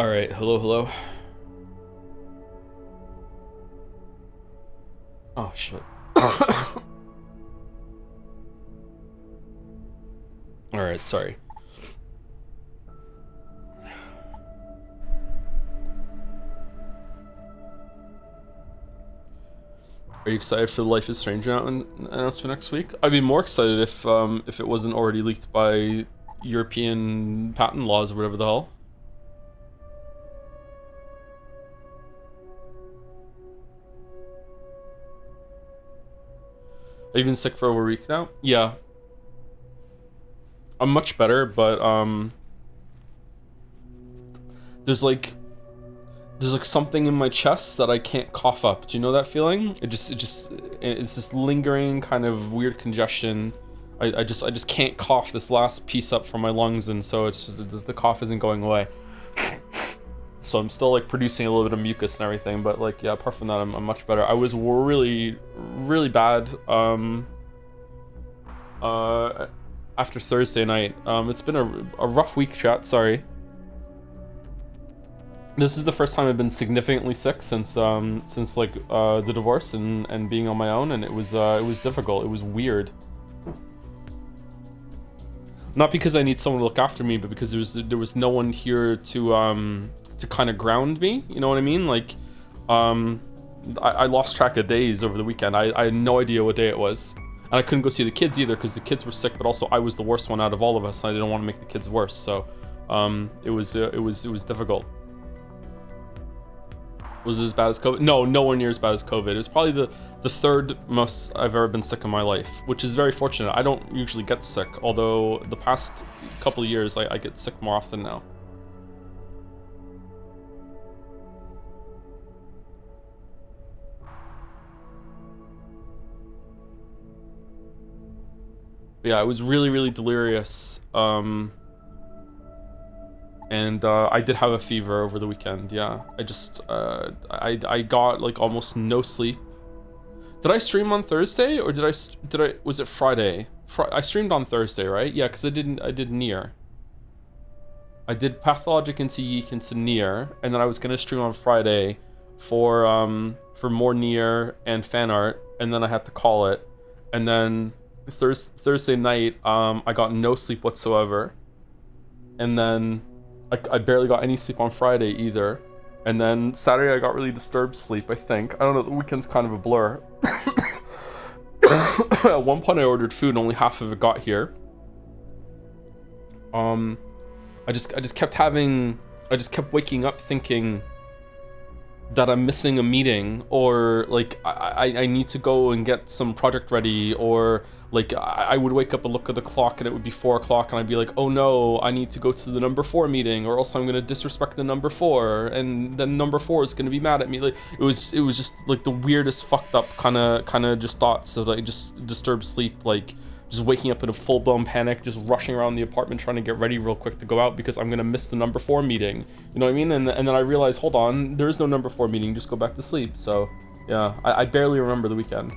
All right, hello, hello. Oh shit. All right, sorry. Are you excited for the Life is Strange announcement next week? I'd be more excited if it wasn't already leaked by European patent laws or whatever the hell. Have you been sick for over a week now? Yeah. I'm much better, but there's like something in my chest that I can't cough up. Do you know that feeling? It's this lingering kind of weird congestion. I just can't cough this last piece up from my lungs, and so it's just, the cough isn't going away. So I'm still like producing a little bit of mucus and everything, but like yeah, apart from that, I'm much better. I was really bad after Thursday night. It's been a rough week, chat. Sorry. This is the first time I've been significantly sick since like the divorce and being on my own, and it was difficult. It was weird. Not because I need someone to look after me, but because there was no one here to kind of ground me. You know what I mean? Like, I lost track of days over the weekend. I had no idea what day it was, and I couldn't go see the kids either because the kids were sick. But also, I was the worst one out of all of us, and I didn't want to make the kids worse. So, it was difficult. Was it as bad as COVID? No, nowhere near as bad as COVID. It was probably the third most I've ever been sick in my life, which is very fortunate. I don't usually get sick, although the past couple of years I get sick more often now. But yeah, I was really delirious. And I did have a fever over the weekend. Yeah, I got like almost no sleep. Did I stream on Thursday or did I was it Friday? I streamed on Thursday, right? Yeah, because I did Nier. I did Pathologic into Yeek into Nier, and then I was gonna stream on Friday for more Nier and fan art, and then I had to call it. And then Thursday night, I got no sleep whatsoever, and then I barely got any sleep on Friday either. And then Saturday I got really disturbed sleep, I think. I don't know, the weekend's kind of a blur. At one point I ordered food and only half of it got here. I just kept waking up thinking that I'm missing a meeting, or like I need to go and get some project ready, or like I would wake up and look at the clock and it would be 4 o'clock and I'd be like, oh no, I need to go to the number 4 meeting, or else I'm gonna disrespect the number 4, and then number 4 is gonna be mad at me. Like it was just like the weirdest fucked up kind of just thoughts of like just disturbed sleep, like just waking up in a full-blown panic, just rushing around the apartment trying to get ready real quick to go out because I'm gonna miss the number 4 meeting. You know what I mean? And then I realized, hold on, there is no number 4 meeting, just go back to sleep. So yeah, I barely remember the weekend.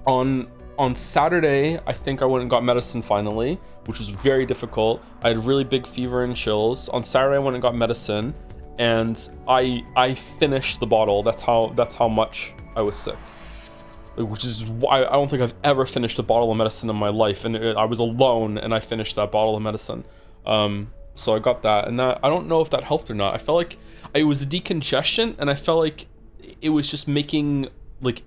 On Saturday, I think I went and got medicine finally, which was very difficult. I had really big fever and chills. On Saturday, I went and got medicine, and I finished the bottle. That's how much I was sick, which is why I don't think I've ever finished a bottle of medicine in my life. And I was alone, and I finished that bottle of medicine. So I got that, and that I don't know if that helped or not. I felt like it was the decongestion, and I felt like it was just making like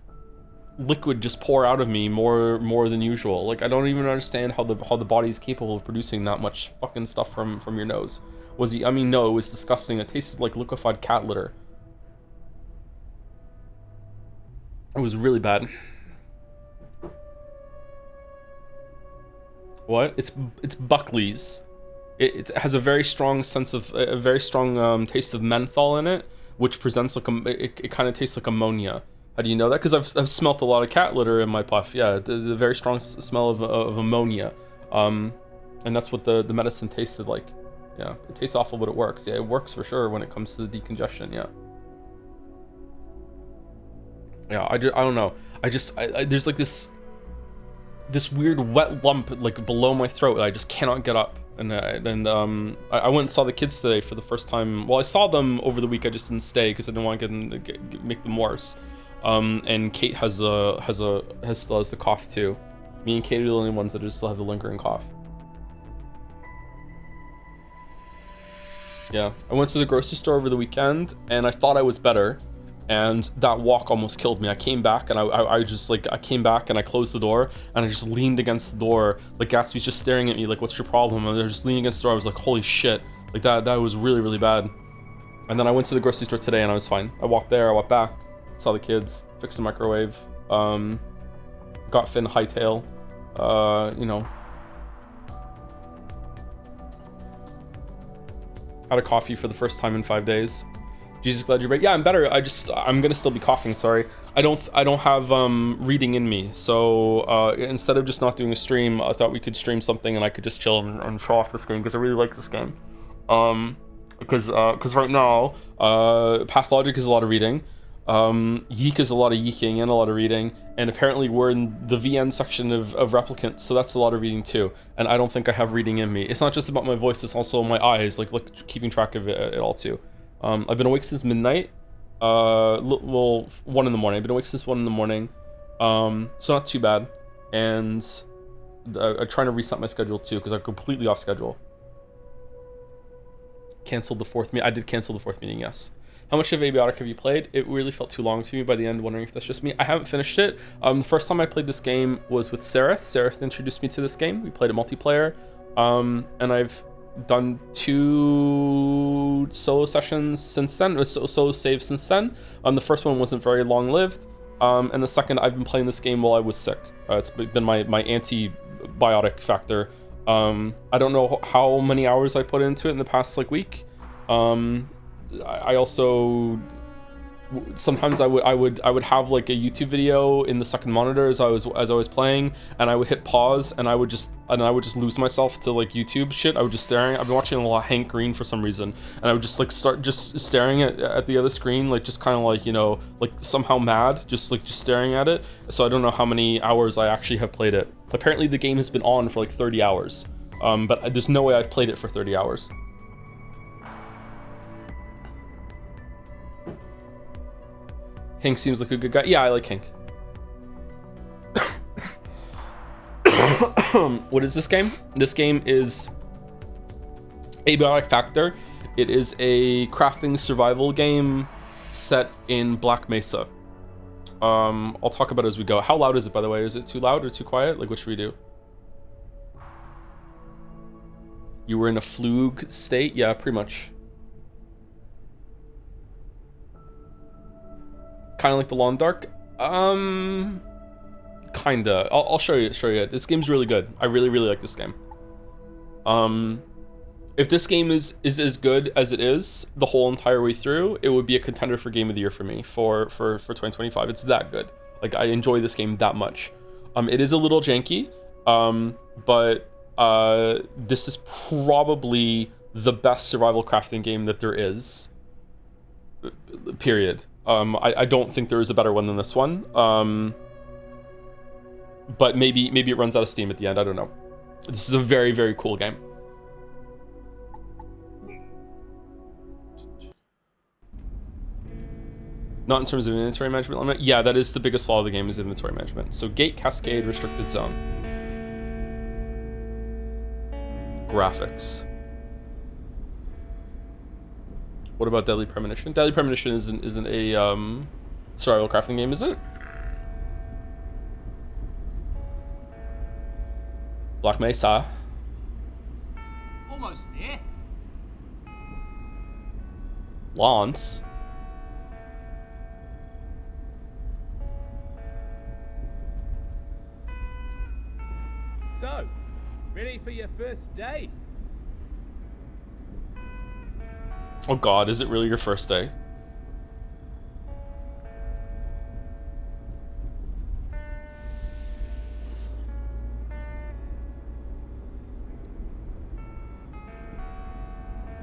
liquid just pour out of me more than usual. Like I don't even understand how the body is capable of producing that much fucking stuff from your nose. I mean, no, it was disgusting. It tasted like liquefied cat litter. It was really bad. What? It's Buckley's. It has a very strong taste of menthol in it, which presents like it kind of tastes like ammonia. How do you know that? Because I've smelt a lot of cat litter in my puff. Yeah, the very strong smell of ammonia, and that's what the medicine tasted like. Yeah, it tastes awful, but it works. Yeah, it works for sure when it comes to the decongestion. Yeah. Yeah, I don't know. There's like this. this weird wet lump like below my throat that I just cannot get up. And I went and saw the kids today for the first time. Well, I saw them over the week. I just didn't stay because I didn't want to make them worse. And Kate still has the cough too. Me and Kate are the only ones that just still have the lingering cough. Yeah, I went to the grocery store over the weekend and I thought I was better, and that walk almost killed me. I came back and I came back and I closed the door and I just leaned against the door. Like Gatsby's just staring at me like, what's your problem? And they're just leaning against the door. I was like, holy shit. Like that was really, really bad. And then I went to the grocery store today and I was fine. I walked there, I walked back, saw the kids, fixed the microwave, got Finn hightail, you know, had a coffee for the first time in 5 days. Jesus, glad you're back. Yeah, I'm better. I'm gonna still be coughing. Sorry. I don't have reading in me. So instead of just not doing a stream, I thought we could stream something and I could just chill and show off this game because I really like this game. Because right now, Pathologic is a lot of reading. Yeek is a lot of yeeking and a lot of reading, and apparently we're in the VN section of Replicant, so that's a lot of reading too, and I don't think I have reading in me. It's not just about my voice, it's also my eyes, like keeping track of it all too. I've been awake since midnight, well, 1 in the morning. I've been awake since 1 in the morning, so not too bad, and I'm trying to reset my schedule too, because I'm completely off schedule. Canceled the 4th meeting. I did cancel the 4th meeting, yes. How much of Abiotic have you played? It really felt too long to me by the end, wondering if that's just me. I haven't finished it. The first time I played this game was with Sereth. Sereth introduced me to this game. We played a multiplayer. And I've done 2 solo sessions since then, solo saves since then. The first one wasn't very long-lived. And the second, I've been playing this game while I was sick. It's been my antibiotic factor. I don't know how many hours I put into it in the past week. I also sometimes I would have like a YouTube video in the second monitor as I was playing, and I would hit pause and I would just lose myself to like YouTube shit. I would just staring. I've been watching a lot of Hank Green for some reason, and I would just like start just staring at the other screen, like just kind of like, you know, like somehow mad, just staring at it. So I don't know how many hours I actually have played it. Apparently the game has been on for like 30 hours, but there's no way I've played it for 30 hours. Hank seems like a good guy. Yeah, I like Hank. What is this game? This game is Abiotic Factor. It is a crafting survival game set in Black Mesa. I'll talk about it as we go. How loud is it, by the way? Is it too loud or too quiet? Like, what should we do? You were in a fluke state? Yeah, pretty much. Kind of like the Lawn Dark. Kinda. I'll show you it. This game's really good. I really like this game. If this game is as good as it is the whole entire way through, it would be a contender for Game of the Year for me for 2025. It's that good. Like, I enjoy this game that much. It is a little janky, but this is probably the best survival crafting game that there is. Period. I don't think there is a better one than this one. But maybe it runs out of steam at the end. I don't know. This is a very cool game. Not in terms of inventory management element. Yeah, that is the biggest flaw of the game, is inventory management. So gate, cascade, restricted zone. Graphics. What about Deadly Premonition? Deadly Premonition isn't a survival crafting game, is it? Black Mesa. Almost there. Lance. So, ready for your first day? Oh god, is it really your first day?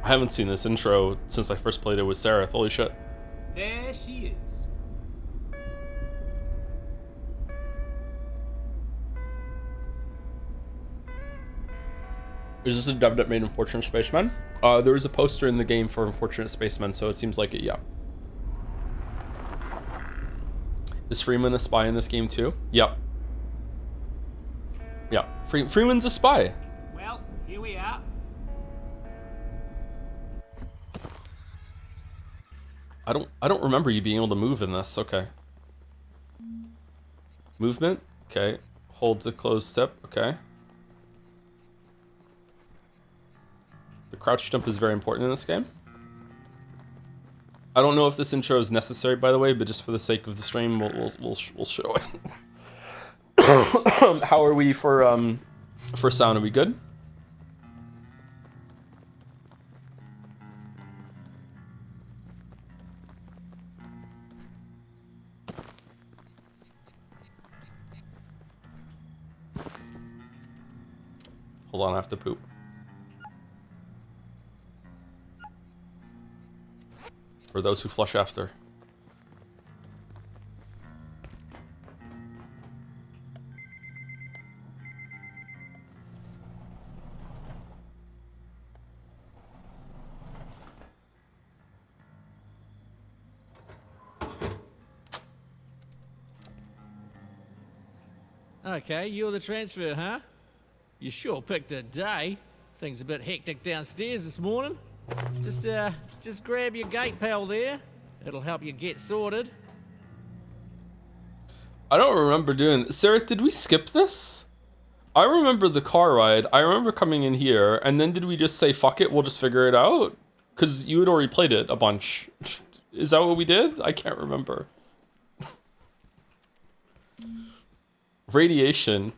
I haven't seen this intro since I first played it with Sereth. Holy shit. There she is. Is this a dev that made Unfortunate Spaceman? There was a poster in the game for Unfortunate Spaceman, so it seems like it, yeah. Is Freeman a spy in this game too? Yep. Yeah, Freeman's a spy. Well, here we are. I don't remember you being able to move in this. Okay. Movement. Okay. Hold the closed step. Okay. The crouch jump is very important in this game. I don't know if this intro is necessary, by the way, but just for the sake of the stream, we'll show it. How are we for sound? Are we good? Hold on, I have to poop. For those who flush after. Okay, you're the transfer, huh? You sure picked a day. Things a bit hectic downstairs this morning. Just grab your gate pal there. It'll help you get sorted. I don't remember doing... Sarah, did we skip this? I remember the car ride. I remember coming in here, and then did we just say, fuck it, we'll just figure it out? Because you had already played it a bunch. Is that what we did? I can't remember. Radiation.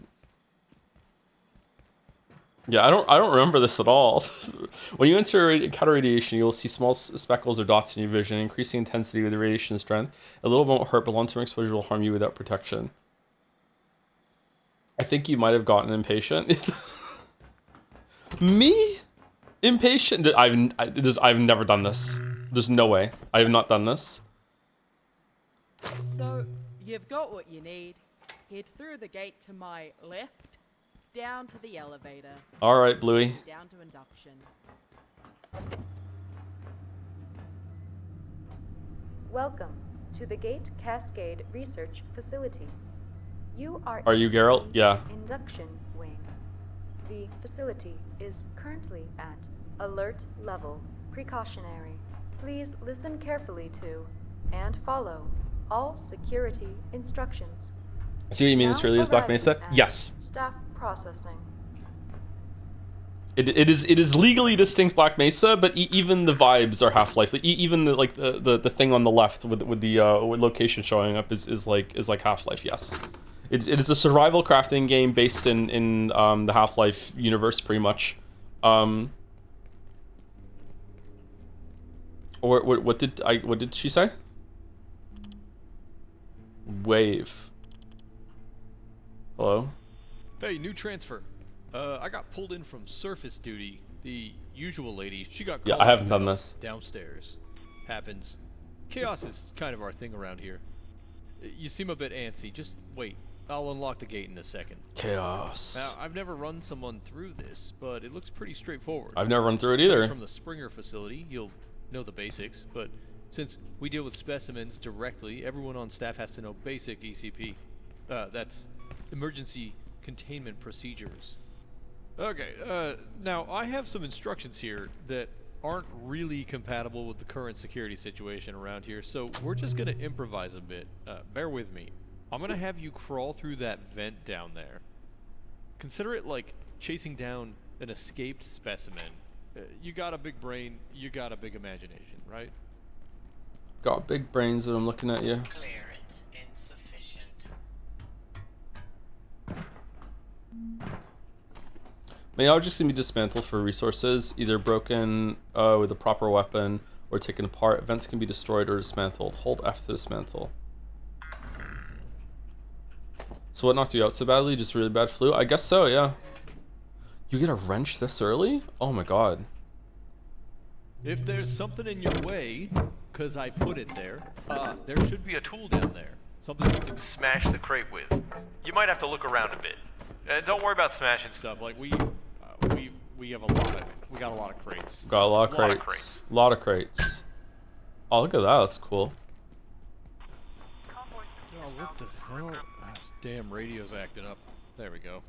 Yeah, I don't remember this at all. When you enter counter radiation, you'll see small speckles or dots in your vision, increasing intensity with the radiation strength. A little won't hurt, but long-term exposure will harm you without protection. I think you might have gotten impatient. Me? Impatient? I've never done this. There's no way. I have not done this. So, you've got what you need. Head through the gate to my left, down to the elevator. All right, Bluey. Down to induction. Welcome to the Gate Cascade Research Facility. You are you Geralt? Yeah. Induction wing. The facility is currently at alert level precautionary. Please listen carefully to and follow all security instructions. See what you mean this really is Black Mesa? Yes. Staff processing. It is legally distinct Black Mesa, but even the vibes are Half-Life. Like, even the thing on the left with the with location showing up is like Half-Life. Yes, it is a survival crafting game based in the Half-Life universe, pretty much. Or what did she say? Wave. Hello? Hey, new transfer. I got pulled in from surface duty. The usual lady, she got called I haven't done this. downstairs. Happens. Chaos is kind of our thing around here. You seem a bit antsy. Just wait. I'll unlock the gate in a second. Chaos. Now, I've never run someone through this, but it looks pretty straightforward. I've never run through it either. From the Springer facility, you'll know the basics, but since we deal with specimens directly, everyone on staff has to know basic ECP. That's emergency containment procedures. Okay, now I have some instructions here that aren't really compatible with the current security situation around here, so we're just gonna improvise a bit. Bear with me. I'm gonna have you crawl through that vent down there. Consider it like chasing down an escaped specimen. You got a big brain, you got a big imagination, right? Got big brains that I'm looking at you. Clearance insufficient. May objects can be dismantled for resources, either broken with a proper weapon or taken apart. Events can be destroyed or dismantled. Hold F to dismantle. So what knocked you out so badly? Just really bad flu? I guess so, yeah. You get a wrench this early? Oh my god. If there's something in your way, because I put it there, there should be a tool down there. Something you can smash the crate with. You might have to look around a bit. Don't worry about smashing stuff. Like, we we got a lot of crates. Got a lot of crates. A lot of crates. Oh, look at that. That's cool. Oh, what the hell? This damn radio's acting up. There we go.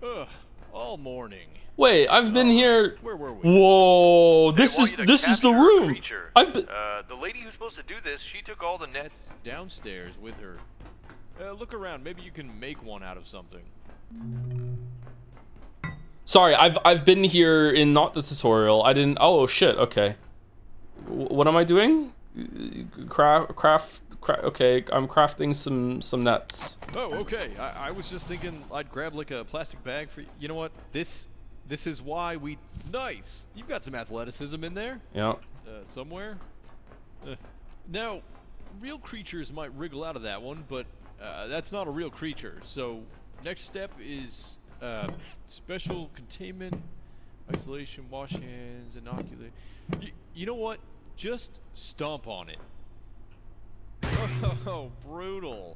Ugh, all morning. Wait, I've been here. Where were we? Whoa, They this want is you to this is the capture a room. creature. I've been. The lady who's supposed to do this, she took all the nets. Downstairs with her. Look around. Maybe you can make one out of something. Sorry, I've been here in not the tutorial. I didn't. Oh shit. Okay. What am I doing? Craft. Okay, I'm crafting some nets. Oh, okay. I was just thinking I'd grab like a plastic bag for. You know what? This is why we. Nice. You've got some athleticism in there. Yeah. Somewhere. Now, real creatures might wriggle out of that one, but that's not a real creature. So next step is special containment, isolation, wash hands, inoculate. You know what? Just stomp on it. Oh, brutal.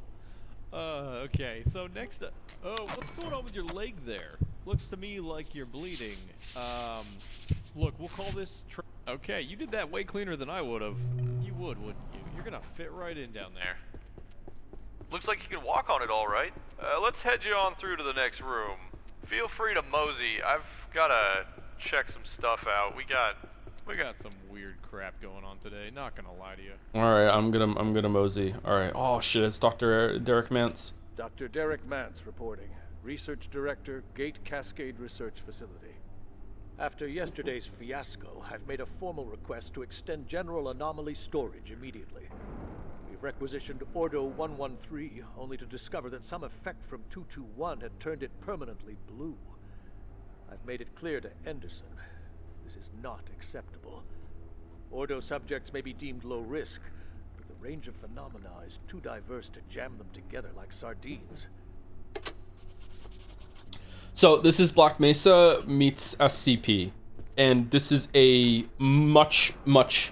Okay, so next up. Oh, what's going on with your leg there? Looks to me like you're bleeding. Look, we'll call this. Okay, you did that way cleaner than I would have. You would, wouldn't you? You're gonna fit right in down there. Looks like you can walk on it all right. Let's head you on through to the next room. Feel free to mosey. I've gotta check some stuff out. We got some weird crap going on today. Not gonna lie to you. All right, I'm gonna mosey. All right. Oh shit, it's Dr. Derek Mance. Dr. Derek Mance reporting. Research Director, Gate Cascade Research Facility. After yesterday's fiasco, I've made a formal request to extend general anomaly storage immediately. We've requisitioned Ordo 113, only to discover that some effect from 221 had turned it permanently blue. I've made it clear to Henderson. This is not acceptable. Ordo subjects may be deemed low risk, but the range of phenomena is too diverse to jam them together like sardines. So this is Black Mesa meets SCP, and this is a much better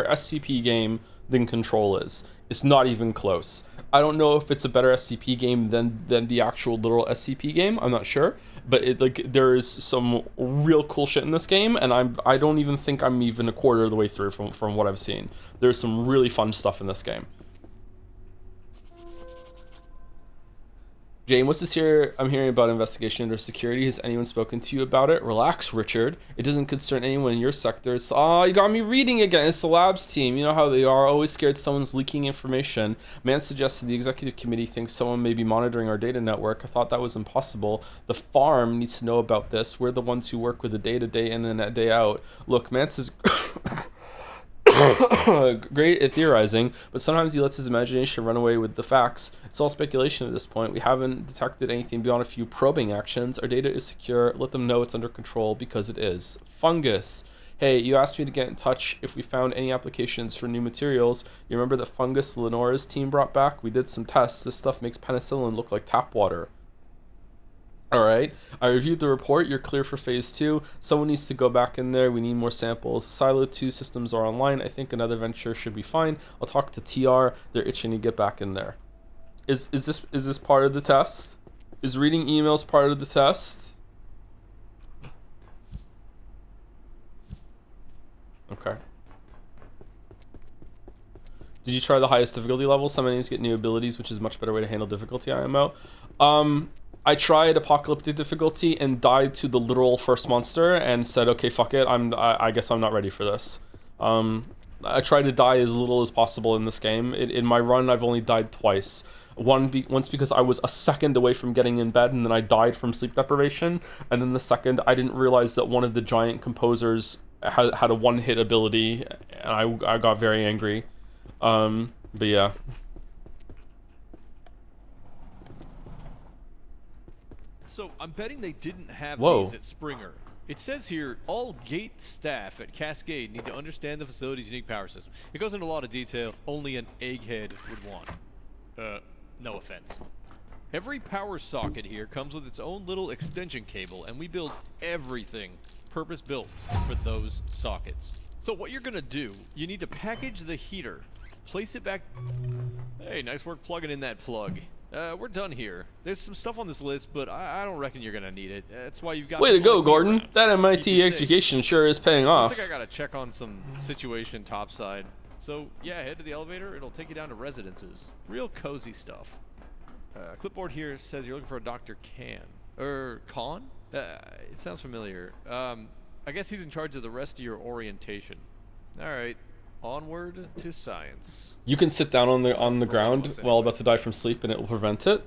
SCP game than Control is. It's not even close. I don't know if it's a better SCP game than the actual literal SCP game. I'm not sure, but there is some real cool shit in this game, and I don't even think I'm even a quarter of the way through from what I've seen. There's some really fun stuff in this game. Jane, what's this here? I'm hearing about investigation under security. Has anyone spoken to you about it? Relax, Richard. It doesn't concern anyone in your sector. It's, you got me reading again. It's the labs team. You know how they are. Always scared someone's leaking information. Man suggested the executive committee thinks someone may be monitoring our data network. I thought that was impossible. The farm needs to know about this. We're the ones who work with the data day in and day out. Look, Mance is... great at theorizing, but sometimes he lets his imagination run away with the facts. It's all speculation at this point. We haven't detected anything beyond a few probing actions. Our data is secure. Let them know it's under control, because it is. Fungus. Hey, you asked me to get in touch if we found any applications for new materials. You remember the fungus Lenora's team brought back? We did some tests. This stuff makes penicillin look like tap water. Alright, I reviewed the report. You're clear for phase 2. Someone needs to go back in there. We need more samples. Silo 2 systems are online. I think another venture should be fine. I'll talk to TR. They're itching to get back in there. Is this part of the test? Is reading emails part of the test? Okay. Did you try the highest difficulty level? Some enemies get new abilities, which is a much better way to handle difficulty, IMO. I tried apocalyptic difficulty and died to the literal first monster and said, okay, fuck it. I guess I'm not ready for this. I try to die as little as possible in this game. In my run, I've only died twice. Once because I was a second away from getting in bed, and then I died from sleep deprivation. And then the second, I didn't realize that one of the giant composers had a one-hit ability, and I got very angry. But yeah. So I'm betting they didn't have Whoa. these at Springer. It says here, all gate staff at Cascade need to understand the facility's unique power system. It goes into a lot of detail only an egghead would want. No offense. Every power socket here comes with its own little extension cable, and we build everything purpose-built for those sockets. So what you're gonna do, you need to package the heater, place it back... Hey, nice work plugging in that plug. we're done here. There's some stuff on this list, but I don't reckon you're gonna need it. That's why you've got Way to people go, like me Gordon. around. That Keep MIT you safe. education sure is paying off. Looks like I gotta check on some situation topside. So yeah, head to the elevator. It'll take you down to residences. Real cozy stuff. Clipboard here says you're looking for a Dr. Khan? It sounds familiar. I guess he's in charge of the rest of your orientation. All right, onward to science. You can sit down on the ground while about to die from sleep, and it will prevent it.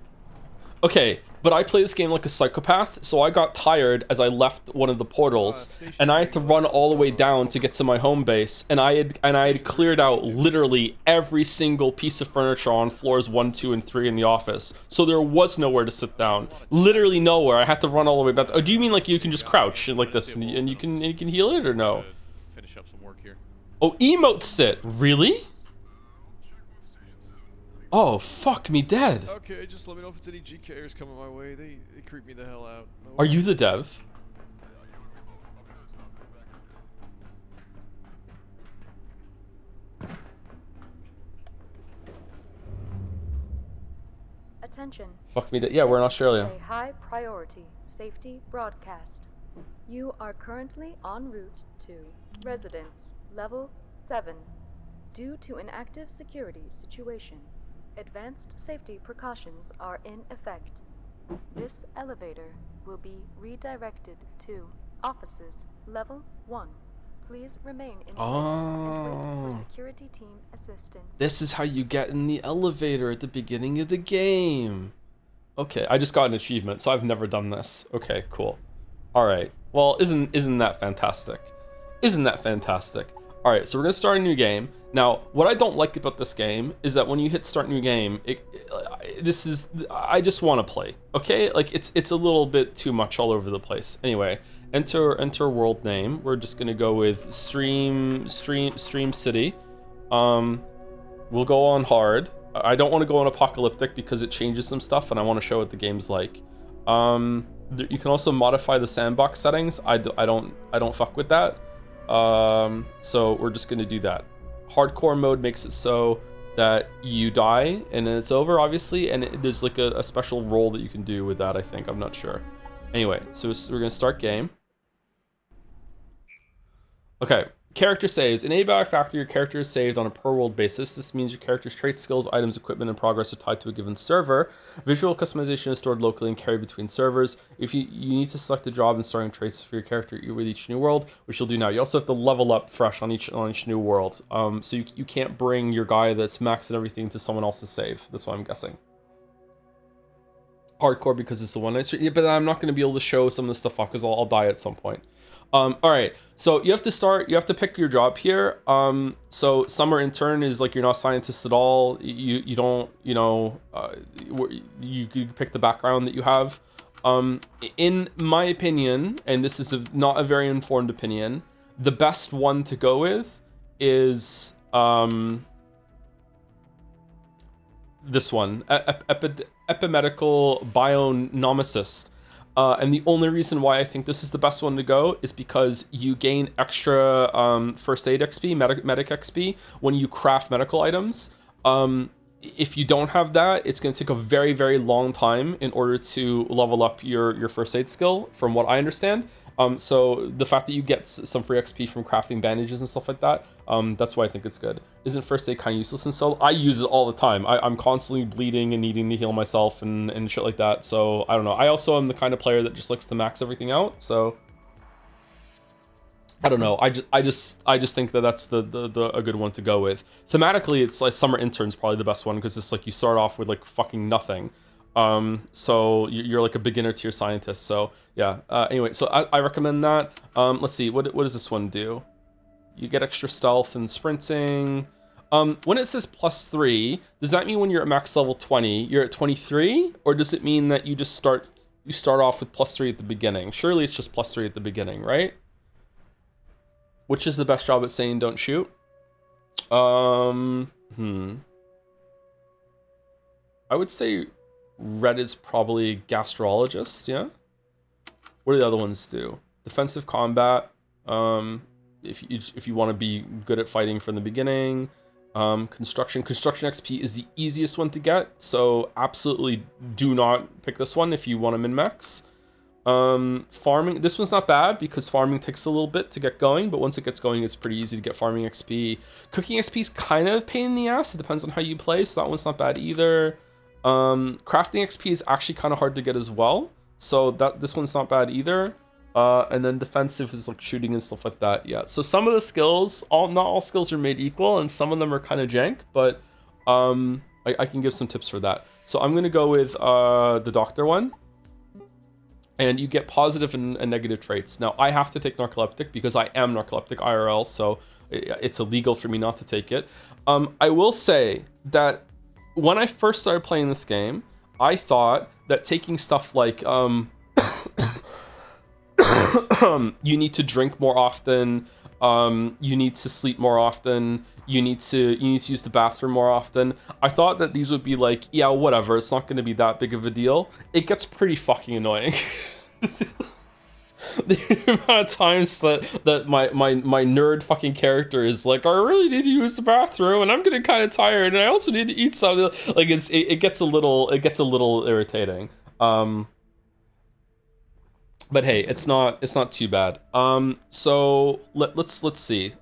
Okay, but I play this game like a psychopath, so I got tired as I left one of the portals, and I had to run all the way down to get to my home base, and I had cleared out literally every single piece of furniture on floors 1, 2, and 3 in the office. So there was nowhere to sit down, literally nowhere. I had to run all the way back. Oh, do you mean like you can just crouch like this and you can heal it, or no? Finish up some work here. Oh, emote sit, really? Oh, fuck me dead. Okay, just let me know if it's any GKers coming my way. They creep me the hell out. No Are you the dev? Attention. Fuck me dead. Yeah, we're in This Australia. is a high priority safety broadcast. You are currently en route to Residence Level 7. Due to an active security situation, advanced safety precautions are in effect. This elevator will be redirected to Offices Level 1. Please remain in place and wait for security team assistance. This is how you get in the elevator at the beginning of the game. Okay, I just got an achievement, so I've never done this. Okay, cool. All right. Well, isn't that fantastic? Isn't that fantastic? All right, so we're gonna start a new game. Now, what I don't like about this game is that when you hit start new game, I just want to play. Okay, like it's a little bit too much all over the place. Anyway, enter world name. We're just gonna go with Stream City. We'll go on hard. I don't want to go on apocalyptic because it changes some stuff, and I want to show what the game's like. You can also modify the sandbox settings. I don't fuck with that. So we're just gonna do that. Hardcore mode makes it so that you die and then it's over, obviously, and there's like a special role that you can do with that, I think. I'm not sure. Anyway, so we're gonna start game. Okay, character saves. In Abiotic Factory, your character is saved on a per world basis. This means your character's traits, skills, items, equipment, and progress are tied to a given server. Visual customization is stored locally and carried between servers. If you need to select a job and starting traits for your character with each new world, which you'll do now. You also have to level up fresh on each new world. So you can't bring your guy that's maxed and everything to someone else's save. That's what I'm guessing. Hardcore because it's the one night stream. Yeah, but I'm not going to be able to show some of this stuff off because I'll die at some point. All right, so you have to pick your job here. So summer intern is like you're not scientist at all. You don't, you could pick the background that you have. In my opinion, and this is not a very informed opinion, the best one to go with is this one, epimedical bionomicist. And the only reason why I think this is the best one to go is because you gain extra first aid XP, medic XP, when you craft medical items. If you don't have that, it's going to take a very, very long time in order to level up your first aid skill, from what I understand. So the fact that you get some free XP from crafting bandages and stuff like that, that's why I think it's good. Isn't first aid kind of useless in solo? I use it all the time. I'm constantly bleeding and needing to heal myself and shit like that. So I don't know. I also am the kind of player that just likes to max everything out. So I don't know. I just think that that's a good one to go with. Thematically, it's like summer intern's probably the best one because it's like you start off with like fucking nothing. So you're like a beginner tier scientist. So yeah. Anyway, so I recommend that. Let's see. What does this one do? You get extra stealth and sprinting. When it says +3, does that mean when you're at max level 20, you're at 23, or does it mean that you just start off with +3 at the beginning? Surely it's just +3 at the beginning, right? Which is the best job at saying don't shoot? I would say red is probably gastrologist, yeah? What do the other ones do? Defensive combat, if you want to be good at fighting from the beginning. Construction XP is the easiest one to get, so absolutely do not pick this one if you want to min-max. Farming, this one's not bad because farming takes a little bit to get going, but once it gets going, it's pretty easy to get farming XP. Cooking XP is kind of a pain in the ass. It depends on how you play, so that one's not bad either. Crafting XP is actually kind of hard to get as well, so this one's not bad either. And then defensive is like shooting and stuff like that. Yeah, so some of the skills, not all skills are made equal, and some of them are kind of jank, but I can give some tips for that. So I'm gonna go with the doctor one. And you get positive and negative traits. Now, I have to take narcoleptic because I am narcoleptic IRL, so it's illegal for me not to take it. I will say that when I first started playing this game, I thought that taking stuff like you need to drink more often, you need to sleep more often, you need to use the bathroom more often. I thought that these would be like, yeah, whatever, it's not going to be that big of a deal. It gets pretty fucking annoying. The amount of times that my nerd fucking character is like, I really need to use the bathroom and I'm getting kind of tired and I also need to eat something. Like it gets a little irritating. But hey, it's not too bad. So let's see.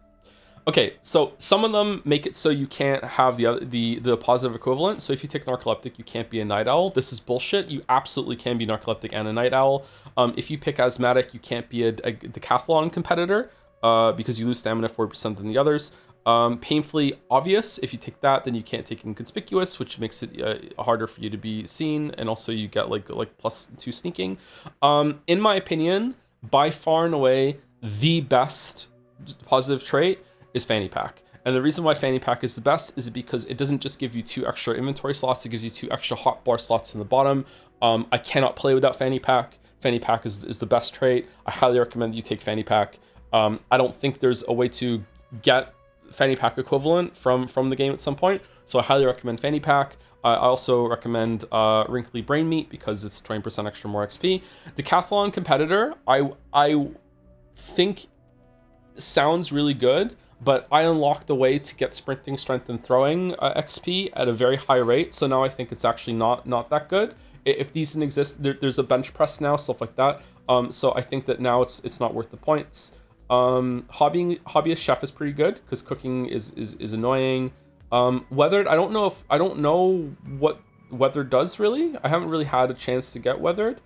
Okay, so some of them make it so you can't have the positive equivalent. So if you take narcoleptic, you can't be a night owl. This is bullshit. You absolutely can be narcoleptic and a night owl. If you pick asthmatic, you can't be a decathlon competitor because you lose stamina 40% than the others. Painfully obvious. If you take that, then you can't take inconspicuous, which makes it harder for you to be seen, and also you get like +2 sneaking. In my opinion, by far and away the best positive trait is fanny pack. And the reason why fanny pack is the best is because it doesn't just give you 2 extra inventory slots, it gives you 2 extra hotbar slots in the bottom. I cannot play without fanny pack. Fanny pack is the best trait. I highly recommend you take fanny pack. I don't think there's a way to get fanny pack equivalent from the game at some point, so I highly recommend fanny pack. I also recommend wrinkly brain meat because it's 20% extra more XP. Decathlon competitor, I think sounds really good, but I unlocked a way to get sprinting, strength, and throwing XP at a very high rate, so now I think it's actually not that good. If these didn't exist, there's a bench press now, stuff like that. So I think that now it's not worth the points. Hobbyist chef is pretty good because cooking is annoying. Weathered, I don't know what weathered does really. I haven't really had a chance to get weathered.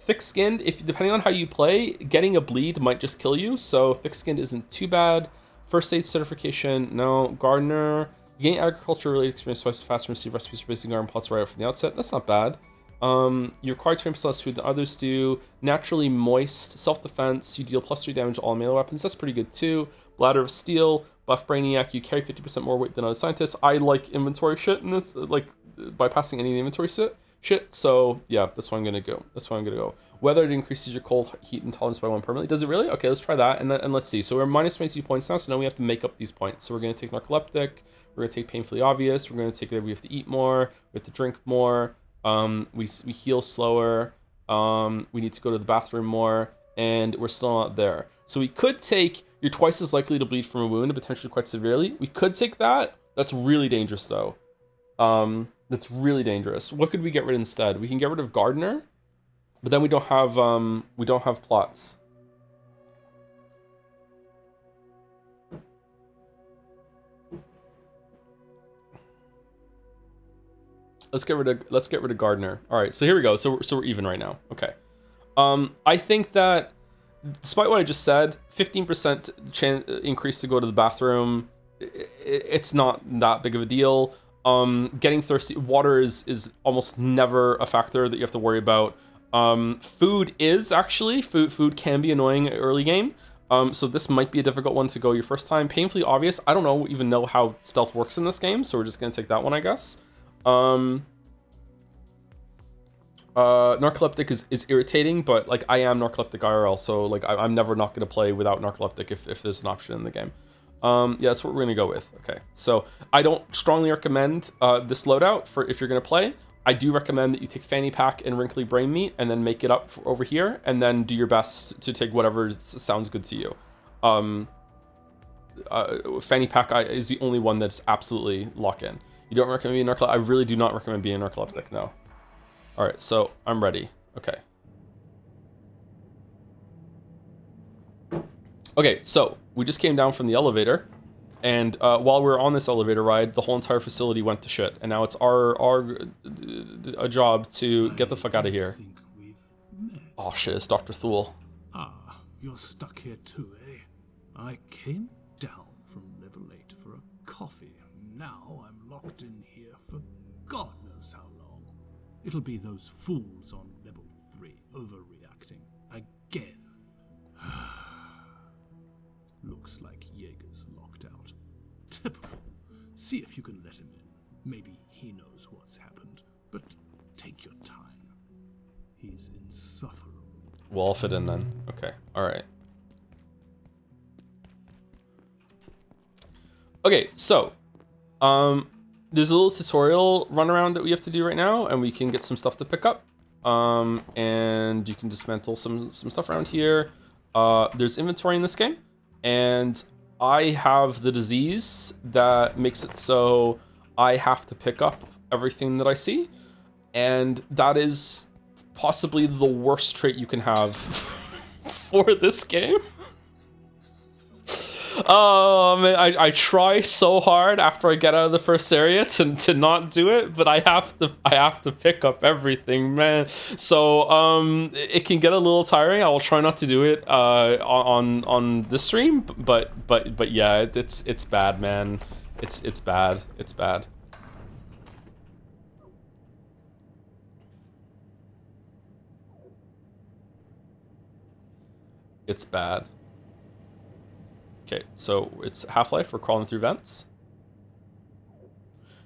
Thick-skinned, if depending on how you play, getting a bleed might just kill you, so thick-skinned isn't too bad. First aid certification, no. Gardener, you gain agriculture-related experience twice as fast and receive recipes for basic garden plots right out from the outset. That's not bad. You require 20% less food than others do. Naturally moist, self-defense, you deal +3 damage to all melee weapons. That's pretty good too. Bladder of steel, buff brainiac, you carry 50% more weight than other scientists. I like inventory shit in this, like bypassing any inventory shit. So yeah, that's what I'm gonna go. Weather, it increases your cold heat intolerance by 1 permanently. Does it really? Okay, let's try that and let's see. So we're minus 22 points now, so now we have to make up these points. So we're gonna take narcoleptic, we're gonna take painfully obvious, we're gonna take that we have to eat more, we have to drink more, we heal slower, we need to go to the bathroom more, and we're still not there. So we could take you're twice as likely to bleed from a wound, potentially quite severely. We could take that. That's really dangerous though. That's really dangerous. What could we get rid of instead? We can get rid of Gardener, but then we don't have plots. Let's get rid of Gardener. All right, so here we go. So we're even right now. Okay. I think that despite what I just said, 15% increase to go to the bathroom, it's not that big of a deal. Getting thirsty, water is almost never a factor that you have to worry about. Food can be annoying early game. So this might be a difficult one to go your first time. Painfully obvious, I don't even know how stealth works in this game, so we're just gonna take that one, I guess. Narcoleptic is irritating, but like I am narcoleptic IRL, so like I'm never not gonna play without narcoleptic if there's an option in the game. Yeah, that's what we're gonna go with. Okay, so I don't strongly recommend this loadout for if you're gonna play. I do recommend that you take fanny pack and wrinkly brain meat and then make it up over here, and then do your best to take whatever sounds good to you. fanny pack is the only one that's absolutely lock in. You don't recommend being narcoleptic? I really do not recommend being narcoleptic, no. All right, so I'm ready. Okay. Okay, so we just came down from the elevator, and while we were on this elevator ride, the whole entire facility went to shit, and now it's our job to get the fuck out of here. Oh shit, it's Dr. Thule. Ah, you're stuck here too, eh? I came down from level 8 for a coffee. Now I'm locked in here for God knows how long. It'll be those fools on level 3 overreacting again. Looks like Jaeger's locked out. Typical. See if you can let him in. Maybe he knows what's happened. But take your time. He's insufferable. Well, I'll fit in then. Okay, alright. Okay, so, there's a little tutorial run around that we have to do right now, and we can get some stuff to pick up. And you can dismantle some stuff around here. There's inventory in this game, and I have the disease that makes it so I have to pick up everything that I see, and that is possibly the worst trait you can have for this game. Oh man, I try so hard after I get out of the first area to not do it, but I have to pick up everything, man. So it can get a little tiring. I will try not to do it on this stream, but yeah, it's bad, man. It's bad. It's bad. It's bad. Okay, so it's Half-Life. We're crawling through vents.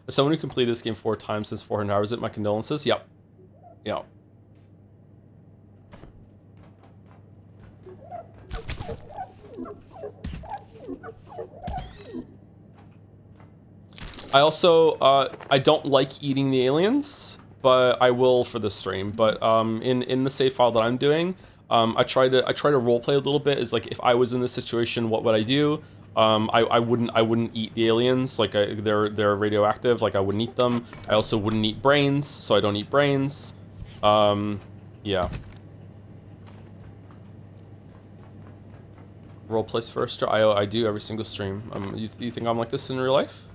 As someone who completed this game 4 times since 400 hours, my condolences. Yep. Yep. I also, I don't like eating the aliens, but I will for this stream. But in the save file that I'm doing, I try to roleplay a little bit. Is like, if I was in this situation, what would I do? I wouldn't eat the aliens. Like they're radioactive. Like I wouldn't eat them. I also wouldn't eat brains, so I don't eat brains. Yeah. Roleplays first. I do every single stream. You think I'm like this in real life?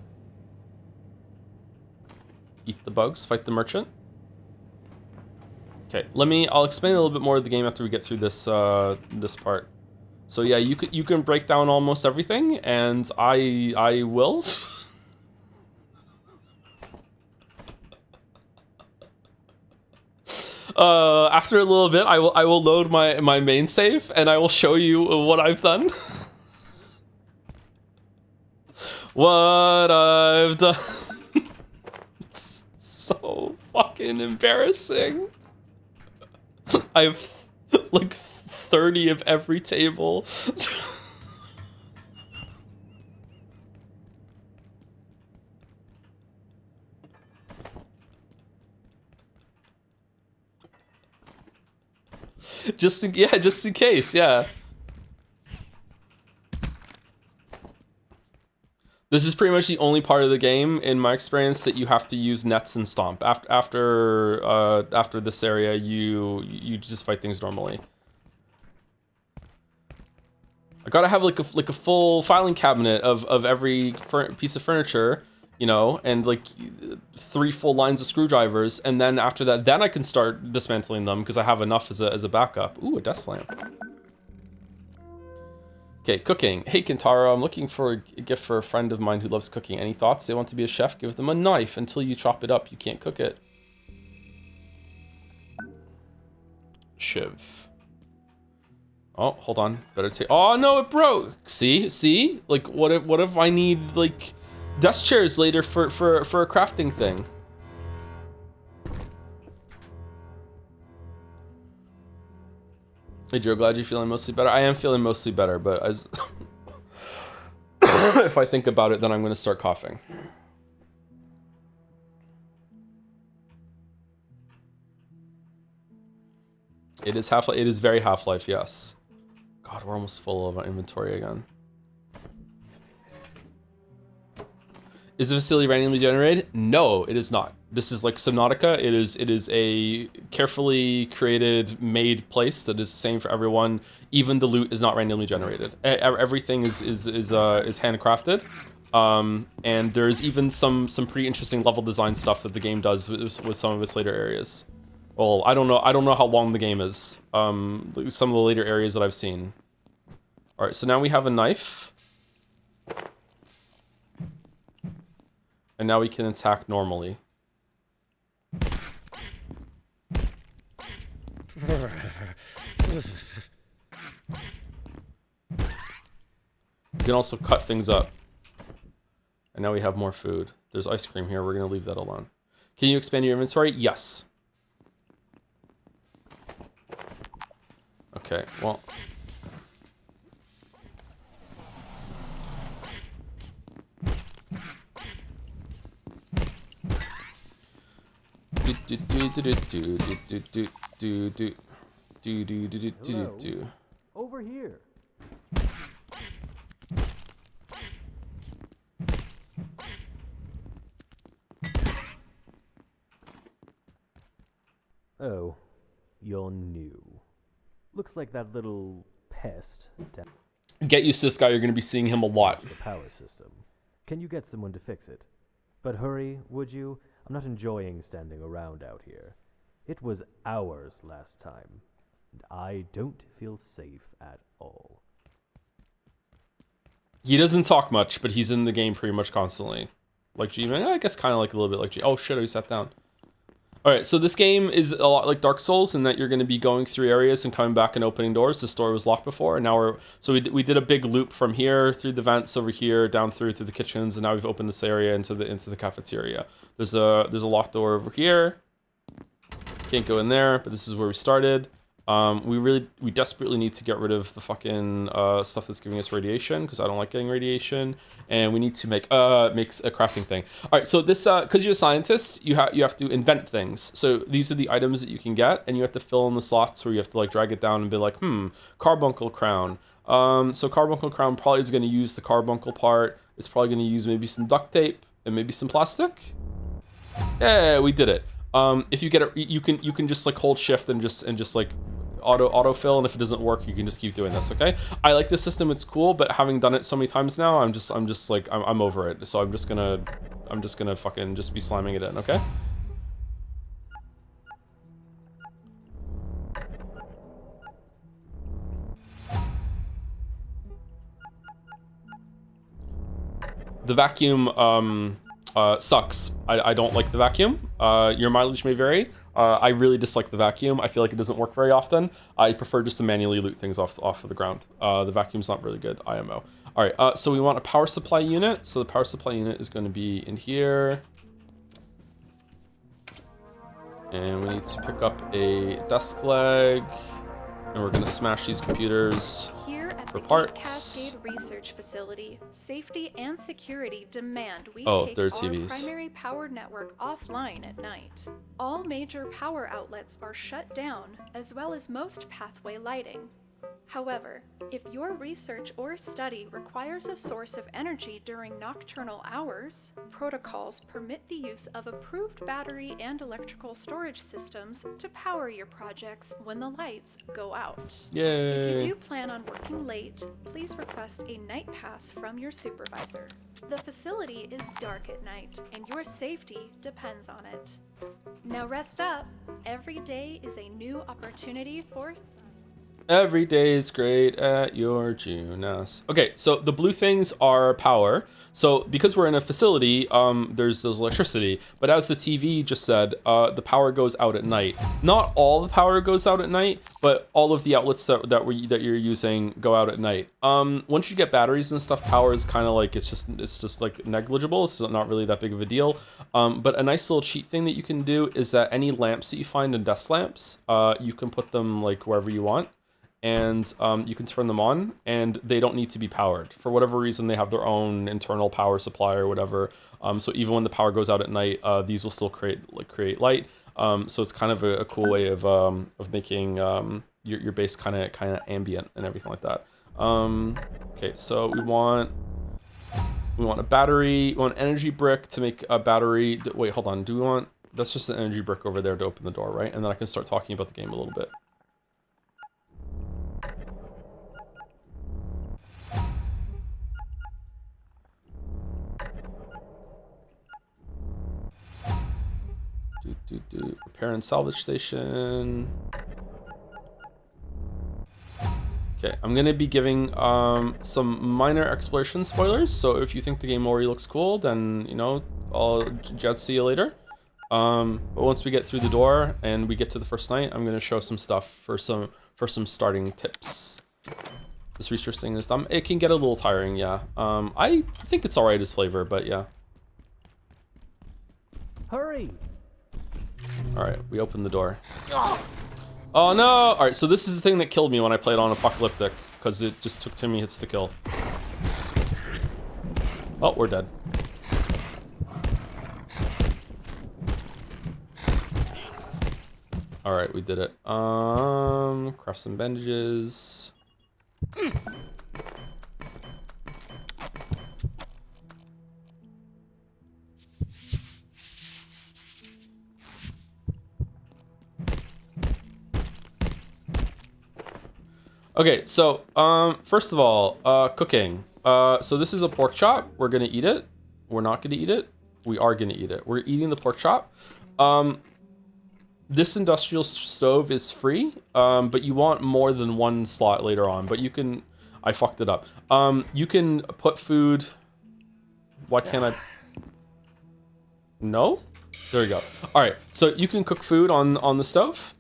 Eat the bugs, fight the merchant. Okay, I'll explain a little bit more of the game after we get through this this part. So yeah, you can break down almost everything, and I will. After a little bit, I will load my main save, and I will show you what I've done. What I've done. It's so fucking embarrassing. I have like 30 of every table. just in case, yeah. This is pretty much the only part of the game, in my experience, that you have to use nets and stomp. After this area, you just fight things normally. I gotta have like a full filing cabinet of every piece of furniture, you know, and like 3 full lines of screwdrivers, and then after that, then I can start dismantling them because I have enough as a backup. Ooh, a desk lamp. Okay, cooking. Hey, Kintaro, I'm looking for a gift for a friend of mine who loves cooking. Any thoughts? They want to be a chef? Give them a knife. Until you chop it up, you can't cook it. Shiv. Oh, hold on. Better take. Oh no, it broke. See? Like, what if I need like desk chairs later for a crafting thing? Hey Joe, glad you're feeling mostly better. I am feeling mostly better, but as if I think about it, then I'm going to start coughing. It is Half-Life. It is very Half-Life, yes. God, we're almost full of inventory again. Is the facility randomly generated? No, it is not. This is like Subnautica. It is a carefully created, made place that is the same for everyone. Even the loot is not randomly generated. Everything is handcrafted. And there's even some pretty interesting level design stuff that the game does with some of its later areas. Well, I don't know how long the game is. Some of the later areas that I've seen. All right, so now we have a knife. And now we can attack normally. You can also cut things up. And now we have more food. There's ice cream here. We're going to leave that alone. Can you expand your inventory? Yes. Okay, well... Hello? Over here. Oh, you're new. Looks like that little pest. Get used to this guy, you're going to be seeing him a lot. The power system. Can you get someone to fix it? But hurry, would you? I'm not enjoying standing around out here. It was hours last time, and I don't feel safe at all. He doesn't talk much, but he's in the game pretty much constantly. Like G-Man, I guess kind of like a little bit like G. Oh shit, I sat down. Alright, so this game is a lot like Dark Souls in that you're going to be going through areas and coming back and opening doors. This door was locked before, and now we did a big loop from here through the vents over here, down through the kitchens, and now we've opened this area into the cafeteria. There's a locked door over here. Can't go in there, but this is where we started. We desperately need to get rid of the fucking stuff that's giving us radiation, because I don't like getting radiation, and we need to make a crafting thing. All right, so this because you're a scientist, you have to invent things. So these are the items that you can get, and you have to fill in the slots where you have to like drag it down and be like, carbuncle crown. So carbuncle crown probably is going to use the carbuncle part. It's probably going to use maybe some duct tape and maybe some plastic. Yeah, we did it. If you get it, you can just like hold shift and just like autofill, and if it doesn't work, you can just keep doing this. Okay, I like this system, it's cool, but having done it so many times now, I'm just like I'm over it. So I'm just gonna fucking just be slamming it in. Okay. The vacuum sucks. I don't like the vacuum. Your mileage may vary. I really dislike the vacuum. I feel like it doesn't work very often. I prefer just to manually loot things off of the ground. The vacuum's not really good, IMO. All right, so we want a power supply unit. So the power supply unit is going to be in here. And we need to pick up a desk leg. And we're going to smash these computers for parts. Cascade Research Facility, safety and security demand we take there's our TVs. primary power network offline at night. All major power outlets are shut down, as well as most pathway lighting. However, if your research or study requires a source of energy during nocturnal hours, protocols permit the use of approved battery and electrical storage systems to power your projects when the lights go out. Yay! If you do plan on working late, please request a night pass from your supervisor. The facility is dark at night, and your safety depends on it. Now rest up. Every day is a new opportunity for Every day is great at your Junas. Okay, so the blue things are power. So because we're in a facility, there's electricity. But as the TV just said, the power goes out at night. Not all the power goes out at night, but all of the outlets that you're using go out at night. Once you get batteries and stuff, power is kind of like it's just like negligible. It's not really that big of a deal. But a nice little cheat thing that you can do is that any lamps that you find in desk lamps, you can put them like wherever you want. And you can turn them on, and they don't need to be powered. For whatever reason, they have their own internal power supply or whatever. So even when the power goes out at night, these will still create light. So it's kind of a cool way of making your base kind of ambient and everything like that. Okay, so we want We want a battery. We want an energy brick to make a battery. Wait, hold on. Do we want... That's just an energy brick over there to open the door, right? And then I can start talking about the game a little bit. Repair and salvage station. Okay, I'm gonna be giving some minor exploration spoilers. So if you think the game already looks cool, then you know I'll just see you later. But once we get through the door and we get to the first night, I'm gonna show some stuff for some starting tips. This research thing is dumb. It can get a little tiring, yeah. I think it's alright as flavor, but yeah. Hurry! Alright, we open the door. Oh no! Alright, so this is the thing that killed me when I played on Apocalyptic, because it just took too many hits to kill. Oh, we're dead. Alright, we did it. Craft some bandages. Okay, so first of all, cooking. So this is a pork chop. We're gonna eat it. We're not gonna eat it. We are gonna eat it. We're eating the pork chop. This industrial stove is free, but you want more than one slot later on. But you can, I fucked it up. You can put food. Why can't I? No? There we go. All right, so you can cook food on the stove.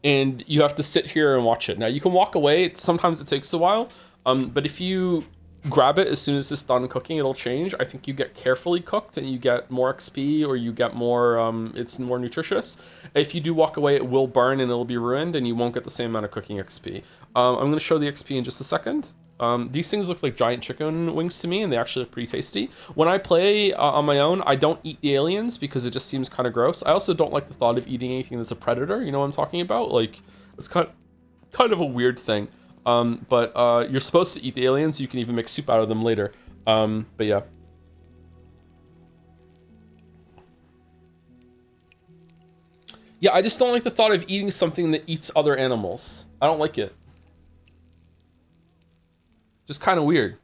And you have to sit here and watch it. Now you can walk away. Sometimes it takes a while, but if you grab it as soon as it's done cooking, it'll change. I think you get carefully cooked and you get more XP, or you get more, it's more nutritious. If you do walk away, it will burn and it'll be ruined and you won't get the same amount of cooking XP. I'm gonna show the XP in just a second. These things look like giant chicken wings to me, and they actually look pretty tasty. When I play on my own, I don't eat the aliens because it just seems kind of gross. I also don't like the thought of eating anything that's a predator. You know what I'm talking about? Like, it's kind of a weird thing. But you're supposed to eat the aliens. You can even make soup out of them later. But yeah. Yeah, I just don't like the thought of eating something that eats other animals. I don't like it. Just kind of weird.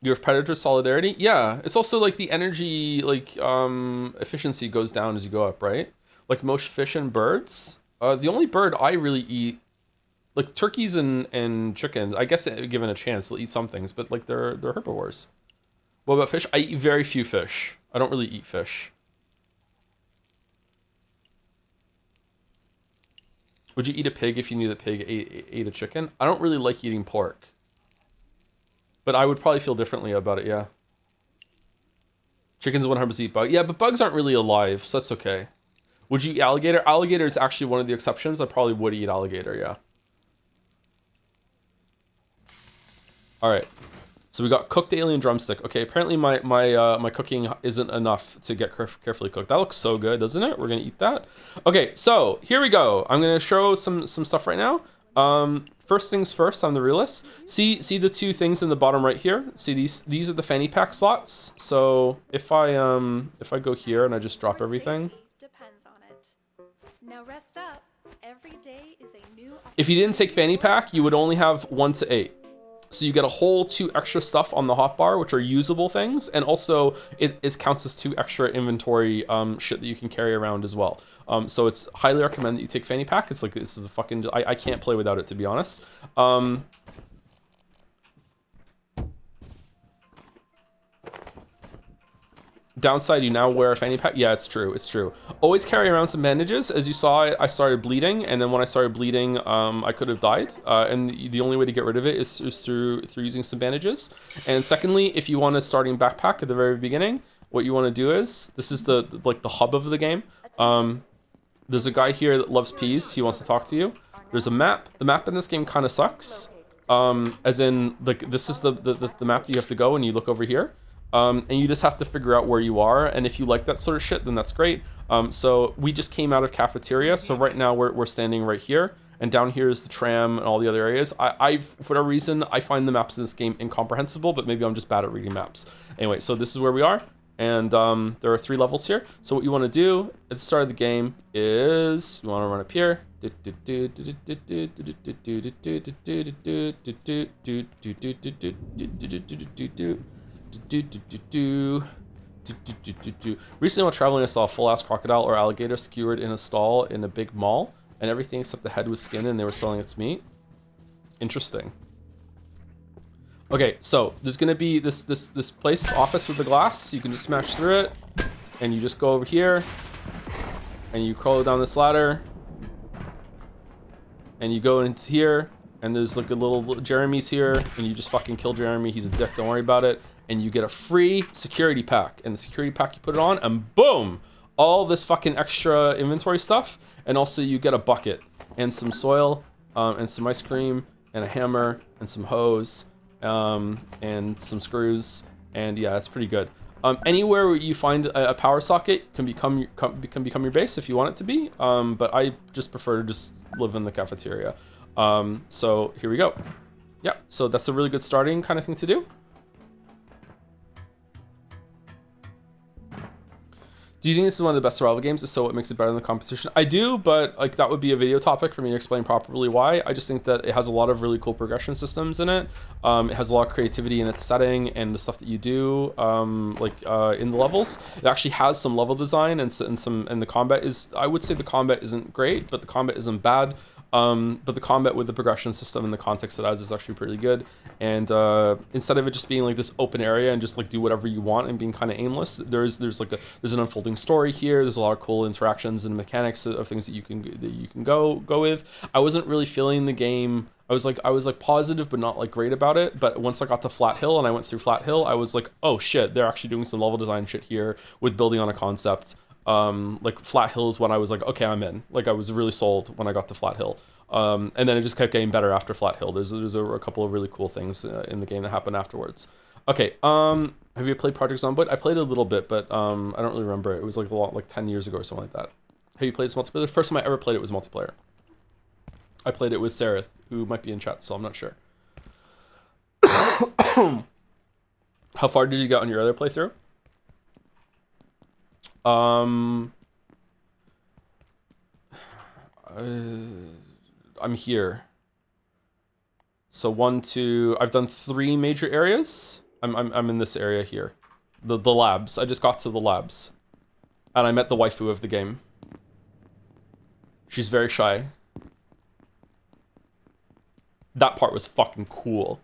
You have predator solidarity? Yeah, it's also like the energy, like, efficiency goes down as you go up, right? Like most fish and birds. The only bird I really eat, like turkeys and chickens, I guess given a chance, they'll eat some things, but like they're herbivores. What about fish? I eat very few fish. I don't really eat fish. Would you eat a pig if you knew the pig ate a chicken? I don't really like eating pork. But I would probably feel differently about it, yeah. Chickens 100% eat bugs. Yeah, but bugs aren't really alive, so that's okay. Would you eat alligator? Alligator is actually one of the exceptions. I probably would eat alligator, yeah. All right. So we got cooked alien drumstick. Okay, apparently my cooking isn't enough to get carefully cooked. That looks so good, doesn't it? We're gonna eat that. Okay, so here we go. I'm gonna show some stuff right now. First things first, I'm the realist. See the two things in the bottom right here? See these are the fanny pack slots. So if I go here and I just drop everything. Depends on it. Now rest up. Every day is a new. If you didn't take fanny pack, you would only have 1 to 8. So you get a whole 2 extra stuff on the hotbar, which are usable things, and also it counts as 2 extra inventory shit that you can carry around as well. So it's highly recommend that you take fanny pack. It's like, this is a fucking, I can't play without it, to be honest. Downside, you now wear a fanny pack. Yeah, it's true. It's true. Always carry around some bandages. As you saw, I started bleeding, and then when I started bleeding, I could have died. And the only way to get rid of it is through using some bandages. And secondly, if you want a starting backpack at the very beginning, what you want to do is, this is the hub of the game. There's a guy here that loves peas. He wants to talk to you. There's a map. The map in this game kind of sucks. As in, like, this is the map that you have to go, and you look over here. And you just have to figure out where you are, and if you like that sort of shit, then that's great. So we just came out of cafeteria, so right now we're standing right here, and down here is the tram and all the other areas. I for whatever reason, I find the maps in this game incomprehensible, but maybe I'm just bad at reading maps. Anyway, so this is where we are, and there are 3 levels here. So what you want to do at the start of the game is you want to run up here. Recently while traveling, I saw a full-ass crocodile or alligator skewered in a stall in a big mall, and everything except the head was skin, and they were selling its meat. Interesting. Okay, so there's gonna be this place, office with the glass, so you can just smash through it, and you just go over here, and you crawl down this ladder, and you go into here, and there's like a little Jeremy's here, and you just fucking kill Jeremy. He's a dick, don't worry about it. And you get a free security pack, and the security pack, you put it on, and boom, all this fucking extra inventory stuff. And also you get a bucket and some soil, and some ice cream and a hammer and some hose, and some screws, and yeah, it's pretty good. Anywhere where you find a power socket can become your base if you want it to be, but I just prefer to just live in the cafeteria. So here we go. Yeah, so that's a really good starting kind of thing to do. Do you think this is one of the best survival games? If so, what makes it better than the competition? I do, but like that would be a video topic for me to explain properly why. I just think that it has a lot of really cool progression systems in it. It has a lot of creativity in its setting and the stuff that you do, in the levels. It actually has some level design and the combat is, I would say the combat isn't great, but the combat isn't bad. But the combat with the progression system and the context it adds is actually pretty good. And instead of it just being like this open area and just like do whatever you want and being kind of aimless, there's an unfolding story here. There's a lot of cool interactions and mechanics of things that you can go with. I wasn't really feeling the game. I was like positive but not like great about it. But once I got to Flat Hill and I went through Flat Hill, I was like, oh shit, they're actually doing some level design shit here with building on a concept. Like Flat Hill is when I was like, okay, I'm in. Like I was really sold when I got to Flat Hill. And then it just kept getting better after Flat Hill. There's a couple of really cool things in the game that happened afterwards. Okay, have you played Project Zomboid? I played it a little bit, but I don't really remember it. It was like 10 years ago or something like that. Have you played this multiplayer? The first time I ever played it was multiplayer. I played it with Sareth, who might be in chat, so I'm not sure. How far did you get on your other playthrough? I'm here. So 1, 2. I've done 3 major areas. I'm in this area here, the labs. I just got to the labs, and I met the waifu of the game. She's very shy. That part was fucking cool.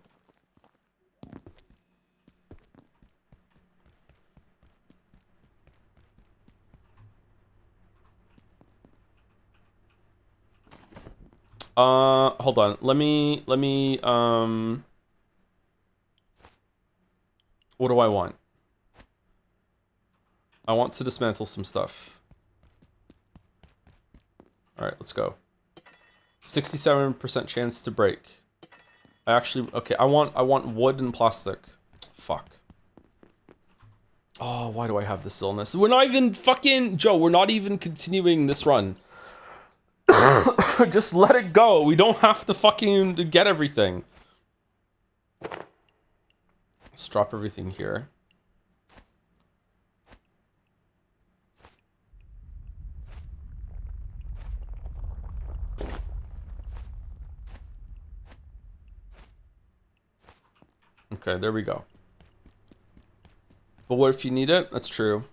Hold on. Let me, what do I want? I want to dismantle some stuff. All right, let's go. 67% chance to break. Okay, I want wood and plastic. Fuck. Oh, why do I have this illness? We're not even fucking, Joe, we're not even continuing this run. Just let it go. We don't have to fucking get everything. Let's drop everything here. Okay, there we go. But what if you need it? That's true.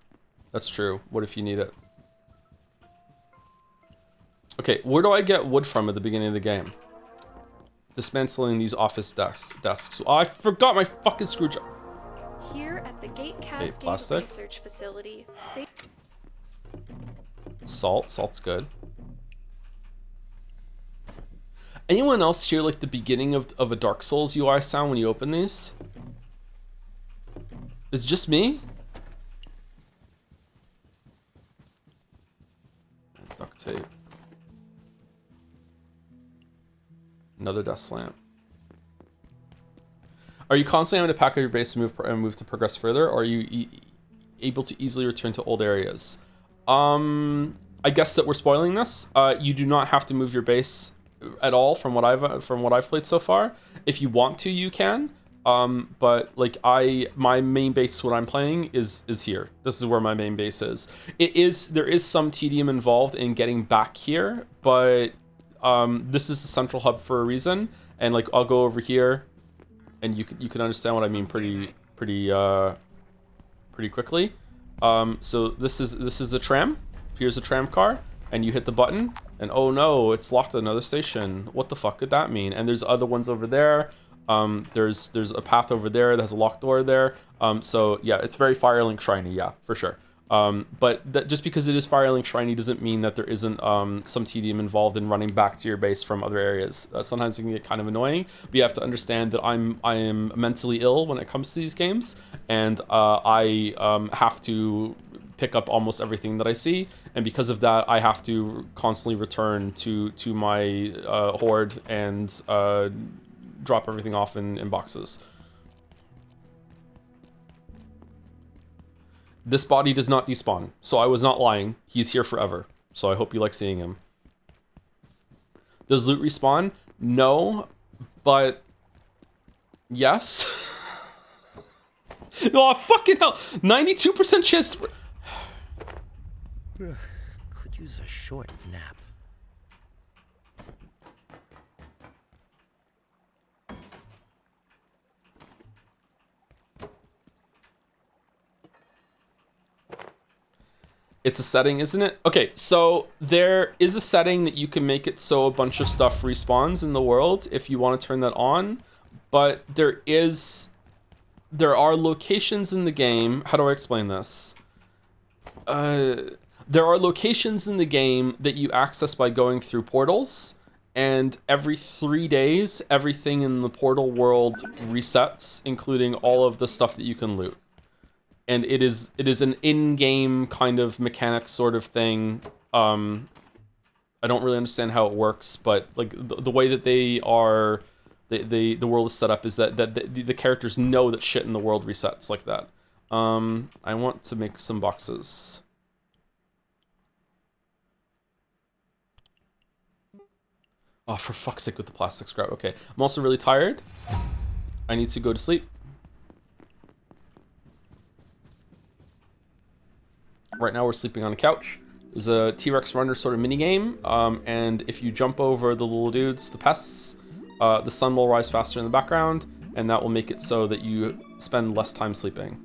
That's true. What if you need it? Okay, where do I get wood from at the beginning of the game? Dismantling these office desks. Oh, I forgot my fucking screwdriver. Here at the Gate Okay, Cascade plastic. Research Facility. Salt's good. Anyone else hear like the beginning of a Dark Souls UI sound when you open these? It's just me? Duct tape. Another desk lamp. Are you constantly having to pack up your base and move to progress further, or are you able to easily return to old areas? I guess that we're spoiling this. You do not have to move your base at all from what I've played so far. If you want to, you can. But like my main base, what I'm playing is here. This is where my main base is. There is some tedium involved in getting back here, but this is the central hub for a reason. And like I'll go over here, and you can understand what I mean pretty quickly. So this is a tram. Here's a tram car, and you hit the button, and oh no, it's locked at another station. What the fuck could that mean? And there's other ones over there. There's a path over there that has a locked door there. So yeah, it's very Firelink shiny, yeah, for sure. But just because it is Firelink shiny doesn't mean that there isn't some tedium involved in running back to your base from other areas. Sometimes it can get kind of annoying, but you have to understand that I am mentally ill when it comes to these games, and I have to pick up almost everything that I see, and because of that, I have to constantly return to my horde and drop everything off in boxes. This body does not despawn, so I was not lying. He's here forever, so I hope you like seeing him. Does loot respawn? No, but yes. Oh, fucking hell. 92% chance to... Could use a short nap. It's a setting, isn't it? Okay, so there is a setting that you can make it so a bunch of stuff respawns in the world if you want to turn that on, but there are locations in the game. How do I explain this? There are locations in the game that you access by going through portals, and every 3 days, everything in the portal world resets, including all of the stuff that you can loot. And it is an in-game kind of mechanic sort of thing. I don't really understand how it works, but like the way that the world is set up is that the characters know that shit in the world resets like that. I want to make some boxes. Oh, for fuck's sake with the plastic scrap. Okay, I'm also really tired. I need to go to sleep. Right now we're sleeping on a couch. There's a T-Rex runner sort of mini game, and if you jump over the little dudes, the pests, the sun will rise faster in the background, and that will make it so that you spend less time sleeping.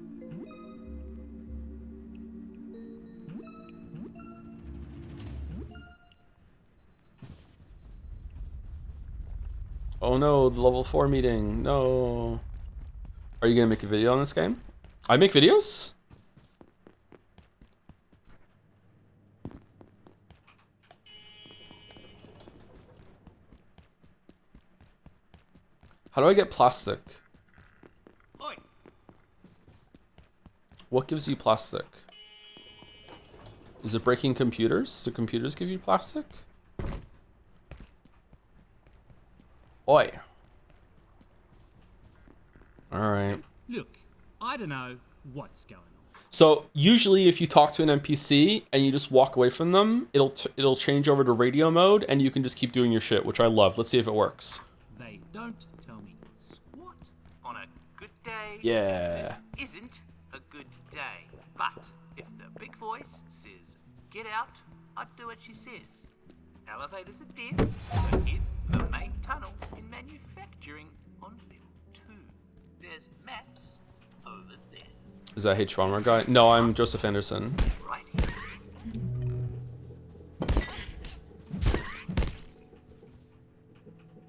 Oh no, the level 4 meeting, no. Are you gonna make a video on this game? I make videos? How do I get plastic? Oi. What gives you plastic? Is it breaking computers? Do computers give you plastic? Oi. Alright. Look, I don't know what's going on. So usually if you talk to an NPC and you just walk away from them, it'll change over to radio mode and you can just keep doing your shit, which I love. Let's see if it works. They don't tell me squat. On a good day, Yeah. this isn't a good day. But if the big voice says, get out, I'd do what she says. Elevators are dead, so hit the main tunnel in manufacturing on level 2. There's maps over there. Is that H. Bomber guy? No, I'm Joseph Anderson. Right here.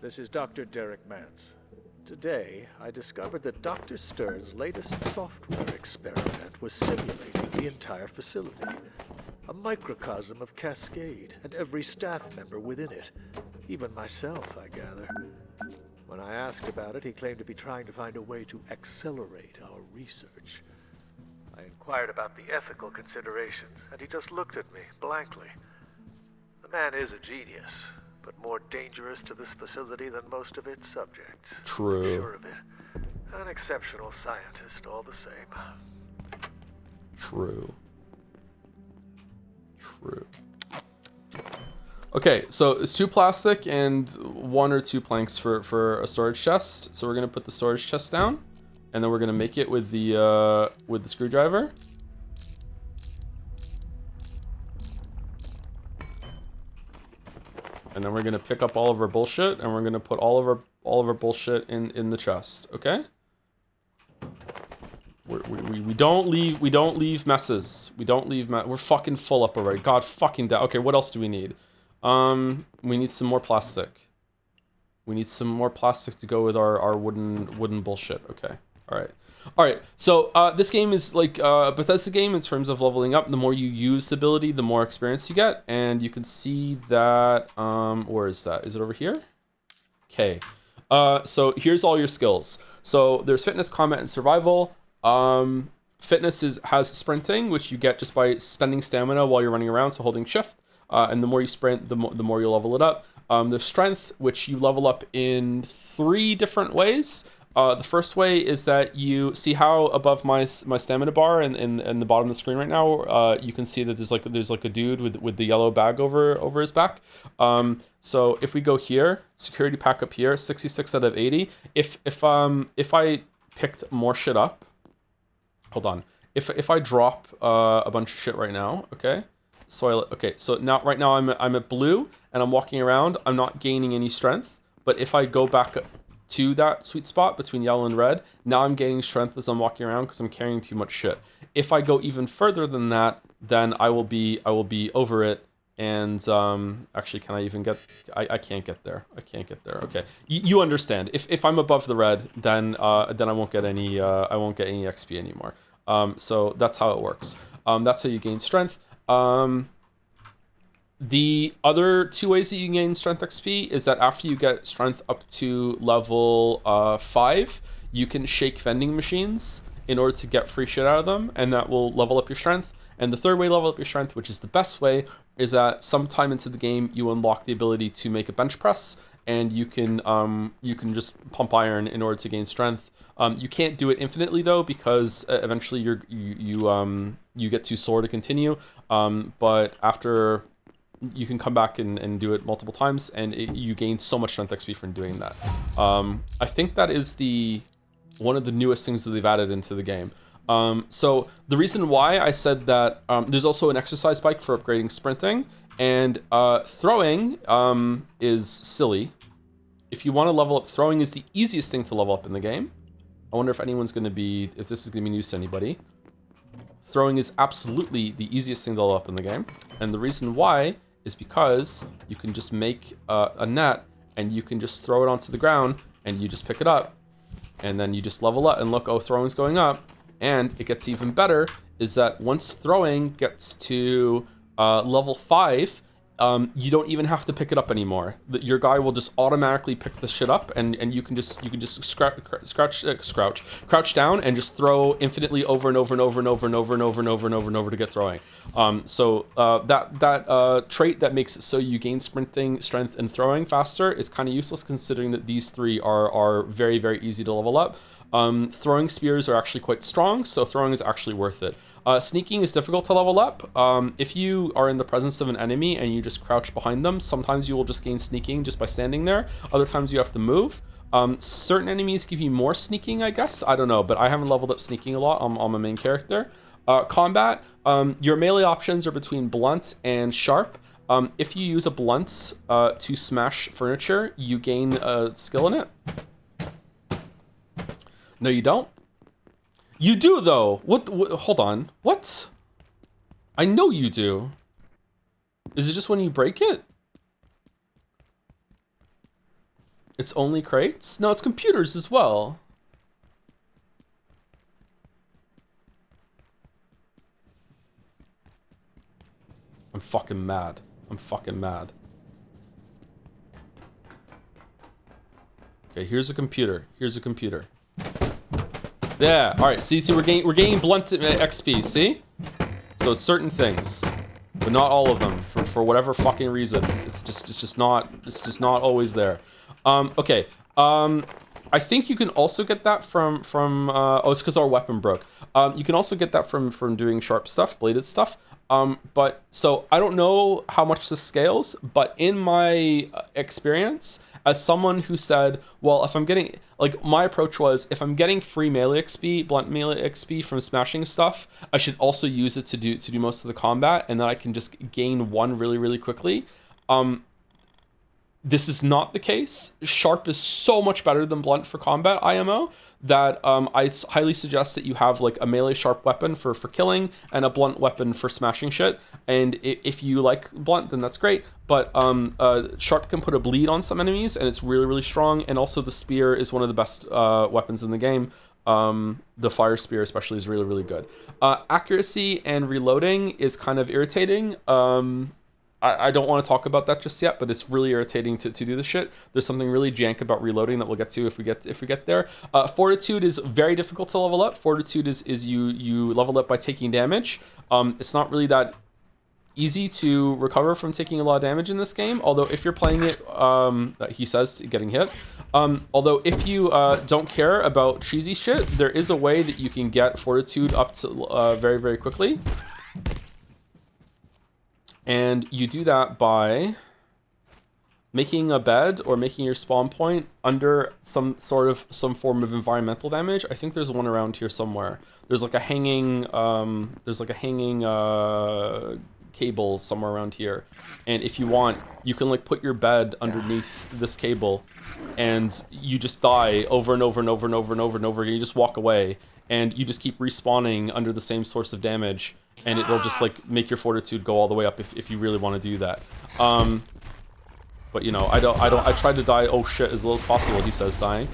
This is Dr. Derek Mance. Today, I discovered that Dr. Stern's latest software experiment was simulating the entire facility. A microcosm of Cascade, and every staff member within it. Even myself, I gather. When I asked about it, he claimed to be trying to find a way to accelerate our research. I inquired about the ethical considerations, and he just looked at me blankly. The man is a genius, but more dangerous to this facility than most of its subjects. True. I'm sure of it. An exceptional scientist, all the same. True. True. Okay, so it's 2 plastic and 1 or 2 planks for a storage chest. So we're gonna put the storage chest down, and then we're gonna make it with the screwdriver. And then we're gonna pick up all of our bullshit, and we're gonna put all of our bullshit in the chest. Okay. We don't leave messes. We're fucking full up already. God fucking damn. Okay, what else do we need? We need some more plastic. We need some more plastic to go with our wooden bullshit. Okay. All right. So this game is like a Bethesda game in terms of leveling up. The more you use the ability, the more experience you get, and you can see that. Where is that? Is it over here? Okay. So here's all your skills. So there's fitness, combat, and survival. Fitness has sprinting, which you get just by spending stamina while you're running around, so holding shift. And the more you sprint, the more you level it up. There's strength, which you level up in 3 different ways. The first way is that you see how above my stamina bar in the bottom of the screen right now, you can see that there's like a dude with the yellow bag over his back. So if we go here, security pack up here, 66 out of 80. If I picked more shit up, hold on. If I drop a bunch of shit right now, okay. So now right now I'm at blue and I'm walking around. I'm not gaining any strength, but if I go back to that sweet spot between yellow and red, now I'm gaining strength as I'm walking around because I'm carrying too much shit. If I go even further than that, then I will be over it. And actually, can I even get? I can't get there. I can't get there. Okay, you understand. If I'm above the red, then I won't get any XP anymore. So that's how it works. That's how you gain strength. The other 2 ways that you gain strength XP is that after you get strength up to level 5, you can shake vending machines in order to get free shit out of them, and that will level up your strength. And the third way to level up your strength, which is the best way, is that sometime into the game you unlock the ability to make a bench press, and you can just pump iron in order to gain strength. You can't do it infinitely though, because eventually you get too sore to continue. But after you can come back and do it multiple times, and you gain so much strength XP from doing that. I think that is one of the newest things that they've added into the game. So the reason why I said that there's also an exercise bike for upgrading sprinting, and throwing is silly. If you want to level up, throwing is the easiest thing to level up in the game. I wonder if if this is going to be news to anybody. Throwing is absolutely the easiest thing to level up in the game. And the reason why is because you can just make a net, and you can just throw it onto the ground, and you just pick it up, and then you just level up, and look, oh, throwing's going up. And it gets even better is that once throwing gets to level 5, you don't even have to pick it up anymore. Your guy will just automatically pick the shit up, and you can just crouch down and just throw infinitely over and over and over and over and over and over and over and over and over to get throwing. So that trait that makes it so you gain sprinting, strength, and throwing faster is kind of useless, considering that these 3 are very, very easy to level up. Throwing spears are actually quite strong, so throwing is actually worth it. Sneaking is difficult to level up. If you are in the presence of an enemy and you just crouch behind them, sometimes you will just gain sneaking just by standing there. Other times you have to move. Certain enemies give you more sneaking, I guess. I don't know, but I haven't leveled up sneaking a lot on my main character. Combat, your melee options are between blunt and sharp. If you use a blunt to smash furniture, you gain a skill in it. No, you don't. You do, though. What? Hold on. What? I know you do. Is it just when you break it? It's only crates? No, it's computers as well. I'm fucking mad. I'm fucking mad. Okay, here's a computer. Here's a computer. Yeah, all right. See, we're gaining blunt XP. See, so it's certain things, but not all of them for whatever fucking reason. It's just not always there. Okay. I think you can also get that from oh, it's because our weapon broke. You can also get that from doing sharp stuff, bladed stuff. But so I don't know how much this scales, but in my experience, as someone who said, well, if I'm getting, like, my approach was, if I'm getting free melee XP, blunt melee XP from smashing stuff, I should also use it to do most of the combat, and then I can just gain one really, really quickly. This is not the case. Sharp is so much better than blunt for combat IMO that I highly suggest that you have like a melee sharp weapon for killing and a blunt weapon for smashing shit. And if you like blunt, then that's great. But sharp can put a bleed on some enemies, and it's really, really strong. And also the spear is one of the best weapons in the game. The fire spear especially is really, really good. Accuracy and reloading is kind of irritating. I don't want to talk about that just yet, but it's really irritating to do this shit. There's something really jank about reloading that we'll get to if we get there. Fortitude is very difficult to level up. Fortitude is you level up by taking damage. It's not really that easy to recover from taking a lot of damage in this game, although if you're playing it, he says, getting hit. Although if you don't care about cheesy shit, there is a way that you can get Fortitude up to very, very quickly. And you do that by making a bed or making your spawn point under some form of environmental damage. I think there's one around here somewhere. There's like a hanging cable somewhere around here. And if you want, you can like put your bed underneath this cable, and you just die over and over and over and over and over and over again. You just walk away, and you just keep respawning under the same source of damage. And it'll just like make your fortitude go all the way up if you really want to do that. But you know, I tried to die, oh shit, as little as possible, he says, dying.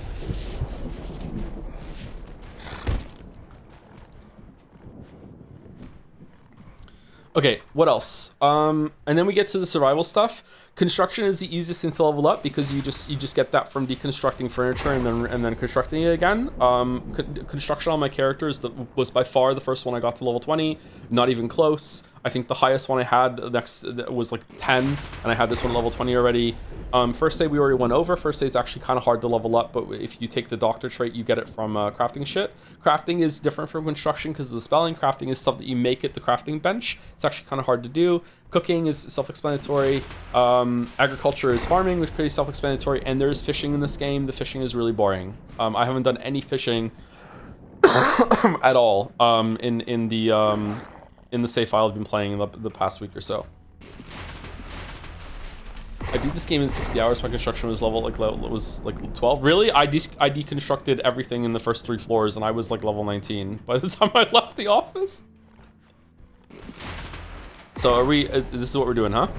Okay, what else? And then we get to the survival stuff. Construction is the easiest thing to level up because you just get that from deconstructing furniture and then constructing it again. Construction on my characters was by far the first one I got to level 20. Not even close. I think the highest one I had next was like 10, and I had this one level 20 already. First aid we already went over. First aid's actually kind of hard to level up, but if you take the doctor trait, you get it from crafting shit. Crafting is different from construction because of the spelling. Crafting is stuff that you make at the crafting bench. It's actually kind of hard to do. Cooking is self-explanatory. Agriculture is farming, which is pretty self-explanatory. And there's fishing in this game. The fishing is really boring. I haven't done any fishing at all in the save file I've been playing the past week or so. I beat this game in 60 hours. My construction was level was like 12. Really? I deconstructed everything in the first 3 floors, and I was like level 19 by the time I left the office. So are we? This is what we're doing, huh?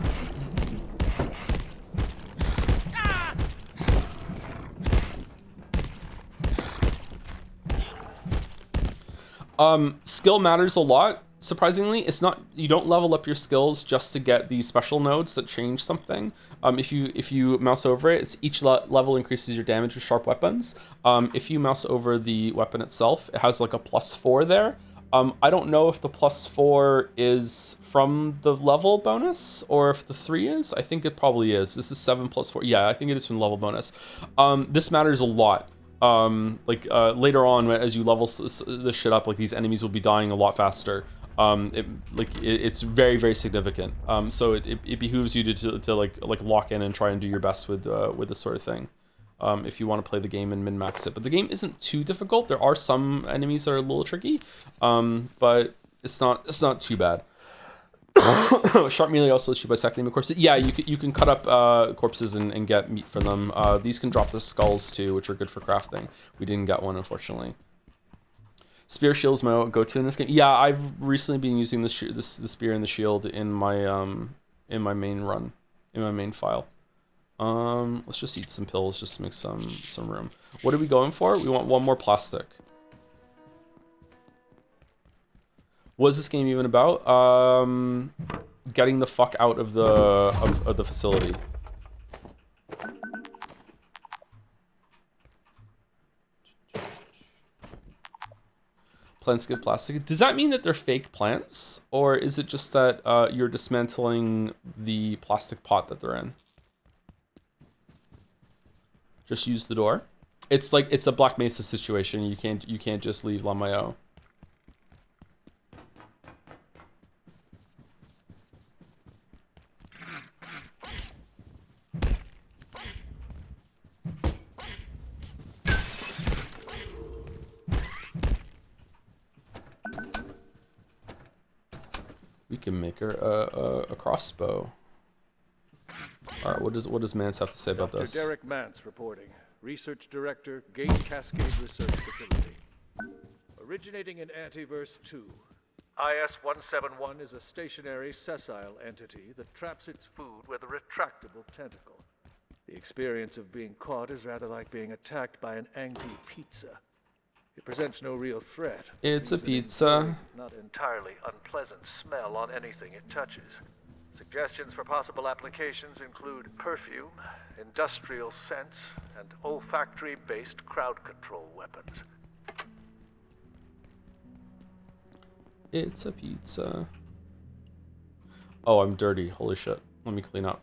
Skill matters a lot. Surprisingly, it's not, you don't level up your skills just to get these special nodes that change something. If you mouse over it, it's each level increases your damage with sharp weapons. If you mouse over the weapon itself, it has like a +4 there. I don't know if the +4 is from the level bonus or if the 3 is. I think it probably is. This is 7 + 4. Yeah, I think it is from the level bonus. This matters a lot. Later on, as you level this shit up, like these enemies will be dying a lot faster. It's very, very significant. So it behooves you to like lock in and try and do your best with this sort of thing. If you want to play the game and min-max it. But the game isn't too difficult. There are some enemies that are a little tricky, but it's not too bad. Sharp melee also lets you bisecting the corpses. Yeah, you can cut up corpses and get meat from them. These can drop the skulls too, which are good for crafting. We didn't get one, unfortunately. Spear shield is my go-to in this game. Yeah, I've recently been using the spear and the shield in my main run, in my main file. Let's just eat some pills just to make some room. What are we going for? We want one more plastic. What is this game even about? Getting the fuck out of the facility. Plants give plastic. Does that mean that they're fake plants? Or is it just that you're dismantling the plastic pot that they're in? Just use the door. It's like, it's a Black Mesa situation. You can't just leave Lamayo. can make her a crossbow. All right, what does Mance have to say about this? Derek Mance reporting. Research Director, Gate Cascade Research Facility. Originating in Antiverse 2, IS-171 is a stationary, sessile entity that traps its food with a retractable tentacle. The experience of being caught is rather like being attacked by an angry pizza. It presents no real threat. It's a Leaves an pizza. enduring, not entirely unpleasant smell on anything it touches. Suggestions for possible applications include perfume, industrial scents, and olfactory-based crowd control weapons. It's a pizza. Oh, I'm dirty. Holy shit. Let me clean up.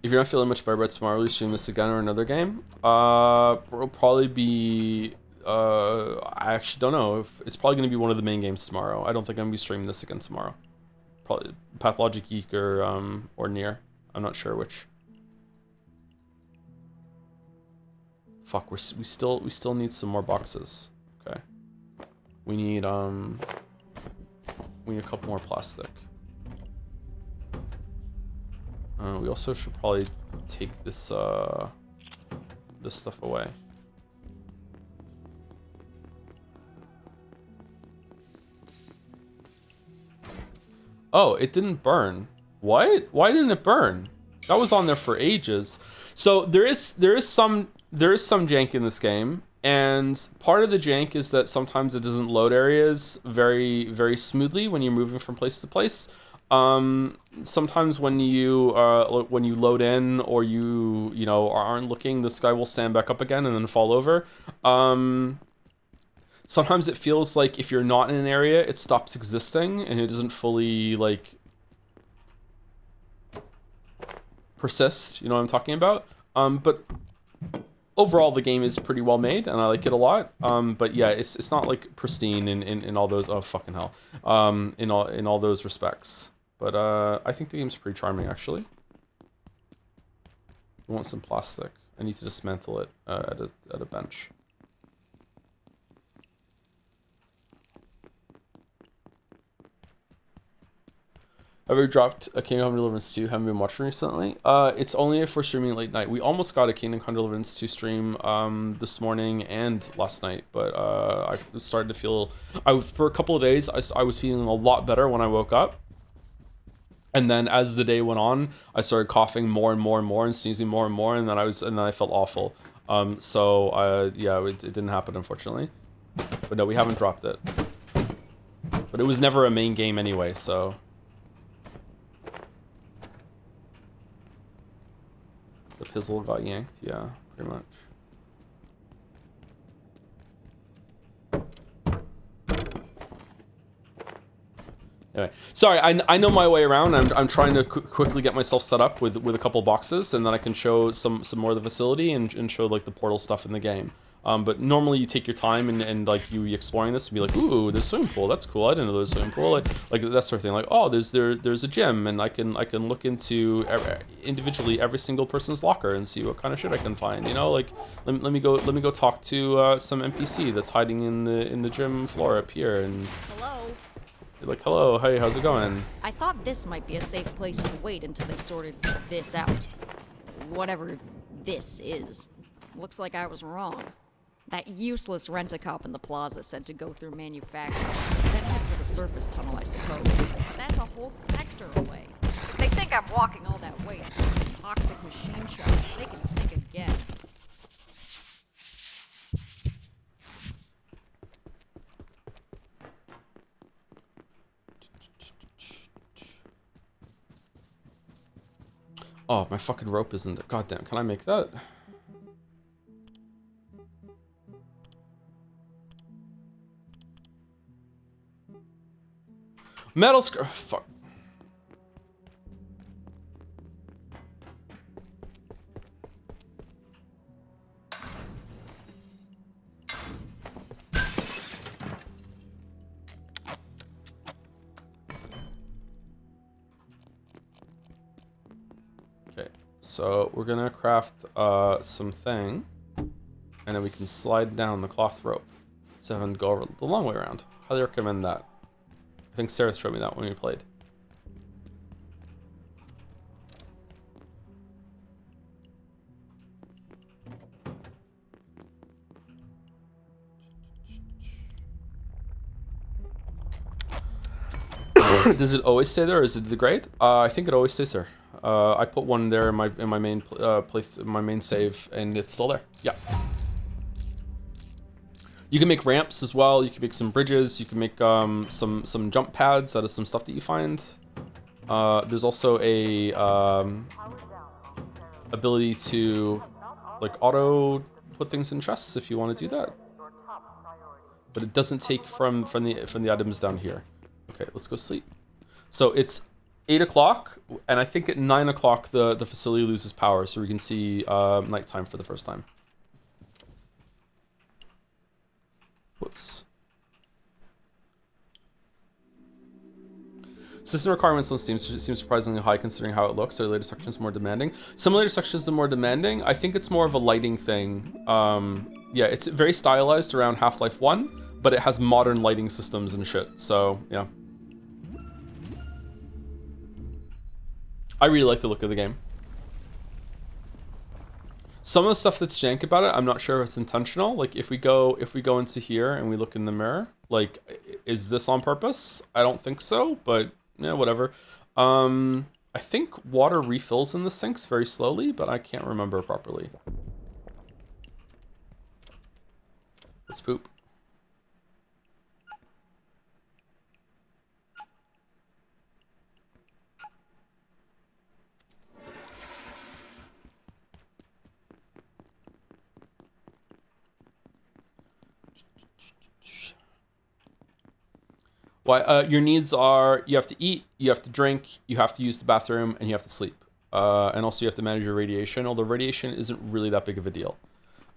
If you're not feeling much better about tomorrow, will you stream this again or another game? It'll probably be. I actually don't know. If it's probably going to be one of the main games tomorrow. I don't think I'm going to be streaming this again tomorrow. Probably Pathologic Geek or Nier. I'm not sure which. Fuck, we still need some more boxes. Okay. We need a couple more plastic. We also should probably take this this stuff away. Oh, it didn't burn. What? Why didn't it burn? That was on there for ages. So there is some jank in this game, and part of the jank is that sometimes it doesn't load areas very smoothly when you're moving from place to place. Sometimes when you load in or you know aren't looking, this guy will stand back up again and then fall over. Sometimes it feels like if you're not in an area, it stops existing and it doesn't fully like persist. You know what I'm talking about? But overall, the game is pretty well made and I like it a lot. But yeah, it's not like pristine in all those. Oh fucking hell! In all those respects. But I think the game's pretty charming, actually. I want some plastic. I need to dismantle it at a bench. Have you dropped a Kingdom Come Deliverance 2? Haven't been watching recently. It's only if we're streaming late night. We almost got a Kingdom Come Deliverance 2 stream this morning and last night, but I started to feel... for a couple of days, I was feeling a lot better when I woke up. And then as the day went on, I started coughing more and more and more and sneezing more and more, and then I felt awful. Yeah, it didn't happen, unfortunately. But no, we haven't dropped it. But it was never a main game anyway, so... The pizzle got yanked, yeah, pretty much. Anyway, sorry, I know my way around. I'm trying to quickly get myself set up with a couple boxes, and then I can show some more of the facility and show like the portal stuff in the game. But normally you take your time and like you exploring this and be like, ooh, there's a swimming pool. That's cool. I didn't know there was a swimming pool. Like that sort of thing. Like, oh, there's a gym, and I can look into individually every single person's locker and see what kind of shit I can find. You know, like let me go talk to some NPC that's hiding in the gym floor up here and. Hello. Like, hello, hey, how's it going? I thought this might be a safe place to wait until they sorted this out. Whatever this is. Looks like I was wrong. That useless rent-a-cop in the plaza said to go through manufacturing, then head for the surface tunnel, I suppose. But that's a whole sector away. If they think I'm walking all that way to toxic machine shops, they can think again. Oh, my fucking rope isn't there. Goddamn, can I make that? Metal fuck. Okay, so we're gonna craft some thing, and then we can slide down the cloth rope. So having to go over the long way around. Highly recommend that. I think Sarah showed me that when we played. Does it always stay there, or is it degrade? I think it always stays there. I put one there in my main place, my main save, and it's still there. Yeah. You can make ramps as well. You can make some bridges. You can make some jump pads out of some stuff that you find. There's also a ability to like auto put things in chests if you want to do that. But it doesn't take from the items down here. Okay, let's go sleep. So it's 8 o'clock, and I think at 9 o'clock the facility loses power, so we can see nighttime for the first time. Whoops. System requirements on Steam seem surprisingly high considering how it looks. Are later sections more demanding? Some later sections are more demanding. I think it's more of a lighting thing. Yeah, it's very stylized around Half-Life 1, but it has modern lighting systems and shit, so yeah. I really like the look of the game. Some of the stuff that's jank about it, I'm not sure if it's intentional. Like if we go into here and we look in the mirror, like is this on purpose? I don't think so, but yeah, whatever. I think water refills in the sinks very slowly, but I can't remember properly. Let's poop. Well, your needs are you have to eat, you have to drink, you have to use the bathroom, and you have to sleep. And also you have to manage your radiation, although radiation isn't really that big of a deal.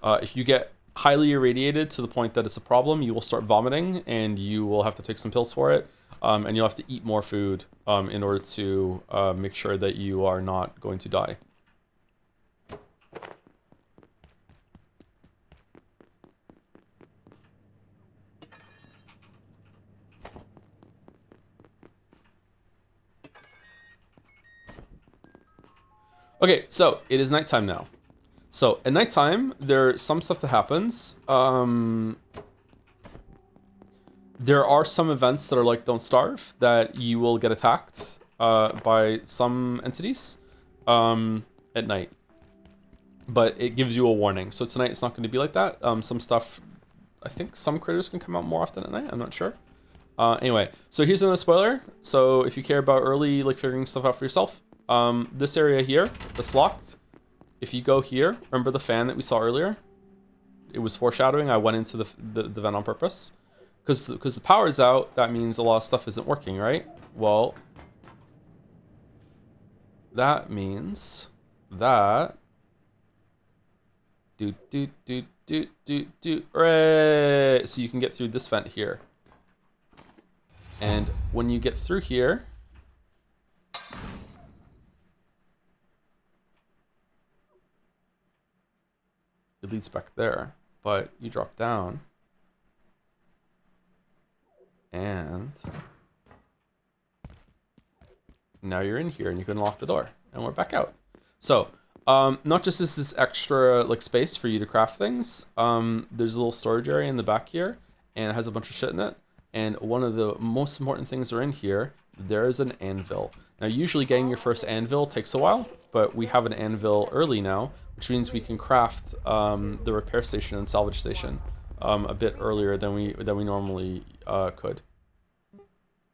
If you get highly irradiated to the point that it's a problem, you will start vomiting, and you will have to take some pills for it. And you'll have to eat more food in order to make sure that you are not going to die. Okay, so it is nighttime now. So at nighttime, there's some stuff that happens. There are some events that are like Don't Starve, that you will get attacked by some entities at night. But it gives you a warning. So tonight it's not going to be like that. Some stuff, I think some critters can come out more often at night. I'm not sure. Anyway, so here's another spoiler. So if you care about early, like figuring stuff out for yourself, this area here that's locked, if you go here, remember the fan that we saw earlier? It was foreshadowing. I went into the vent on purpose. Because the power's out, that means a lot of stuff isn't working, right? Well, that means that right. So you can get through this vent here. And when you get through here, it leads back there, but you drop down and now you're in here and you can unlock the door and we're back out. So not just is this extra like space for you to craft things, there's a little storage area in the back here and it has a bunch of shit in it. And one of the most important things are in here. There is an anvil. Now usually getting your first anvil takes a while, but we have an anvil early now, which means we can craft the repair station and salvage station a bit earlier than we normally could.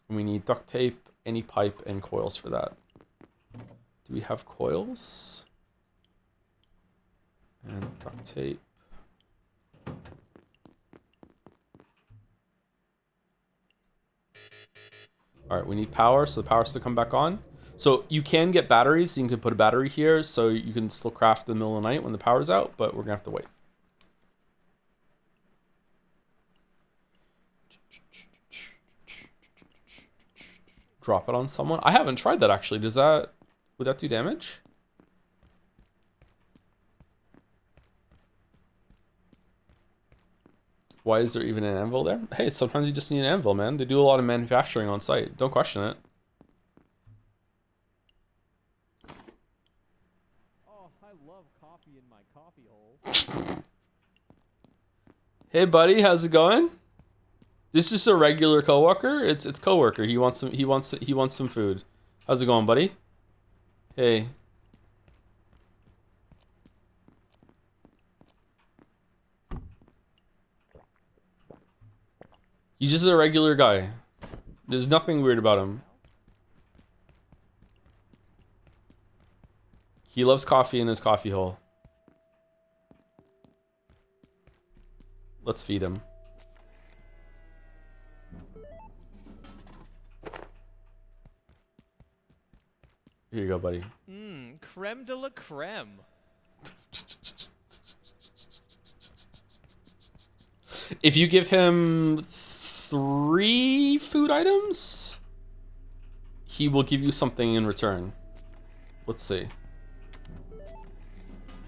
We need duct tape, any pipe, and coils for that. Do we have coils? And duct tape. All right, we need power, so the power has to come back on. So you can get batteries. You can put a battery here, so you can still craft in the middle of the night when the power's out, but we're gonna have to wait. Drop it on someone. I haven't tried that actually. Would that do damage? Why is there even an anvil there? Hey, sometimes you just need an anvil, man. They do a lot of manufacturing on site. Don't question it. Oh, I love coffee in my coffee hole. Hey, buddy, how's it going? This is a regular coworker. It's coworker. He wants some food. How's it going, buddy? Hey. He's just a regular guy. There's nothing weird about him. He loves coffee in his coffee hole. Let's feed him. Here you go, buddy. Creme de la creme. If you give him 3 food items, he will give you something in return. Let's see.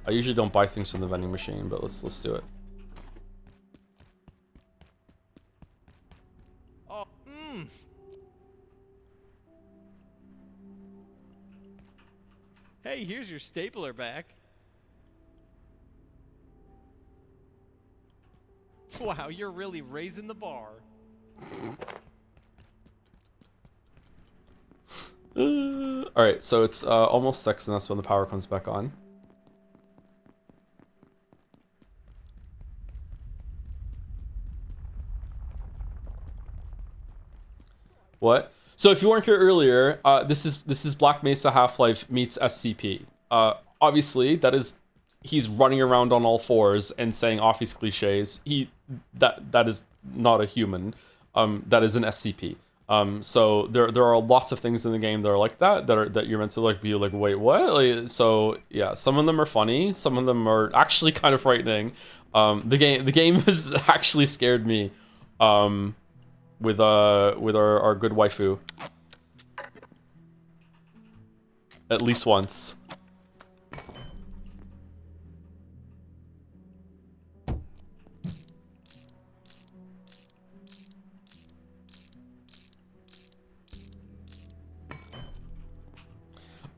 I usually don't buy things from the vending machine, but let's do it. Oh, Hey, here's your stapler back. Wow, you're really raising the bar. Alright, so it's almost 6 and that's when the power comes back on. What? So if you weren't here earlier, this is Black Mesa Half-Life meets SCP. Obviously, he's running around on all fours and saying office cliches. That is not a human. That is an SCP. So there are lots of things in the game that are like that you're meant to like be like, wait, what? Like, so yeah, some of them are funny, some of them are actually kind of frightening. The game has actually scared me. With our good waifu. At least once.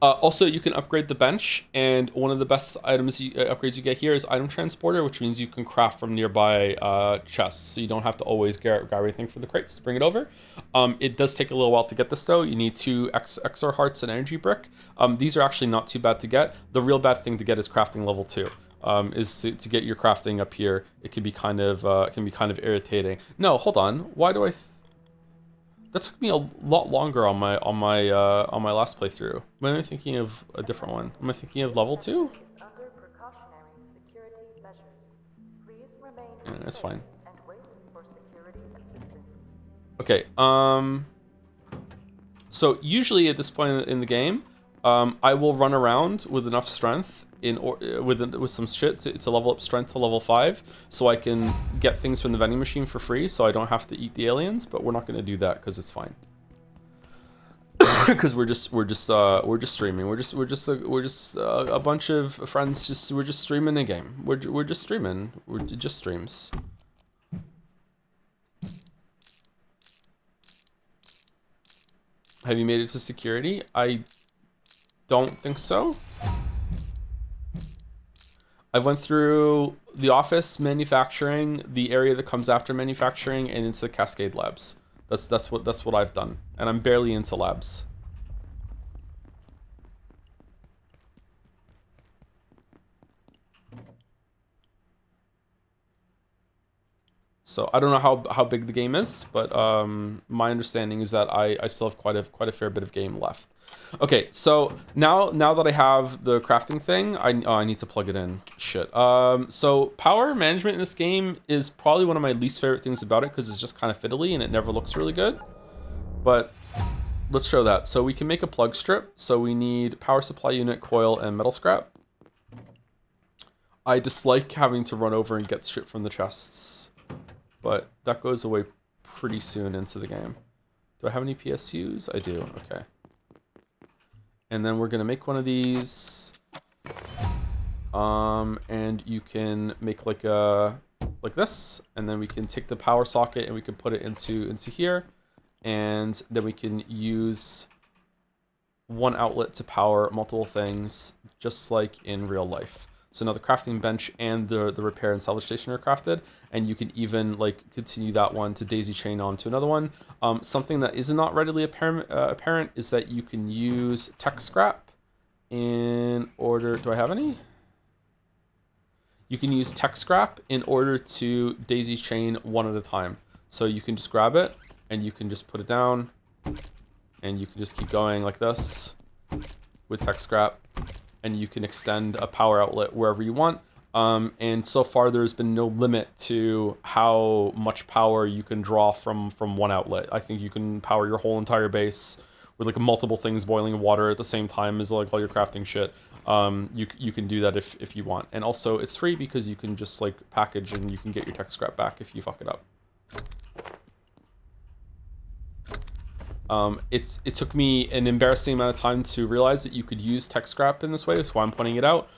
Also, you can upgrade the bench, and one of the best upgrades you get here is item transporter, which means you can craft from nearby chests, so you don't have to always grab everything for the crates to bring it over. It does take a little while to get this though. You need 2 XR hearts and energy brick. These are actually not too bad to get. The real bad thing to get is crafting level 2. Is to get your crafting up here. It can be kind of irritating. No, hold on. Why do I? That took me a lot longer on my last playthrough. Am I thinking of a different one? Am I thinking of level 2? Yeah, that's fine. Okay. So usually at this point in the game, I will run around with enough strength with some shit to level up strength to level 5, so I can get things from the vending machine for free, so I don't have to eat the aliens. But we're not going to do that because it's fine. Because we're just streaming. We're just a bunch of friends. We're just streaming a game. We're just streaming. We're just streams. Have you made it to security? I don't think so. I went through the office, manufacturing, the area that comes after manufacturing, and into the Cascade labs. That's what I've done, and I'm barely into labs. So I don't know how big the game is, but my understanding is that I still have quite a fair bit of game left. Okay, so now that I have the crafting thing, I need to plug it in. Shit. So power management in this game is probably one of my least favorite things about it because it's just kind of fiddly and it never looks really good. But let's show that. So we can make a plug strip. So we need power supply unit, coil, and metal scrap. I dislike having to run over and get shit from the chests, but that goes away pretty soon into the game. Do I have any PSUs? I do. Okay. And then we're gonna make one of these. And you can make like a like this, and then we can take the power socket and we can put it into here, and then we can use one outlet to power multiple things, just like in real life. So now the crafting bench and the repair and salvage station are crafted, and you can even like continue that one to daisy chain on to another one. Something that is not readily apparent is that you can use tech scrap in order. Do I have any? You can use tech scrap in order to daisy chain one at a time. So you can just grab it and you can just put it down, and you can just keep going like this with tech scrap, and you can extend a power outlet wherever you want. And so far there's been no limit to how much power you can draw from one outlet. I think you can power your whole entire base with like multiple things boiling water at the same time as like all your crafting shit. You can do that if you want. And also it's free because you can just like package and you can get your tech scrap back if you fuck it up. It took me an embarrassing amount of time to realize that you could use tech scrap in this way. That's why I'm pointing it out.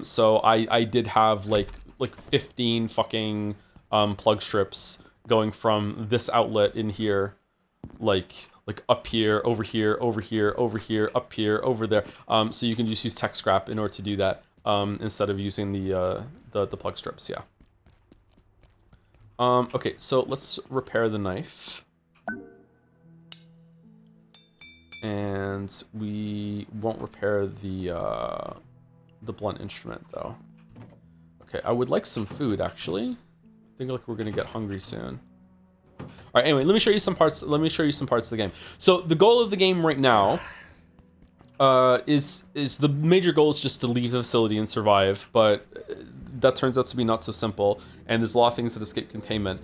So I did have like 15 fucking plug strips going from this outlet in here, like up here, over here, over here, over here, up here, over there. So you can just use tech scrap in order to do that instead of using the plug strips. Yeah. Okay, so let's repair the knife. And we won't repair the blunt instrument though. Okay, I would like some food actually. I think like we're gonna get hungry soon. All right, anyway, let me show you some parts. Let me show you some parts of the game. So the goal of the game right now is the major goal is just to leave the facility and survive, but that turns out to be not so simple, and there's a lot of things that escape containment.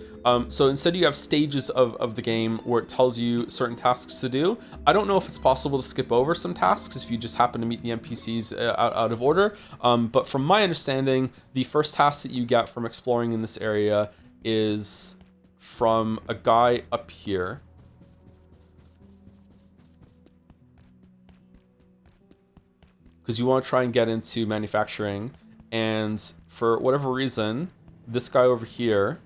So instead you have stages of the game where it tells you certain tasks to do. I don't know if it's possible to skip over some tasks if you just happen to meet the NPCs out of order, but from my understanding, the first task that you get from exploring in this area is from a guy up here. Because you want to try and get into manufacturing, and for whatever reason, this guy over here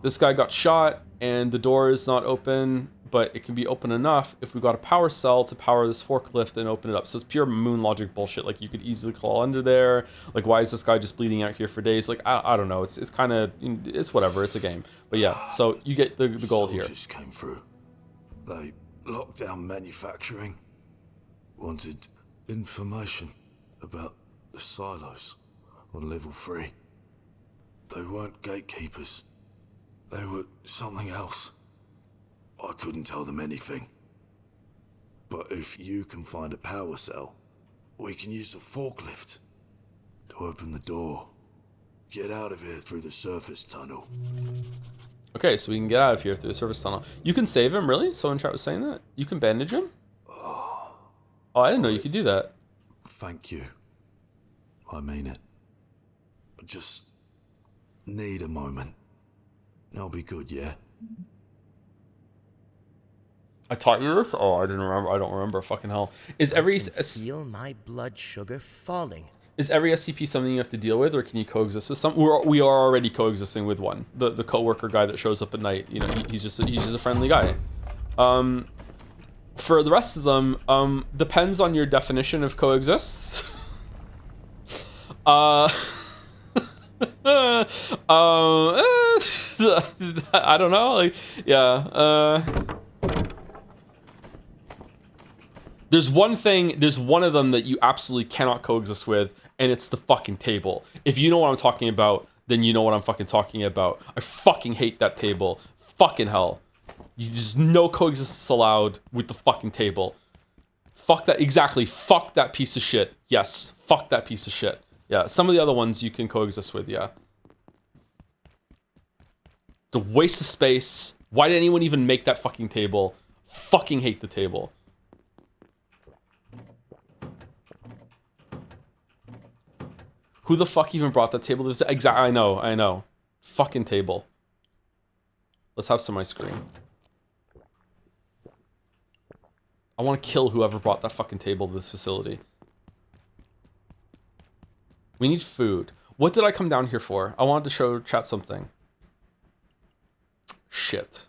this guy got shot and the door is not open, but it can be open enough if we got a power cell to power this forklift and open it up. So it's pure moon logic bullshit. Like you could easily crawl under there. Like why is this guy just bleeding out here for days? Like I don't know. It's kind of, it's whatever. It's a game. But yeah, so you get the goal here. Soldiers came through. They locked down manufacturing. Wanted information about the silos on level 3. They weren't gatekeepers. They were something else. I couldn't tell them anything. But if you can find a power cell, we can use the forklift to open the door. Get out of here through the surface tunnel. Okay, so we can get out of here through the surface tunnel. You can save him, really? Someone in chat was saying that? You can bandage him? Oh, I didn't know you could do that. Thank you. I mean it. I just need a moment. I'll be good, yeah? I taught you this? Oh, I didn't remember. I don't remember. Fucking hell. Is every feel my blood sugar falling. Is every SCP something you have to deal with, or can you coexist with some? We are already coexisting with one. The coworker guy that shows up at night. You know, he's just a friendly guy. For the rest of them, depends on your definition of coexist. I don't know. Like, yeah. There's one of them that you absolutely cannot coexist with, and it's the fucking table. If you know what I'm talking about, then you know what I'm fucking talking about. I fucking hate that table. Fucking hell. There's no coexistence allowed with the fucking table. Fuck that, exactly. Fuck that piece of shit. Yes, fuck that piece of shit. Yeah, some of the other ones you can coexist with, yeah. It's a waste of space. Why did anyone even make that fucking table? Fucking hate the table. Who the fuck even brought that table? I know. Fucking table. Let's have some ice cream. I want to kill whoever brought that fucking table to this facility. We need food. What did I come down here for? I wanted to show chat something. Shit.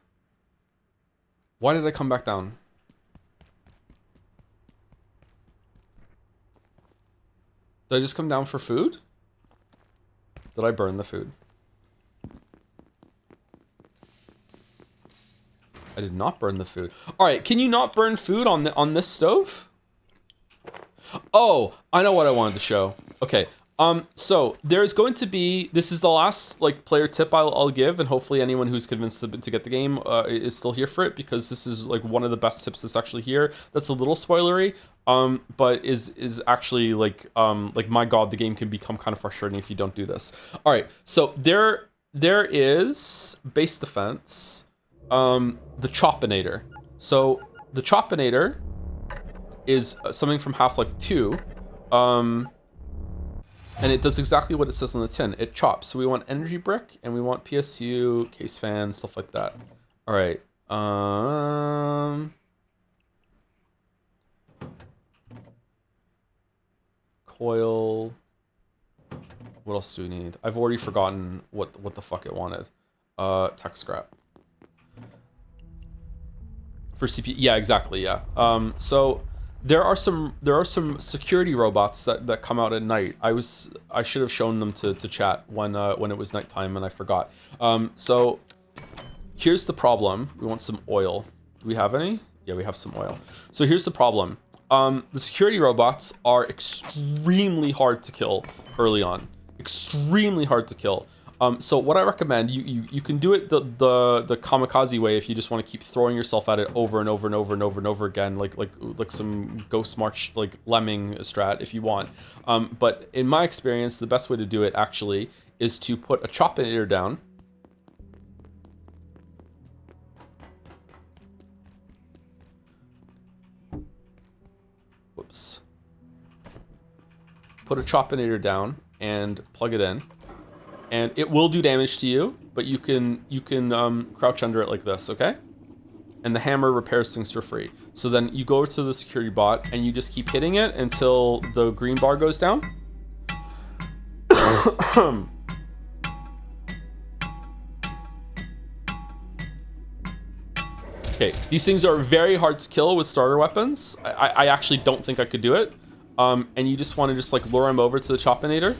Why did I come back down? Did I just come down for food? Did I burn the food? I did not burn the food. All right, can you not burn food on this stove? Oh, I know what I wanted to show. Okay, so there's going to be, this is the last like player tip I'll give, and hopefully anyone who's convinced to get the game is still here for it, because this is like one of the best tips that's actually here. That's a little spoilery, but is actually like my god, the game can become kind of frustrating if you don't do this. All right, so there is base defense, the Chopinator. So the Chopinator is something from Half-Life 2, and it does exactly what it says on the tin. It chops. So we want energy brick, and we want PSU, case fan, stuff like that. All right. Coil. What else do we need? I've already forgotten what the fuck it wanted. Tech scrap. For CPU, yeah, exactly, yeah. So there are some security robots that come out at night. I should have shown them to chat when it was nighttime, and I forgot. So here's the problem. We want some oil. Do we have any? Yeah, we have some oil. So here's the problem. The security robots are extremely hard to kill early on. Extremely hard to kill. So what I recommend, you can do it the kamikaze way if you just want to keep throwing yourself at it over and over and over and over and over again, like some Ghost March like lemming strat if you want. But in my experience, the best way to do it actually is to put a Chopinator down. Whoops. Put a Chopinator down and plug it in. And it will do damage to you, but you can crouch under it like this, okay? And the hammer repairs things for free. So then you go to the security bot and you just keep hitting it until the green bar goes down. Okay, these things are very hard to kill with starter weapons. I actually don't think I could do it. And you just want to just like lure him over to the Chopinator.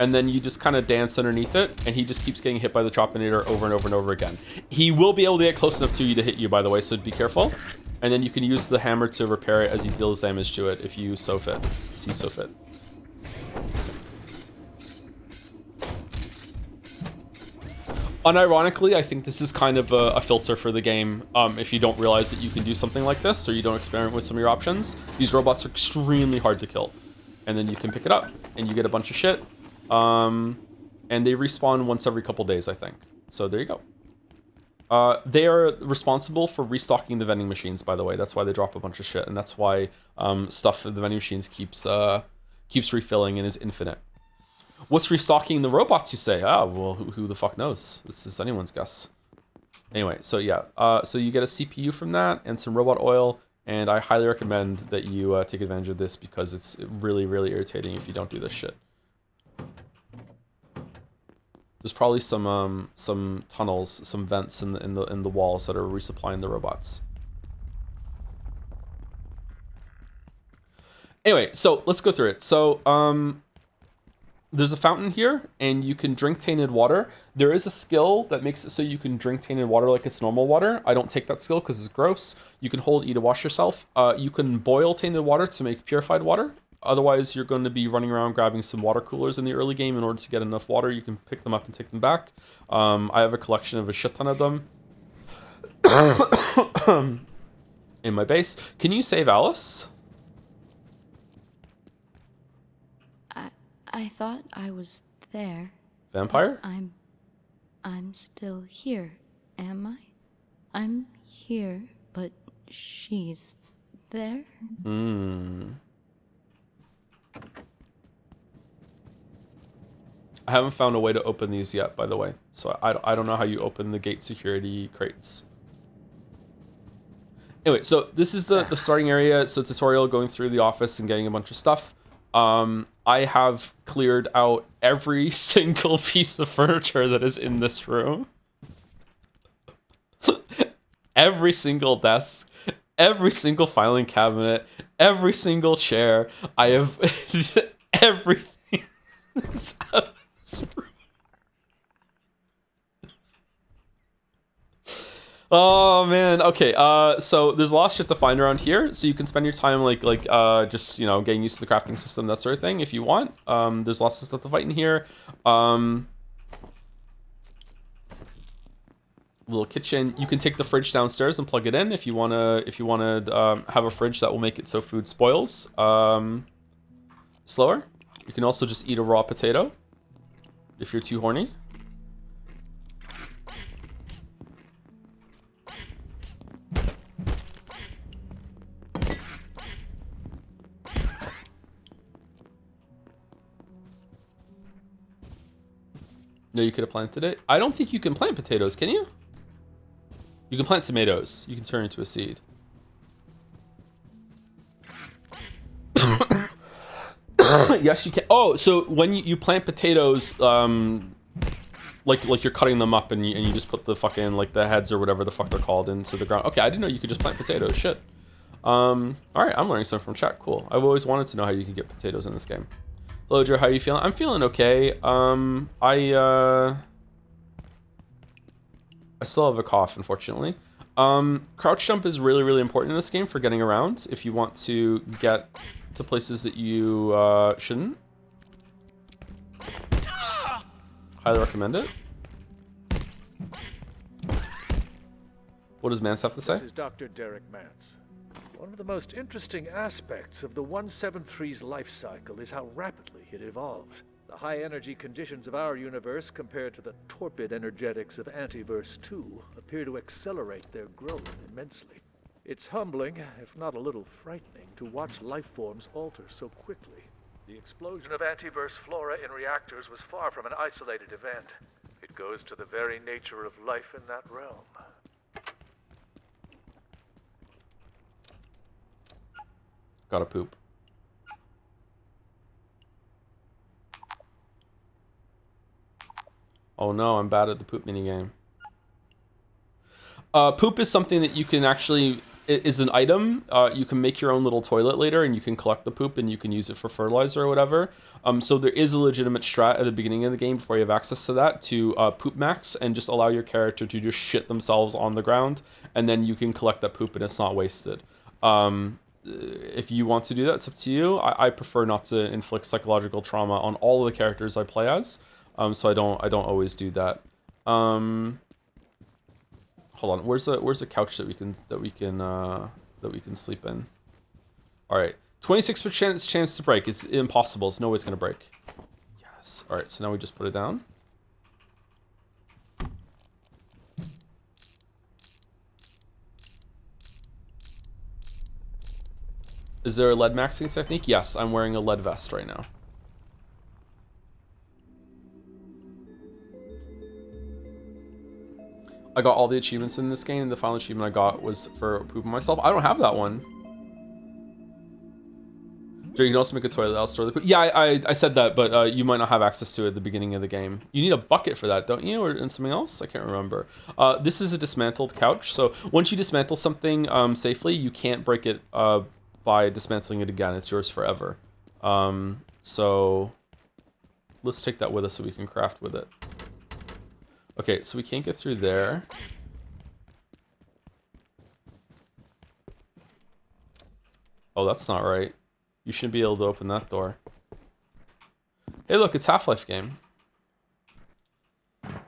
And then you just kind of dance underneath it, and he just keeps getting hit by the Chopinator over and over and over again. He will be able to get close enough to you to hit you, by the way, so be careful. And then you can use the hammer to repair it as he deals damage to it if you so fit. See so fit. Unironically, I think this is kind of a filter for the game. If you don't realize that you can do something like this, or you don't experiment with some of your options, these robots are extremely hard to kill. And then you can pick it up, and you get a bunch of shit. And they respawn once every couple days, I think. So there you go. They are responsible for restocking the vending machines, by the way. That's why they drop a bunch of shit, and that's why stuff in the vending machines keeps refilling and is infinite. What's restocking the robots, you say? Ah, well, who the fuck knows? This is anyone's guess. Anyway, so yeah. So you get a CPU from that and some robot oil, and I highly recommend that you take advantage of this because it's really, really irritating if you don't do this shit. There's probably some tunnels, some vents in the walls that are resupplying the robots. Anyway, so let's go through it. So there's a fountain here, and you can drink tainted water. There is a skill that makes it so you can drink tainted water like it's normal water. I don't take that skill because it's gross. You can hold E to wash yourself. You can boil tainted water to make purified water. Otherwise, you're going to be running around grabbing some water coolers in the early game in order to get enough water. You can pick them up and take them back. I have a collection of a shit ton of them in my base. Can you save Alice? I thought I was there. Vampire? I'm still here, am I? I'm here, but she's there? I haven't found a way to open these yet, by the way. So I don't know how you open the gate security crates. Anyway, so this is the starting area. So tutorial, going through the office and getting a bunch of stuff. I have cleared out every single piece of furniture that is in this room. Every single desk, every single filing cabinet, every single chair. I have everything that's out of this room. Oh man. Okay. So there's a lot of shit to find around here. So you can spend your time just getting used to the crafting system, that sort of thing, if you want. There's lots of stuff to fight in here. Little kitchen. You can take the fridge downstairs and plug it in if you wanna. If you wanna have a fridge that will make it so food spoils slower. You can also just eat a raw potato if you're too horny. No, you could have planted it. I don't think you can plant potatoes, can you? You can plant tomatoes. You can turn into a seed. Yes, you can. Oh, so when you plant potatoes, like you're cutting them up and you just put the fucking the heads or whatever the fuck they're called into the ground. Okay, I didn't know you could just plant potatoes. Shit. All right, I'm learning something from chat. Cool. I've always wanted to know how you can get potatoes in this game. Hello, Joe. How are you feeling? I'm feeling okay. I still have a cough, unfortunately. Crouch jump is really, really important in this game for getting around if you want to get to places that you shouldn't. Highly recommend it. What does Mance have to say? This is Dr. Derek Mance. One of the most interesting aspects of the 173's life cycle is how rapidly it evolves. The high-energy conditions of our universe compared to the torpid energetics of Antiverse 2 appear to accelerate their growth immensely. It's humbling, if not a little frightening, to watch life forms alter so quickly. The explosion of Antiverse flora in reactors was far from an isolated event. It goes to the very nature of life in that realm. Gotta poop. Oh no, I'm bad at the poop minigame. Poop is something that you can actually, is an item. You can make your own little toilet later and you can collect the poop and you can use it for fertilizer or whatever. So there is a legitimate strat at the beginning of the game before you have access to that to poop max and just allow your character to just shit themselves on the ground and then you can collect that poop and it's not wasted. If you want to do that, it's up to you. I prefer not to inflict psychological trauma on all of the characters I play as, so I don't always do that. Hold on, where's the couch that we can sleep in? All right, 26% chance to break. It's impossible. It's no way it's gonna break. Yes. All right, so now we just put it down. Is there a lead maxing technique? Yes, I'm wearing a lead vest right now. I got all the achievements in this game. The final achievement I got was for pooping myself. I don't have that one. Joe, you can also make a toilet. I'll store the poop. Yeah, I said that, but you might not have access to it at the beginning of the game. You need a bucket for that, don't you? Or in something else? I can't remember. This is a dismantled couch. So once you dismantle something safely, you can't break it by dismantling it again. It's yours forever. So let's take that with us so we can craft with it. Okay, so we can't get through there. Oh, that's not right. You shouldn't be able to open that door. Hey, look, it's Half-Life game. Well,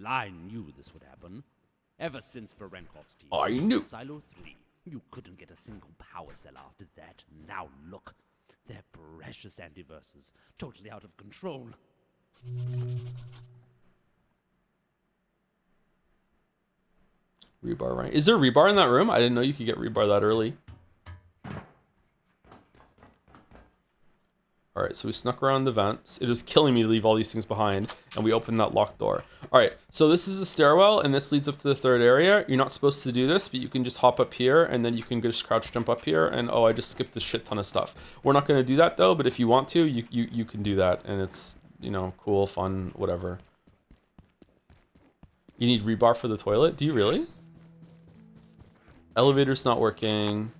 I knew this would happen. Ever since Varenkov's team. I knew. Silo 3. You couldn't get a single power cell after that. Now look. They're precious antiverses. Totally out of control. Rebar, right? Is there rebar in that room? I didn't know you could get rebar that early. All right, so we snuck around the vents. It was killing me to leave all these things behind, and we opened that locked door. All right, so this is a stairwell, and this leads up to the third area. You're not supposed to do this, but you can just hop up here, and then you can just crouch jump up here, and oh, I just skipped a shit ton of stuff. We're not gonna do that though, but if you want to, you can do that, and it's, you know, cool, fun, whatever. You need rebar for the toilet? Do you really? Elevator's not working.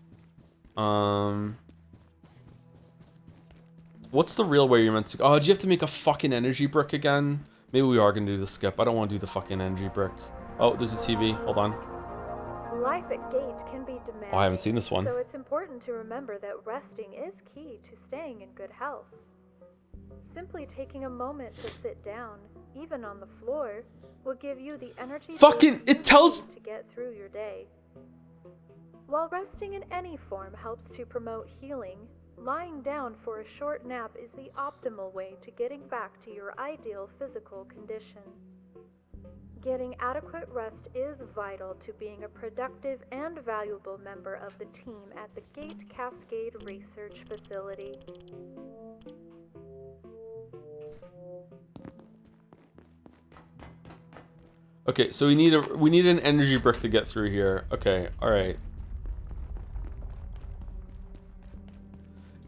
What's the real way you're meant to go? Oh, do you have to make a fucking energy brick again? Maybe we are gonna do the skip. I don't want to do the fucking energy brick. Oh, there's a TV. Hold on. Life at Gate can be demanding. Oh, I haven't seen this one. So it's important to remember that resting is key to staying in good health. Simply taking a moment to sit down, even on the floor, will give you the energy it tells to get through your day. While resting in any form helps to promote healing, lying down for a short nap is the optimal way to getting back to your ideal physical condition. Getting adequate rest is vital to being a productive and valuable member of the team at the Gate Cascade Research Facility. Okay, so we need an energy brick to get through here. Okay, all right.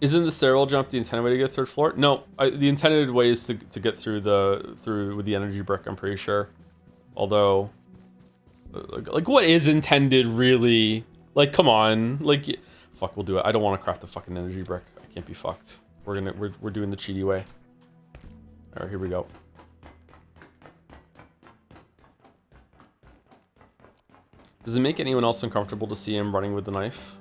Isn't the stairwell jump the intended way to get third floor? No, the intended way is to get through with the energy brick, I'm pretty sure. Although, like what is intended really? Like, come on, like, fuck, we'll do it. I don't want to craft a fucking energy brick. I can't be fucked. We're doing the cheaty way. All right, here we go. Does it make anyone else uncomfortable to see him running with the knife?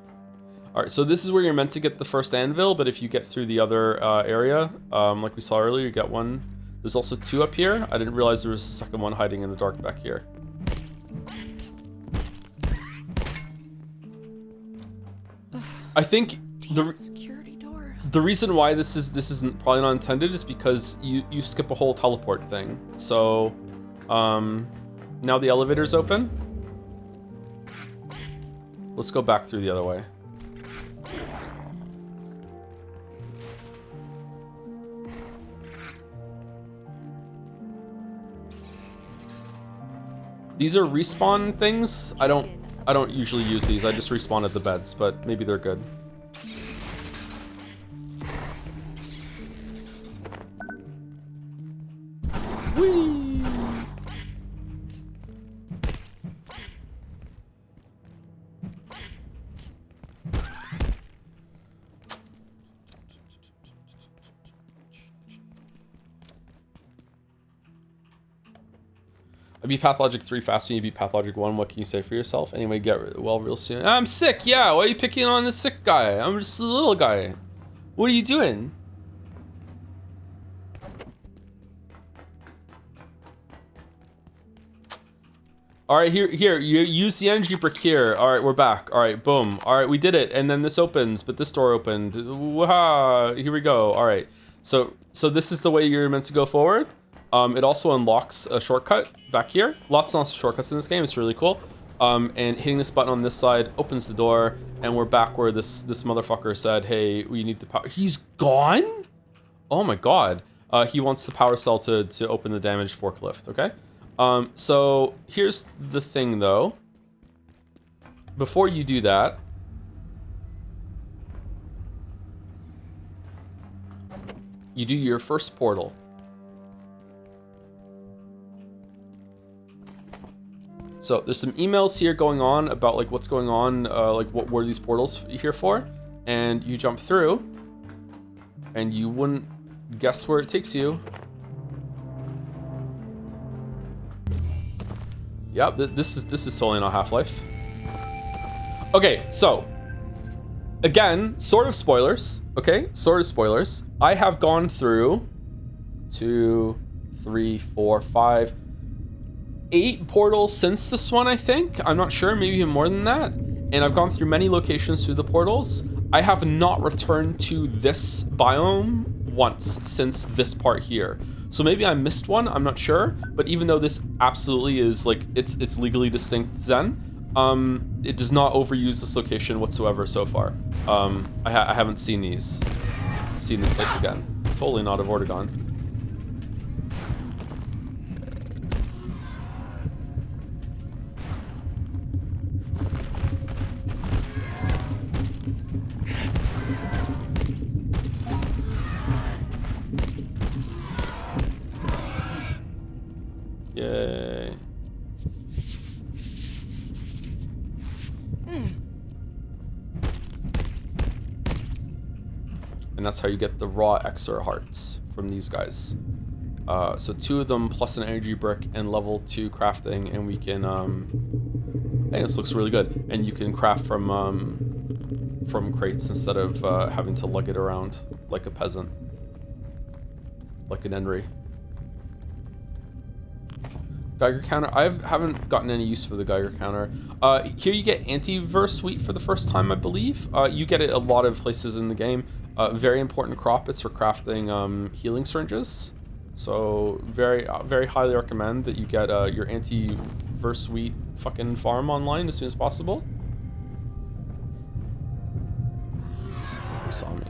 All right, so this is where you're meant to get the first anvil, but if you get through the other area, like we saw earlier, you get one. There's also two up here. I didn't realize there was a second one hiding in the dark back here. I think the reason why this isn't probably not intended is because you skip a whole teleport thing. So now the elevator's open. Let's go back through the other way. These are respawn things. I don't usually use these. I just respawn at the beds, but maybe they're good. Whee! I beat Pathologic 3 faster than you beat Pathologic 1. What can you say for yourself? Anyway, get well real soon. I'm sick, yeah. Why are you picking on the sick guy? I'm just a little guy. What are you doing? All right, here, you use the energy brick here. All right, we're back. All right, boom. All right, we did it. And then this opens, but this door opened. Waha, here we go. All right, so this is the way you're meant to go forward. It also unlocks a shortcut back here. Lots and lots of shortcuts in this game. It's really cool. And hitting this button on this side opens the door, and we're back where this motherfucker said, "Hey, we need the power." He's gone? Oh my god. He wants the power cell to open the damaged forklift. Okay. So here's the thing, though. Before you do that, you do your first portal. So there's some emails here going on about like what's going on, like what were these portals here for, and you jump through, and you wouldn't guess where it takes you. Yep, this is totally not Half-Life. Okay, so again, sort of spoilers. Okay, sort of spoilers. I have gone through 2, 3, 4, 5. 8 portals since this one, I think. I'm not sure, maybe even more than that. And I've gone through many locations through the portals. I have not returned to this biome once since this part here. So maybe I missed one, I'm not sure. But even though this absolutely is like, it's legally distinct Zen, it does not overuse this location whatsoever so far. I haven't seen these. seeing this place again. Totally not a Vortigaunt. Yay. And that's how you get the raw Exor hearts from these guys. So 2 of them plus an energy brick and level 2 crafting, and we can hey, this looks really good. And you can craft from crates instead of having to lug it around like a peasant. Like an Enry. Geiger counter. I haven't gotten any use for the Geiger counter. Here you get antiverse wheat for the first time, I believe. You get it a lot of places in the game. Very important crop. It's for crafting healing syringes. So very highly recommend that you get your antiverse wheat fucking farm online as soon as possible. He saw me.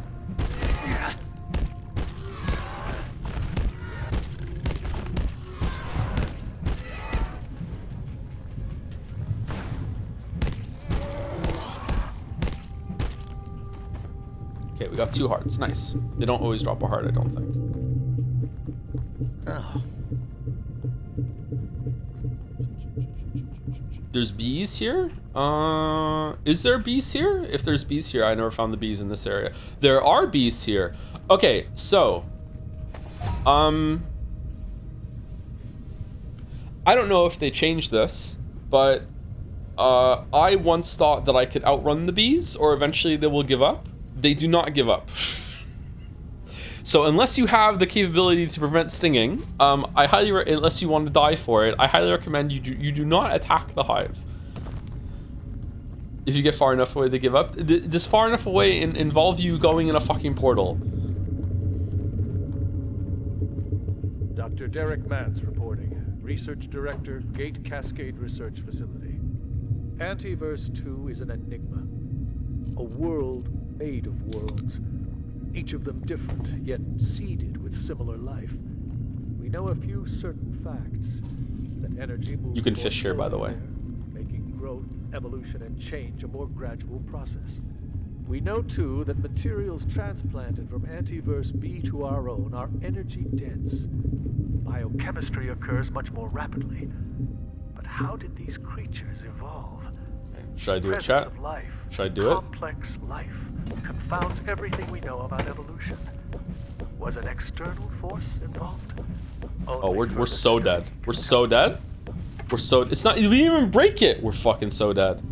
Okay, we got 2 hearts. Nice. They don't always drop a heart, I don't think. Oh. There's bees here? Is there bees here? If there's bees here, I never found the bees in this area. There are bees here. Okay, so I don't know if they changed this, but I once thought that I could outrun the bees, or eventually they will give up. They do not give up. So unless you have the capability to prevent stinging, unless you want to die for it, I highly recommend you do not attack the hive. If you get far enough away, they give up. Does far enough away involve you going in a fucking portal? Dr. Derek Mance reporting. Research Director, Gate Cascade Research Facility. Antiverse 2 is an enigma. A world made of worlds. Each of them different, yet seeded with similar life. We know a few certain facts. That energy moves. You can fish here, by the way. Making growth, evolution, and change a more gradual process. We know, too, that materials transplanted from Antiverse B to our own are energy dense. Biochemistry occurs much more rapidly. But how did these creatures evolve? Should I do a chat? Should I do it? Complex life confounds everything we know about evolution. Was an external force involved? Oh, we're so dead. We're so dead. We're so. It's not. We didn't even break it. We're fucking so dead.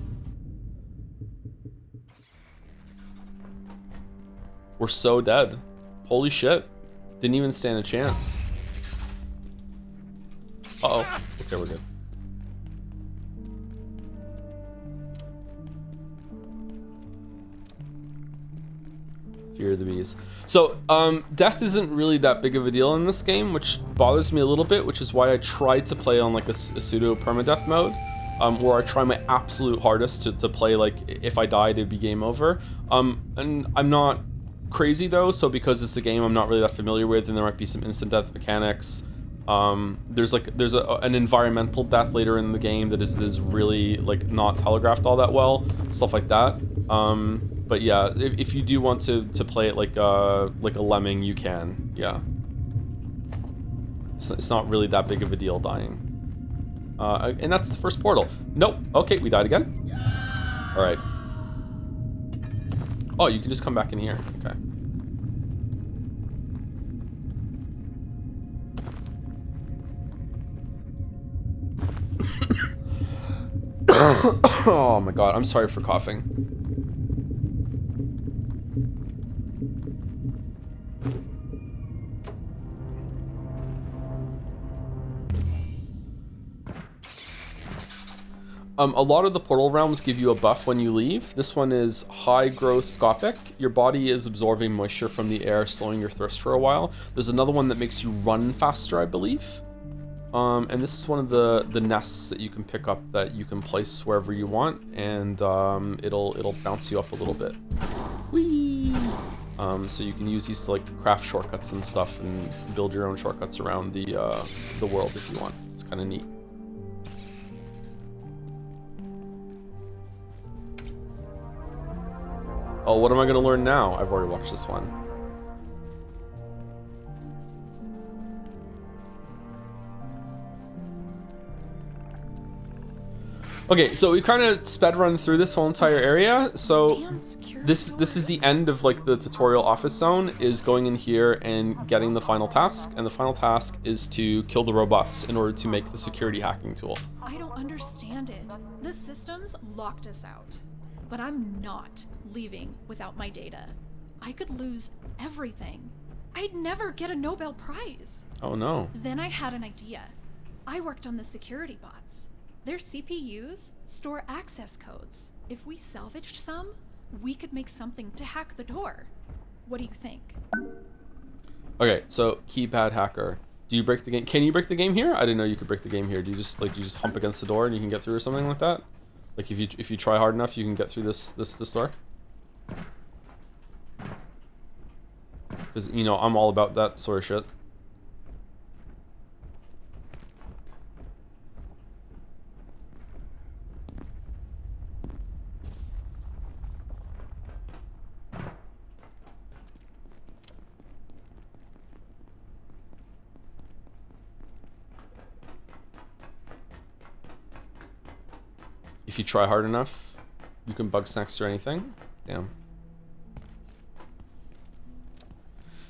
We're so dead. Holy shit. Didn't even stand a chance. Uh-oh. Okay, we're good. Fear of the bees. So, death isn't really that big of a deal in this game, which bothers me a little bit, which is why I tried to play on like a pseudo permadeath mode, where I try my absolute hardest to play like if I died it'd be game over. And I'm not crazy though, so because it's a game I'm not really that familiar with, and there might be some instant death mechanics. There's an environmental death later in the game that is really like not telegraphed all that well, stuff like that. But yeah, if you do want to play it like a lemming, you can. Yeah, it's not really that big of a deal dying. And that's the first portal. Nope. Okay, we died again. All right. Oh, you can just come back in here. Okay. Oh my god, I'm sorry for coughing. A lot of the portal realms give you a buff when you leave. This one is hygroscopic. Your body is absorbing moisture from the air, slowing your thirst for a while. There's another one that makes you run faster, I believe. And this is one of the nests that you can pick up that you can place wherever you want, and it'll bounce you up a little bit. Whee! So you can use these to like craft shortcuts and stuff and build your own shortcuts around the world if you want. It's kind of neat. Oh, what am I gonna learn now? I've already watched this one. Okay, so we kind of sped run through this whole entire area. So this is the end of like the tutorial office zone, is going in here and getting the final task, and the final task is to kill the robots in order to make the security hacking tool. I don't understand it. The systems locked us out, but I'm not leaving without my data. I could lose everything. I'd never get a Nobel Prize. Oh no. Then I had an idea. I worked on the security bots. Their CPUs store access codes. If we salvaged some, we could make something to hack the door. What do you think? Okay, so keypad hacker. Do you break the game? Can you break the game here? I didn't know you could break the game here. Do you just hump against the door and you can get through or something like that? Like if you try hard enough, you can get through this door? Because, you know, I'm all about that sort of shit. If you try hard enough, you can bug snacks through anything. Damn.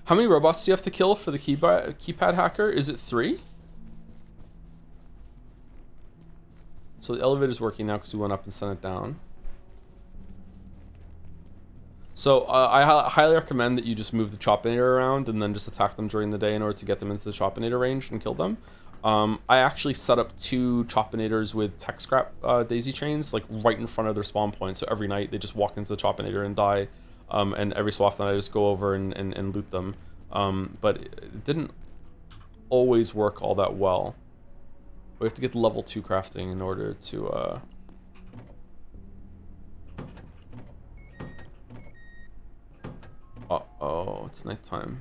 How many robots do you have to kill for the keypad hacker? Is it 3? So the elevator's working now because we went up and sent it down. So I highly recommend that you just move the Chopinator around and then just attack them during the day in order to get them into the Chopinator range and kill them. I actually set up 2 Chopinators with tech scrap daisy chains like right in front of their spawn point, so every night they just walk into the Chopinator and die, and every so often I just go over and loot them, but it didn't always work all that well. We have to get level 2 crafting in order to uh-oh, it's nighttime.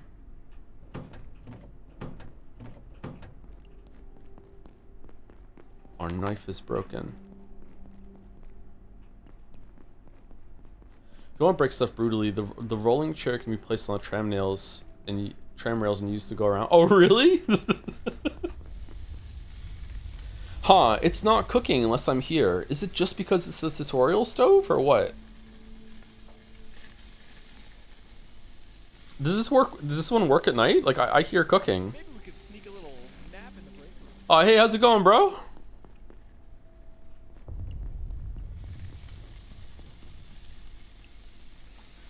Our knife is broken. If you want to break stuff brutally, the rolling chair can be placed on the tram rails and used to go around. Oh, really? Huh, it's not cooking unless I'm here. Is it just because it's the tutorial stove or what? Does this work? Does this one work at night? Like I hear cooking. Maybe we could sneak a little nap in the break room. Oh, hey, how's it going, bro?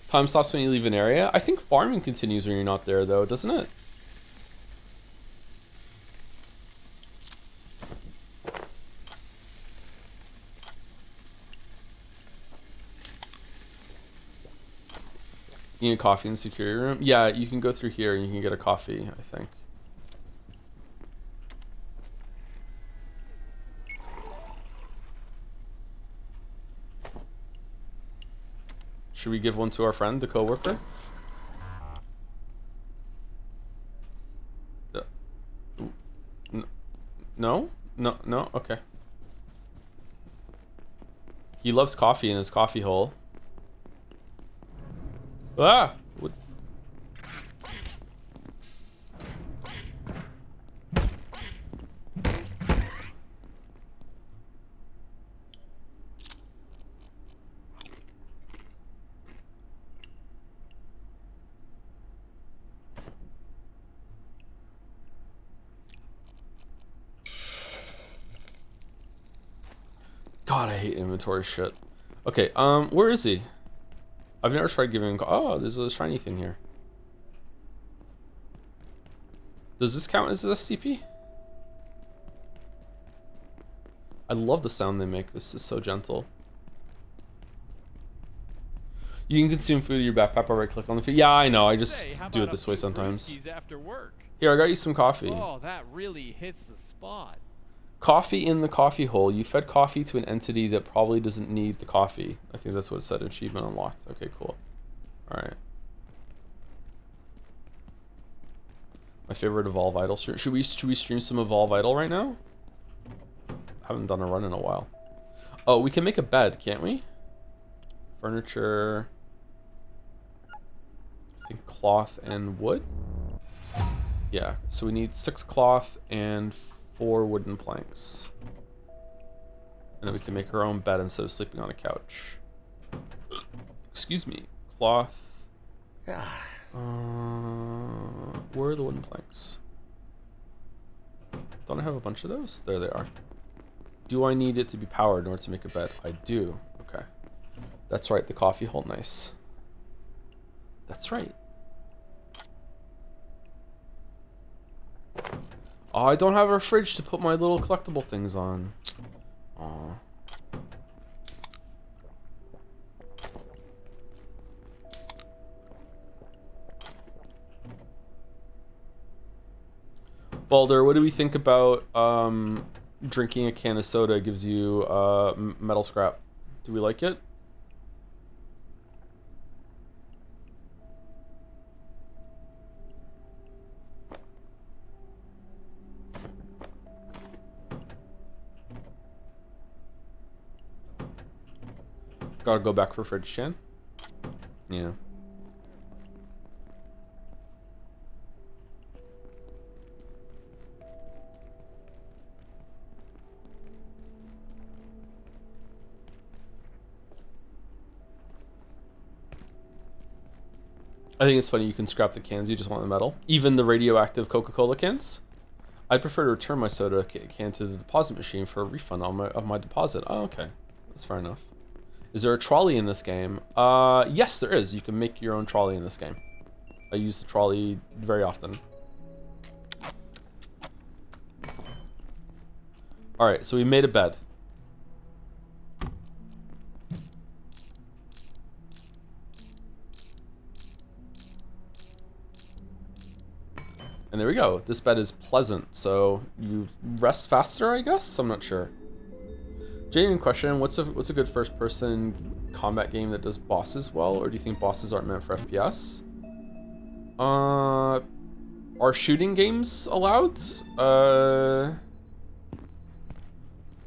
Time stops when you leave an area. I think farming continues when you're not there, though, doesn't it? You need coffee in the security room? Yeah, you can go through here and you can get a coffee, I think. Should we give one to our friend, the coworker? No? No? Okay. He loves coffee in his coffee hole. Ah! What? God, I hate inventory shit. Okay, where is he? I've never tried giving him... Oh, there's a shiny thing here. Does this count as an SCP? I love the sound they make. This is so gentle. You can consume food in your backpack by right-click on the food. Yeah, I know. I just do it this way sometimes. After work? Here, I got you some coffee. Oh, that really hits the spot. Coffee in the coffee hole. You fed coffee to an entity that probably doesn't need the coffee. I think that's what it said. Achievement unlocked. Okay, cool. All right. My favorite Evolve Idol stream. Should we stream some Evolve Idol right now? Haven't done a run in a while. Oh, we can make a bed, can't we? Furniture. I think cloth and wood. Yeah, so we need 6 cloth and 4 wooden planks. And then we can make our own bed instead of sleeping on a couch. Excuse me. Cloth. Where are the wooden planks? Don't I have a bunch of those? There they are. Do I need it to be powered in order to make a bed? I do. Okay. That's right, the coffee hole. Nice. That's right. Oh, I don't have a fridge to put my little collectible things on. Aw. Balder, what do we think about drinking a can of soda gives you metal scrap? Do we like it? Gotta go back for fridge, Chan. Yeah. I think it's funny you can scrap the cans, you just want the metal. Even the radioactive Coca-Cola cans. I'd prefer to return my soda can to the deposit machine for a refund of my deposit. Oh, okay. That's fair enough. Is there a trolley in this game? Yes, there is. You can make your own trolley in this game. I use the trolley very often. Alright, so we made a bed. And there we go. This bed is pleasant, so you rest faster, I guess? I'm not sure. Genuine question, what's a good first-person combat game that does bosses well, or do you think bosses aren't meant for FPS? Are shooting games allowed?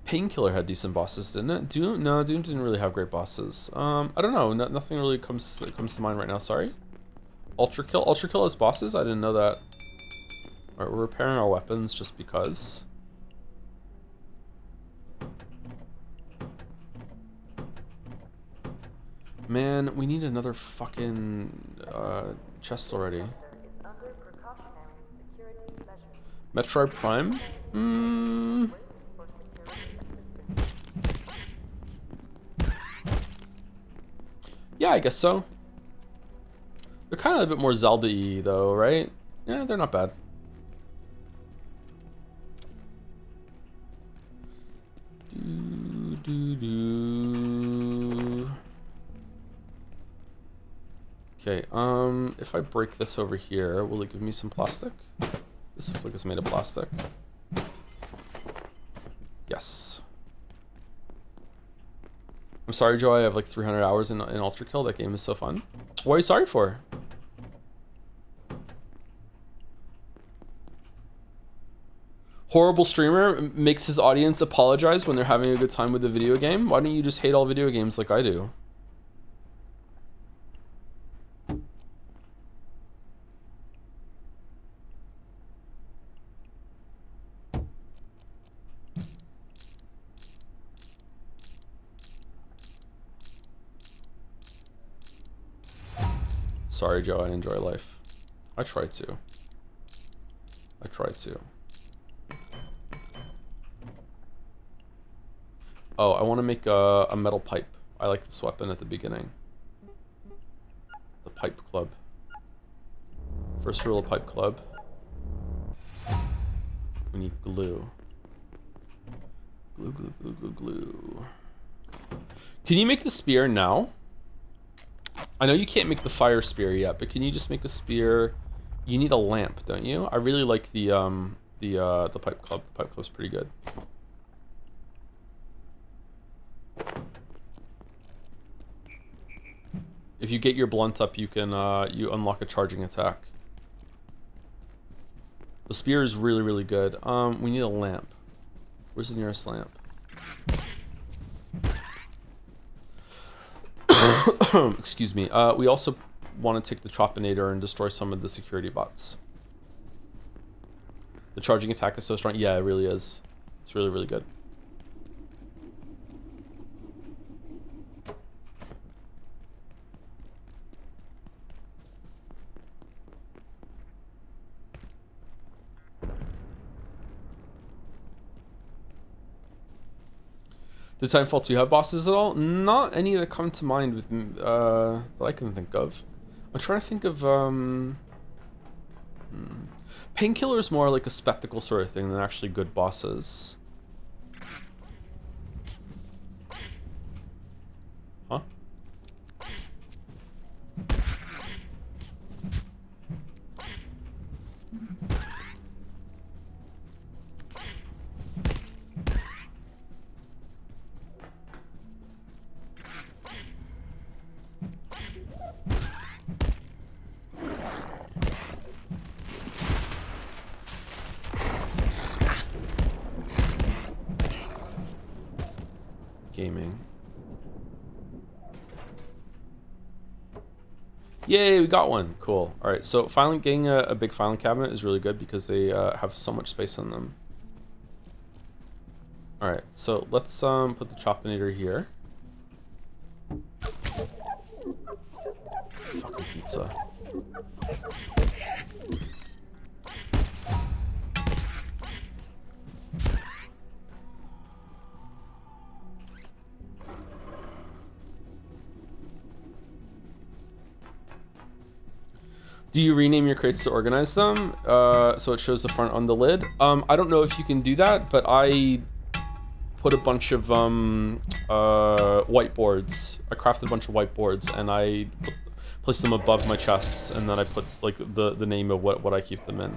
Painkiller had decent bosses, didn't it? Doom didn't really have great bosses. I don't know, nothing really comes to mind right now, sorry. Ultra Kill has bosses? I didn't know that. Alright, we're repairing our weapons just because. Man, we need another fucking chest already. Metroid Prime? Yeah, I guess so. They're kind of a bit more Zelda-y though, right? Yeah, they're not bad. Okay, if I break this over here, will it give me some plastic? This looks like it's made of plastic. Yes. I'm sorry, Joe, I have like 300 hours in Ultra Kill. That game is so fun. What are you sorry for? Horrible streamer makes his audience apologize when they're having a good time with the video game. Why don't you just hate all video games like I do? Sorry, Joe, I enjoy life. I try to. I try to. Oh, I want to make a metal pipe. I like this weapon at the beginning. The Pipe Club. First rule of Pipe Club. We need glue. Glue, glue, glue, glue, glue. Can you make the spear now? I know you can't make the fire spear yet, but can you just make a spear? You need a lamp, don't you? I really like the Pipe Club. The Pipe Club's pretty good. If you get your blunt up, you can you unlock a charging attack. The spear is really, really good. We need a lamp. Where's the nearest lamp? Excuse me. We also want to take the Chopinator and destroy some of the security bots. The charging attack is so strong. Yeah, it really is. It's really, really good. Did Titanfall 2 have bosses at all? Not any that come to mind with that I can think of. I'm trying to think of Painkiller is more like a spectacle sort of thing than actually good bosses. Huh? Gaming. Yay, we got one. Cool. All right, so filing, getting a big filing cabinet is really good because they have so much space in them. All right, so let's put the Chopinator here. Fucking pizza. Do you rename your crates to organize them so it shows the front on the lid? I don't know if you can do that, but I put a bunch of whiteboards. I crafted a bunch of whiteboards and I placed them above my chests, and then I put like the name of what I keep them in.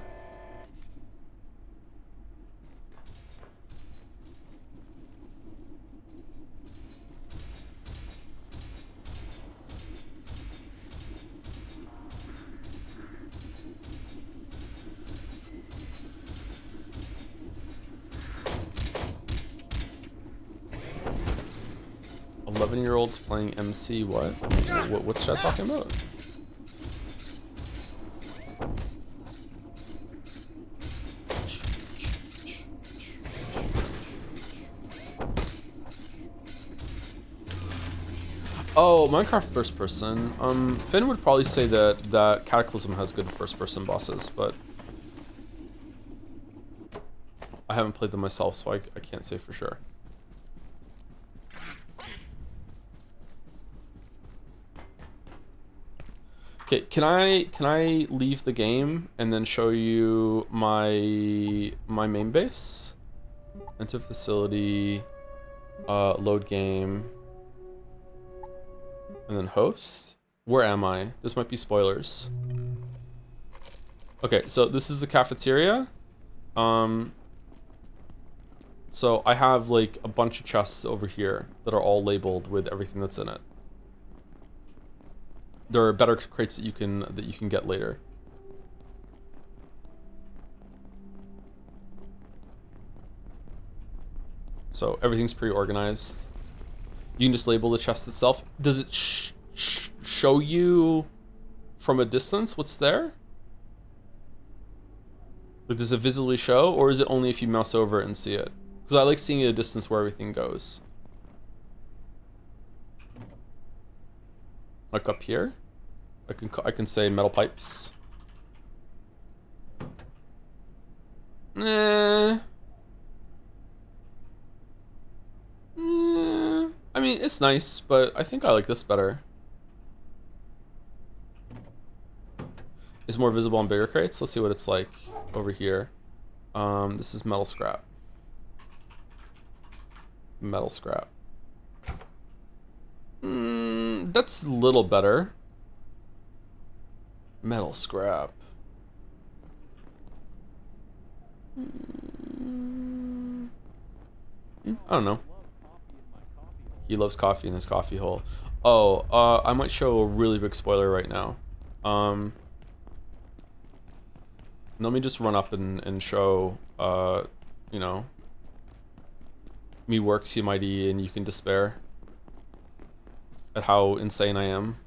11-year-olds playing MC, what? What's that talking about? Oh, Minecraft first person. Finn would probably say that Cataclysm has good first person bosses, but I haven't played them myself, so I can't say for sure. Okay, can I leave the game and then show you my main base? Enter facility, load game, and then host. Where am I? This might be spoilers. Okay, so this is the cafeteria. So I have like a bunch of chests over here that are all labeled with everything that's in it. There are better crates that you can get later. So everything's pre-organized. You can just label the chest itself. Does it show you from a distance what's there? Like, does it visibly show, or is it only if you mouse over it and see it? Because I like seeing at a distance where everything goes. Like up here, I can say metal pipes. I mean, it's nice, but I think I like this better. It's more visible on bigger crates. Let's see what it's like over here. This is metal scrap. Metal scrap. That's a little better. Metal scrap. I don't know. He loves coffee in his coffee hole. Oh, I might show a really big spoiler right now. Let me just run up and show, you know, me works humid and you can despair at how insane I am.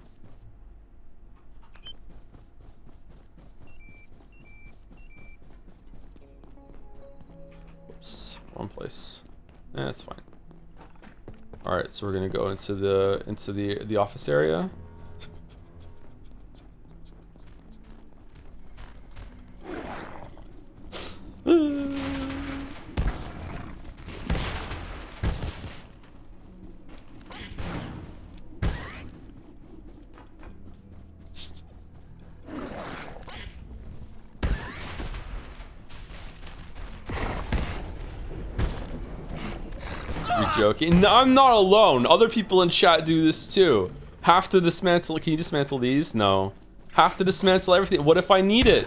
Oops, wrong place. That's fine. All right, so we're gonna go into the office area. You're joking? No, I'm not alone. Other people in chat do this too. Have to dismantle. Can you dismantle these? No. Have to dismantle everything. What if I need it?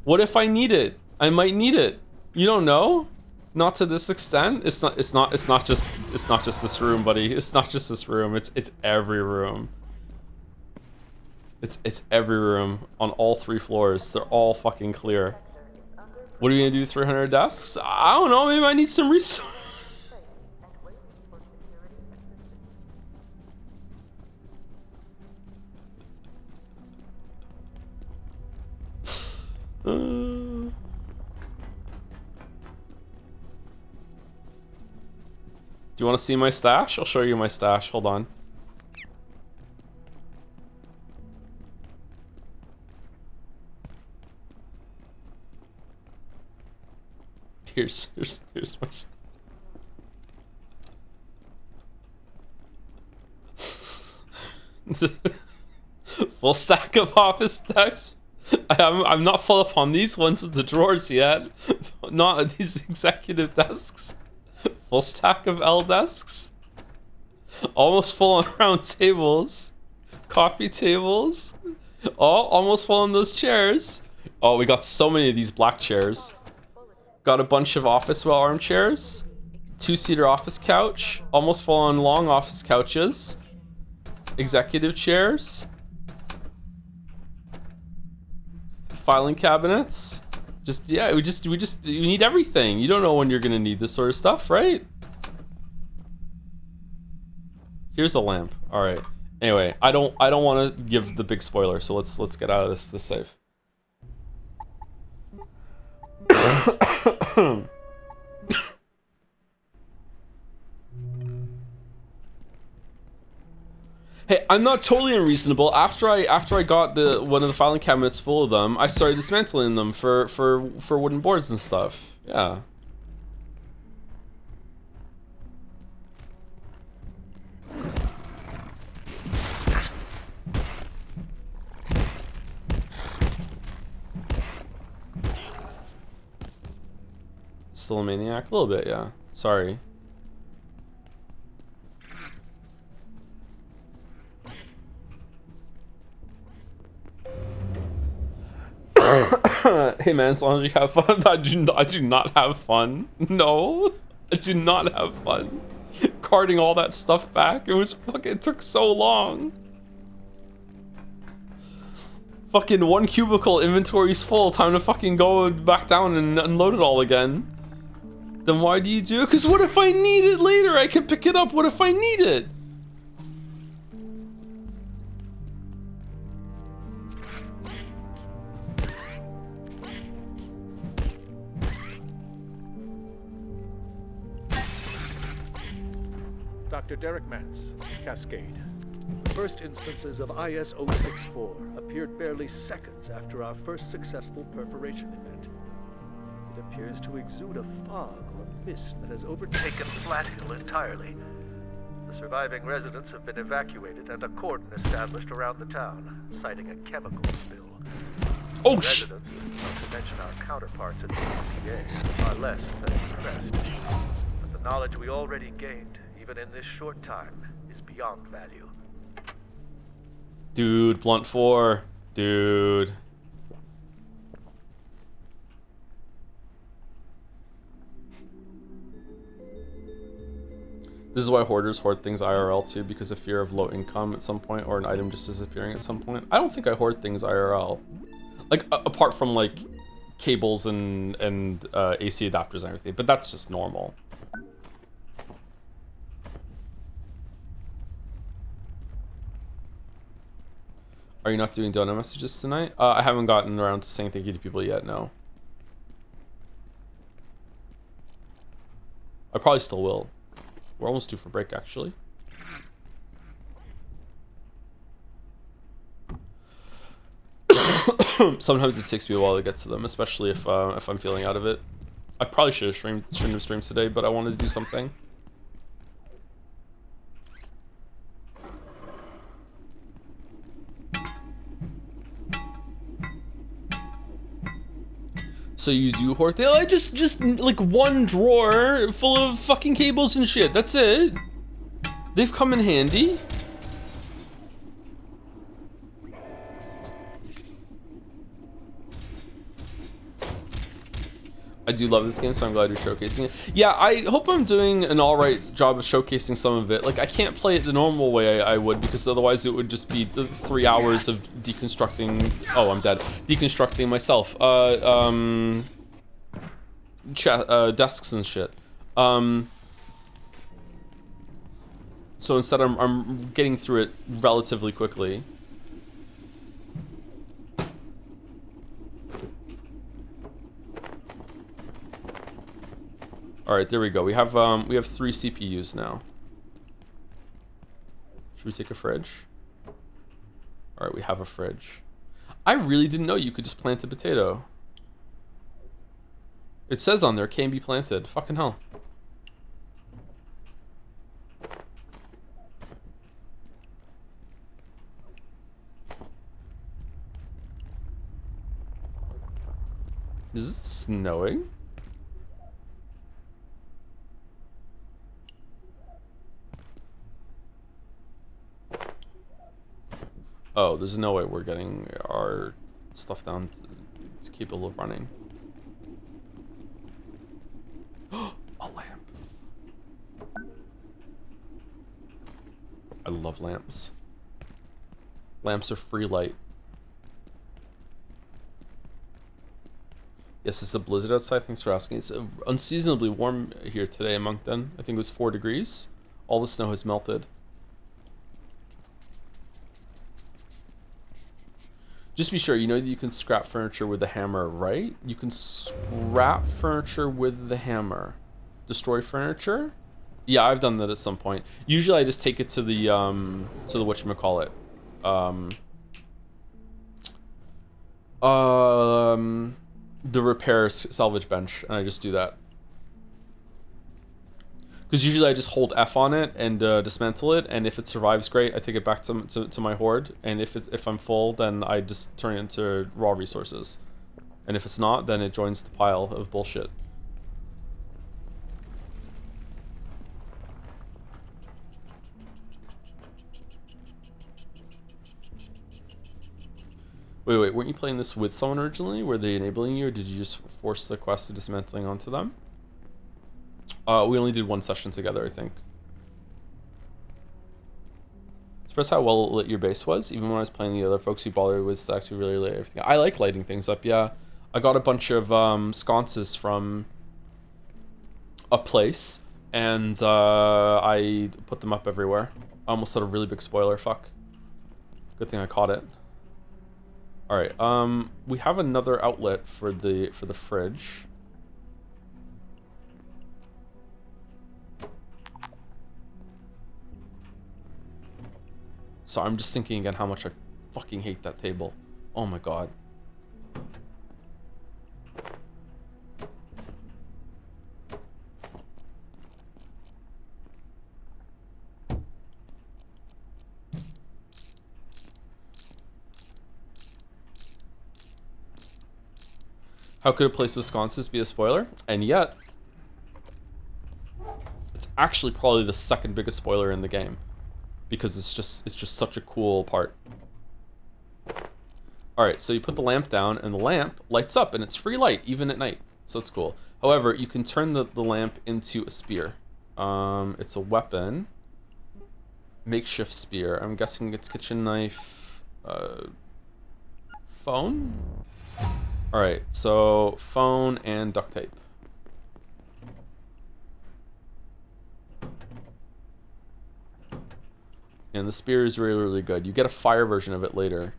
What if I need it? I might need it. You don't know? Not to this extent. It's not just this room, buddy. It's not just this room. It's every room. It's every room on all 3 floors. They're all fucking clear. What are we gonna do with 300 desks? I don't know. Maybe I need some resources. Do you want to see my stash? I'll show you my stash. Hold on. Here's my full stack of office desks. I'm not full up on these ones with the drawers yet. Not these executive desks. Full stack of L desks. Almost full on round tables. Coffee tables. Oh, almost full on those chairs. Oh, we got so many of these black chairs. Got a bunch of office well armchairs. 2-seater office couch. Almost full on long office couches. Executive chairs. Filing cabinets. Yeah, we need everything. You don't know when you're gonna need this sort of stuff, right? Here's a lamp. All right. Anyway, I don't want to give the big spoiler, so let's get out of this save. Hey, I'm not totally unreasonable. After I got one of the filing cabinets full of them, I started dismantling them for wooden boards and stuff. Yeah. Still a maniac? A little bit, yeah. Sorry. Hey man, as long as you have fun. I do not have fun. No, I do not have fun. Carting all that stuff back, it took so long. Fucking one cubicle, inventory's full, time to fucking go back down and unload it all again. Then why do you do it? Because what if I need it later? I can pick it up. What if I need it? Dr. Derek Mance, Cascade. The first instances of IS-064 appeared barely seconds after our first successful perforation event. It appears to exude a fog or mist that has overtaken Flat Hill entirely. The surviving residents have been evacuated and a cordon established around the town, citing a chemical spill. Oh, residents, not to mention our counterparts at the EPA, are less than impressed. But the knowledge we already gained, even in this short time, is beyond value. Dude, Blunt 4. Dude. This is why hoarders hoard things IRL too, because of fear of low income at some point or an item just disappearing at some point. I don't think I hoard things IRL. Like apart from like cables and AC adapters and everything, but that's just normal. Are you not doing donut messages tonight? I haven't gotten around to saying thank you to people yet, no. I probably still will. We're almost due for break, actually. Sometimes it takes me a while to get to them, especially if I'm feeling out of it. I probably should have streamed streams today, but I wanted to do something. So you do hoard things? I just like one drawer full of fucking cables and shit. That's it. They've come in handy. I do love this game, so I'm glad you're showcasing it. Yeah, I hope I'm doing an alright job of showcasing some of it. Like, I can't play it the normal way I would, because otherwise it would just be 3 hours of deconstructing... Oh, I'm dead. Deconstructing myself. Desks and shit. So instead I'm getting through it relatively quickly. All right, there we go. We have 3 CPUs now. Should we take a fridge? All right, we have a fridge. I really didn't know you could just plant a potato. It says on there, can be planted. Fucking hell. Is it snowing? Oh, there's no way we're getting our stuff down to keep it running. A lamp. I love lamps. Lamps are free light. Yes, it's a blizzard outside. Thanks for asking. It's unseasonably warm here today in Moncton. I think it was 4 degrees. All the snow has melted. Just be sure, you know that you can scrap furniture with a hammer, right? You can scrap furniture with the hammer. Destroy furniture? Yeah, I've done that at some point. Usually I just take it to the whatchamacallit. The repair salvage bench, and I just do that. Because usually I just hold F on it and dismantle it, and if it survives, great. I take it back to my hoard, and if I'm full, then I just turn it into raw resources. And if it's not, then it joins the pile of bullshit. Wait, weren't you playing this with someone originally? Were they enabling you, or did you just force the quest of dismantling onto them? We only did 1 session together, I think. Express how well lit your base was. Even when I was playing the other folks who bothered with stacks who really lit everything. I like lighting things up, yeah. I got a bunch of sconces from a place, and I put them up everywhere. I almost had a really big spoiler, fuck. Good thing I caught it. Alright, we have another outlet for the fridge. So I'm just thinking again how much I fucking hate that table. Oh my god. How could a place with sconces be a spoiler? And yet, it's actually probably the 2nd biggest spoiler in the game. Because it's just such a cool part. Alright, so you put the lamp down, and the lamp lights up, and it's free light, even at night. So that's cool. However, you can turn the lamp into a spear. It's a weapon. Makeshift spear. I'm guessing it's kitchen knife. Phone? All right, so phone and duct tape. And the spear is really, really good. You get a fire version of it later.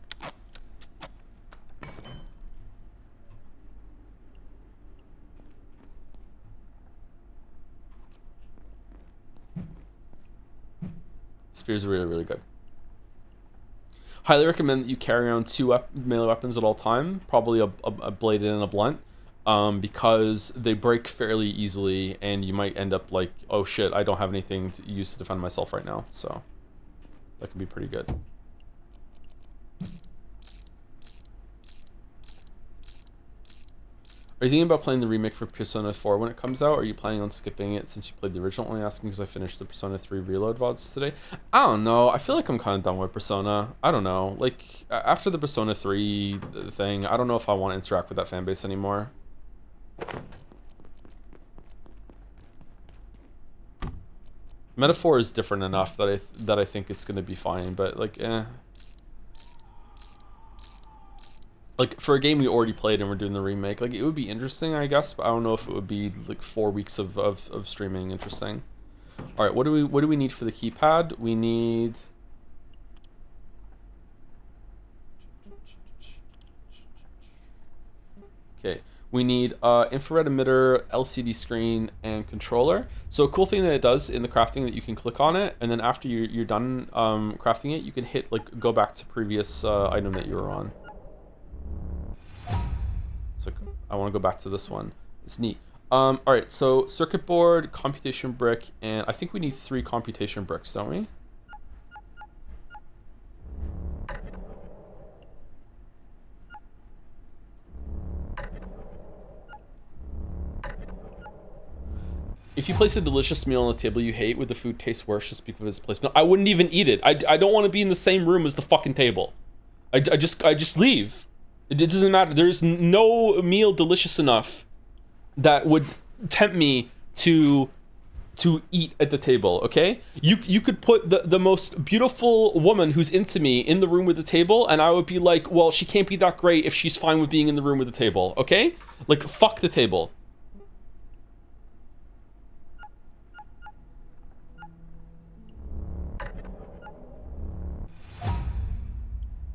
Spears are really, really good. Highly recommend that you carry around two melee weapons at all time, probably a bladed and a blunt, because they break fairly easily, and you might end up like, oh shit, I don't have anything to use to defend myself right now, so that can be pretty good. Are you thinking about playing the remake for Persona 4 when it comes out, or are you planning on skipping it since you played the original? Only asking because I finished the Persona 3 Reload VODs today. I don't know. I feel like I'm kind of done with Persona. I don't know. Like, after the Persona 3 thing, I don't know if I want to interact with that fan base anymore. Metaphor is different enough that I think it's going to be fine, but, like, eh. Like, for a game we already played and we're doing the remake, like, it would be interesting, I guess, but I don't know if it would be, like, 4 weeks of streaming interesting. Alright, what do we need for the keypad? We need... Okay, we need infrared emitter, LCD screen, and controller. So a cool thing that it does in the crafting that you can click on it, and then after you're done crafting it, you can hit, like, go back to previous item that you were on. So I want to go back to this one. It's neat. All right, so circuit board, computation brick, and I think we need 3 computation bricks, don't we? If you place a delicious meal on the table you hate, would the food taste worse just because of its placement? I wouldn't even eat it. I don't want to be in the same room as the fucking table. I just leave. It doesn't matter. There's no meal delicious enough that would tempt me to eat at the table, okay? You could put the most beautiful woman who's into me in the room with the table, and I would be like, well, she can't be that great if she's fine with being in the room with the table, okay? Like, fuck the table.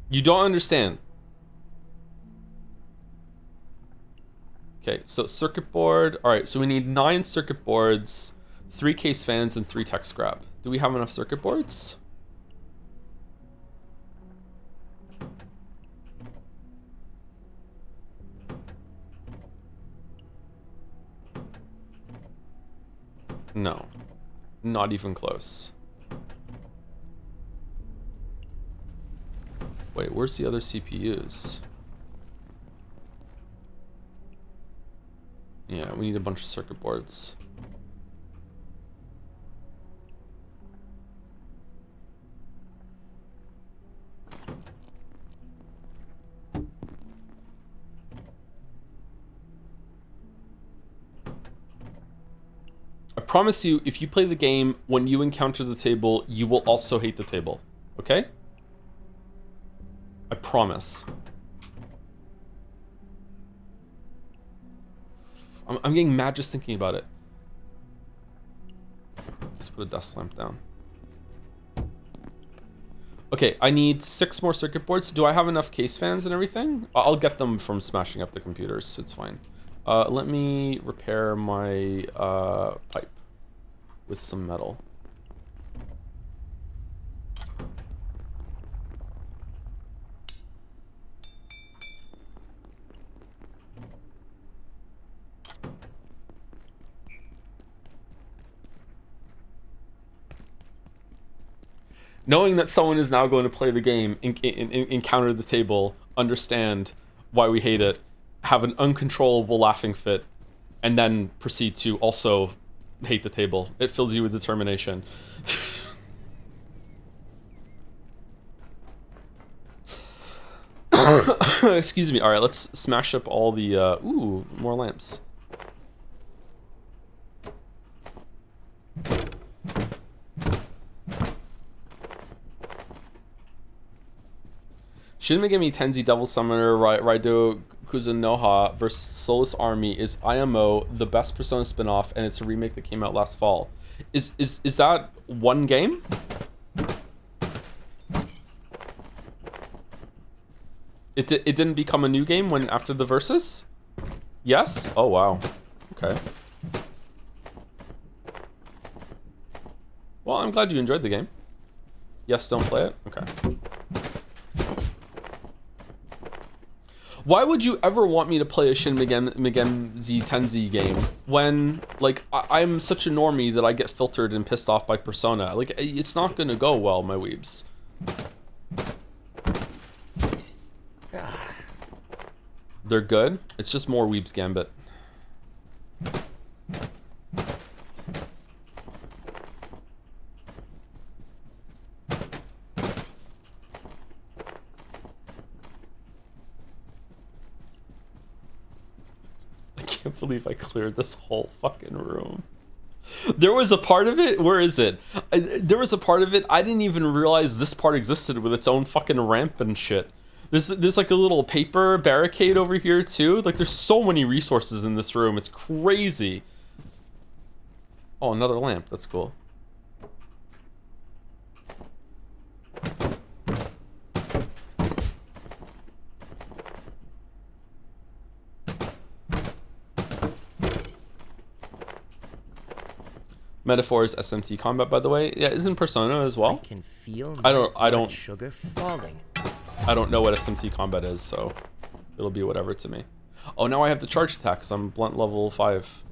You don't understand. Okay, so circuit board. All right, so we need 9 circuit boards, 3 case fans, and 3 tech scrap. Do we have enough circuit boards? No, not even close. Wait, where's the other CPUs? Yeah, we need a bunch of circuit boards. I promise you, if you play the game, when you encounter the table, you will also hate the table. Okay? I promise. I'm getting mad just thinking about it. Let's put a dust lamp down. Okay, I need 6 more circuit boards. Do I have enough case fans and everything? I'll get them from smashing up the computers. It's fine. Let me repair my pipe with some metal. Knowing that someone is now going to play the game, encounter the table, understand why we hate it, have an uncontrollable laughing fit, and then proceed to also hate the table. It fills you with determination. Excuse me. All right, let's smash up all the... ooh, more lamps. Shinmei gave me Tenzi Devil Summoner, Raido Yakuza Noha versus Solus Army is IMO, the best Persona spin-off, and it's a remake that came out last fall. Is that one game? It didn't become a new game when after the Versus? Yes? Oh wow. Okay. Well, I'm glad you enjoyed the game. Yes, don't play it? Okay. Why would you ever want me to play a Shin Megami Tensei game when, like, I'm such a normie that I get filtered and pissed off by Persona? Like, it's not gonna go well, my weebs. They're good. It's just more Weeb's Gambit. I can't believe I cleared this whole fucking room. There was a part of it, where is it? There was a part of it, I didn't even realize this part existed with its own fucking ramp and shit. There's like a little paper barricade over here too. Like there's so many resources in this room, it's crazy. Oh, another lamp, that's cool. Metaphor is SMT combat, by the way. Yeah, isn't Persona as well? I can feel I don't sugar falling. I don't know what SMT combat is, so it'll be whatever to me. Oh, now I have the charge attack because I'm blunt level 5.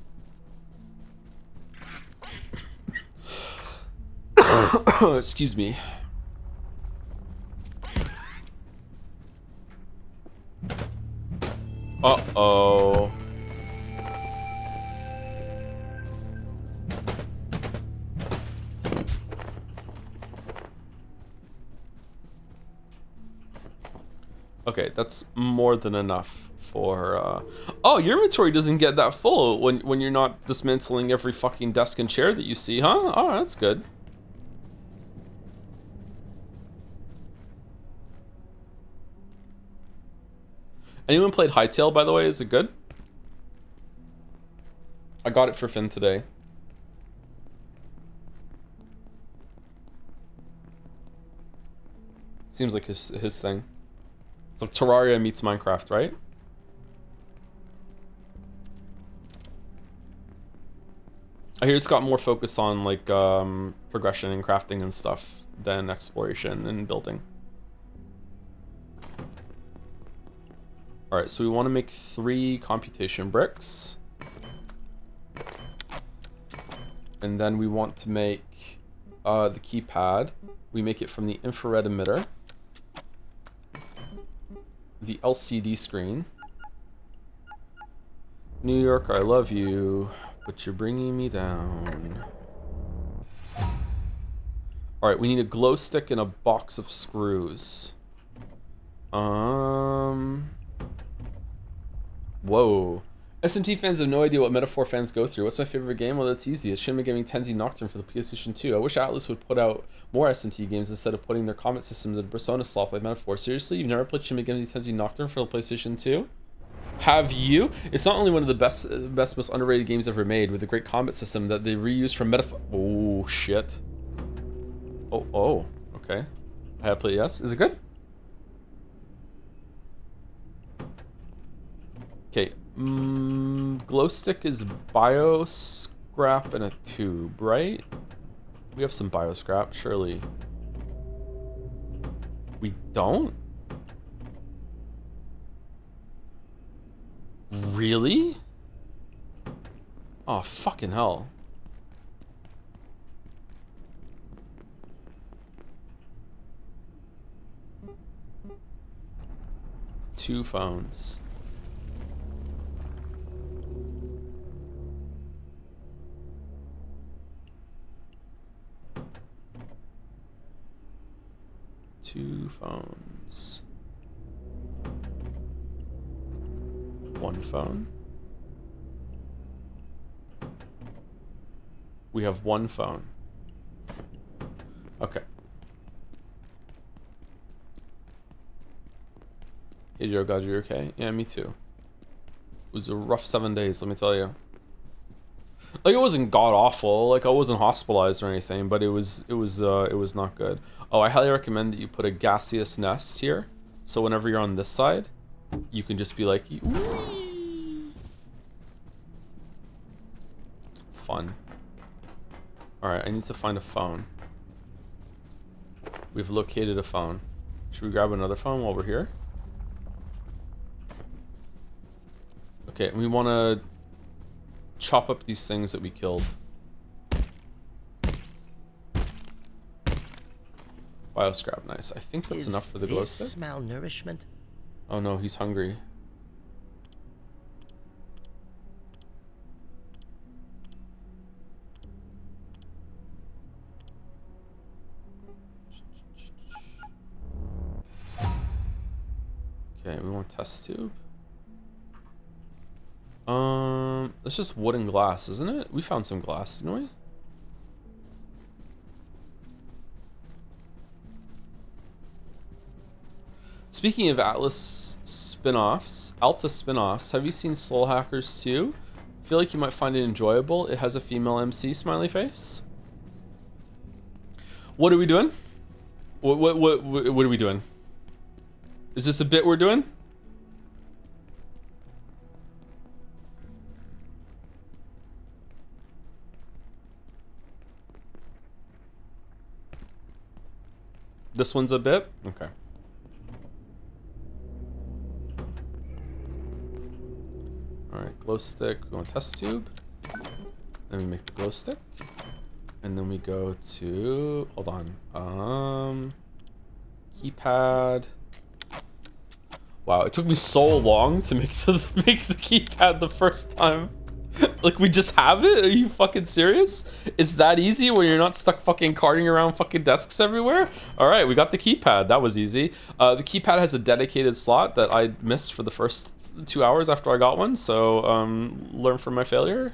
Excuse me. Uh-oh. Okay, that's more than enough for, Oh, your inventory doesn't get that full when you're not dismantling every fucking desk and chair that you see, huh? Oh, that's good. Anyone played Hytale, by the way? Is it good? I got it for Finn today. Seems like his thing. It's like Terraria meets Minecraft, right? I hear it's got more focus on like progression and crafting and stuff than exploration and building. Alright, so we want to make 3 computation bricks. And then we want to make the keypad. We make it from the infrared emitter. The LCD screen. New York, I love you, but you're bringing me down. Alright, we need a glow stick and a box of screws. Whoa. SMT fans have no idea what Metaphor fans go through. What's my favorite game? Well, that's easy. It's Shin Megami Tensei Nocturne for the PlayStation 2. I wish Atlas would put out more SMT games instead of putting their combat systems in Persona slot like Metaphor. Seriously? You've never played Shin Megami Tensei Nocturne for the PlayStation 2? Have you? It's not only one of the best, most underrated games ever made with a great combat system that they reused from Metaphor. Oh, shit. Oh, okay. I have played, yes. Is it good? Okay. Glow stick is bio scrap and a tube, right? We have some bio scrap, surely. We don't? Really? Oh, fucking hell. Two phones. Two phones. One phone. We have one phone. Okay. Hey Joe, God, you're okay? Yeah, me too. was a rough 7 days, let me tell you. Like, it wasn't god awful, like I wasn't hospitalized or anything, but it was not good. Oh, I highly recommend that you put a gaseous nest here, so whenever you're on this side, you can just be like, whee! Fun. Alright, I need to find a phone. We've located a phone. Should we grab another phone while we're here? Okay, we want to chop up these things that we killed. Bioscrap, nice. I think that's enough for the glow stick. Is this malnourishment? Oh no, he's hungry. Okay, we want test tube. It's just wood and glass, isn't it? We found some glass, didn't we? Speaking of Atlas spin-offs, Alta spin-offs, have you seen Soul Hackers 2? I feel like you might find it enjoyable. It has a female MC smiley face. What are we doing? What are we doing? Is this a bit we're doing? This one's a bit? Okay. Alright, glow stick. We want test tube. Then we make the glow stick. And then we go to... Hold on. Keypad. Wow, it took me so long to make the keypad the first time. Like, we just have it? Are you fucking serious? It's that easy when you're not stuck fucking carting around fucking desks everywhere? Alright, we got the keypad. That was easy. The keypad has a dedicated slot that I missed for the first 2 hours after I got one, so learn from my failure.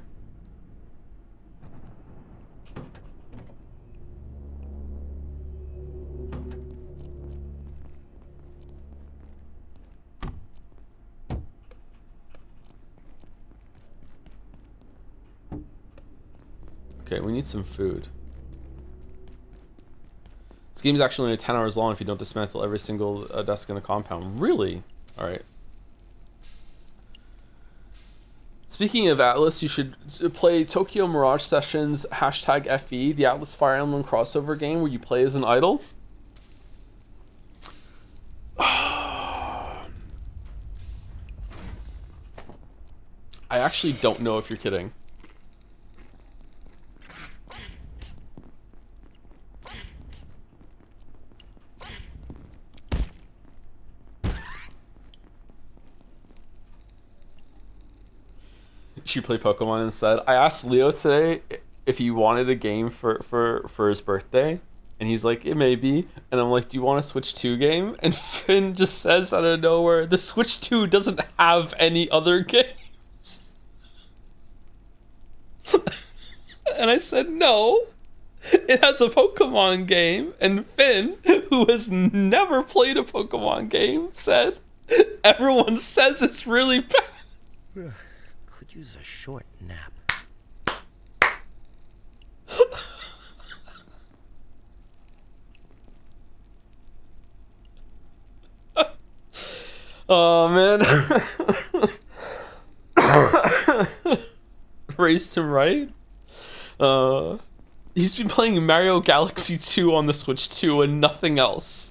Okay, we need some food. This game is actually only 10 hours long if you don't dismantle every single desk in the compound. Really? Alright. Speaking of Atlas, you should play Tokyo Mirage Sessions #FE, the Atlas Fire Emblem crossover game where you play as an idol. I actually don't know if you're kidding. Should play Pokemon instead. I asked Leo today if he wanted a game for his birthday, and he's like, it may be. And I'm like, do you want a Switch 2 game? And Finn just says out of nowhere, the Switch 2 doesn't have any other games. And I said, no, it has a Pokemon game. And Finn, who has never played a Pokemon game, said, everyone says it's really bad. Use a short nap. Oh man. Raised him right. He's been playing Mario Galaxy 2 on the Switch 2 and nothing else.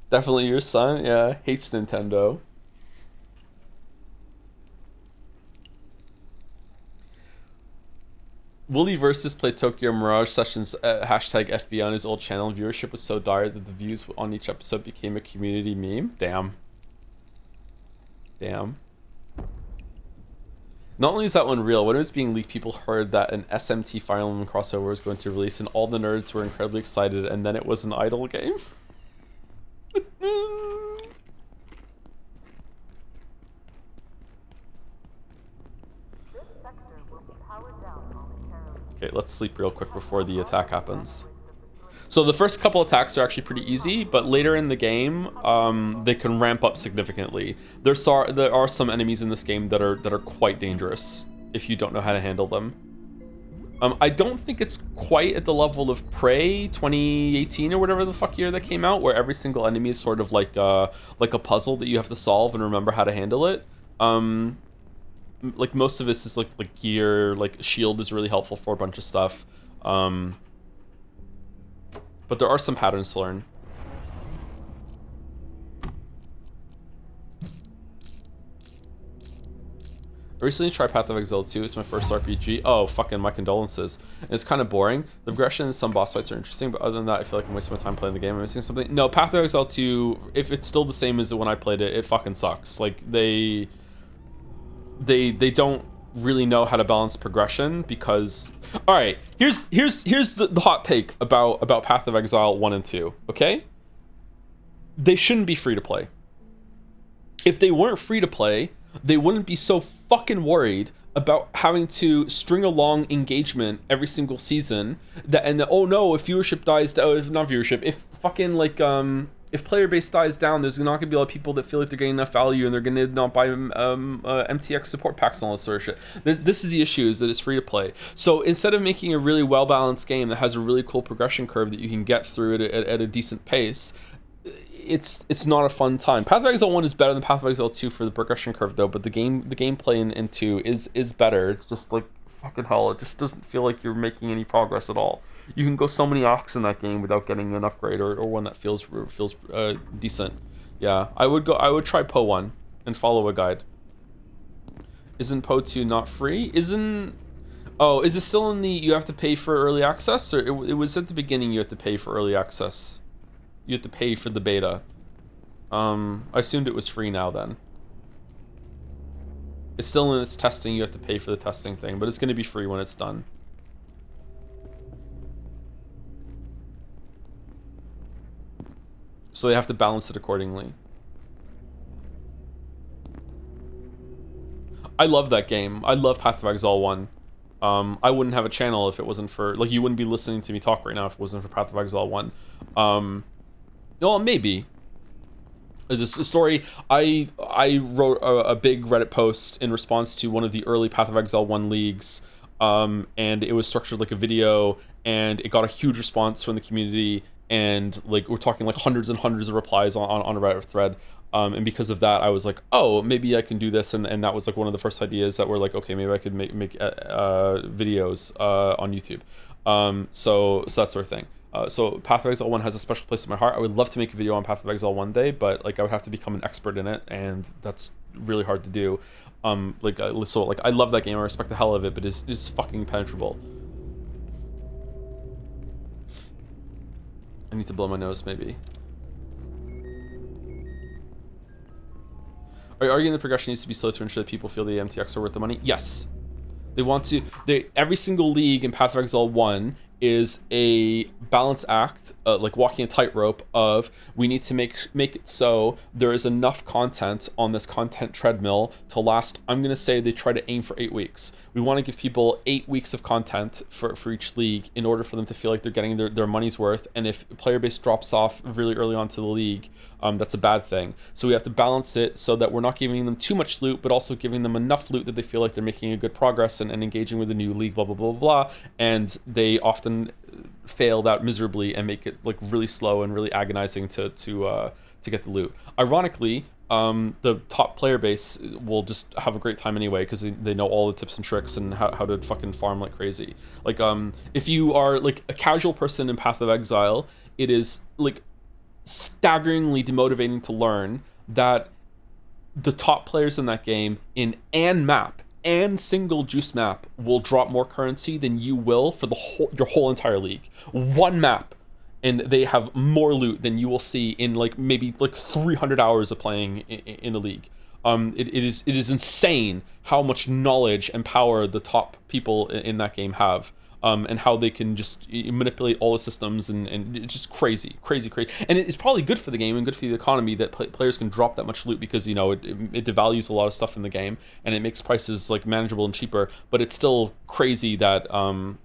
Definitely your son, yeah, hates Nintendo. Wooly Versus played Tokyo Mirage Sessions #FB on his old channel. Viewership was so dire that the views on each episode became a community meme. Damn. Damn. Not only is that one real, when it was being leaked, people heard that an SMT Fire Emblem crossover was going to release, and all the nerds were incredibly excited, and then it was an idle game. Okay, let's sleep real quick before the attack happens. So the first couple attacks are actually pretty easy, but later in the game, they can ramp up significantly. There are some enemies in this game that are quite dangerous if you don't know how to handle them. I don't think it's quite at the level of Prey 2018 or whatever the fuck year that came out, where every single enemy is sort of like a puzzle that you have to solve and remember how to handle it. Like most of this is like gear, like shield is really helpful for a bunch of stuff. But there are some patterns to learn. I recently tried Path of Exile 2. It's my first RPG. Oh, fucking my condolences. And it's kind of boring. The progression and some boss fights are interesting, but other than that, I feel like I'm wasting my time playing the game. I'm missing something. No, Path of Exile 2, if it's still the same as when I played it, it fucking sucks. Like, they don't really know how to balance progression because... Alright, here's the hot take about Path of Exile 1 and 2, okay? They shouldn't be free to play. If they weren't free to play, they wouldn't be so fucking worried about having to string along engagement every single season oh no, if viewership dies, not viewership, if fucking like if player base dies down, there's not gonna be a lot of people that feel like they're getting enough value and they're gonna not buy MTX support packs and all that sort of shit. This is the issue, is that it's free to play. So instead of making a really well balanced game that has a really cool progression curve that you can get through at a decent pace, it's not a fun time. Path of Exile 1 is better than Path of Exile 2 for the progression curve though, but the gameplay in 2 is better. It's just like fucking hell, it just doesn't feel like you're making any progress at all. You can go so many arcs in that game without getting an upgrade or one that feels decent. Yeah, I would try Poe 1 and follow a guide. Isn't Poe 2 not free? Oh, is it still in the you have to pay for early access, or it was at the beginning you have to pay for early access? You have to pay for the beta. I assumed it was free now then. It's still in its testing, you have to pay for the testing thing, but it's going to be free when it's done. So they have to balance it accordingly. I love that game. I love Path of Exile 1. I wouldn't have a channel if it wasn't for... Like, you wouldn't be listening to me talk right now if it wasn't for Path of Exile 1. Well, maybe. The story, I wrote a big Reddit post in response to one of the early Path of Exile 1 leagues, and it was structured like a video, and it got a huge response from the community, and like we're talking like hundreds and hundreds of replies on a Reddit thread, and because of that, I was like, oh, maybe I can do this, and that was like one of the first ideas that were like, okay, maybe I could make videos on YouTube, so that sort of thing. So Path of Exile 1 has a special place in my heart. I would love to make a video on Path of Exile one day, but like I would have to become an expert in it, and that's really hard to do. I love that game. I respect the hell of it, but it's fucking impenetrable. I need to blow my nose, maybe. Are you arguing the progression needs to be slow to ensure that people feel the MTX are worth the money? Yes. They want to. Every single league in Path of Exile 1 is a balance act, like walking a tightrope of we need to make it so there is enough content on this content treadmill to last. I'm gonna say they try to aim for 8 weeks. We want to give people 8 weeks of content for each league in order for them to feel like they're getting their money's worth. And if player base drops off really early on to the league, that's a bad thing. So we have to balance it so that we're not giving them too much loot, but also giving them enough loot that they feel like they're making a good progress and engaging with a new league, blah, blah, blah, blah. And they often fail that miserably and make it like really slow and really agonizing to get the loot. Ironically, the top player base will just have a great time anyway because they know all the tips and tricks and how to fucking farm like crazy. Like, if you are like a casual person in Path of Exile, it is like staggeringly demotivating to learn that the top players in that game in an map and single juice map will drop more currency than you will for your whole entire league. One map, and they have more loot than you will see in like maybe like 300 hours of playing in a league. It is insane how much knowledge and power the top people in that game have. And how they can just manipulate all the systems and it's just crazy. And it's probably good for the game and good for the economy that players can drop that much loot because, you know, it devalues a lot of stuff in the game and it makes prices like manageable and cheaper, but it's still crazy that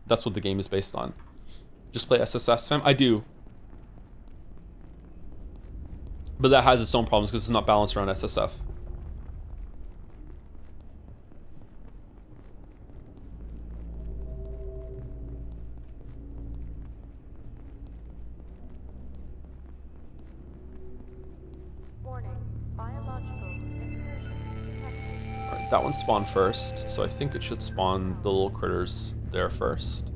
that's what the game is based on. Just play SSS, fam? I do. But that has its own problems because it's not balanced around SSF. Warning. Biological incursion detected. Alright, that one spawned first, so I think it should spawn the little critters there first.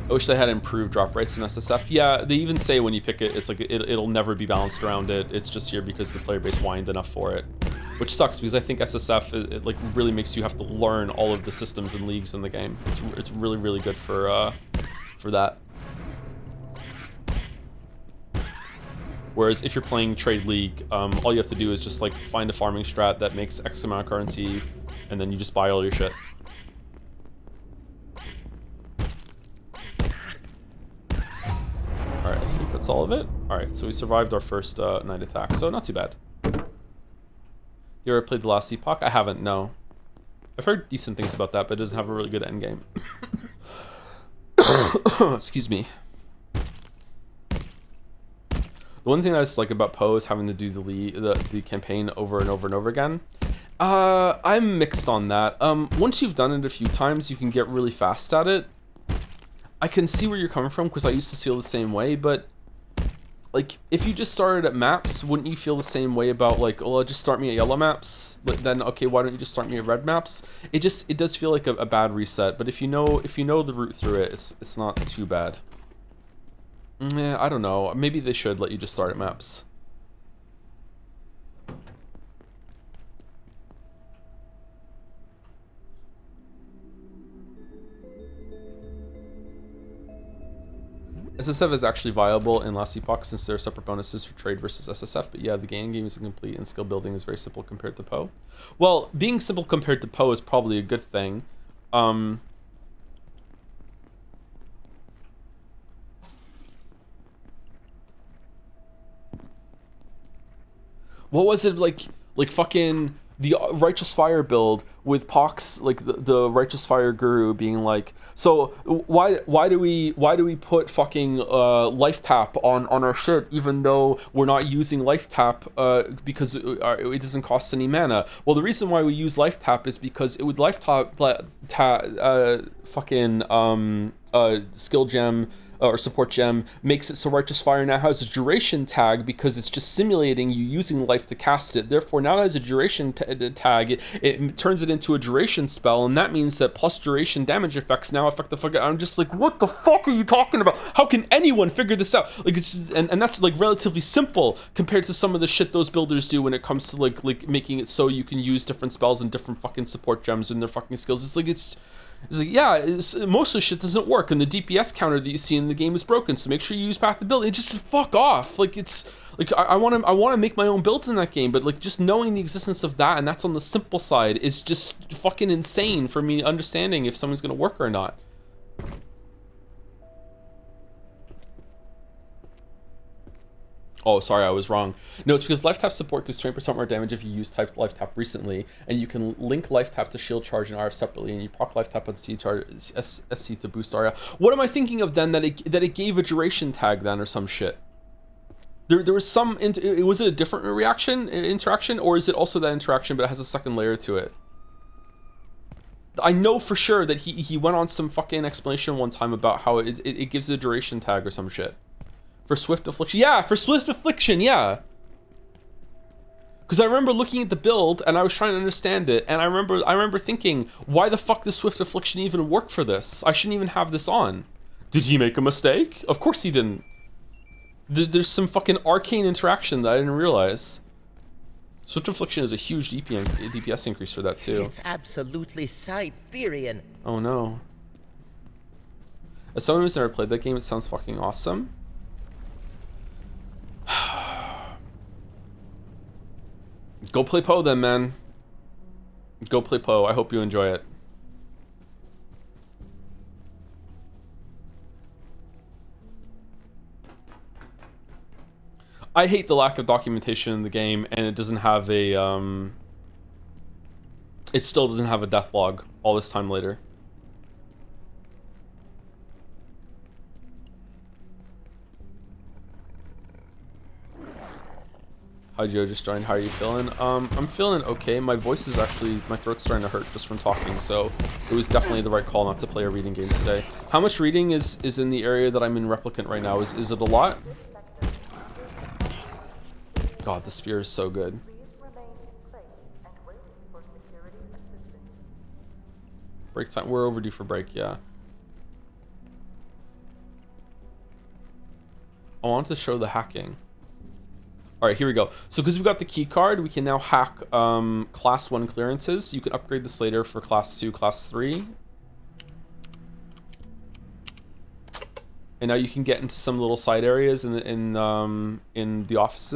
I wish they had improved drop rates in SSF. Yeah, they even say when you pick it, it's like it'll never be balanced around it. It's just here because the player base whined enough for it, which sucks because I think SSF it like really makes you have to learn all of the systems and leagues in the game. It's really good for that. Whereas if you're playing Trade League, all you have to do is just like find a farming strat that makes X amount of currency, and then you just buy all your shit. Alright, I think that's all of it. Alright, so we survived our first night attack, so not too bad. You ever played The Last Epoch? I haven't, no. I've heard decent things about that, but it doesn't have a really good endgame. Excuse me. The one thing I just like about Poe is having to do the campaign over and over and over again. I'm mixed on that. Once you've done it a few times, you can get really fast at it. I can see where you're coming from because I used to feel the same way, but like if you just started at maps, wouldn't you feel the same way about like, oh, just start me at yellow maps? But then okay, why don't you just start me at red maps? It does feel like a bad reset, but if you know the route through it, it's not too bad. Yeah, I don't know. Maybe they should let you just start at maps. SSF is actually viable in Last Epoch since there are separate bonuses for trade versus SSF, but yeah, the game is incomplete and skill building is very simple compared to Poe. Well, being simple compared to Poe is probably a good thing. What was it like fucking the Righteous Fire build with Pox, like the Righteous Fire guru being like, so why do we put fucking life tap on our shit even though we're not using life tap because it doesn't cost any mana? Well, the reason why we use life tap is because it would life tap skill gem or support gem makes it so Righteous Fire now has a duration tag because it's just simulating you using life to cast it. Therefore, now it has a duration tag. It turns it into a duration spell, and that means that plus duration damage effects now affect the fucking. I'm just like, what the fuck are you talking about? How can anyone figure this out? Like, it's just, and that's like relatively simple compared to some of the shit those builders do when it comes to like making it so you can use different spells and different fucking support gems in their fucking skills. It's like, yeah, most of the shit doesn't work, and the DPS counter that you see in the game is broken, so make sure you use Path to Build. It just fuck off. Like, it's like I want to make my own builds in that game, but like just knowing the existence of that, and that's on the simple side, is just fucking insane for me understanding if something's gonna work or not. Oh, sorry, I was wrong. No, it's because life tap support does 20% more damage if you use typed life tap recently, and you can link life tap to shield charge and RF separately, and you proc life tap on SC to boost RF. What am I thinking of then that it gave a duration tag then or some shit? There was some, was it a different interaction, or is it also that interaction but it has a second layer to it? I know for sure that he went on some fucking explanation one time about how it gives a duration tag or some shit. For Swift Affliction. Yeah, for Swift Affliction, yeah. Because I remember looking at the build and I was trying to understand it, and I remember thinking, why the fuck does Swift Affliction even work for this? I shouldn't even have this on. Did he make a mistake? Of course he didn't. There's some fucking arcane interaction that I didn't realize. Swift Affliction is a huge DPS increase for that too. It's absolutely Siberian. Oh no. As someone who's never played that game, it sounds fucking awesome. Go play Poe then, man. Go play Poe. I hope you enjoy it. I hate the lack of documentation in the game, and it doesn't have a it still doesn't have a death log all this time later. Hi Joe, just joined. How are you feeling? I'm feeling okay. My voice is actually, my throat's starting to hurt just from talking, so it was definitely the right call not to play a reading game today. How much reading is in the area that I'm in Replicant right now? Is it a lot? God, the spear is so good. Break time. We're overdue for break, yeah. I wanted to show the hacking. All right, here we go. So because we got the key card, we can now hack class 1 clearances. You can upgrade this later for class 2, class 3. And now you can get into some little side areas in the office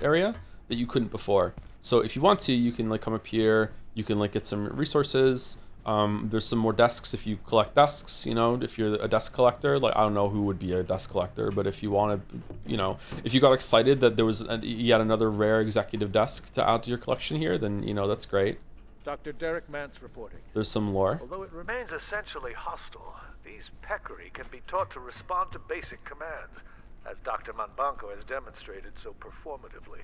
area that you couldn't before. So if you want to, you can like come up here. You can like get some resources. There's some more desks if you collect desks, you know, if you're a desk collector. Like, I don't know who would be a desk collector, but if you want to, you know, if you got excited that there was yet another rare executive desk to add to your collection here, then, you know, that's great. Dr. Derek Mance reporting. There's some lore. Although it remains essentially hostile, these peccary can be taught to respond to basic commands, as Dr. Manbanco has demonstrated so performatively,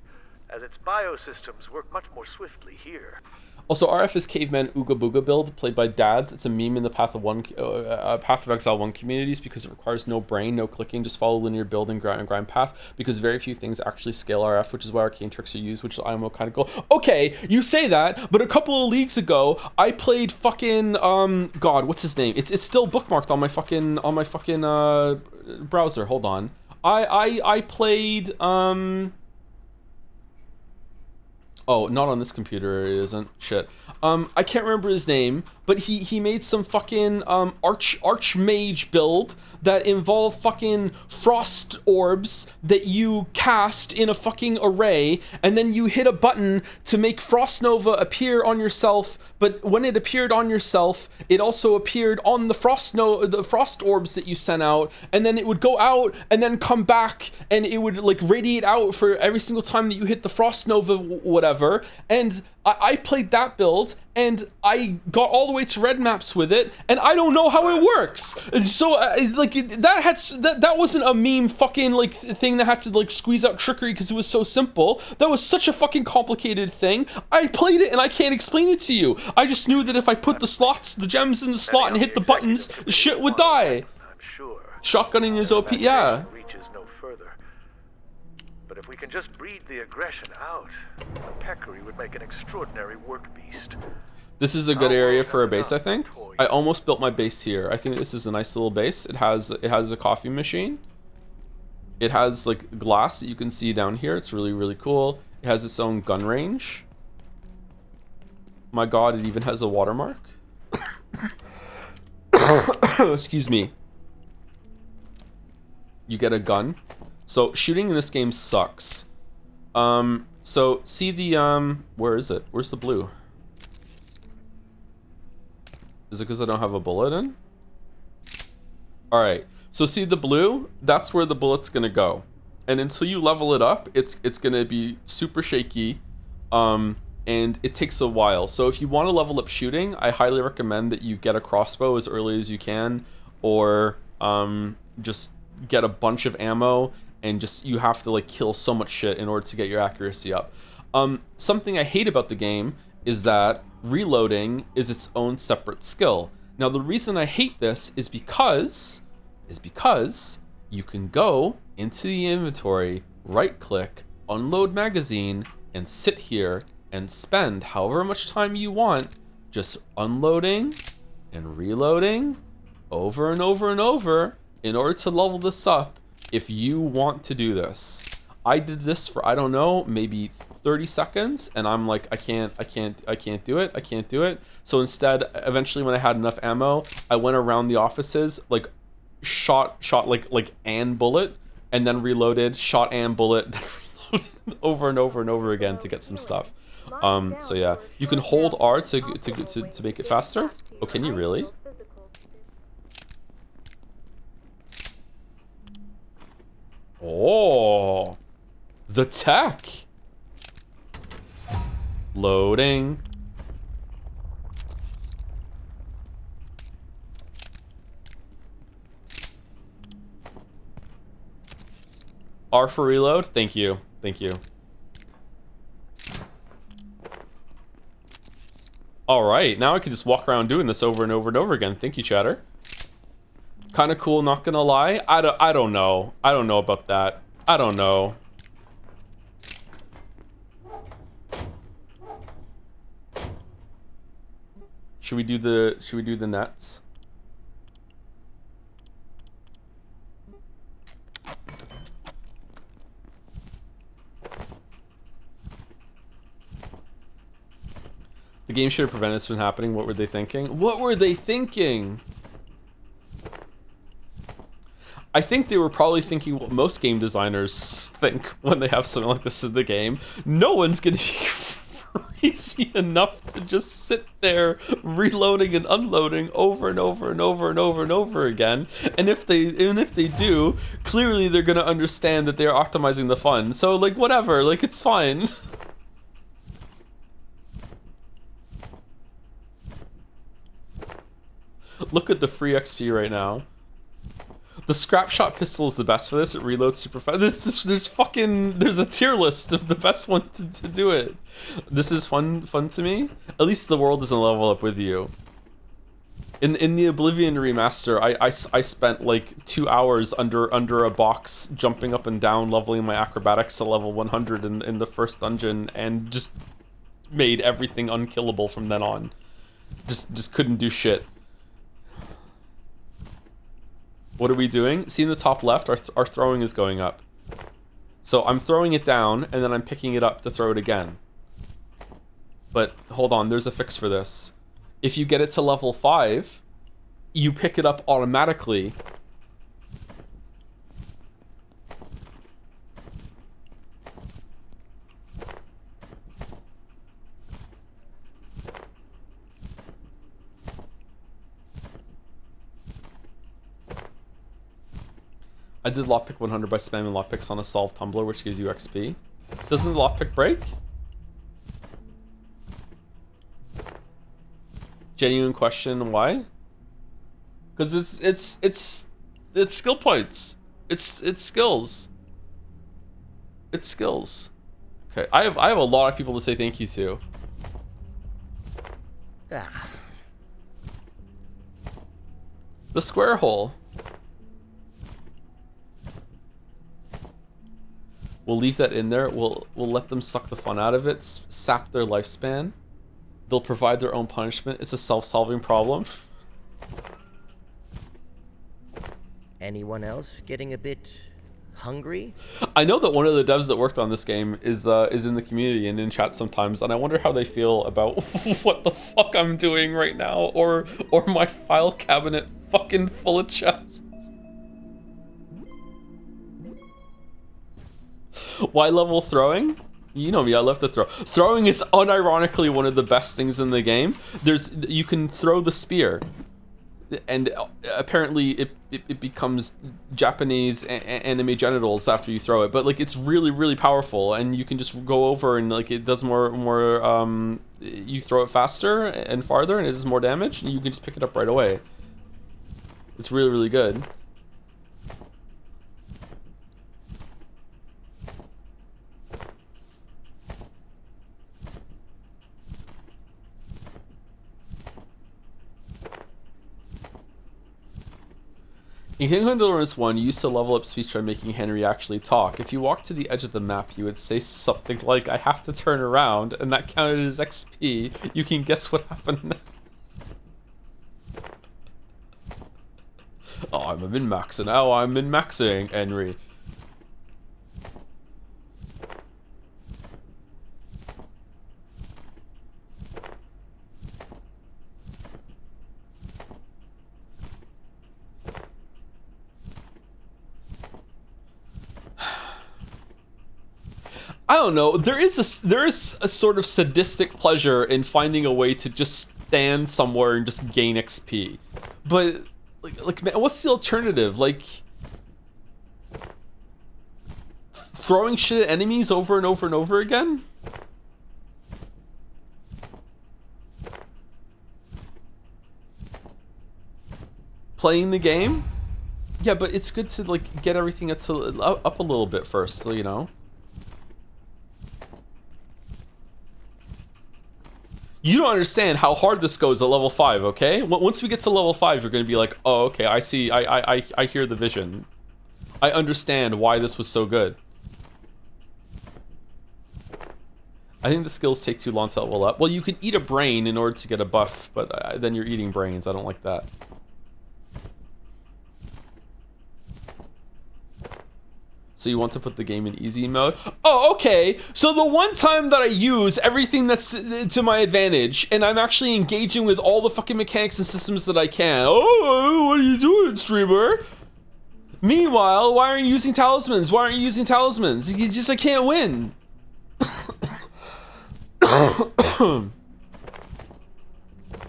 as its biosystems work much more swiftly here. Also, RF is Caveman Ooga Booga build, played by dads. It's a meme in the Path of Exile 1 communities because it requires no brain, no clicking, just follow linear build and grind path, because very few things actually scale RF, which is why arcane tricks are used, which is IMO kind of cool. Okay, you say that, but a couple of leagues ago, I played fucking, God, what's his name? It's still bookmarked on my fucking browser. Hold on. I played, oh, not on this computer, it isn't. Shit. I can't remember his name, but he made some fucking archmage build that involved fucking frost orbs that you cast in a fucking array, and then you hit a button to make Frost Nova appear on yourself, but when it appeared on yourself, it also appeared on the frost orbs that you sent out, and then it would go out and then come back, and it would like radiate out for every single time that you hit the Frost Nova whatever, and I played that build, and I got all the way to red maps with it, and I don't know how it works. And so, like, that wasn't a meme fucking, like, thing that had to, like, squeeze out trickery because it was so simple. That was such a fucking complicated thing. I played it, and I can't explain it to you. I just knew that if I put the gems in the slot and hit the buttons, shit would die. Shotgunning is OP, yeah. But if we can just breed the aggression out, the peccary would make an extraordinary work beast. This is a good area for a base, I think. I almost built my base here. I think this is a nice little base. It has a coffee machine. It has like glass that you can see down here. It's really, really cool. It has its own gun range. My God, it even has a watermark. Excuse me. You get a gun. So shooting in this game sucks. So see the where is it? Where's the blue? Is it because I don't have a bullet in? All right. So see the blue? That's where the bullet's gonna go. And until you level it up, it's gonna be super shaky. And it takes a while. So if you want to level up shooting, I highly recommend that you get a crossbow as early as you can, or just get a bunch of ammo. And just, you have to like kill so much shit in order to get your accuracy up. Something I hate about the game is that reloading is its own separate skill. Now the reason I hate this is because you can go into the inventory, right click, unload magazine, and sit here and spend however much time you want just unloading and reloading over and over and over in order to level this up. If you want to do this, I did this for, I don't know, maybe 30 seconds, and I'm like, I can't do it. So instead, eventually when I had enough ammo, I went around the offices, like shot like and bullet, and then reloaded, shot and bullet, then reloaded over and over and over again to get some stuff. So yeah, you can hold R to make it faster. Oh, can you really? Oh, The tech. Loading. R for reload. Thank you. Thank you. All right, now I can just walk around doing this over and over and over again. Thank you, Chatter. Kind of cool, not gonna lie. I don't know. I don't know about that. I don't know. Should we do the nets? The game should have prevented this from happening. What were they thinking? What were they thinking? I think they were probably thinking what most game designers think when they have something like this in the game. No one's gonna be crazy enough to just sit there reloading and unloading over and over and over and over and over again. And if they do, clearly they're gonna understand that they're optimizing the fun. So like whatever, like it's fine. Look at the free XP right now. The scrap shot pistol is the best for this. It reloads super fast. There's a tier list of the best one to do it. This is fun to me. At least the world doesn't level up with you. In the Oblivion remaster, I spent like 2 hours under a box, jumping up and down, leveling my acrobatics to level 100 in the first dungeon, and just made everything unkillable from then on. Just couldn't do shit. What are we doing? See in the top left, our throwing is going up. So I'm throwing it down, and then I'm picking it up to throw it again. But hold on, there's a fix for this. If you get it to level 5, you pick it up automatically. I did lockpick 100 by spamming lockpicks on a solved tumbler, which gives you XP. Doesn't the lockpick break? Genuine question, why? Because it's skill points. It's skills. It's skills. Okay, I have a lot of people to say thank you to. Ah. The square hole. We'll leave that in there. We'll let them suck the fun out of it, sap their lifespan. They'll provide their own punishment. It's a self-solving problem. Anyone else getting a bit hungry? I know that one of the devs that worked on this game is in the community and in chat sometimes, and I wonder how they feel about what the fuck I'm doing right now, or my file cabinet fucking full of chests. Why level throwing? You know me, I love to throw. Throwing is unironically one of the best things in the game. You can throw the spear, and apparently it becomes Japanese anime genitals after you throw it. But like it's really powerful, and you can just go over and like it does more. You throw it faster and farther, and it does more damage, and you can just pick it up right away. It's really good. In Kingdom Deliverance 1, you used to level up speech by making Henry actually talk. If you walked to the edge of the map, you would say something like, I have to turn around, and that counted as XP. You can guess what happened next. Oh, I'm a min-maxer now. I'm min-maxing, Henry. I don't know. There is a sort of sadistic pleasure in finding a way to just stand somewhere and just gain XP. But like man, what's the alternative? Like throwing shit at enemies over and over and over again? Playing the game? Yeah, but it's good to like get everything up a little bit first, so, you know. You don't understand how hard this goes at level 5, okay? Once we get to level 5, you're gonna be like, oh, okay, I see, I hear the vision. I understand why this was so good. I think the skills take too long to level up. Well, you can eat a brain in order to get a buff, but then you're eating brains. I don't like that. So you want to put the game in easy mode? Oh, okay. So the one time that I use everything that's to my advantage, and I'm actually engaging with all the fucking mechanics and systems that I can. Oh, what are you doing, streamer? Meanwhile, why aren't you using talismans? Why aren't you using talismans? You just, I can't win.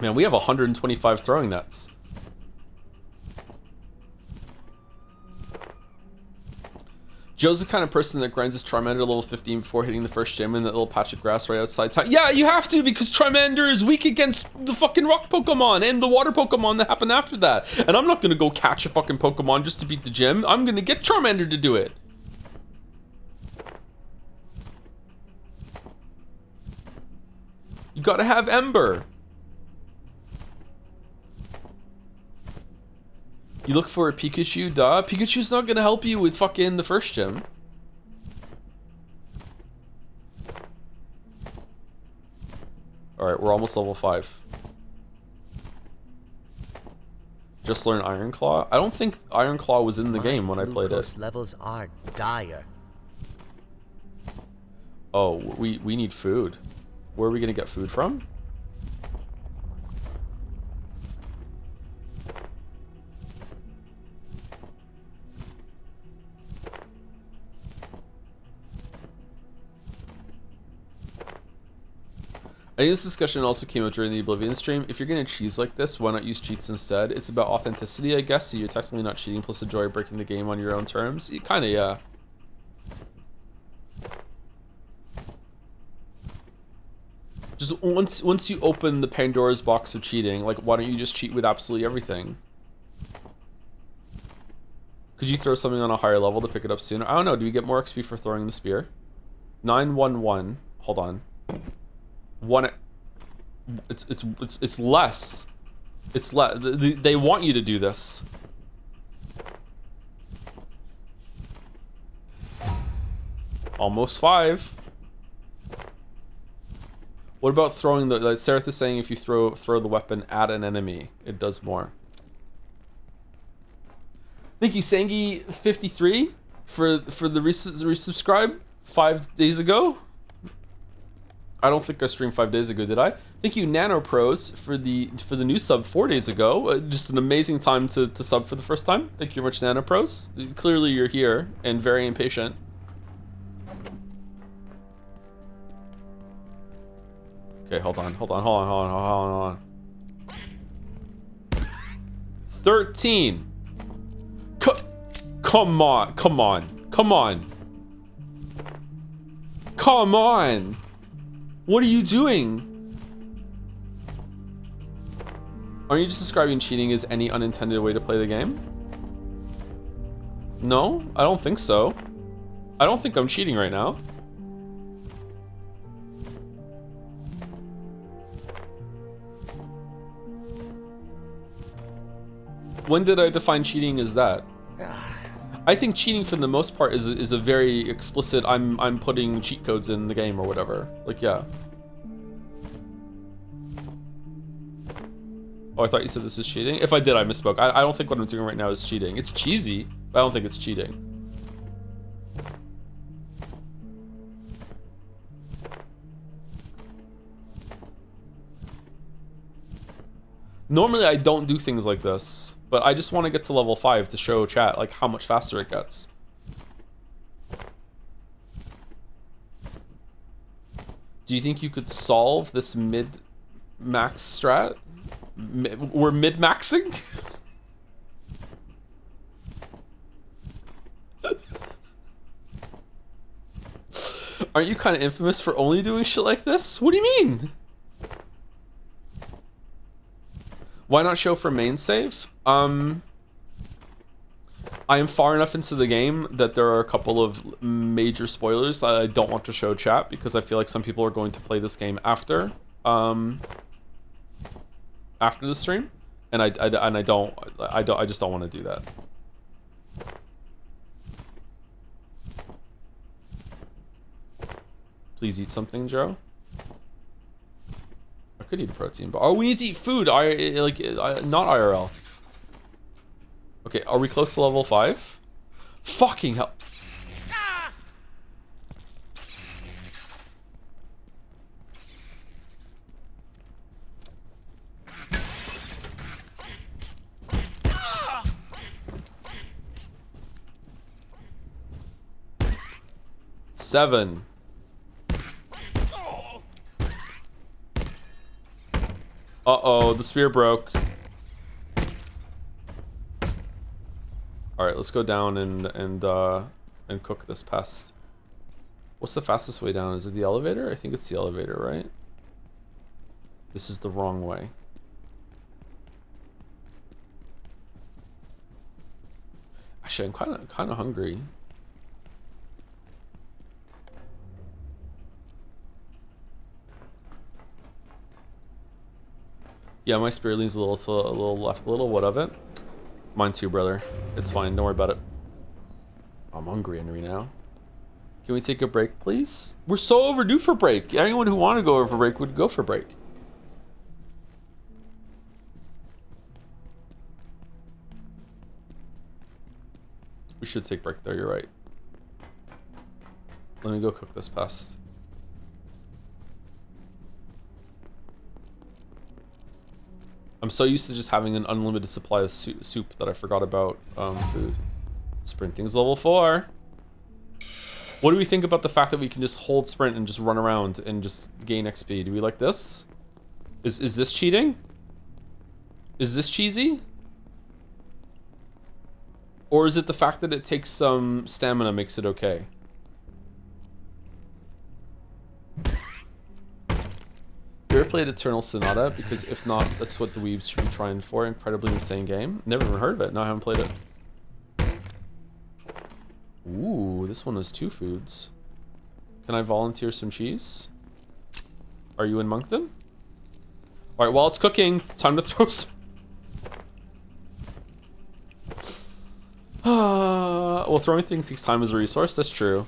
Man, we have 125 throwing nets. Joe's the kind of person that grinds his Charmander level 15 before hitting the first gym in that little patch of grass right outside town. Yeah, you have to, because Charmander is weak against the fucking rock Pokemon and the water Pokemon that happen after that. And I'm not gonna go catch a fucking Pokemon just to beat the gym. I'm gonna get Charmander to do it. You gotta have Ember. You look for a Pikachu, duh. Pikachu's not gonna help you with fucking the first gym. Alright, we're almost level 5. Just learn Iron Claw? I don't think Iron Claw was in the game when I played it. Levels are dire. Oh, we need food. Where are we gonna get food from? I think this discussion also came up during the Oblivion stream. If you're gonna cheese like this, why not use cheats instead? It's about authenticity, I guess, so you're technically not cheating, plus the joy of breaking the game on your own terms. Kinda, yeah. Just once you open the Pandora's box of cheating, like, why don't you just cheat with absolutely everything? Could you throw something on a higher level to pick it up sooner? I don't know. Do we get more XP for throwing the spear? 911. Hold on. It's less. It's less. They want you to do this. Almost 5. What about throwing the? Like Seraph is saying, if you throw the weapon at an enemy, it does more. Thank you, Sangi53, for the resubscribe 5 days ago. I don't think I streamed 5 days ago, did I? Thank you, NanoPros, for the new sub 4 days ago. Just an amazing time to sub for the first time. Thank you very much, NanoPros. Clearly you're here and very impatient. Okay, hold on. 13. Come on. What are you doing? Aren't you just describing cheating as any unintended way to play the game? No, I don't think so. I don't think I'm cheating right now. When did I define cheating as that? I think cheating for the most part is a very explicit, I'm putting cheat codes in the game or whatever. Like, yeah. Oh, I thought you said this was cheating? If I did, I misspoke. I don't think what I'm doing right now is cheating. It's cheesy, but I don't think it's cheating. Normally I don't do things like this, but I just want to get to level 5 to show chat like how much faster it gets. Do you think you could solve this mid-max strat? We're mid-maxing? Aren't you kind of infamous for only doing shit like this? What do you mean? Why not show for main save? I am far enough into the game that there are a couple of major spoilers that I don't want to show chat because I feel like some people are going to play this game after the stream, and I just don't want to do that. Please eat something, Joe. I could eat a protein bar. Oh, we need to eat food. Not IRL. Okay, are we close to level 5? Fucking hell. Seven. Uh-oh, the spear broke. Alright, let's go down and cook this pest. What's the fastest way down? Is it the elevator? I think it's the elevator, right? This is the wrong way. Actually, I'm kind of hungry. Yeah, my spirit leans a little left, a little what of it. Mine too, brother. It's fine. Don't worry about it. I'm hungry, Henry, now. Can we take a break, please? We're so overdue for break. Anyone who wanted to go over for break would go for break. We should take break, though. You're right. Let me go cook this pest. I'm so used to just having an unlimited supply of soup that I forgot about food. Sprinting's level 4. What do we think about the fact that we can just hold sprint and just run around and just gain XP? Do we like this? Is this cheating? Is this cheesy? Or is it the fact that it takes some stamina makes it okay? You ever played Eternal Sonata? Because if not, that's what the weebs should be trying for. Incredibly insane game. Never even heard of it. No, I haven't played it. Ooh, this one has 2 foods. Can I volunteer some cheese? Are you in Moncton? Alright, while it's cooking, time to throw some... well, throwing things takes time as a resource. That's true.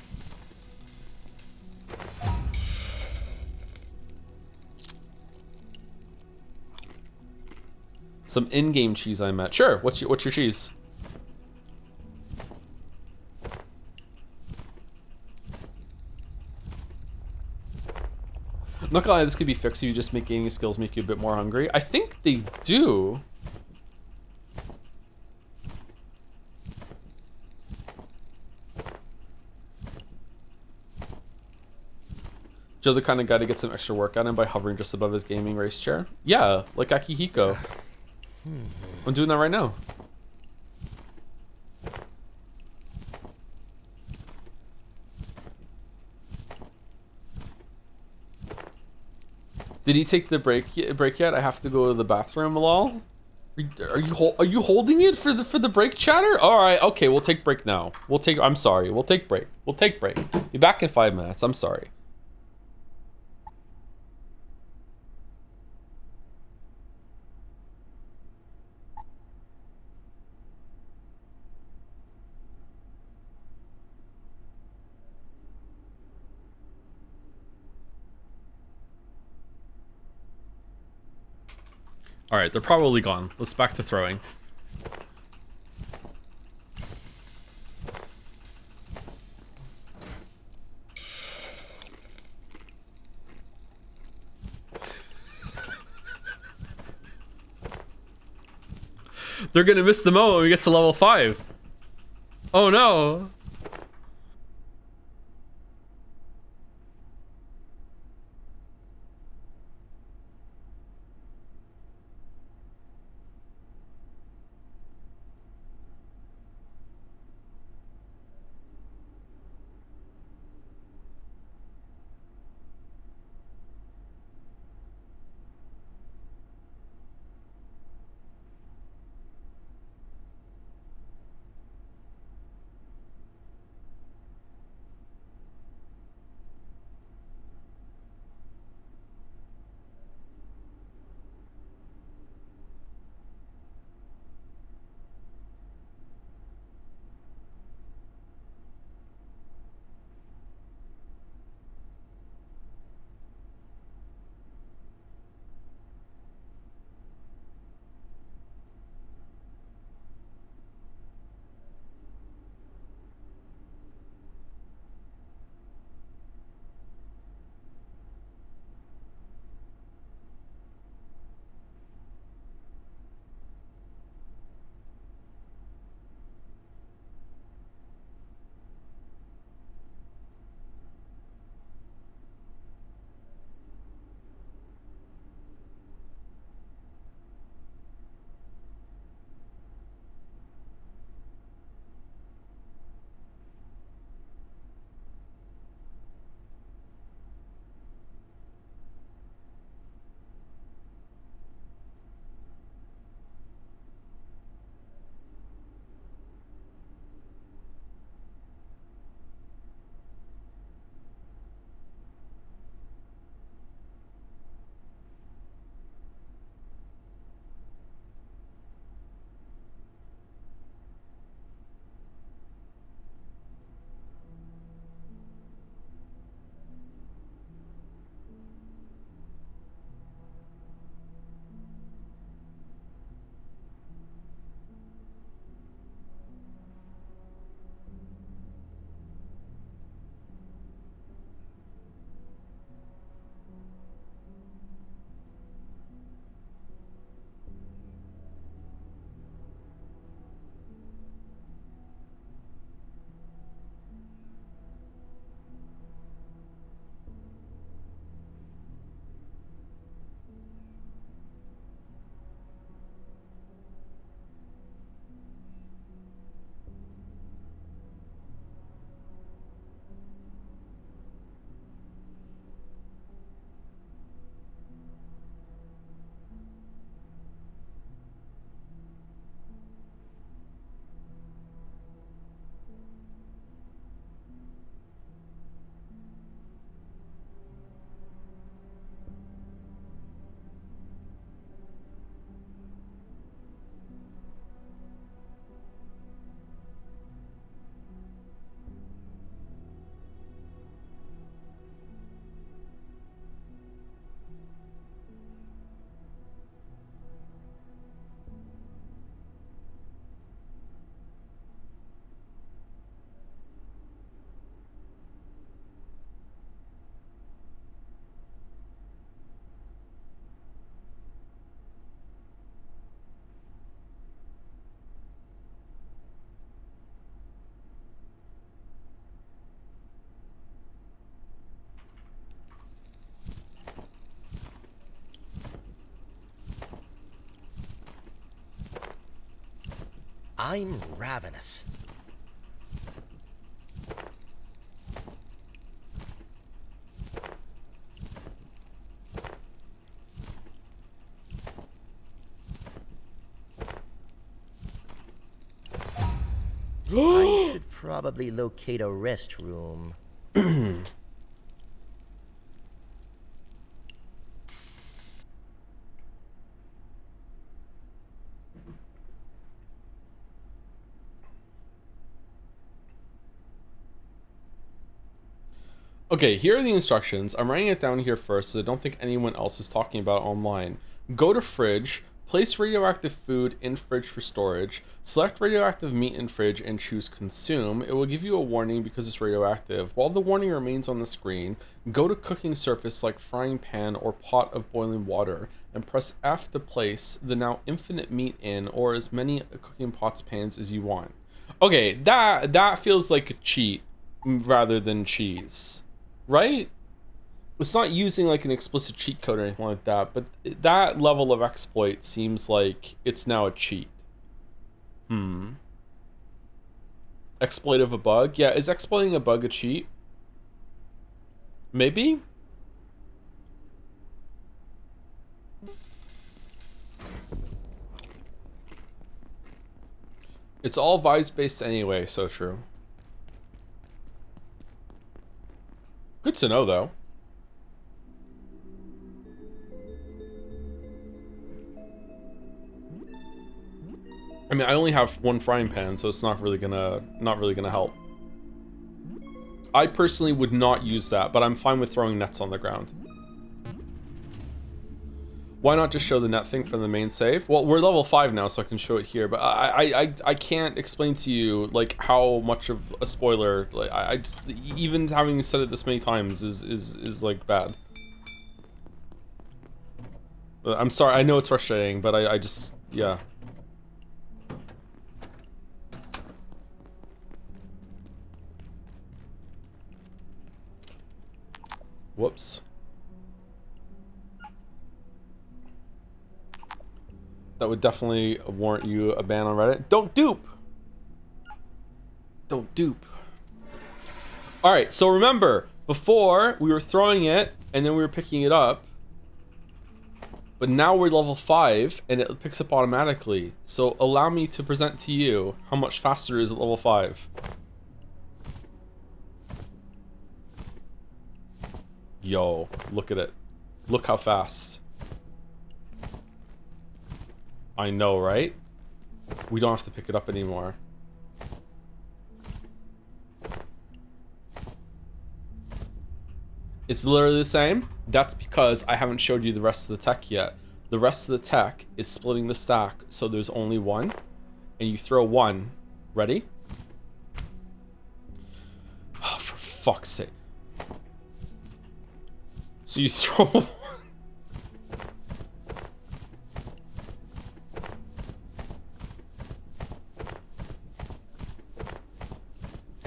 Some in-game cheese I met. Sure. What's your cheese? I'm not gonna lie, this could be fixed if you just make gaining skills make you a bit more hungry. I think they do. Joe the kind of guy to get some extra work out of him by hovering just above his gaming race chair? Yeah, like Akihiko. I'm doing that right now. Did he take the break yet? I have to go to the bathroom, lol. Are you holding it for the break, chatter? All right, okay, we'll take break now. I'm sorry. We'll take break. We'll take break. Be back in 5 minutes. I'm sorry. All right, they're probably gone. Let's back to throwing. They're gonna miss the moment when we get to level 5. Oh no. I'm ravenous. I should probably locate a restroom. Okay, here are the instructions. I'm writing it down here first, so I don't think anyone else is talking about it online. Go to fridge, place radioactive food in fridge for storage, select radioactive meat in fridge and choose consume. It will give you a warning because it's radioactive. While the warning remains on the screen, go to cooking surface like frying pan or pot of boiling water and press F to place the now infinite meat in, or as many cooking pots pans as you want. Okay, that feels like a cheat rather than cheese. Right? It's not using like an explicit cheat code or anything like that, but that level of exploit seems like it's now a cheat. Exploit of a bug? Yeah, is exploiting a bug a cheat? Maybe? It's all vibes based anyway, so true. Good to know, though. I mean, I only have one frying pan, so it's not really gonna help. I personally would not use that, but I'm fine with throwing nets on the ground. Why not just show the net thing from the main save? Well, we're level 5 now, so I can show it here, but I can't explain to you like how much of a spoiler, like I just, even having said it this many times is like bad. I'm sorry, I know it's frustrating, but I just, yeah. Whoops. That would definitely warrant you a ban on Reddit. Don't dupe! Don't dupe. Alright, so remember, before we were throwing it and then we were picking it up. But now we're level 5 and it picks up automatically. So allow me to present to you how much faster it is at level 5. Yo, look at it. Look how fast. I know, right? We don't have to pick it up anymore. It's literally the same. That's because I haven't showed you the rest of the tech yet. The rest of the tech is splitting the stack, so there's only one. And you throw one. Ready? Oh, for fuck's sake. So you throw one.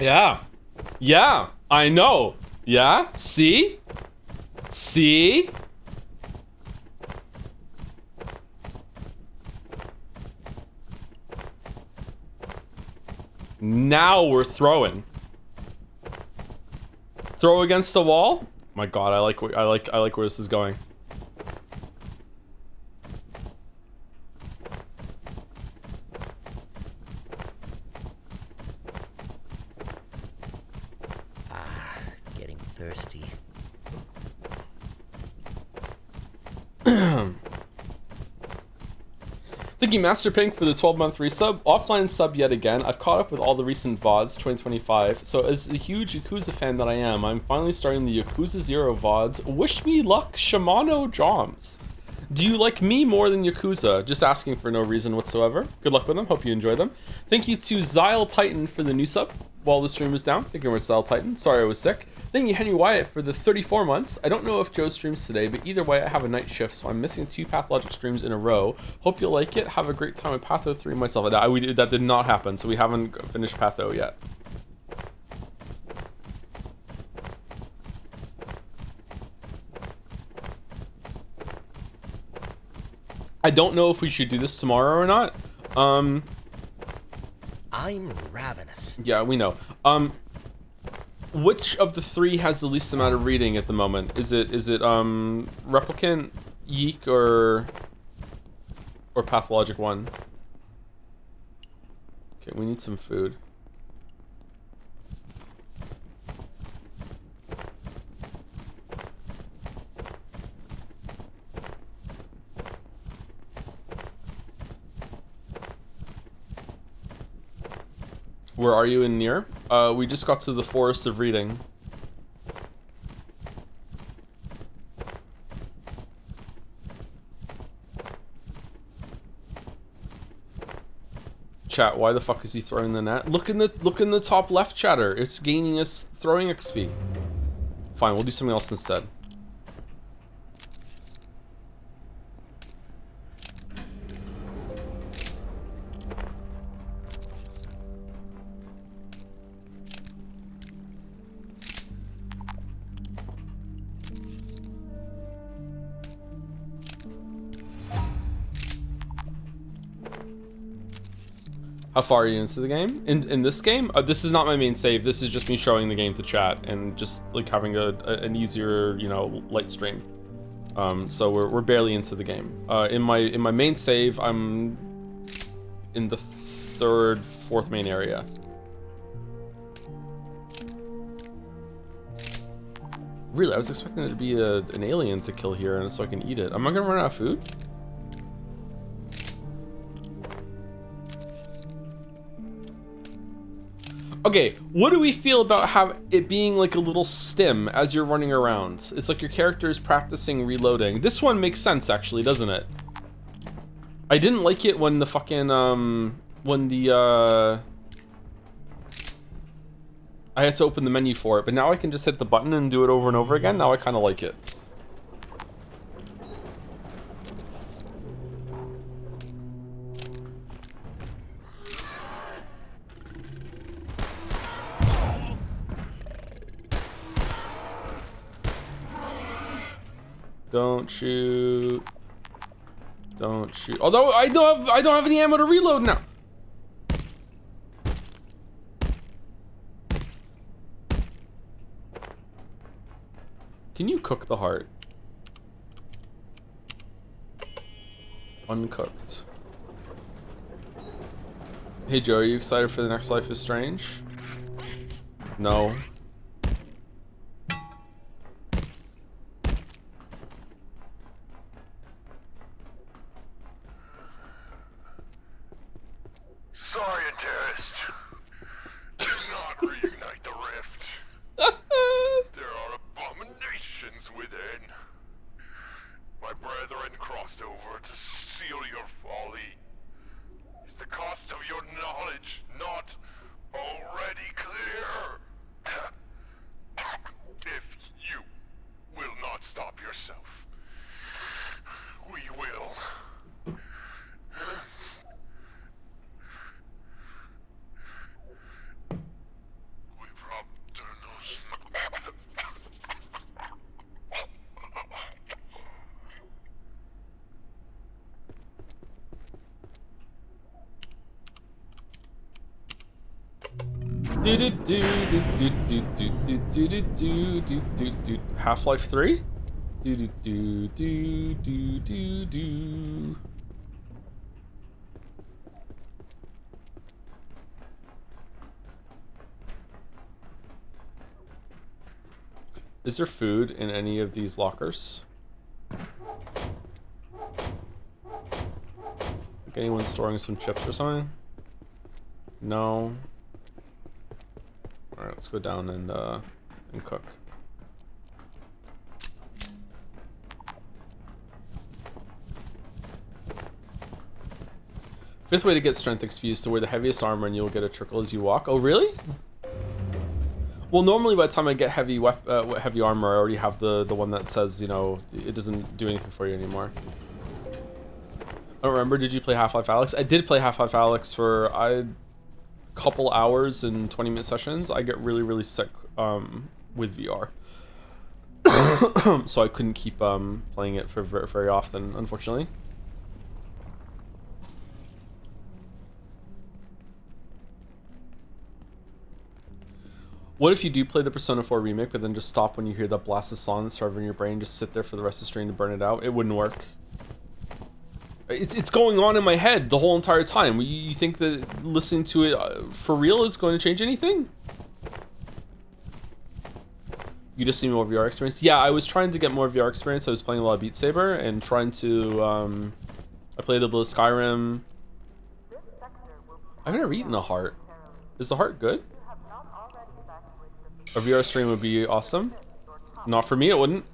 Yeah. Yeah, I know. Yeah, see? See? Now we're throwing. Throw against the wall? My god, I like where this is going. Getting thirsty. Thank you, Master Pink, for the 12-month resub. Offline sub yet again. I've caught up with all the recent VODs 2025, so as a huge Yakuza fan that I am, I'm finally starting the Yakuza 0 VODs. Wish me luck, Shimano Joms. Do you like me more than Yakuza? Just asking for no reason whatsoever. Good luck with them. Hope you enjoy them. Thank you to Zyle Titan for the new sub while the stream was down. Thank you very much, Zyle Titan. Sorry I was sick. Thank you, Henry Wyatt, for the 34 months. I don't know if Joe streams today, but either way, I have a night shift, so I'm missing 2 Pathologic streams in a row. Hope you'll like it. Have a great time with Patho 3 myself. That did not happen, so we haven't finished Patho yet. I don't know if we should do this tomorrow or not. I'm ravenous. Yeah, we know. Which of the three has the least amount of reading at the moment? Is it Replicant, Yeek, or Pathologic 1? Okay, we need some food. Where are you in near? We just got to the Forest of Reading. Chat, why the fuck is he throwing the net? Look in the top left, chatter. It's gaining us throwing XP. Fine, we'll do something else instead. How far are you into the game? In this game? This is not my main save. This is just me showing the game to chat and just like having an easier, you know, light stream. So we're barely into the game. In my main save, I'm in the fourth main area. Really, I was expecting there to be an alien to kill here, and so I can eat it. Am I gonna run out of food? Okay, what do we feel about it being like a little stim as you're running around? It's like your character is practicing reloading. This one makes sense, actually, doesn't it? I didn't like it when the fucking, I had to open the menu for it, but now I can just hit the button and do it over and over again. Now I kind of like it. Don't shoot. Don't shoot. Although I don't have any ammo to reload now. Can you cook the heart? Uncooked. Hey Joe, are you excited for the next Life is Strange? No. Scientist, do not reignite the rift. There are abominations within. My brethren crossed over to seal your folly. Is the cost of your knowledge not already clear? If you will not stop yourself, we will. Half-Life 3? Is there food in any of these lockers? Like anyone storing some chips or something? No. Alright, let's go down and cook. Fifth way to get strength XP is to wear the heaviest armor and you'll get a trickle as you walk. Oh, really? Well, normally by the time I get heavy armor, I already have the one that says, you know, it doesn't do anything for you anymore. I don't remember. Did you play Half-Life Alyx? I did play Half-Life Alyx for a couple hours in 20-minute sessions. I get really, really sick with VR. So I couldn't keep playing it for very often, unfortunately. What if you do play the Persona 4 remake, but then just stop when you hear that blasted song that's forever in your brain, just sit there for the rest of the stream to burn it out? It wouldn't work. It's going on in my head the whole entire time. You think that listening to it for real is going to change anything? You just need more VR experience? Yeah, I was trying to get more VR experience. I was playing a lot of Beat Saber and trying to, I played a little bit of Skyrim. I've never eaten a heart. Is the heart good? A VR stream would be awesome. Not for me, it wouldn't.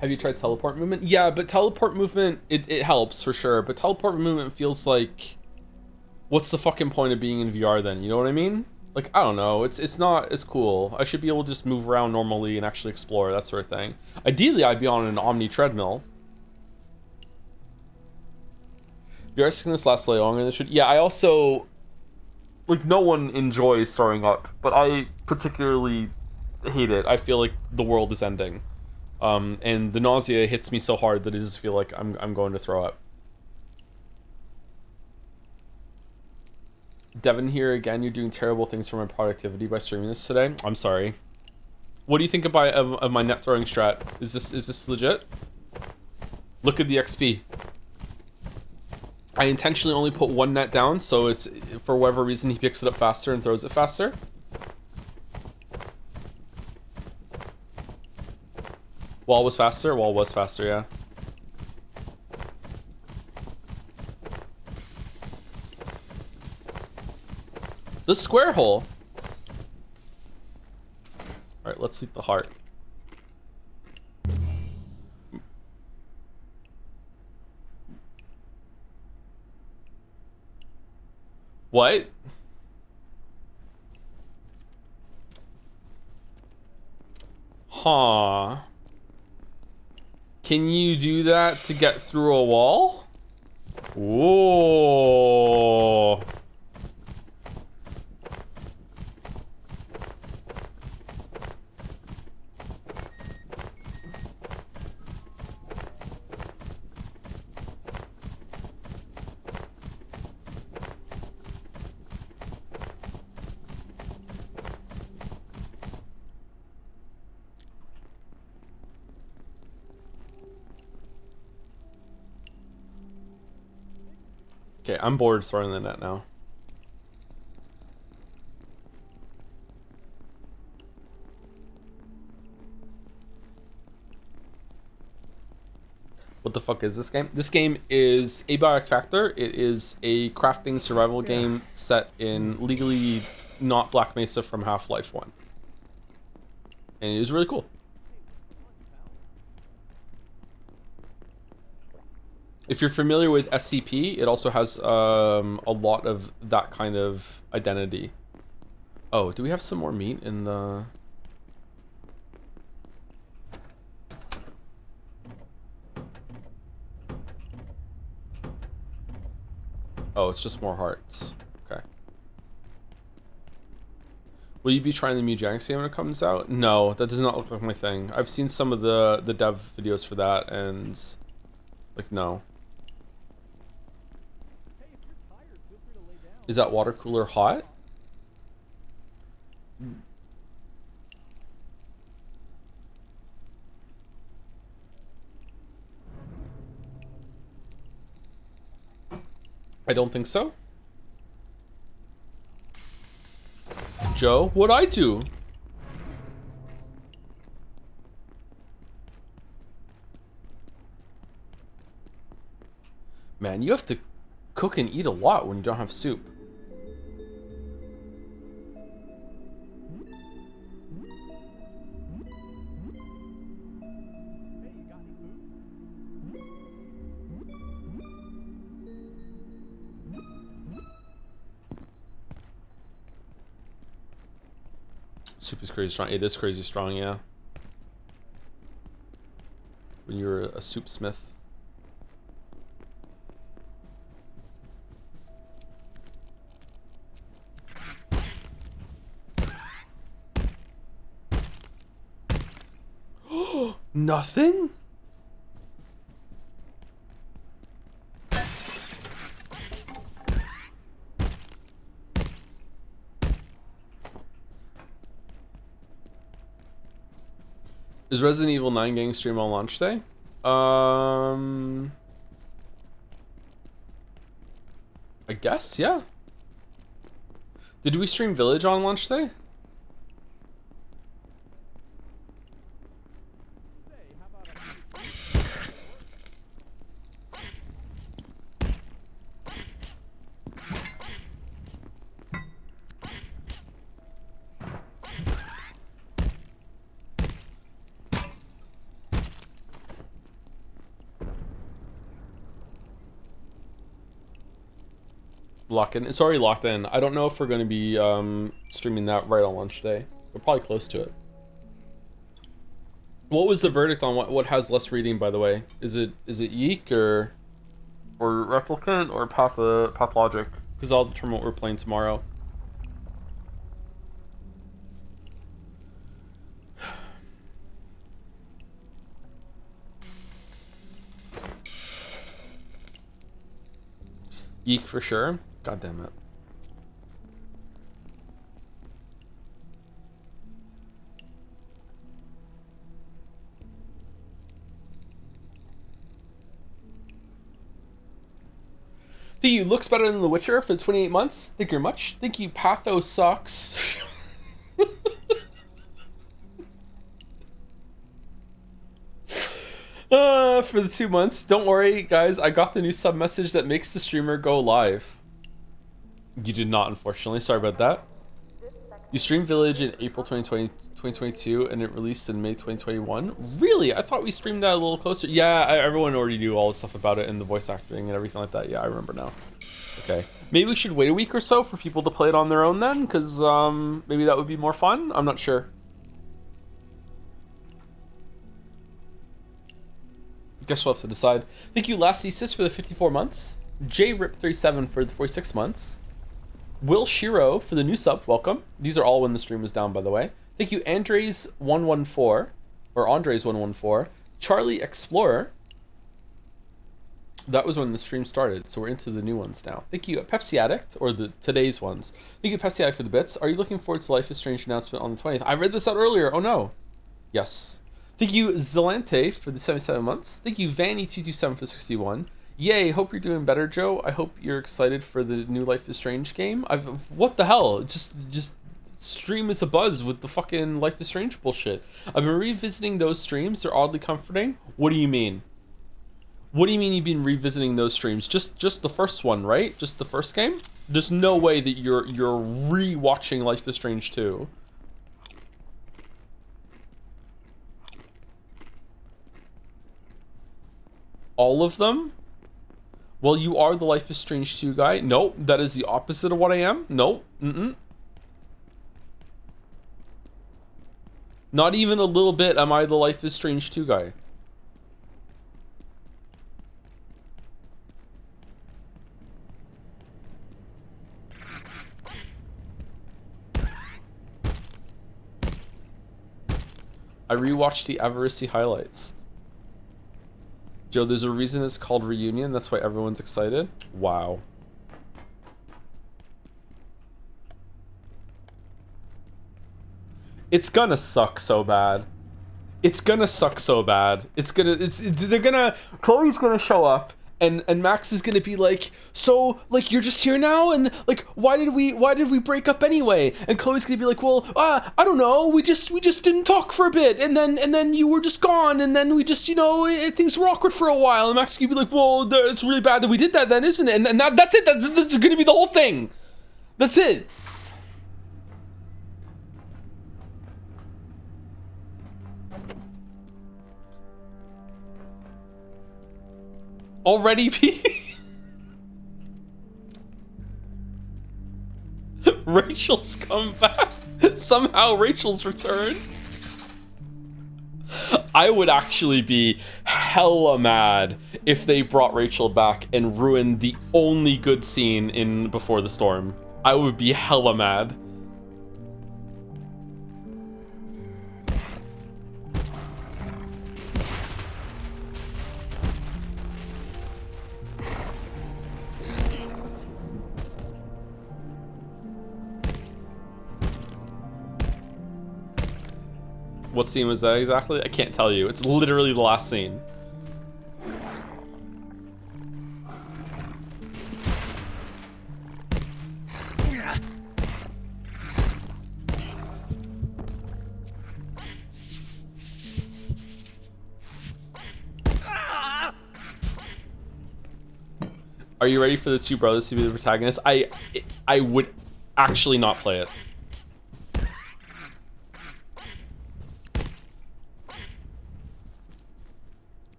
Have you tried teleport movement? Yeah, but teleport movement, it helps for sure. But teleport movement feels like, what's the fucking point of being in VR then? You know what I mean? Like, I don't know. It's not as cool. I should be able to just move around normally and actually explore, that sort of thing. Ideally, I'd be on an Omni treadmill. VR sickness lasts way longer than it should. Yeah, I also, like, no one enjoys throwing up, but I particularly hate it. I feel like the world is ending. And the nausea hits me so hard that I just feel like I'm going to throw up. Devin here again, you're doing terrible things for my productivity by streaming this today. I'm sorry. What do you think of my net throwing strat? Is this legit? Look at the XP. I intentionally only put one net down, so it's, for whatever reason, he picks it up faster and throws it faster. Wall was faster? Wall was faster, yeah. The square hole. Alright, let's see the heart. What? Huh. Can you do that to get through a wall? Whoa. Okay, I'm bored throwing the net now. What the fuck is this game? This game is Abiotic Factor. It is a crafting survival game set in legally not Black Mesa from Half-Life 1. And it was really cool. If you're familiar with SCP, it also has a lot of that kind of identity. Oh, do we have some more meat in the... Oh, it's just more hearts. Okay. Will you be trying the Mujang game when it comes out? No, that does not look like my thing. I've seen some of the dev videos for that, and... like, no. Is that water cooler hot? I don't think so. Joe, what'd I do? Man, you have to cook and eat a lot when you don't have soup. Soup is crazy strong. It is crazy strong, yeah. When you're a soup smith. Nothing? Is Resident Evil 9 getting streamed on launch day? I guess, yeah. Did we stream Village on launch day? Lock in. It's already locked in. I don't know if we're going to be streaming that right on launch day. We're probably close to it. What was the verdict on what has less reading, by the way? Is it Yeek or Replicant or Pathologic? Because I'll determine what we're playing tomorrow. Yeek for sure. God damn it. Think you looks better than The Witcher for 28 months? Think you're much? Think you Patho sucks? For the 2 months. Don't worry, guys. I got the new sub message that makes the streamer go live. You did not, unfortunately. Sorry about that. You streamed Village in April 2022, and it released in May 2021. Really? I thought we streamed that a little closer. Yeah, everyone already knew all the stuff about it and the voice acting and everything like that. Yeah, I remember now. Okay. Maybe we should wait a week or so for people to play it on their own then, because maybe that would be more fun. I'm not sure. Guess we'll have to decide. Thank you, Last Thesis, for the 54 months. JRip37 for the 46 months. Will Shiro for the new sub, welcome. These are all when the stream was down, by the way. Thank you, Andres114, or Andres114. Charlie Explorer. That was when the stream started, so we're into the new ones now. Thank you, Pepsi Addict, or today's ones. Thank you, Pepsi Addict, for the bits. Are you looking forward to Life is Strange announcement on the 20th? I read this out earlier. Oh no. Yes. Thank you, Zelante, for the 77 months. Thank you, Vanny227 for 61. Yay, hope you're doing better, Joe. I hope you're excited for the new Life is Strange game. What the hell? Just stream is a buzz with the fucking Life is Strange bullshit. I've been revisiting those streams. They're oddly comforting. What do you mean? What do you mean you've been revisiting those streams? Just the first one, right? Just the first game? There's no way that you're re-watching Life is Strange 2. All of them? Well, you are the Life is Strange 2 guy. Nope, that is the opposite of what I am. Nope. Not even a little bit am I the Life is Strange 2 guy. I rewatched the Avarice highlights. Joe, there's a reason it's called Reunion. That's why everyone's excited. Wow. It's gonna suck so bad. It's gonna suck so bad. Chloe's gonna show up and Max is gonna be like, so like you're just here now, and like why did we break up anyway? And Chloe's gonna be like, well, I don't know, we just didn't talk for a bit, and then you were just gone, and then we just, you know, things were awkward for a while, and Max is gonna be like, well, it's really bad that we did that then, isn't it? And that's it. That's gonna be the whole thing. That's it. Already, P. Rachel's come back. Somehow Rachel's returned. I would actually be hella mad if they brought Rachel back and ruined the only good scene in Before the Storm. I would be hella mad. What scene was that exactly? I can't tell you. It's literally the last scene. Are you ready for the two brothers to be the protagonists? I would actually not play it.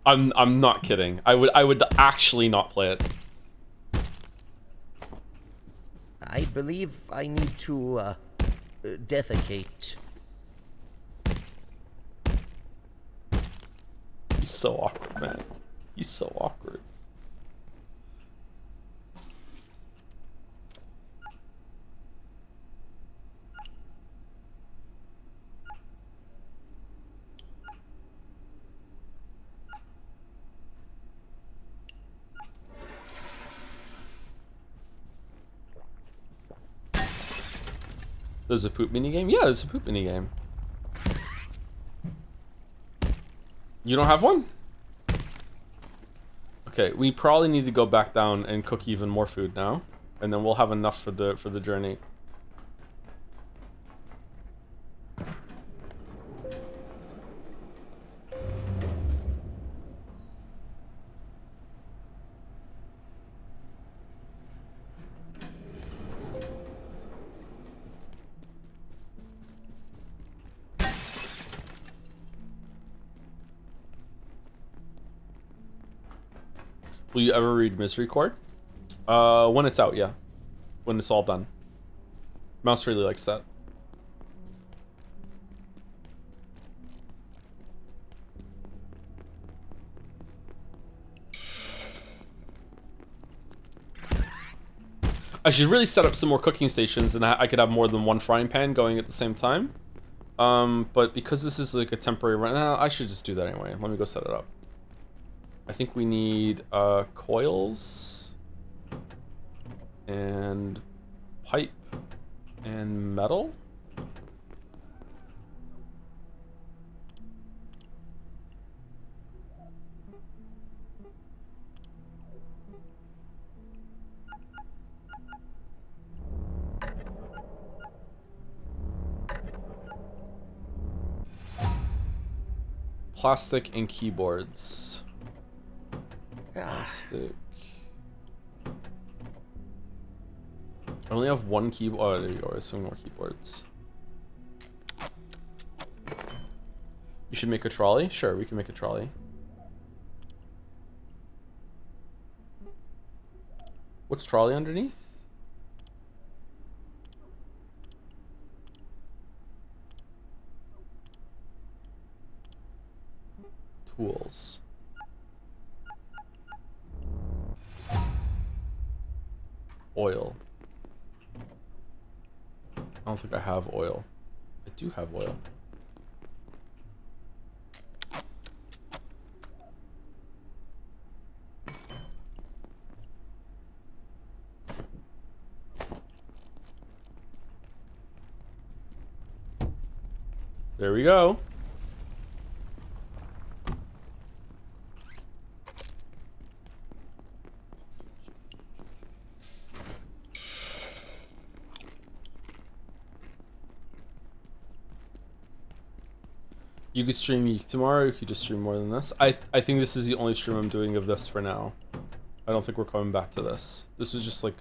I'm not kidding. I would actually not play it. I believe I need to defecate. He's so awkward, man. He's so awkward. There's a poop minigame? Yeah, there's a poop minigame. You don't have one? Okay, we probably need to go back down and cook even more food now, and then we'll have enough for the journey. Will you ever read Misery Chord? When it's out, yeah. When it's all done. Mouse really likes that. I should really set up some more cooking stations, and I could have more than one frying pan going at the same time. But because this is like a temporary run, I should just do that anyway. Let me go set it up. I think we need coils and pipe and metal. Plastic and keyboards. Plastic. I only have one keyboard. Oh, there you go. Some more keyboards. You should make a trolley? Sure, we can make a trolley. What's trolley underneath? Tools. Oil. I don't think I have oil. I do have oil. There we go. You could stream tomorrow, you could just stream more than this. I think this is the only stream I'm doing of this for now. I don't think we're coming back to this. This was just like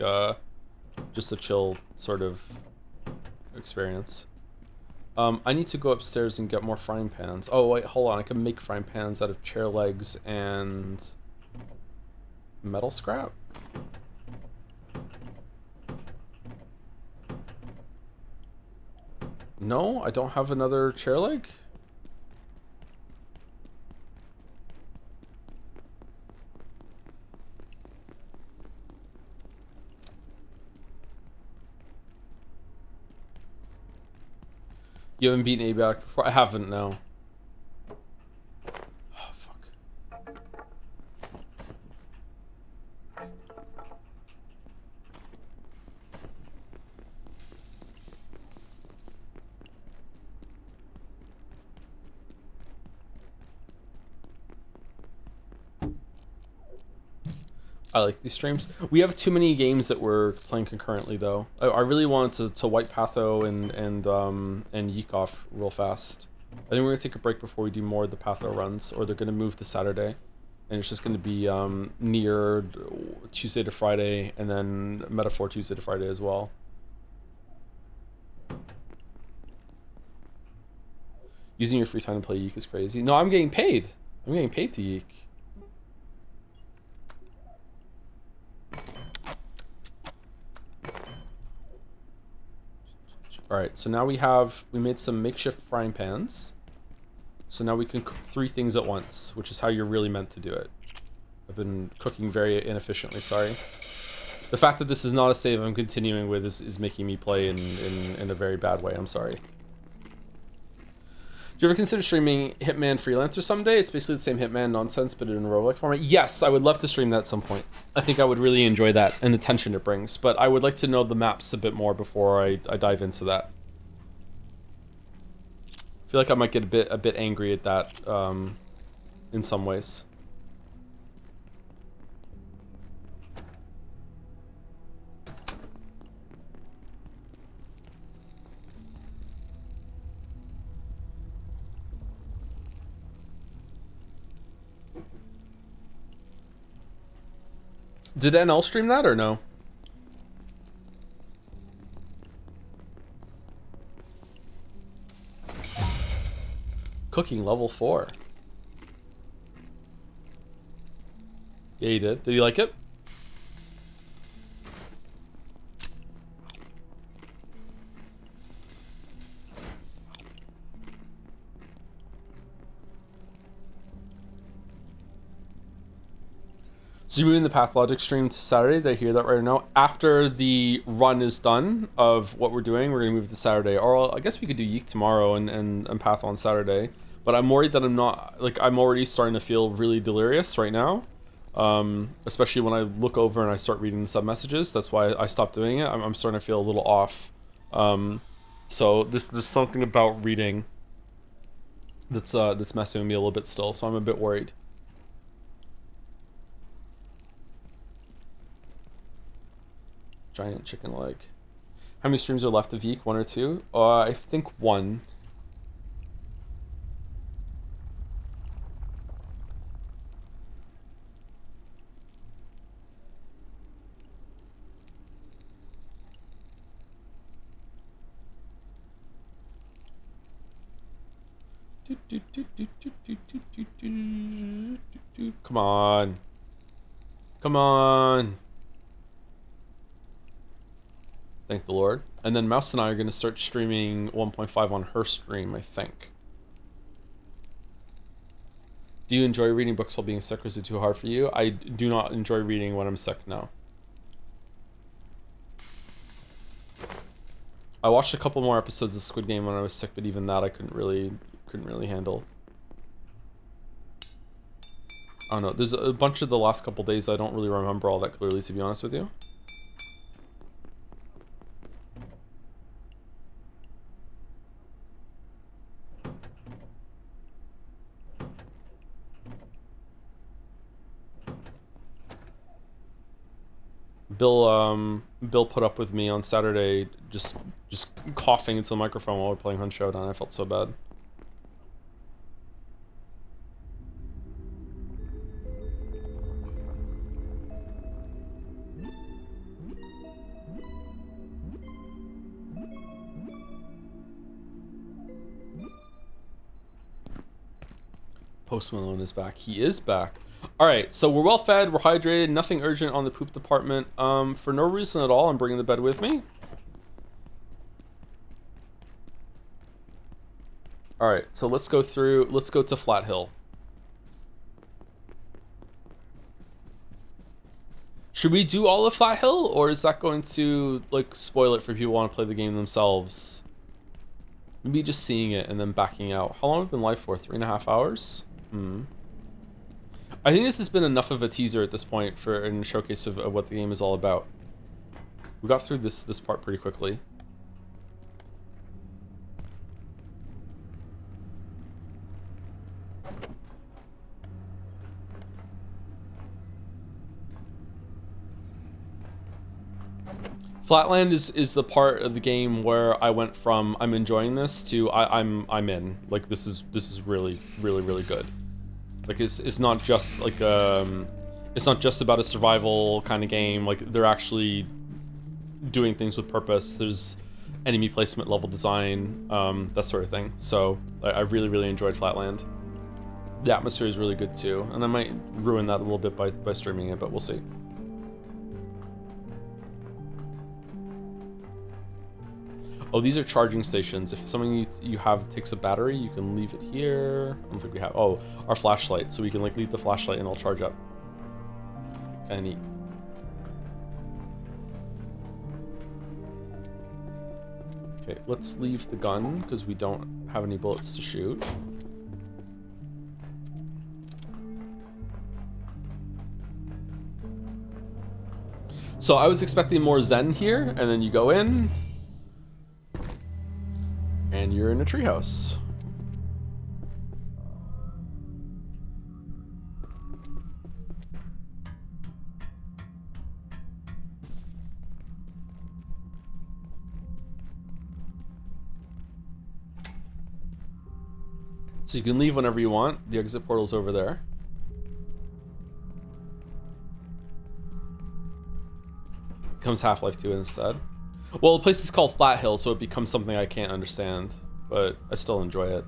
just a chill sort of experience. I need to go upstairs and get more frying pans. Oh wait, hold on, I can make frying pans out of chair legs and metal scrap. No, I don't have another chair leg. You haven't beaten Abiotic before? I haven't, no. Oh, fuck. I like these streams. We have too many games that we're playing concurrently, though. I really wanted to wipe Patho and Yeek off real fast. I think we're gonna take a break before we do more of the Patho runs, or they're gonna move to Saturday, and it's just gonna be near Tuesday to Friday, and then Metaphor Tuesday to Friday as well. Using your free time to play Yeek is crazy. No, I'm getting paid. I'm getting paid to Yeek. Alright, so now we made some makeshift frying pans. So now we can cook 3 things at once, which is how you're really meant to do it. I've been cooking very inefficiently, sorry. The fact that this is not a save I'm continuing with is making me play in a very bad way, I'm sorry. Do you ever consider streaming Hitman Freelancer someday? It's basically the same Hitman nonsense, but in a roguelike format. Yes, I would love to stream that at some point. I think I would really enjoy that and the tension it brings, but I would like to know the maps a bit more before I dive into that. I feel like I might get a bit angry at that in some ways. Did NL stream that or no? Cooking level 4. Yeah, you did. Did you like it? So you're moving the Pathologic stream to Saturday. Did I hear that right now? After the run is done of what we're doing, we're going to move it to Saturday. Or I guess we could do Yeek tomorrow and Path on Saturday. But I'm worried that I'm already starting to feel really delirious right now. Especially when I look over and I start reading the sub messages. That's why I stopped doing it. I'm starting to feel a little off. So there's something about reading that's messing with me a little bit still. So I'm a bit worried. Giant chicken leg. How many streams are left of Yeek? 1 or 2? I think 1. Come on. Come on. Thank the Lord. And then Mouse and I are going to start streaming 1.5 on her stream, I think. Do you enjoy reading books while being sick, or is it too hard for you? I do not enjoy reading when I'm sick now. I watched a couple more episodes of Squid Game when I was sick, but even that I couldn't really handle. I don't know. There's a bunch of the last couple days I don't really remember all that clearly, to be honest with you. Bill put up with me on Saturday just coughing into the microphone while we're playing Hunt Showdown. I felt so bad. Post Malone is back. He is back. Alright, so we're well fed, we're hydrated, nothing urgent on the poop department. For no reason at all, I'm bringing the bed with me. Alright, so let's go to Flat Hill. Should we do all of Flat Hill, or is that going to, like, spoil it for people who want to play the game themselves? Maybe just seeing it and then backing out. How long have we been live for? 3.5 hours? I think this has been enough of a teaser at this point for a showcase of what the game is all about. We got through this part pretty quickly. Flatland is the part of the game where I went from I'm enjoying this to I'm in. Like this is really good. Like it's not just like it's not just about a survival kind of game. Like they're actually doing things with purpose. There's enemy placement, level design, that sort of thing. So I really enjoyed Flatland. The atmosphere is really good too, and I might ruin that a little bit by streaming it, but we'll see. Oh, these are charging stations. If something you have takes a battery, you can leave it here. I don't think we have. Oh, our flashlight. So we can like leave the flashlight and it'll charge up. Kind of neat. Okay, let's leave the gun because we don't have any bullets to shoot. So I was expecting more Zen here, and then you go in, and you're in a treehouse. So you can leave whenever you want. The exit portal's over there. Becomes Half-Life 2 instead. Well, the place is called Flat Hill, so it becomes something I can't understand, but I still enjoy it.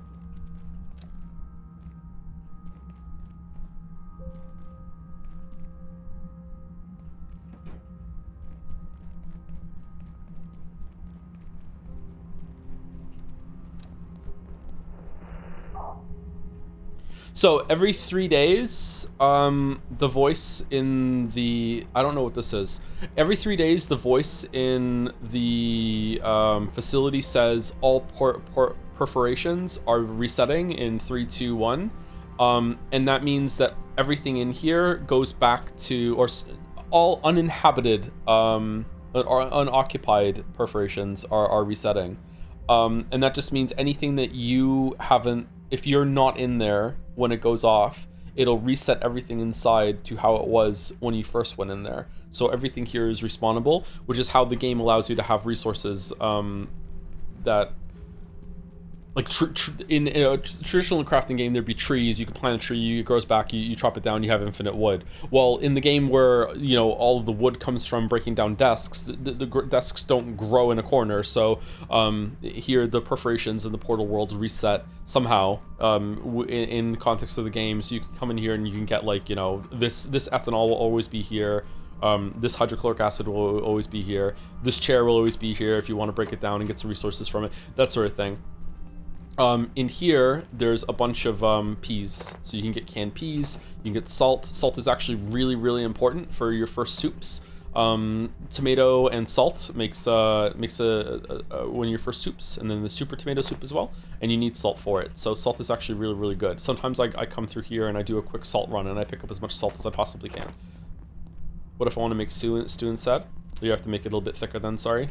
So every 3 days, the voice in the, I don't know what this is. Every 3 days, the voice in the facility says all perforations are resetting in 3, 2, 1. And that means that everything in here goes back to, or all uninhabited or unoccupied perforations are resetting. And that just means anything that you haven't, if you're not in there when it goes off, it'll reset everything inside to how it was when you first went in there. So everything here is respawnable, which is how the game allows you to have resources that, like in a traditional crafting game, there'd be trees. You can plant a tree, it grows back, you chop it down, you have infinite wood. Well, in the game where, you know, all of the wood comes from breaking down desks, the desks don't grow in a corner. So here the perforations in the portal worlds reset somehow in context of the game. So you can come in here and you can get, like, you know, this ethanol will always be here. This hydrochloric acid will always be here. This chair will always be here if you want to break it down and get some resources from it, that sort of thing. In here, there's a bunch of peas. So you can get canned peas, you can get salt. Salt is actually really important for your first soups. Tomato and salt makes one of your first soups, and then the super tomato soup as well, and you need salt for it. So salt is actually really good. Sometimes I come through here and I do a quick salt run and I pick up as much salt as I possibly can. What if I want to make stew instead? You have to make it a little bit thicker then, sorry.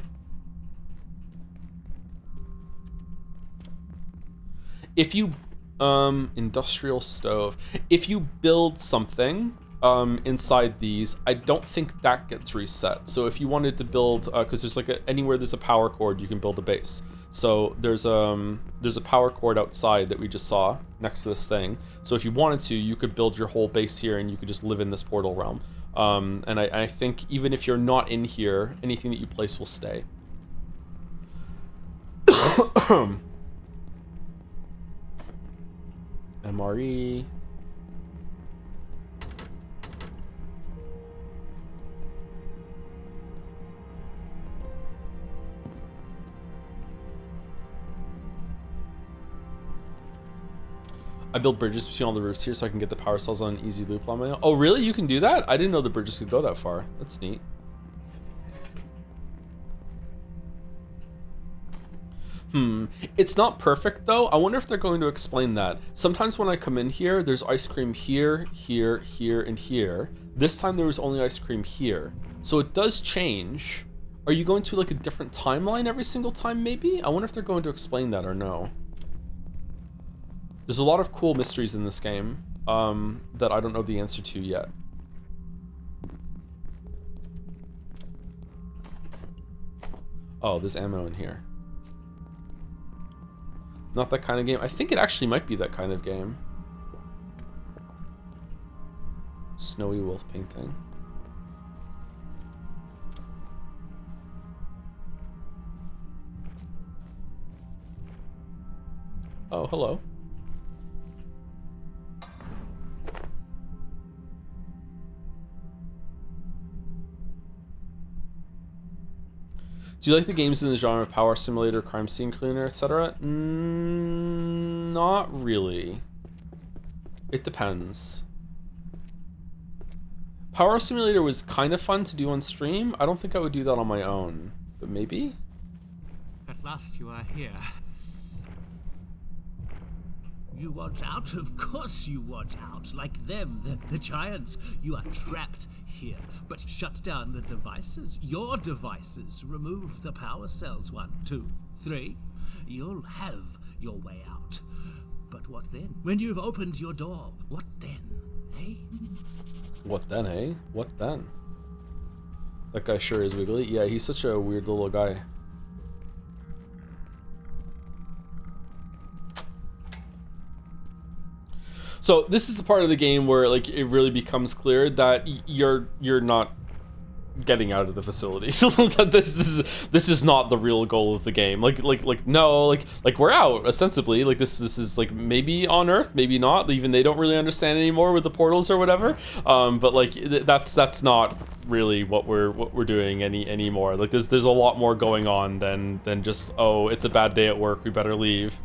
If you, industrial stove, if you build something inside these, I don't think that gets reset. So if you wanted to build, because there's like anywhere there's a power cord, you can build a base. So there's a power cord outside that we just saw next to this thing. So if you wanted to, you could build your whole base here and you could just live in this portal realm. And I think even if you're not in here, anything that you place will stay. MRE. I build bridges between all the roofs here so I can get the power cells on an easy loop on my own. Oh, really? You can do that? I didn't know the bridges could go that far. That's neat. It's not perfect though. I wonder if they're going to explain that. Sometimes when I come in here, there's ice cream here, here, here, and here. This time there was only ice cream here. So it does change. Are you going to like a different timeline every single time maybe? I wonder if they're going to explain that or no. There's a lot of cool mysteries in this game that I don't know the answer to yet. Oh, there's ammo in here. Not that kind of game. I think it actually might be that kind of game. Snowy wolf painting. Oh, hello. Do you like the games in the genre of power simulator, crime scene cleaner, etc.? Not really. It depends. Power simulator was kind of fun to do on stream. I don't think I would do that on my own, but maybe? At last you are here. You want out? Of course you want out. Like them, the giants. You are trapped here. But shut down the devices. Your devices. Remove the power cells. 1, 2, 3. You'll have your way out. But what then? When you've opened your door, what then, eh? What then, eh? What then? That guy sure is wiggly. Yeah, he's such a weird little guy. So this is the part of the game where like it really becomes clear that you're not getting out of the facility. That this is not the real goal of the game. Like we're out ostensibly. Like this is like maybe on Earth, maybe not. Even they don't really understand anymore with the portals or whatever. But like that's not really what we're doing anymore. Like there's a lot more going on than just, oh, it's a bad day at work, we better leave.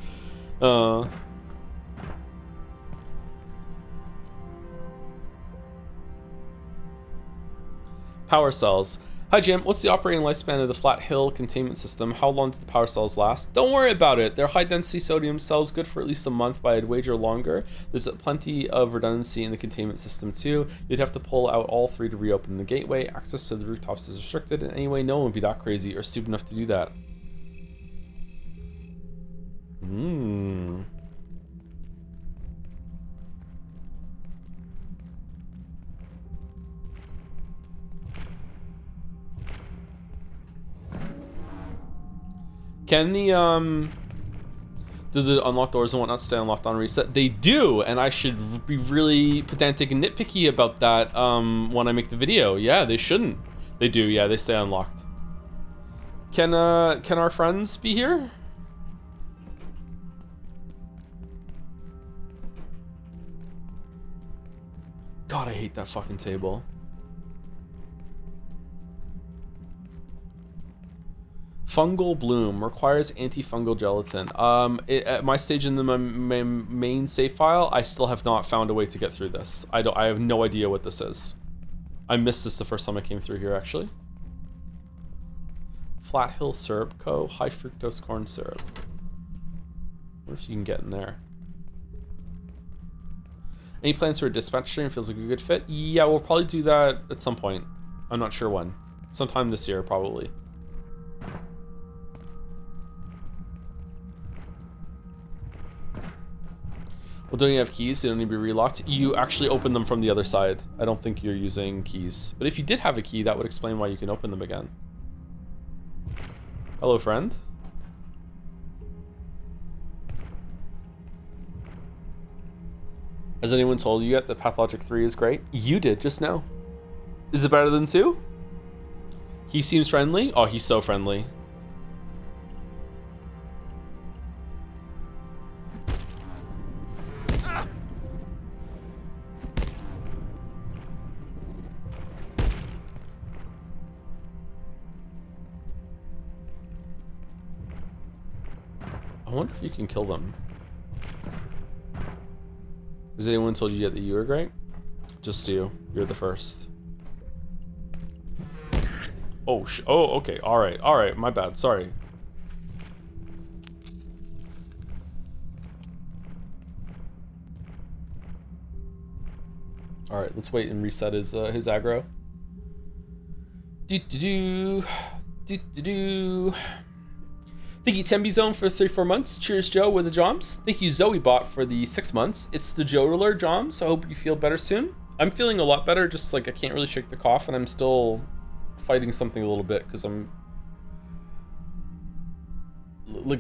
Power cells. Hi Jim, what's the operating lifespan of the Flat Hill containment system? How long do the power cells last? Don't worry about it. They're high density sodium cells, good for at least a month, but I'd wager longer. There's plenty of redundancy in the containment system too. You'd have to pull out all 3 to reopen the gateway. Access to the rooftops is restricted, and anyway, no one would be that crazy or stupid enough to do that. Can the do the unlocked doors and whatnot stay unlocked on reset? They do, and I should be really pedantic and nitpicky about that when I make the video. Yeah, they shouldn't. They do, yeah, they stay unlocked. Can our friends be here? God, I hate that fucking table. Fungal bloom requires antifungal gelatin. At my stage in the main save file, I still have not found a way to get through this. I have no idea what this is. I missed this the first time I came through here, actually. Flat Hill Syrup Co. High fructose corn syrup. I wonder if you can get in there. Any plans for a dispatch stream? Feels like a good fit. Yeah, we'll probably do that at some point. I'm not sure when. Sometime this year, probably. Well, don't you have keys? They don't need to be relocked. You actually open them from the other side. I don't think you're using keys. But if you did have a key, that would explain why you can open them again. Hello, friend. Has anyone told you yet that Pathologic 3 is great? You did just now. Is it better than 2? He seems friendly. Oh, he's so friendly. I wonder if you can kill them. Has anyone told you yet that you were great? Just you. You're the first. Oh, okay. All right. My bad. Sorry. All right. Let's wait and reset his aggro. Thank you, Temby Zone, for 34 months. Cheers, Joe, with the Joms. Thank you, Zoe Bot, for the 6 months. It's the Jodeler, Joms, so I hope you feel better soon. I'm feeling a lot better, just like I can't really shake the cough, and I'm still fighting something a little bit, because I'm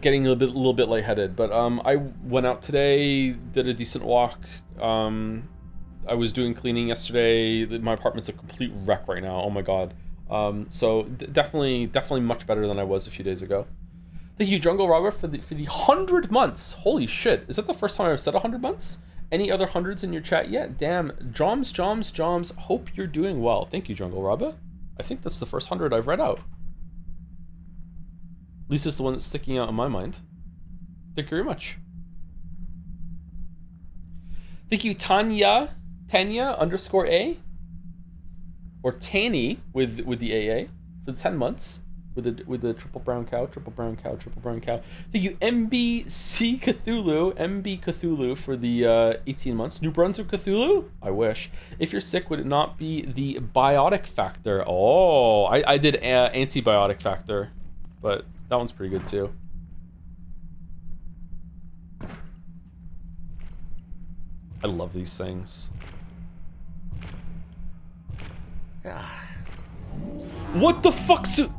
getting a little bit lightheaded. But I went out today, did a decent walk. I was doing cleaning yesterday. My apartment's a complete wreck right now. Oh my god. So definitely much better than I was a few days ago. Thank you, Jungle Robber, for the 100 months. Holy shit! Is that the first time I've said 100 months? Any other hundreds in your chat yet? Damn, Joms. Hope you're doing well. Thank you, Jungle Robber. I think that's the first 100 I've read out. At least it's the one that's sticking out in my mind. Thank you very much. Thank you, Tanya _A. Or Tanny with the AA for the 10 months with the triple brown cow. Thank you, MBC Cthulhu for the 18 months. New Brunswick Cthulhu? I wish. If you're sick, would it not be the biotic factor? Oh, I did antibiotic factor, but that one's pretty good too. I love these things. What the fuck's it?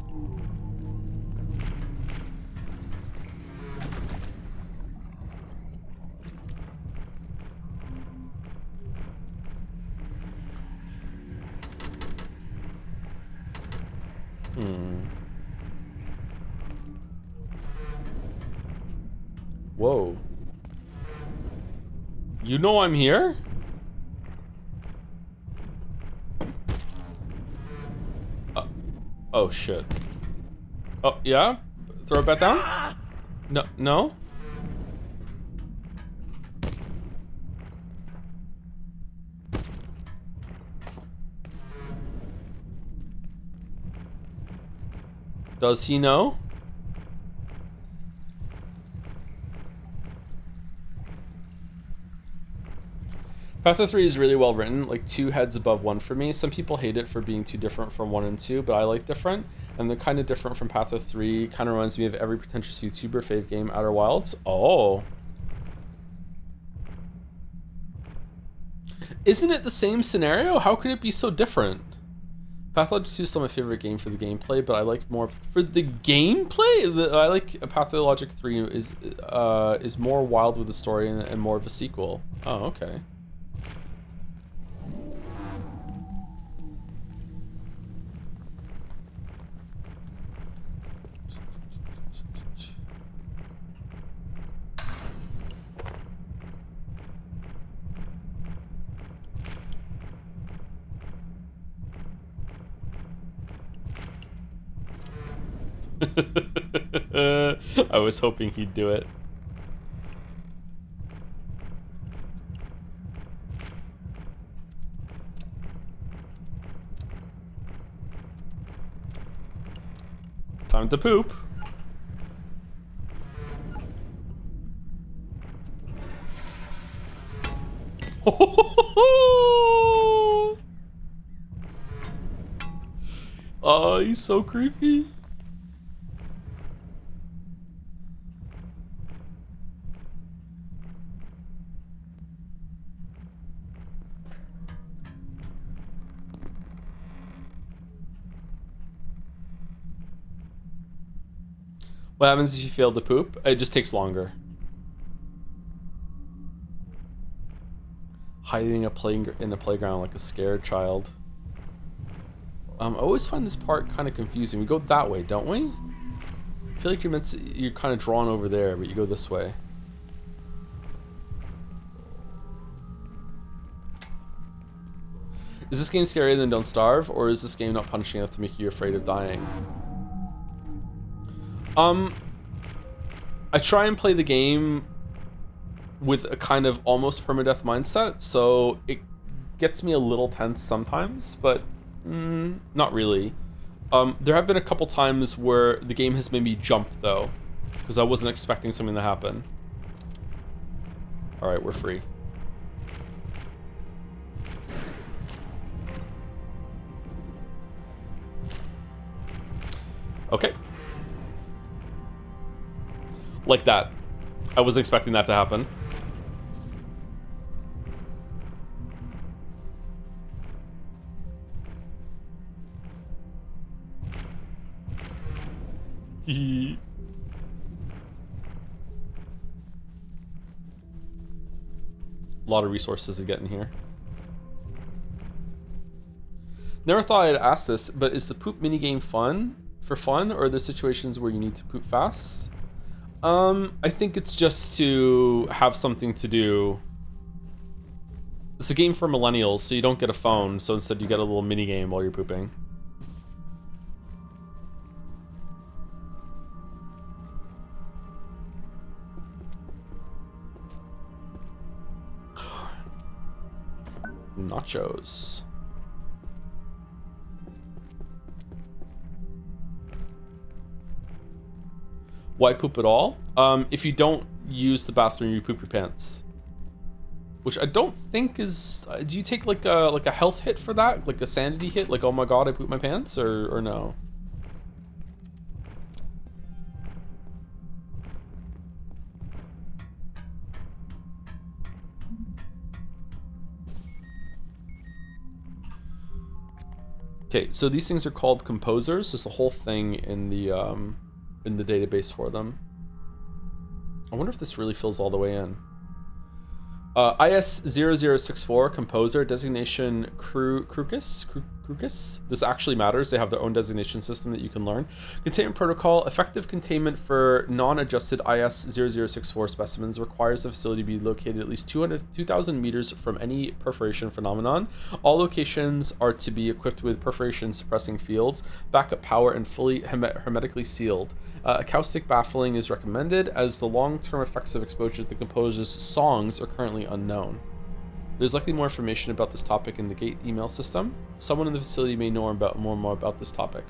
Whoa. You know I'm here? Oh shit. Oh, yeah? Throw it back down? No? Does he know? Path of 3 is really well written, like 2 heads above 1 for me. Some people hate it for being too different from 1 and 2, but I like different. And they're kind of different from Path of 3. Kind of reminds me of every pretentious YouTuber fave game, Outer Wilds. Oh. Isn't it the same scenario? How could it be so different? Pathologic 2 is still my favorite game for the gameplay, but I like more for the gameplay. I like Pathologic 3 is more wild with the story and more of a sequel. Oh, okay. I was hoping he'd do it. Time to poop. Oh, he's so creepy. What happens if you fail to poop? It just takes longer. Hiding in the playground like a scared child. I always find this part kind of confusing. We go that way, don't we? I feel like you're kind of drawn over there, but you go this way. Is this game scarier than Don't Starve, or is this game not punishing enough to make you afraid of dying? I try and play the game with a kind of almost permadeath mindset, so it gets me a little tense sometimes, but not really. There have been a couple times where the game has made me jump, though, because I wasn't expecting something to happen. Alright, we're free. Okay. Like that. I wasn't expecting that to happen. a lot of resources to get in here. Never thought I'd ask this, but is the poop minigame for fun, or are there situations where you need to poop fast? I think it's just to have something to do. It's a game for millennials, so you don't get a phone, so instead you get a little minigame while you're pooping. Nachos. Why poop at all? If you don't use the bathroom, you poop your pants. Which I don't think is... do you take like a health hit for that? Like a sanity hit? Like, oh my god, I pooped my pants? Or no? Okay, so these things are called composers. There's a whole thing in the database for them. I wonder if this really fills all the way in. IS0064 composer designation Crocus. This actually matters. They have their own designation system that you can learn. Containment protocol. Effective containment for non-adjusted IS0064 specimens requires the facility be located at least 2,000 meters from any perforation phenomenon. All locations are to be equipped with perforation suppressing fields, backup power, and fully hermetically sealed. Acoustic baffling is recommended, as the long-term effects of exposure to the composer's songs are currently unknown. There's likely more information about this topic in the Gate email system. Someone in the facility may know more about this topic.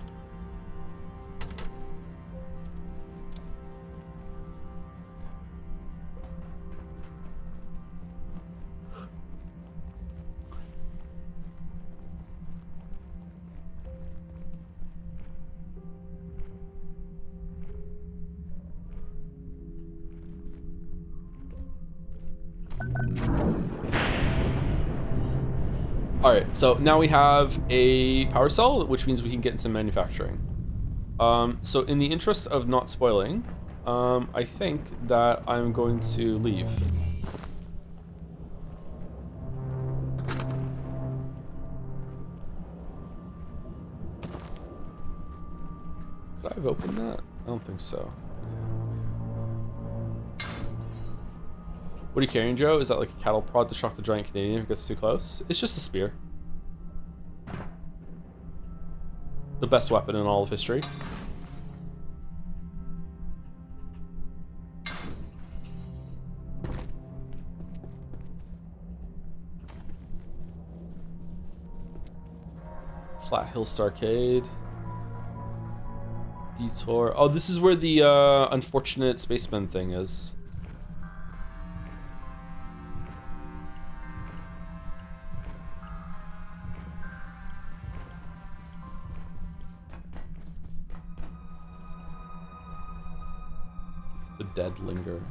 Alright, so now we have a power cell, which means we can get into manufacturing. So in the interest of not spoiling, I think that I'm going to leave. Could I have opened that? I don't think so. What are you carrying, Joe? Is that like a cattle prod to shock the giant Canadian if it gets too close? It's just a spear. The best weapon in all of history. Flat Hill Starcade. Detour. Oh, this is where the unfortunate spaceman thing is. The dead linger.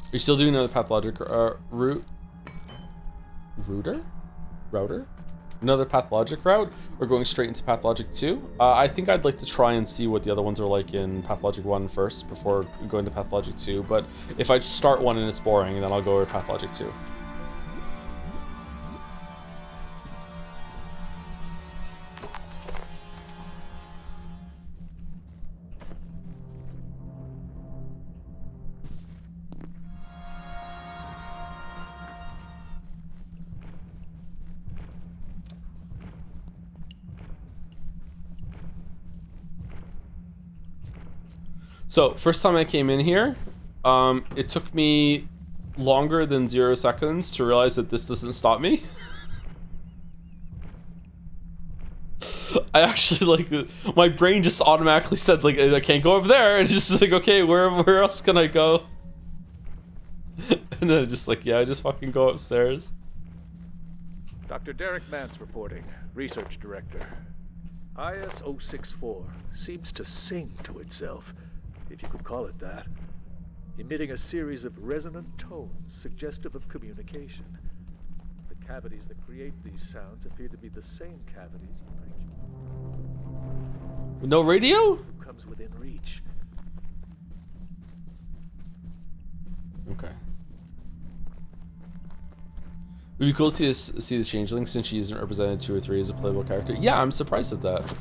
Are you still doing another pathologic router? Another pathologic route, or going straight into pathologic 2? I think I'd like to try and see what the other ones are like in pathologic 1 first before going to pathologic 2, but if I start one and it's boring, then I'll go to pathologic 2. So, first time I came in here, it took me longer than 0 seconds to realize that this doesn't stop me. I actually, like, my brain just automatically said, like, I can't go up there, and just like, okay, where else can I go? And then just like, yeah, I just fucking go upstairs. Dr. Derek Mance reporting, Research Director. IS-064 seems to sing to itself, if you could call it that, emitting a series of resonant tones suggestive of communication. The cavities that create these sounds appear to be the same cavities the creature No radio? who comes within reach. Okay. It would be cool to see the changeling since she isn't represented 2 or 3 as a playable character. Yeah, I'm surprised at that.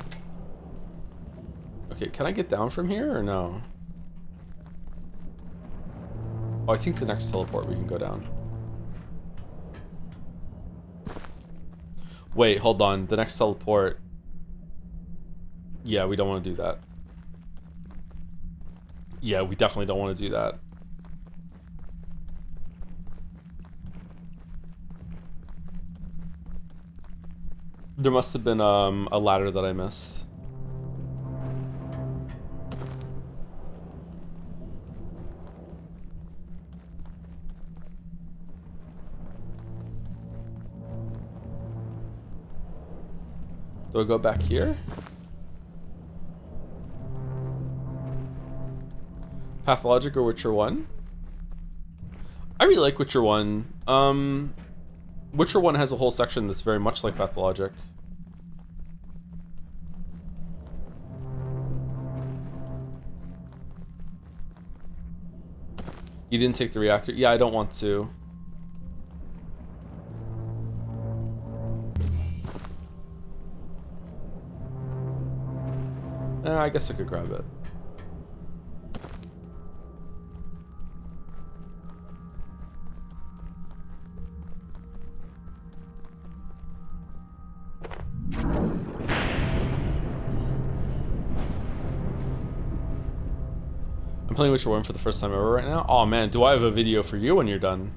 Okay, can I get down from here or no? Oh, I think the next teleport we can go down. Wait, hold on. The next teleport. Yeah, we don't want to do that. Yeah, we definitely don't want to do that. There must have been a ladder that I missed. Do I go back here? Pathologic or Witcher 1? I really like Witcher 1. Witcher 1 has a whole section that's very much like Pathologic. You didn't take the reactor? Yeah, I don't want to. I guess I could grab it. I'm playing Witcher 1 for the first time ever right now. Oh man, do I have a video for you when you're done.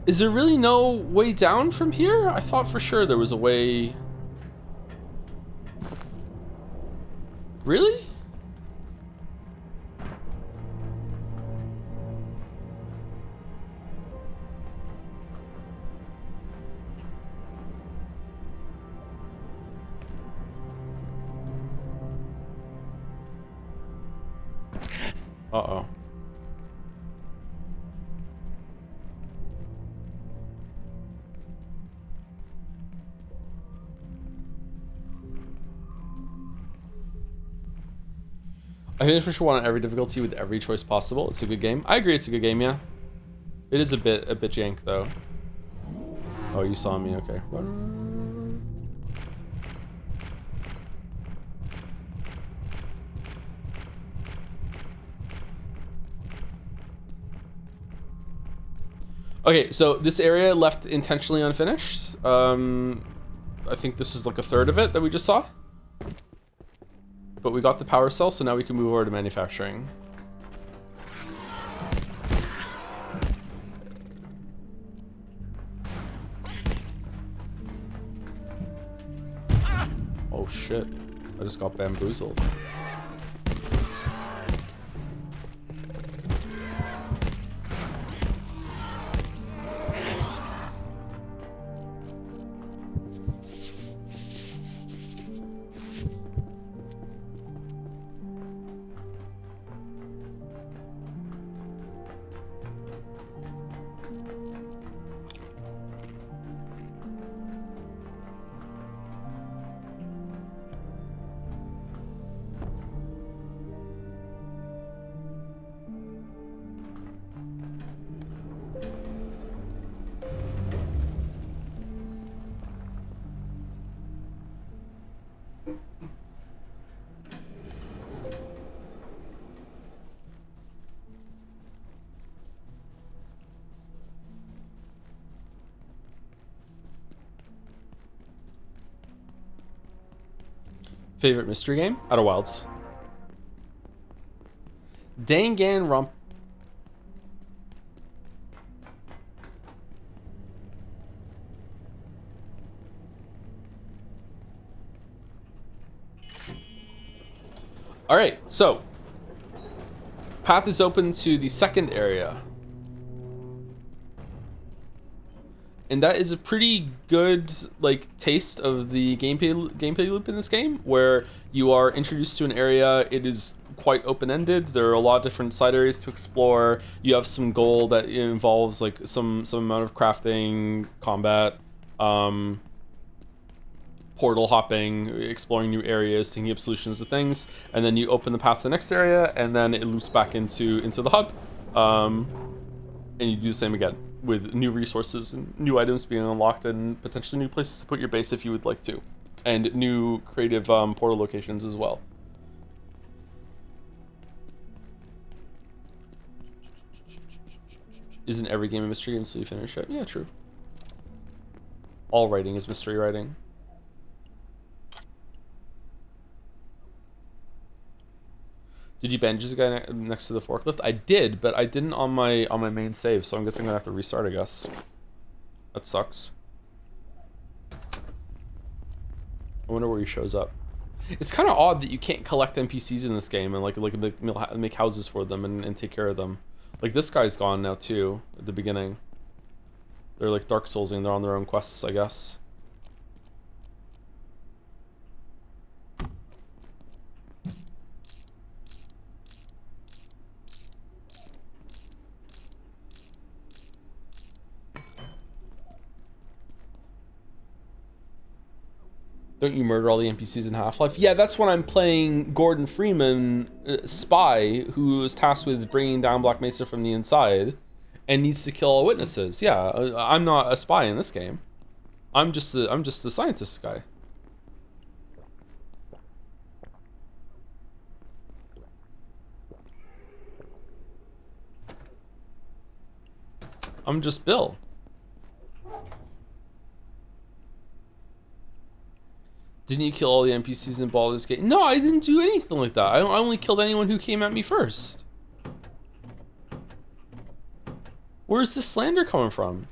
Is there really no way down from here? I thought for sure there was a way... Really? Uh-oh. I finished Witcher 1 on every difficulty with every choice possible. It's a good game. I agree it's a good game, yeah. It is a bit jank though. Oh, you saw me, okay. Okay, so this area left intentionally unfinished. I think this was like a third of it that we just saw. But we got the power cell, so now we can move over to manufacturing. Oh shit, I just got bamboozled. Favorite mystery game? Outer Wilds. Dangan Romp. All right, so path is open to the second area. And that is a pretty good like taste of the gameplay loop in this game, where you are introduced to an area. It is quite open-ended. There are a lot of different side areas to explore. You have some goal that involves like some amount of crafting, combat, portal hopping, exploring new areas, thinking up solutions to things, and then you open the path to the next area, and then it loops back into the hub, and you do the same again with new resources and new items being unlocked and potentially new places to put your base if you would like to, and new creative portal locations as well. Isn't every game a mystery until you finish it? Yeah, true. All writing is mystery writing. Did you bandages the guy next to the forklift? I did, but I didn't on my main save, so I'm guessing I'm gonna have to restart, I guess. That sucks. I wonder where he shows up. It's kind of odd that you can't collect NPCs in this game and like make houses for them and take care of them. Like this guy's gone now too at the beginning. They're like Dark Soulsing, they're on their own quests, I guess. Don't you murder all the NPCs in Half-Life? Yeah, that's when I'm playing Gordon Freeman, spy, who is tasked with bringing down Black Mesa from the inside and needs to kill all witnesses. Yeah, I'm not a spy in this game. I'm just a scientist guy. I'm just Bill. Didn't you kill all the NPCs in Baldur's Gate? No, I didn't do anything like that. I only killed anyone who came at me first. Where's this slander coming from?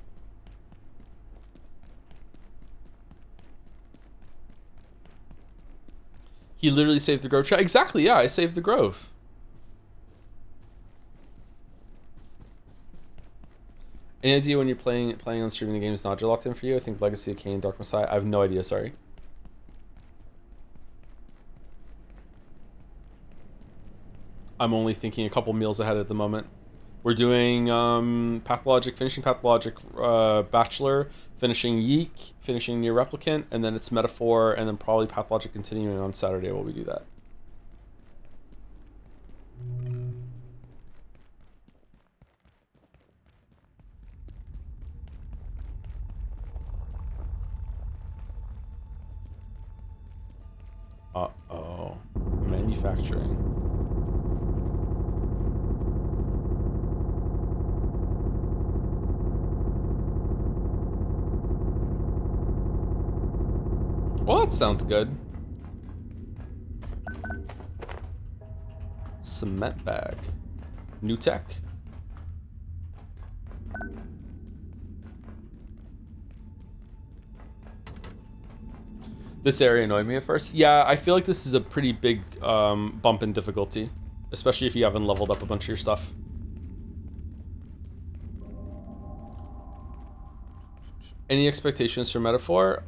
He literally saved the Grove. Exactly, yeah, I saved the Grove. Any idea when you're playing on streaming the game is not locked in for you? I think Legacy of Kain, Dark Messiah. I have no idea, sorry. I'm only thinking a couple meals ahead at the moment. We're doing finishing Pathologic Bachelor, finishing Yeek, finishing Near Replicant, and then it's Metaphor, and then probably Pathologic continuing on Saturday while we do that. Uh-oh. Manufacturing. Well, that sounds good. Cement bag. New tech. This area annoyed me at first. Yeah, I feel like this is a pretty big bump in difficulty, especially if you haven't leveled up a bunch of your stuff. Any expectations for Metaphor?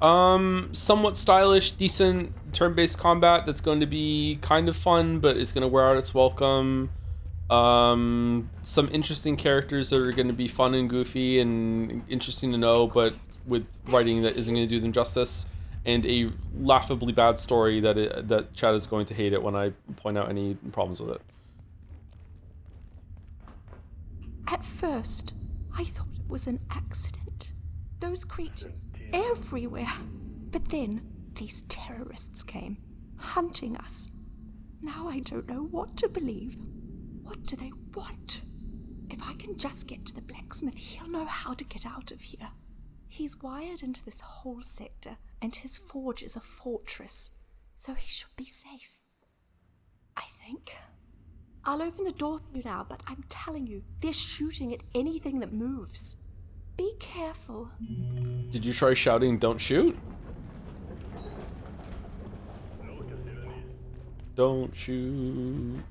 Somewhat stylish, decent turn-based combat that's going to be kind of fun, but it's going to wear out its welcome. Some interesting characters that are going to be fun and goofy and interesting to know, but with writing that isn't going to do them justice. And a laughably bad story that Chad is going to hate it when I point out any problems with it. At first, I thought it was an accident. Those creatures everywhere. But then these terrorists came, hunting us. Now I don't know what to believe. What do they want? If I can just get to the blacksmith, he'll know how to get out of here. He's wired into this whole sector, and his forge is a fortress, so he should be safe. I think. I'll open the door for you now, but I'm telling you, they're shooting at anything that moves. Be careful. Did you try shouting, "Don't shoot"? Don't shoot.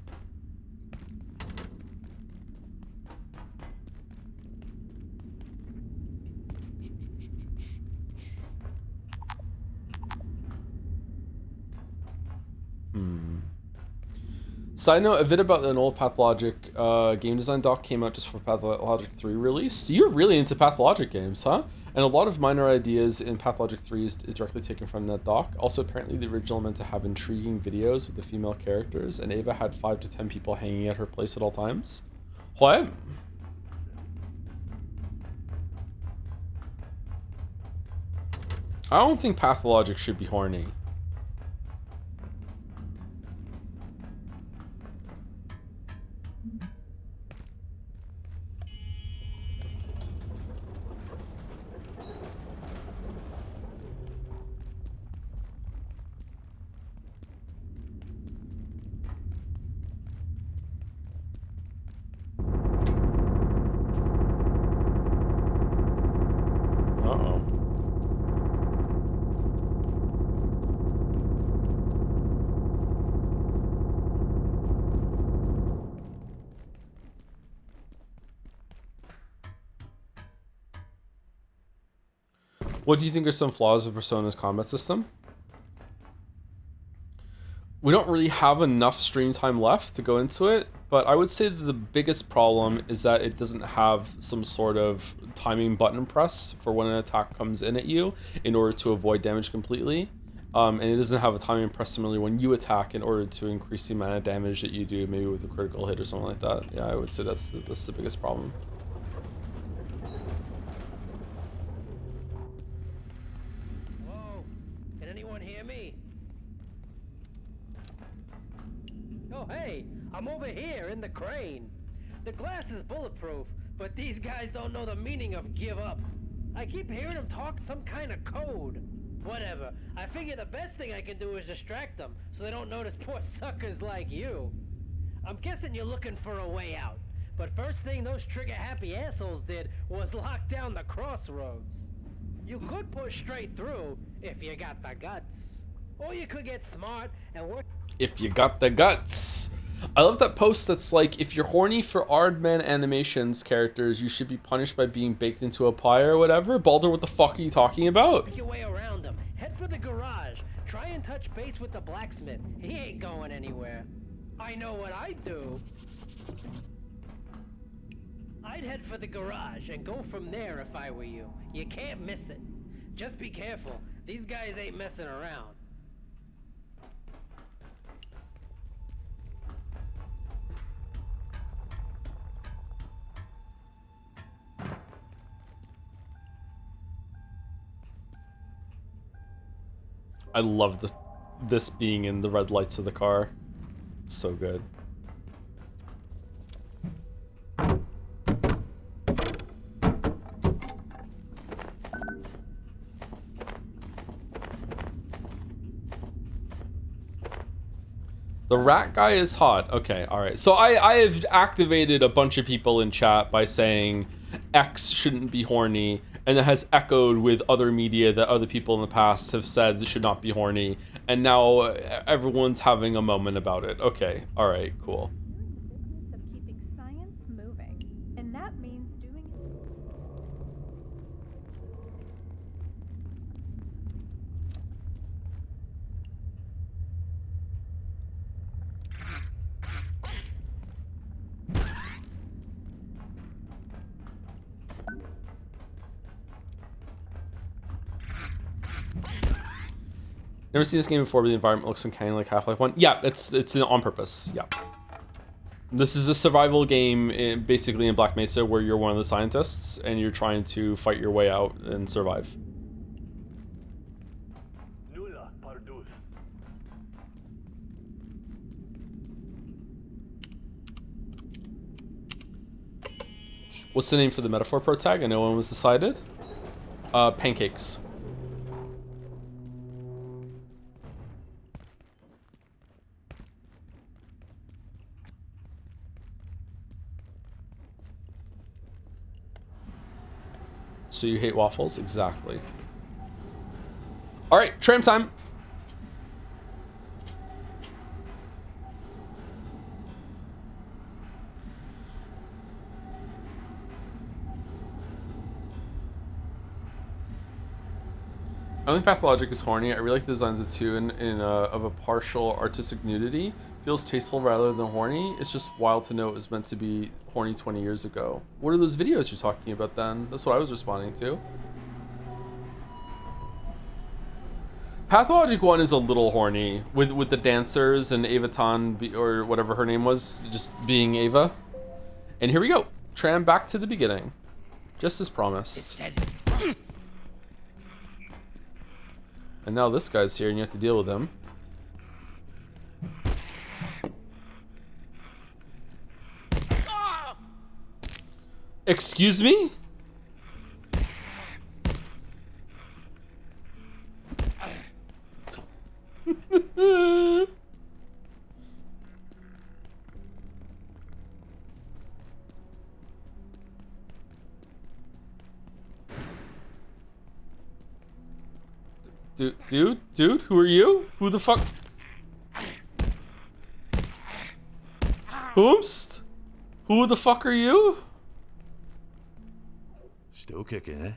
Side note, a vid about an old Pathologic game design doc came out just for Pathologic 3 release. You're really into Pathologic games, huh? And a lot of minor ideas in Pathologic 3 is directly taken from that doc. Also, apparently the original meant to have intriguing videos with the female characters, and Ava had 5 to 10 people hanging at her place at all times. What? I don't think Pathologic should be horny. Uh-oh. What do you think are some flaws of Persona's combat system? We don't really have enough stream time left to go into it, but I would say that the biggest problem is that it doesn't have some sort of timing button press for when an attack comes in at you in order to avoid damage completely. And it doesn't have a timing press similarly when you attack in order to increase the amount of damage that you do, maybe with a critical hit or something like that. Yeah, I would say that's the biggest problem. Whoa, can anyone hear me? Oh, hey, I'm over here in the crane. The glass is bulletproof, but these guys don't know the meaning of give up. I keep hearing them talk some kind of code. Whatever, I figure the best thing I can do is distract them so they don't notice poor suckers like you. I'm guessing you're looking for a way out, but first thing those trigger-happy assholes did was lock down the crossroads. You could push straight through if you got the guts, or you could get smart and work. If you got the guts. I love that post that's like, if you're horny for Aardman Animations characters, you should be punished by being baked into a pie or whatever. Baldur, what the fuck are you talking about? Work your way around them. Head for the garage. Try and touch base with the blacksmith. He ain't going anywhere. I know what I'd do. I'd head for the garage and go from there if I were you. You can't miss it. Just be careful. These guys ain't messing around. I love this being in the red lights of the car. It's so good. The rat guy is hot. Okay, alright. So I have activated a bunch of people in chat by saying X shouldn't be horny, and it has echoed with other media that other people in the past have said this should not be horny, and now everyone's having a moment about it. Okay, alright, cool. Of keeping science moving, and that means doing Never seen this game before, but the environment looks uncanny like Half-Life 1. Yeah, it's on purpose. Yeah. This is a survival game, basically in Black Mesa, where you're one of the scientists and you're trying to fight your way out and survive. What's the name for the metaphor pro tag? I know one was decided. Pancakes. So you hate waffles? Exactly. Alright, tram time. I think Pathologic is horny. I really like the designs of two of a partial artistic nudity. Feels tasteful rather than horny. It's just wild to know it was meant to be horny 20 years ago. What are those videos you're talking about then? That's what I was responding to. Pathologic 1 is a little horny with the dancers and Ava Tan or whatever her name was just being Ava. And here we go. Tram back to the beginning. Just as promised. And now this guy's here and you have to deal with him. Excuse me? Dude, who are you? Who the fuck? Whomst? Who the fuck are you? Still kicking, eh?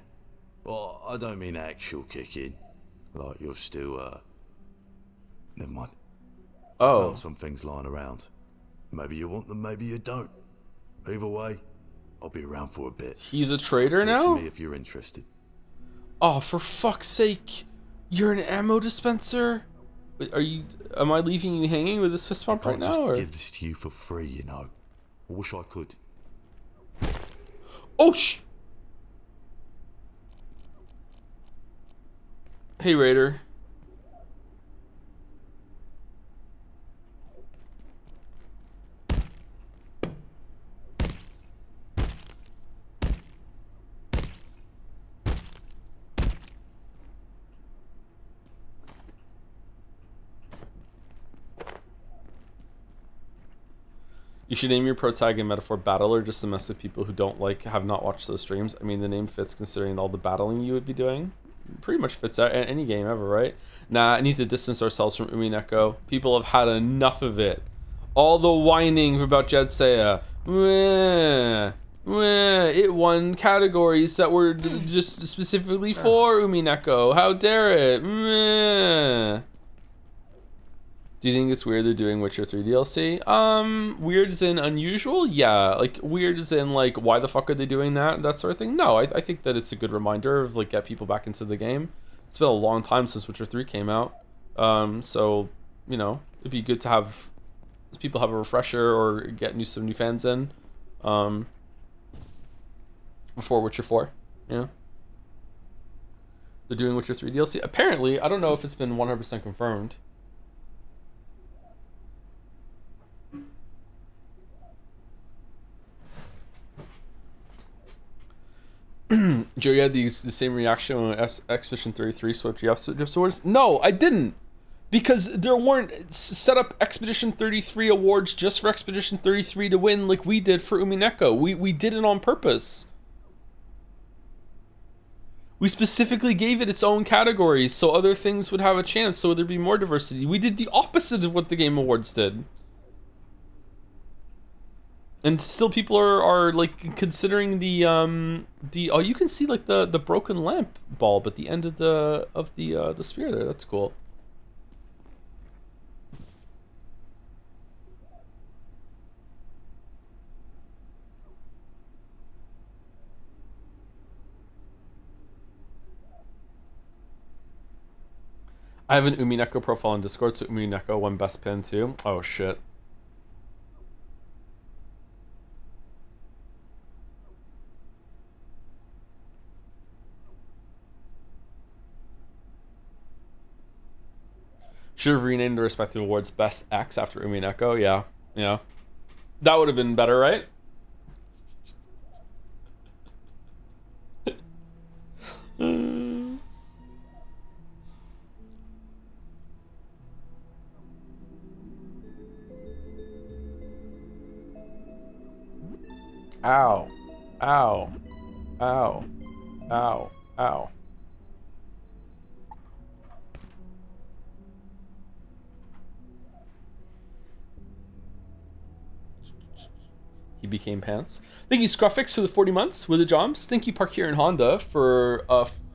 Well, I don't mean actual kicking. Like you're still, never mind. Oh. I found some things lying around. Maybe you want them, maybe you don't. Either way, I'll be around for a bit. He's a trader Talk now? to me if you're interested. Oh, for fuck's sake. You're an ammo dispenser? Am I leaving you hanging with this fist bump right now? Just Or? give this to you for free, you know. I wish I could. Oh, Hey, Raider. You should name your pro tag and metaphor battler just to mess with people who have not watched those streams. I mean, the name fits considering all the battling you would be doing. Pretty much fits out any game ever, right? Nah, I need to distance ourselves from Umineko. People have had enough of it. All the whining about Jedsea. It won categories that were just specifically for Umineko. How dare it? Meh. Do you think it's weird they're doing Witcher 3 DLC? Weird as in unusual? Yeah. Like, weird as in, like, why the fuck are they doing that? That sort of thing? No, I think that it's a good reminder of, like, get people back into the game. It's been a long time since Witcher 3 came out. So, you know, it'd be good to have people have a refresher or get some new fans in before Witcher 4. Yeah. They're doing Witcher 3 DLC. Apparently, I don't know if it's been 100% confirmed. Joe, you had the same reaction when Expedition 33 swept Geoff Swords? No, I didn't. Because there weren't set up Expedition 33 awards just for Expedition 33 to win like we did for Umineko. We did it on purpose. We specifically gave it its own categories so other things would have a chance, so there'd be more diversity. We did the opposite of what the Game Awards did. And still people are like considering the oh, you can see like the broken lamp bulb at the end of the spear there. That's cool. I have an Umineko profile on Discord, so Umineko won best pin too. Oh shit. Should have renamed the respective awards Best X after Umineko. Yeah. Yeah. That would have been better, right? Ow. Ow. Ow. Ow. Ow. He became pants. Thank you, Scruffix, for the 40 months with the jobs. Thank you, Park here in Honda, for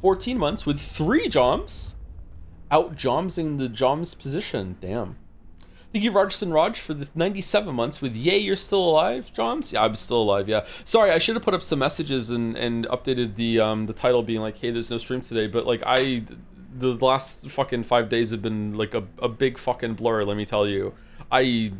14 months with 3 Joms. Out Jomsing the Joms position. Damn. Thank you, Rogerson Raj, for the 97 months with Yay, You're Still Alive, Joms? Yeah, I'm still alive, yeah. Sorry, I should have put up some messages and updated the title being like, hey, there's no stream today, but like the last fucking 5 days have been like a big fucking blur, let me tell you. I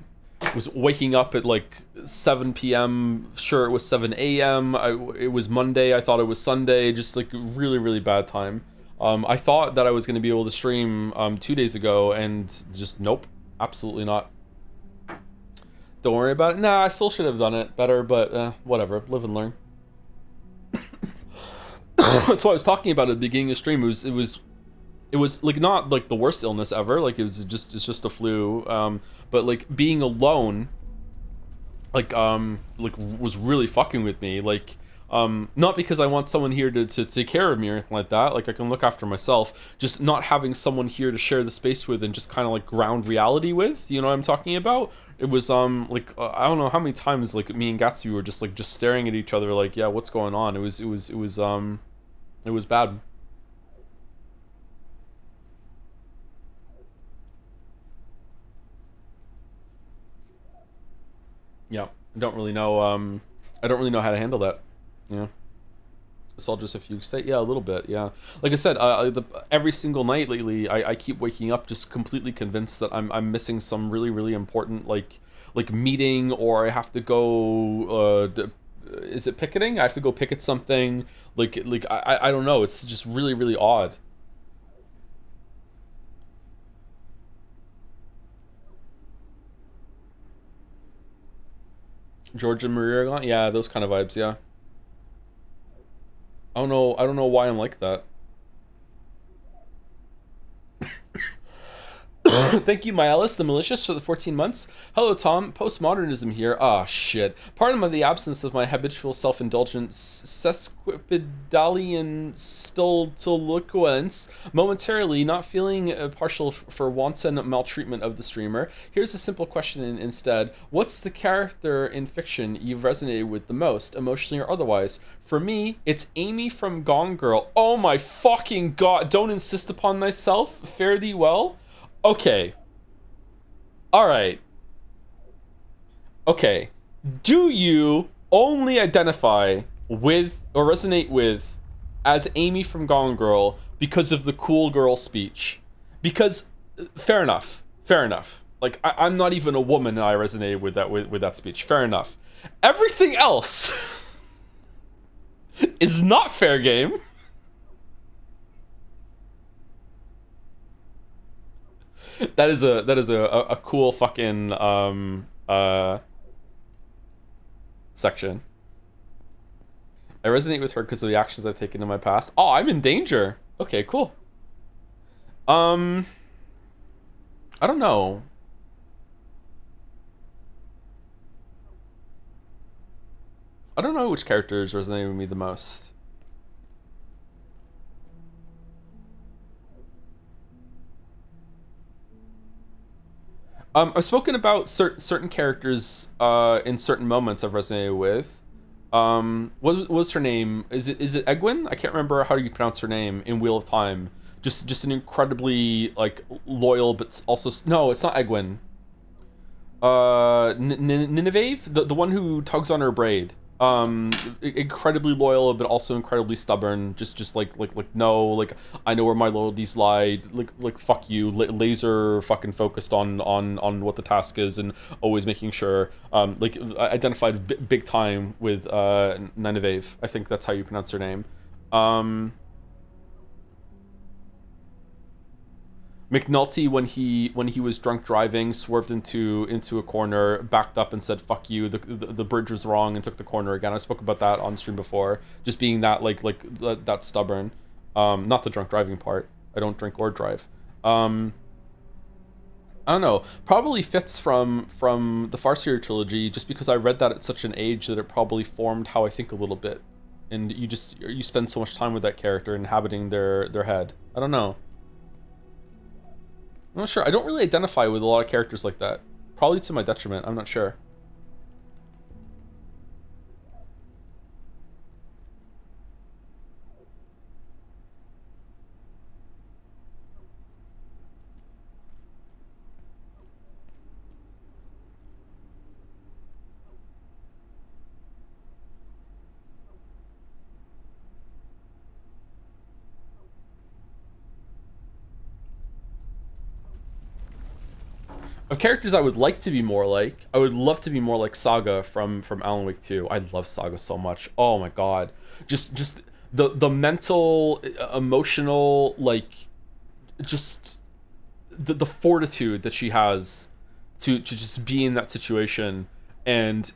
was waking up at like 7 p.m. Sure, it was 7 a.m. It was Monday. I thought it was Sunday. Just like really, really bad time. I thought that I was going to be able to stream 2 days ago, and just nope, absolutely not. Don't worry about it. Nah, I still should have done it better, but whatever. Live and learn. That's what I was talking about at the beginning of the stream. It was like not like the worst illness ever. Like it's just a flu. But like being alone, like was really fucking with me. Like not because I want someone here to take care of me or anything like that. Like I can look after myself. Just not having someone here to share the space with and just kind of like ground reality with. You know what I'm talking about? It was like I don't know how many times like me and Gatsby were just staring at each other like, yeah, what's going on? It was bad. Yeah, I don't really know how to handle that. Yeah, it's all just a fugue state. Yeah, a little bit. Yeah, like I said, every single night lately, I keep waking up just completely convinced that I'm missing some really, really important like meeting, or I have to go. Is it picketing? I have to go picket something. Like I don't know. It's just really, really odd. Georgia Maria gone? Yeah, those kind of vibes, yeah. I don't know why I'm like that. Thank you, Myellis, the malicious, for the 14 months. Hello, Tom. Postmodernism here. Ah, shit. Pardon the absence of my habitual self-indulgent sesquipedalian stultiloquence. Momentarily, not feeling partial for wanton maltreatment of the streamer. Here's a simple question instead. What's the character in fiction you've resonated with the most, emotionally or otherwise? For me, it's Amy from Gone Girl. Oh my fucking god. Don't insist upon thyself. Fare thee well. Okay. Alright. Okay. Do you only identify with or resonate with as Amy from Gone Girl because of the cool girl speech? Because fair enough. Fair enough. Like I'm not even a woman and I resonated with that speech. Fair enough. Everything else is not fair game. That is a cool fucking section. I resonate with her because of the actions I've taken in my past. Oh, I'm in danger. Okay, cool. I don't know. I don't know which characters resonate with me the most. I've spoken about certain characters in certain moments I've resonated with. What was her name? Is it Egwene? I can't remember how you pronounce her name in Wheel of Time. Just an incredibly like loyal, but also no, it's not Egwene. Nineveh, the one who tugs on her braid. Incredibly loyal, but also incredibly stubborn. Just like no, like I know where my loyalties lie. Like fuck you, laser fucking focused on what the task is, and always making sure. Like I identified big time with Nineveh. I think that's how you pronounce her name. McNulty, when he was drunk driving, swerved into a corner, backed up and said "fuck you." The bridge was wrong and took the corner again. I spoke about that on stream before. Just being that that stubborn. Not the drunk driving part. I don't drink or drive. I don't know. Probably fits from the Farseer trilogy, just because I read that at such an age that it probably formed how I think a little bit. And you spend so much time with that character, inhabiting their head. I don't know. I'm not sure. I don't really identify with a lot of characters like that. Probably to my detriment. I'm not sure. Of characters I would like to be more like, I would love to be more like Saga from Alan Wake 2. I love Saga so much. Oh my god. Just the mental, emotional, like, just the fortitude that she has to just be in that situation, and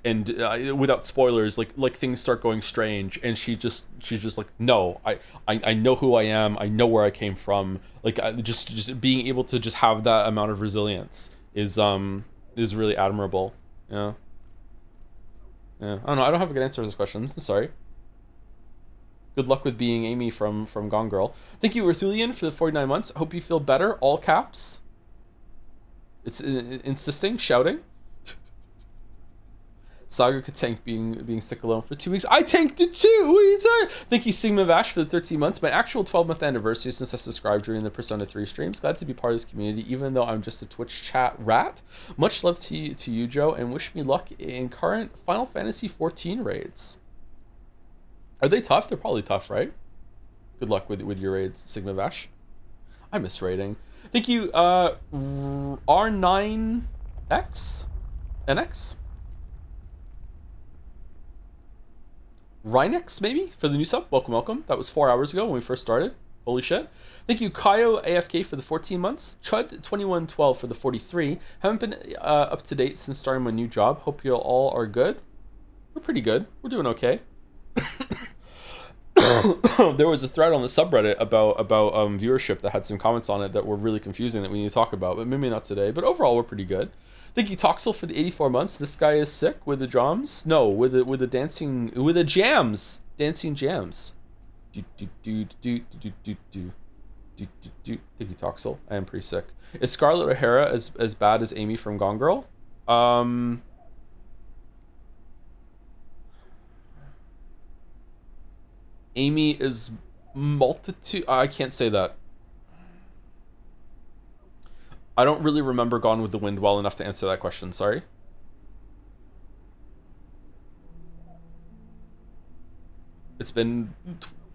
without spoilers, like things start going strange, and she's just like, no, I know who I am, I know where I came from, like, just being able to just have that amount of resilience is really admirable. Yeah, I don't know, I don't have a good answer to this question, I'm sorry. Good luck with being Amy from Gone Girl. Thank you, Arthulian, for the 49 months. Hope you feel better. All caps. It's insisting, shouting. Saga could tank being sick alone for 2 weeks. I tanked it too! What are you talking? Thank you, Sigma Vash, for the 13 months. My actual 12-month anniversary since I subscribed during the Persona 3 streams. Glad to be part of this community, even though I'm just a Twitch chat rat. Much love to you, Joe, and wish me luck in current Final Fantasy 14 raids. Are they tough? They're probably tough, right? Good luck with your raids, Sigma Vash. I miss raiding. Thank you, R9X? NX? Rhinex, maybe, for the new sub. Welcome. That was 4 hours ago when we first started. Holy shit. Thank you, Kaio AFK, for the 14 months. Chud2112 for the 43. Haven't been up to date since starting my new job. Hope you all are good. We're pretty good. We're doing okay. There was a thread on the subreddit about viewership that had some comments on it that were really confusing that we need to talk about, but maybe not today. But overall, we're pretty good. Thank you, Toxel, for the 84 months. This guy is sick with the drums. No, with the dancing, with the jams, dancing jams. Thank you, Toxel. I am pretty sick. Is Scarlett O'Hara as bad as Amy from Gone Girl? Amy is multitude. I can't say that. I don't really remember Gone with the Wind well enough to answer that question. Sorry. It's been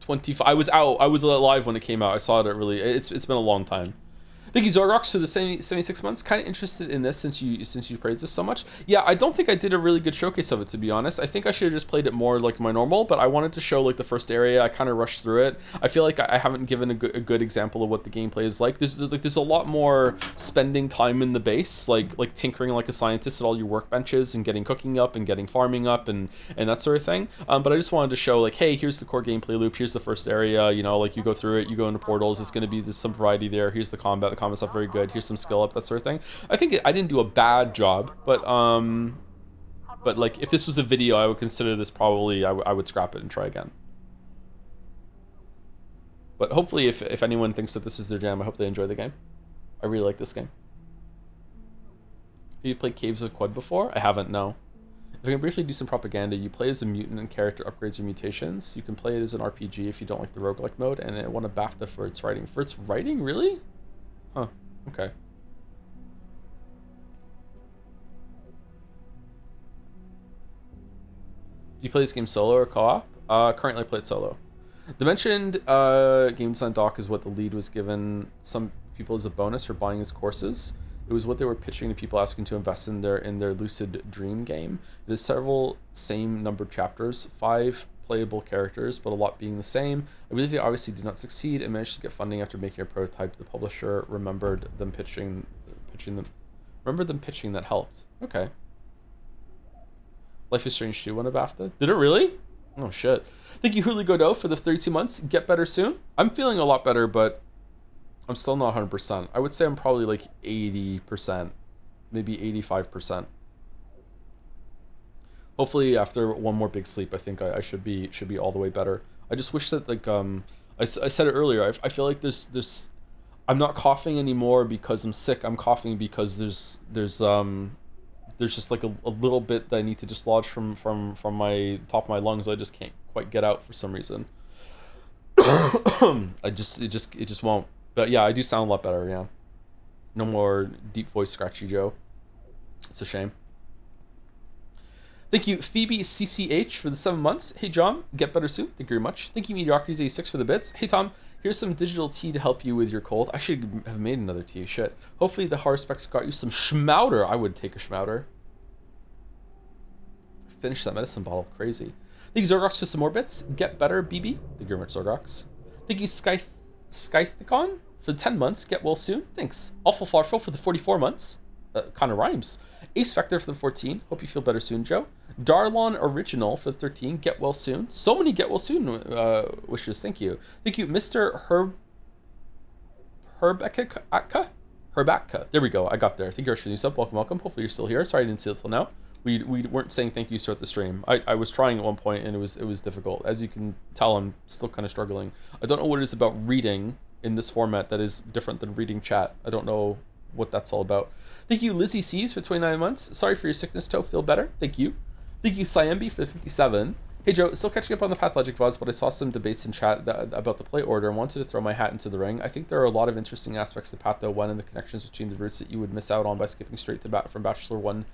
25. I was out. I was alive when it came out. I saw it at really. It's been a long time. Thank you, Zorrox, for the 76 months. Kind of interested in this since you praised this so much. Yeah, I don't think I did a really good showcase of it, to be honest. I think I should have just played it more like my normal, but I wanted to show like the first area. I kind of rushed through it. I feel like I haven't given a good example of what the gameplay is like. There's a lot more spending time in the base, like tinkering like a scientist at all your workbenches and getting cooking up and getting farming up and that sort of thing. But I just wanted to show like, hey, here's the core gameplay loop. Here's the first area. You know, like you go through it, you go into portals. It's going to be there's some variety there. Here's the combat. The combat's not very good. Here's some skill up, that sort of thing. I think I didn't do a bad job, but like if this was a video, I would consider this probably I would scrap it and try again. But hopefully, if anyone thinks that this is their jam, I hope they enjoy the game. I really like this game. Have you played Caves of Quad before? I haven't. No. If I can briefly do some propaganda, you play as a mutant and character upgrades or mutations. You can play it as an RPG if you don't like the roguelike mode, and it won a BAFTA for its writing. For its writing, really? Huh. Okay. Do you play this game solo or co-op? Currently I play it solo. The mentioned game design doc is what the lead was given some people as a bonus for buying his courses. It was what they were pitching to people asking to invest in their lucid dream game. It has several same numbered chapters, 5 playable characters, but a lot being the same. I believe they obviously did not succeed and managed to get funding after making a prototype. The publisher remembered them pitching that helped. Okay. Life is Strange 2 won a BAFTA. Did it really? Oh shit. Thank you, Huli Godot, for the 32 months. Get better soon. I'm feeling a lot better, but I'm still not 100%. I would say I'm probably like 80%, maybe 85%. Hopefully after one more big sleep, I think I should be all the way better. I just wish that like I said it earlier. I feel like there's I'm not coughing anymore because I'm sick. I'm coughing because there's just like a little bit that I need to dislodge from my top of my lungs. I just can't quite get out for some reason. It just won't. But yeah, I do sound a lot better. Yeah, no more deep voice scratchy Joe. It's a shame. Thank you, Phoebe CCH, for the 7 months. Hey, John, get better soon. Thank you very much. Thank you, Mediocrities86, for the bits. Hey, Tom, Here's some digital tea to help you with your cold. I should have made another tea. Shit. Hopefully the Haruspecs got you some schmouter. I would take a schmouter. Finish that medicine bottle. Crazy. Thank you, Zorgox, for some more bits. Get better, BB. Thank you very much, Zorgox. Thank you, Skythicon, for the 10 months. Get well soon. Thanks. Awful Farfel for the 44 months. Kind of rhymes. Ace Vector for the 14. Hope you feel better soon, Joe. Darlon Original for the 13. Get well soon. So many get well soon wishes. Thank you. Thank you, Mr. Herbatka. There we go. I got there. Thank you for the new sub. Welcome, welcome. Hopefully you're still here. Sorry I didn't see it till now. We weren't saying thank yous throughout the stream. I was trying at one point and it was difficult. As you can tell, I'm still kind of struggling. I don't know what it is about reading in this format that is different than reading chat. I don't know what that's all about. Thank you, Lizzie C's, for 29 months. Sorry for your sickness, Toe. Feel better. Thank you. Thank you, Siambi, for the 57. Hey, Joe. Still catching up on the Pathologic VODs, but I saw some debates in chat about the play order and wanted to throw my hat into the ring. I think there are a lot of interesting aspects to Patho 1 and the connections between the routes that you would miss out on by skipping straight to from Bachelor 1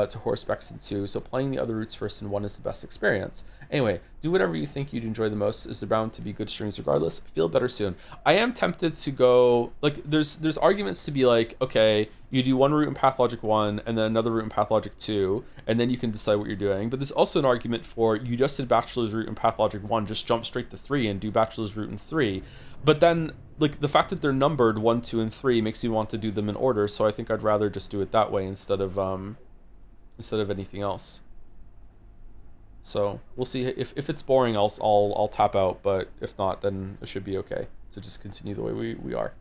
to Horsepecs in 2, so playing the other routes first in 1 is the best experience. Anyway, do whatever you think you'd enjoy the most. Is there bound to be good streams regardless? Feel better soon. I am tempted to go, like, there's arguments to be like, okay, you do one route in Pathologic 1 and then another route in Pathologic 2, and then you can decide what you're doing. But there's also an argument for you just did Bachelor's route in Pathologic 1, just jump straight to 3 and do Bachelor's route in 3. But then, like, the fact that they're numbered 1, 2, and 3 makes me want to do them in order, so I think I'd rather just do it that way instead of anything else. So we'll see. If it's boring, I'll tap out, but if not, then it should be okay. So just continue the way we are.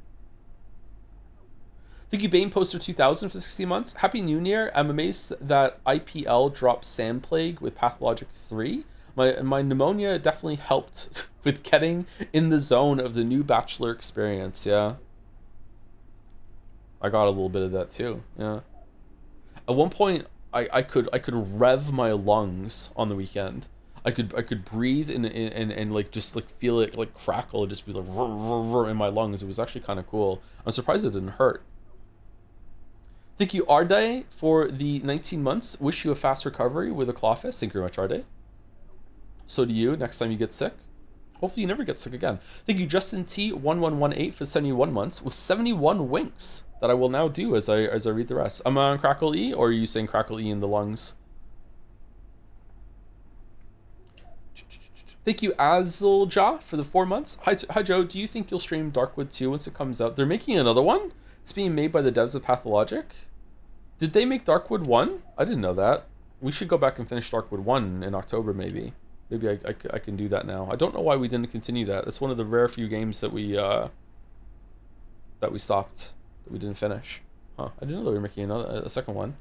Thank you, Bane Poster 2000 for 60 months. Happy New Year. I'm amazed that IPL dropped Sand Plague with Pathologic 3. My pneumonia definitely helped with getting in the zone of the new Bachelor experience. Yeah, I got a little bit of that too. Yeah. At one point, I could rev my lungs on the weekend. I could breathe and like just like feel it like crackle, just be like in my lungs. It was actually kind of cool. I'm surprised it didn't hurt. Thank you, Arde, for the 19 months. Wish you a fast recovery with a claw fist. Thank you very much, Arde. So do you next time you get sick. Hopefully you never get sick again. Thank you, Justin T1118 for 71 months with 71 winks that I will now do as I read the rest. Am I on Crackle E, or are you saying Crackle E in the lungs? Thank you, Azulja, for the 4 months. Hi, Joe. Do you think you'll stream Darkwood 2 once it comes out? They're making another one? It's being made by the devs of Pathologic? Did they make Darkwood 1? I didn't know that. We should go back and finish Darkwood 1 in October, maybe. Maybe I can do that now. I don't know why we didn't continue that. It's one of the rare few games that we stopped, that we didn't finish. Huh, I didn't know they were making a second one.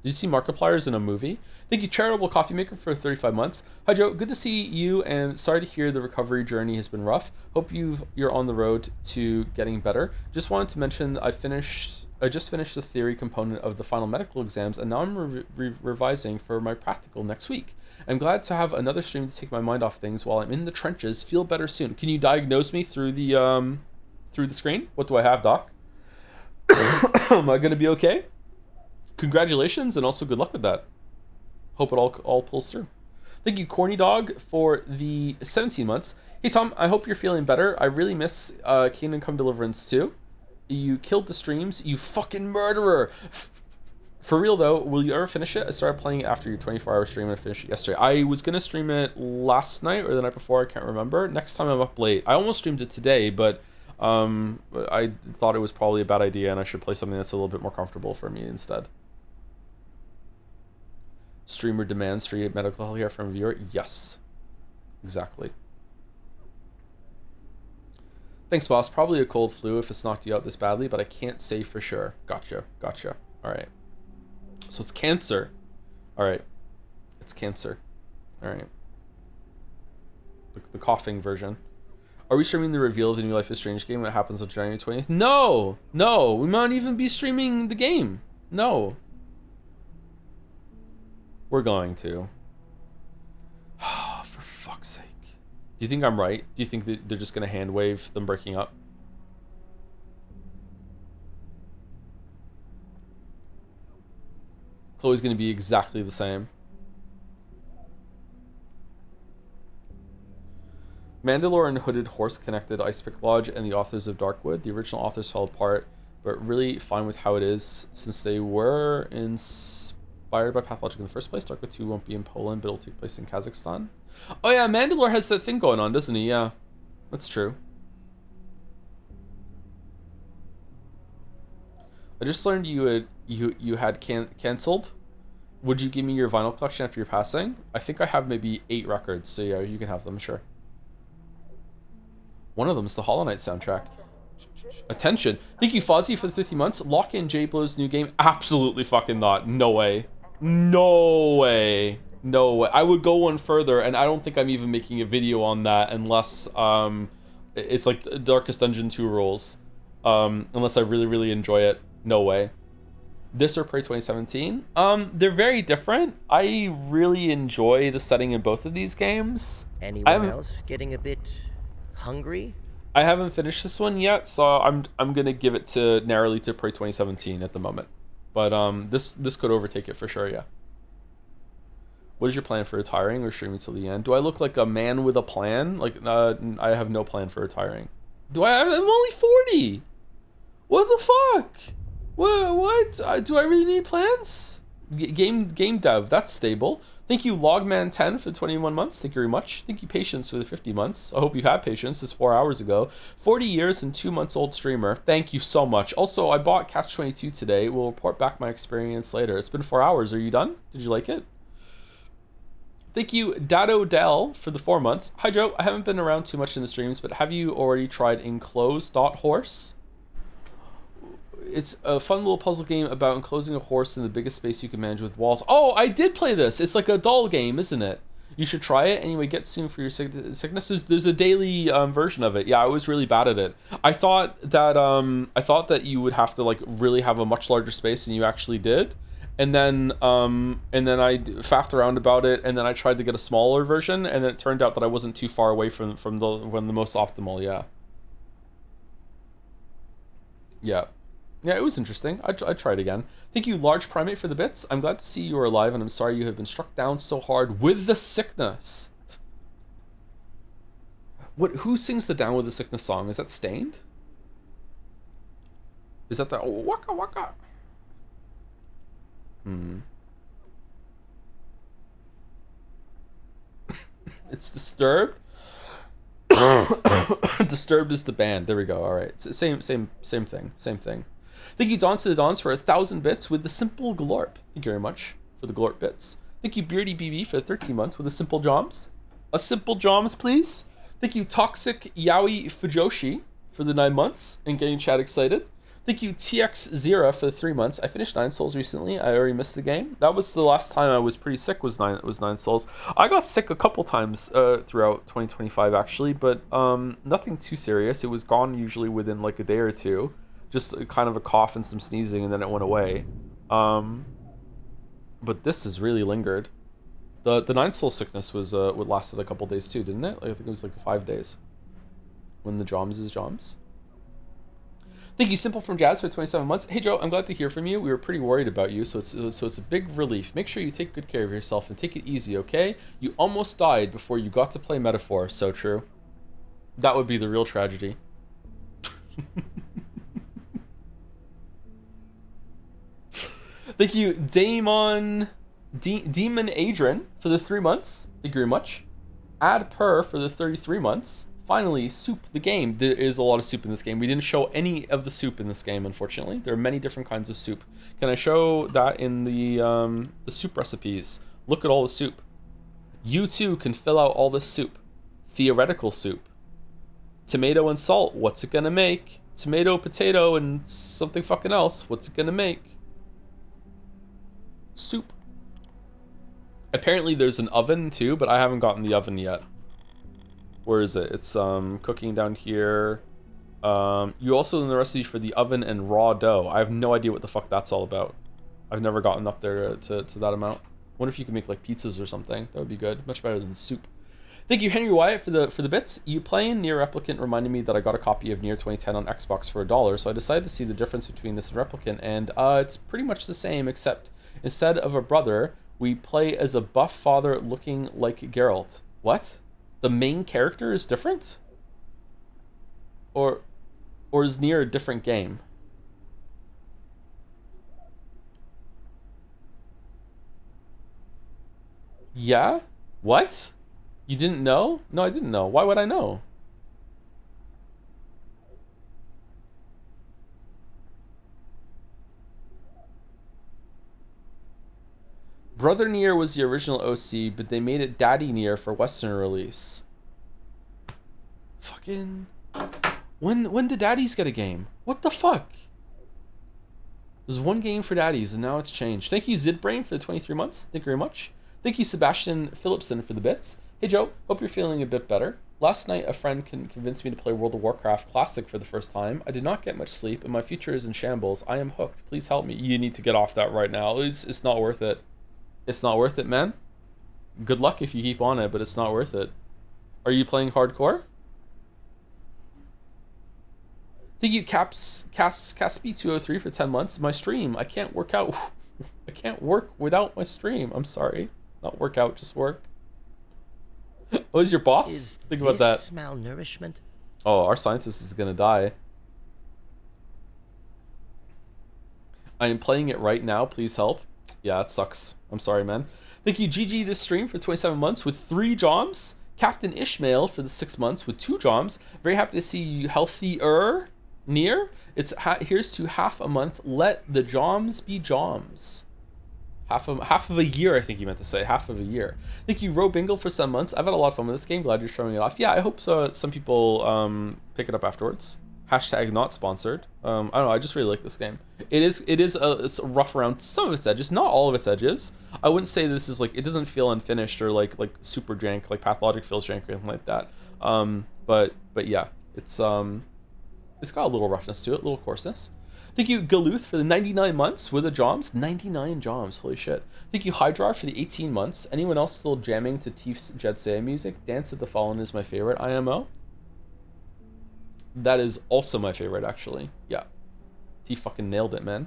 Did you see Markiplier's in a movie? Thank you, Charitable Coffee Maker, for 35 months. Hi, Joe. Good to see you, and sorry to hear the recovery journey has been rough. Hope you're on the road to getting better. Just wanted to mention I just finished the theory component of the final medical exams, and now I'm revising for my practical next week. I'm glad to have another stream to take my mind off things while I'm in the trenches. Feel better soon. Can you diagnose me through the screen? What do I have, Doc? Am I gonna be okay? Congratulations, and also good luck with that. Hope it all pulls through. Thank you, Corny Dog, for the 17 months. Hey, Tom, I hope you're feeling better. I really miss Kingdom Come Deliverance 2. You killed the streams, you fucking murderer. For real, though, will you ever finish it? I started playing it after your 24-hour stream and I finished it yesterday. I was going to stream it last night or the night before, I can't remember. Next time I'm up late. I almost streamed it today, but I thought it was probably a bad idea and I should play something that's a little bit more comfortable for me instead. Streamer demands free medical health care from a viewer. Yes, exactly. Thanks, boss. Probably a cold flu if it's knocked you out this badly, but I can't say for sure. Gotcha. All right. So it's cancer. All right. It's cancer. All right. The coughing version. Are we streaming the reveal of the new Life is Strange game that happens on January 20th? No. We might even be streaming the game. No. We're going to. For fuck's sake. Do you think I'm right? Do you think that they're just going to hand wave them breaking up? Chloe's going to be exactly the same. Mandalore and Hooded Horse connected Icepick Lodge and the authors of Darkwood. The original authors fell apart, but really fine with how it is since they were inspired by Pathologic in the first place. Darkwood 2 won't be in Poland, but it'll take place in Kazakhstan. Oh yeah, Mandalore has that thing going on, doesn't he? Yeah, that's true. I just learned you had canceled. Would you give me your vinyl collection after your passing? I think I have maybe 8 records, so yeah, you can have them, sure. One of them is the Hollow Knight soundtrack. Attention. Thank you, Fozzie, for the 50 months. Lock in J Blow's new game. Absolutely fucking not. No way. No way. No way. I would go one further, and I don't think I'm even making a video on that unless it's like Darkest Dungeon 2 rules. Unless I really, really enjoy it. No way. This or Prey 2017? They're very different. I really enjoy the setting in both of these games. Anyone else getting a bit hungry? I haven't finished this one yet, so I'm gonna give it to narrowly to Prey 2017 at the moment. But this could overtake it for sure, yeah. What is your plan for retiring or streaming till the end? Do I look like a man with a plan? Like I have no plan for retiring. I'm only 40. What the fuck? What? Do I really need plans? Game dev, that's stable. Thank you, Logman10 for the 21 months. Thank you very much. Thank you, Patience, for the 50 months. I hope you've had patience. It's 4 hours ago. 40 years and 2 months old streamer. Thank you so much. Also, I bought Catch 22 today. We'll report back my experience later. It's been 4 hours. Are you done? Did you like it? Thank you, Dado Dell, for the 4 months. Hi, Joe. I haven't been around too much in the streams, but have you already tried Enclose.Horse? It's a fun little puzzle game about enclosing a horse in the biggest space you can manage with walls. Oh, I did play this. It's like a doll game, isn't it? You should try it. Anyway, get soon for your sickness. There's a daily version of it. Yeah, I was really bad at it. I thought that you would have to like really have a much larger space than you actually did. And then I faffed around about it, and then I tried to get a smaller version, and then it turned out that I wasn't too far away from the most optimal. Yeah, it was interesting. I'd try it again. Thank you, Large Primate, for the bits. I'm glad to see you are alive, and I'm sorry you have been struck down so hard with the sickness. Who sings the Down with the Sickness song? Is that Stained? Is that the Waka Waka? It's Disturbed. Disturbed is the band. There we go. All right. It's same thing. Thank you, Dons to the Dons, for 1,000 bits with the Simple Glorp. Thank you very much for the Glorp bits. Thank you, Beardy BB, for 13 months with a Simple Joms. A Simple Joms, please. Thank you, Toxic Yaoi Fujoshi, for the 9 months and getting chat excited. Thank you, TX Zera, for the 3 months. I finished 9 Souls recently. I already missed the game. That was the last time I was pretty sick. Was 9 Souls. I got sick a couple times throughout 2025 actually, but nothing too serious. It was gone usually within like a day or two. Just kind of a cough and some sneezing, and then it went away. But this has really lingered. The 9 Soul sickness was what lasted a couple days too, didn't it? Like, I think it was like 5 days. When the Joms is Joms. Thank you, Simple from Jazz, for 27 months. Hey, Joe, I'm glad to hear from you. We were pretty worried about you, so it's a big relief. Make sure you take good care of yourself and take it easy, okay? You almost died before you got to play Metaphor. So true. That would be the real tragedy. Thank you, Demon Adrian, for the 3 months. Thank you very much. Ad Per for the 33 months. Finally, Soup the game. There is a lot of soup in this game. We didn't show any of the soup in this game, unfortunately. There are many different kinds of soup. Can I show that in the soup recipes? Look at all the soup. You too can fill out all this soup. Theoretical soup. Tomato and salt. What's it gonna make? Tomato, potato, and something fucking else. What's it gonna make? Soup. Apparently there's an oven too, but I haven't gotten the oven yet. Where is it? It's cooking down here. You also in the recipe for the oven and raw dough. I have no idea what the fuck that's all about. I've never gotten up there to that amount. Wonder if you can make like pizzas or something. That would be good. Much better than soup. Thank you, Henry Wyatt, for the bits. You playing Nier Replicant reminded me that I got a copy of Nier 2010 on Xbox for $1, so I decided to see the difference between this and Replicant, and it's pretty much the same, except instead of a brother, we play as a buff father looking like Geralt. What? The main character is different? Or is Nier a different game? Yeah? What? You didn't know? No, I didn't know. Why would I know? Brother Nier was the original OC, but they made it Daddy Nier for Western release. Fucking... When did Daddies get a game? What the fuck? There's one game for Daddies, and now it's changed. Thank you, Zidbrain, for the 23 months. Thank you very much. Thank you, Sebastian Phillipson, for the bits. Hey, Joe. Hope you're feeling a bit better. Last night, a friend convinced me to play World of Warcraft Classic for the first time. I did not get much sleep, and my future is in shambles. I am hooked. Please help me. You need to get off that right now. It's not worth it. It's not worth it, man. Good luck if you keep on it, but it's not worth it. Are you playing hardcore? Thank you, Caspi203 for 10 months. My stream. I can't work out. I can't work without my stream. I'm sorry. Not work out, just work. Oh, is your boss? Think about that. Malnourishment? Oh, our scientist is gonna die. I am playing it right now. Please help. Yeah, it sucks. I'm sorry, man. Thank you, GG, this stream for 27 months with 3 joms. Captain Ishmael for the 6 months with 2 joms. Very happy to see you healthier. Near. Here's to half a month. Let the joms be joms. Half of a year, I think you meant to say. Half of a year. Thank you, Ro Bingle, for 7 months. I've had a lot of fun with this game. Glad you're showing it off. Yeah, I hope so. Some people pick it up afterwards. Hashtag not sponsored. I don't know. I just really like this game. It's rough around some of its edges, not all of its edges. I wouldn't say this is like, it doesn't feel unfinished or like super jank, like Pathologic feels jank or anything like that. But yeah, it's got a little roughness to it, a little coarseness. Thank you, Galuth, for the 99 months with the joms. 99 joms, holy shit. Thank you, Hydrar, for the 18 months. Anyone else still jamming to Tief's Jetsea music? Dance of the Fallen is my favorite IMO. That is also my favorite, actually. Yeah. T fucking nailed it, man.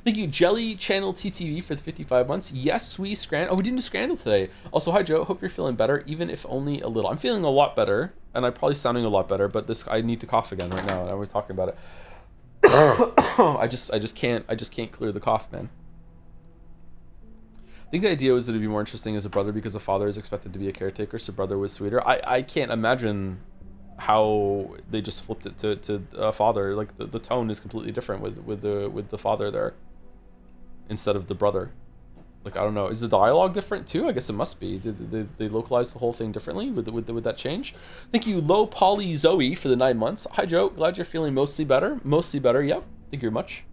Thank you, Jelly Channel TTV, for the 55 months. Yes, we Scrandal. Oh, we didn't do Scrandal today. Also, hi, Joe. Hope you're feeling better, even if only a little. I'm feeling a lot better, and I'm probably sounding a lot better, but I need to cough again right now, and we're talking about it. I just can't clear the cough, man. I think the idea was that it'd be more interesting as a brother because a father is expected to be a caretaker, so brother was sweeter. I can't imagine how they just flipped it to a father. Like the tone is completely different with the father there instead of the brother. Like, I don't know, is the dialogue different too? I guess it must be. Did they localize the whole thing differently? Would that change? Thank you, Low Poly Zoe, for the 9 months. Hi, Joe. Glad you're feeling mostly better. Mostly better, yep. Thank you very much.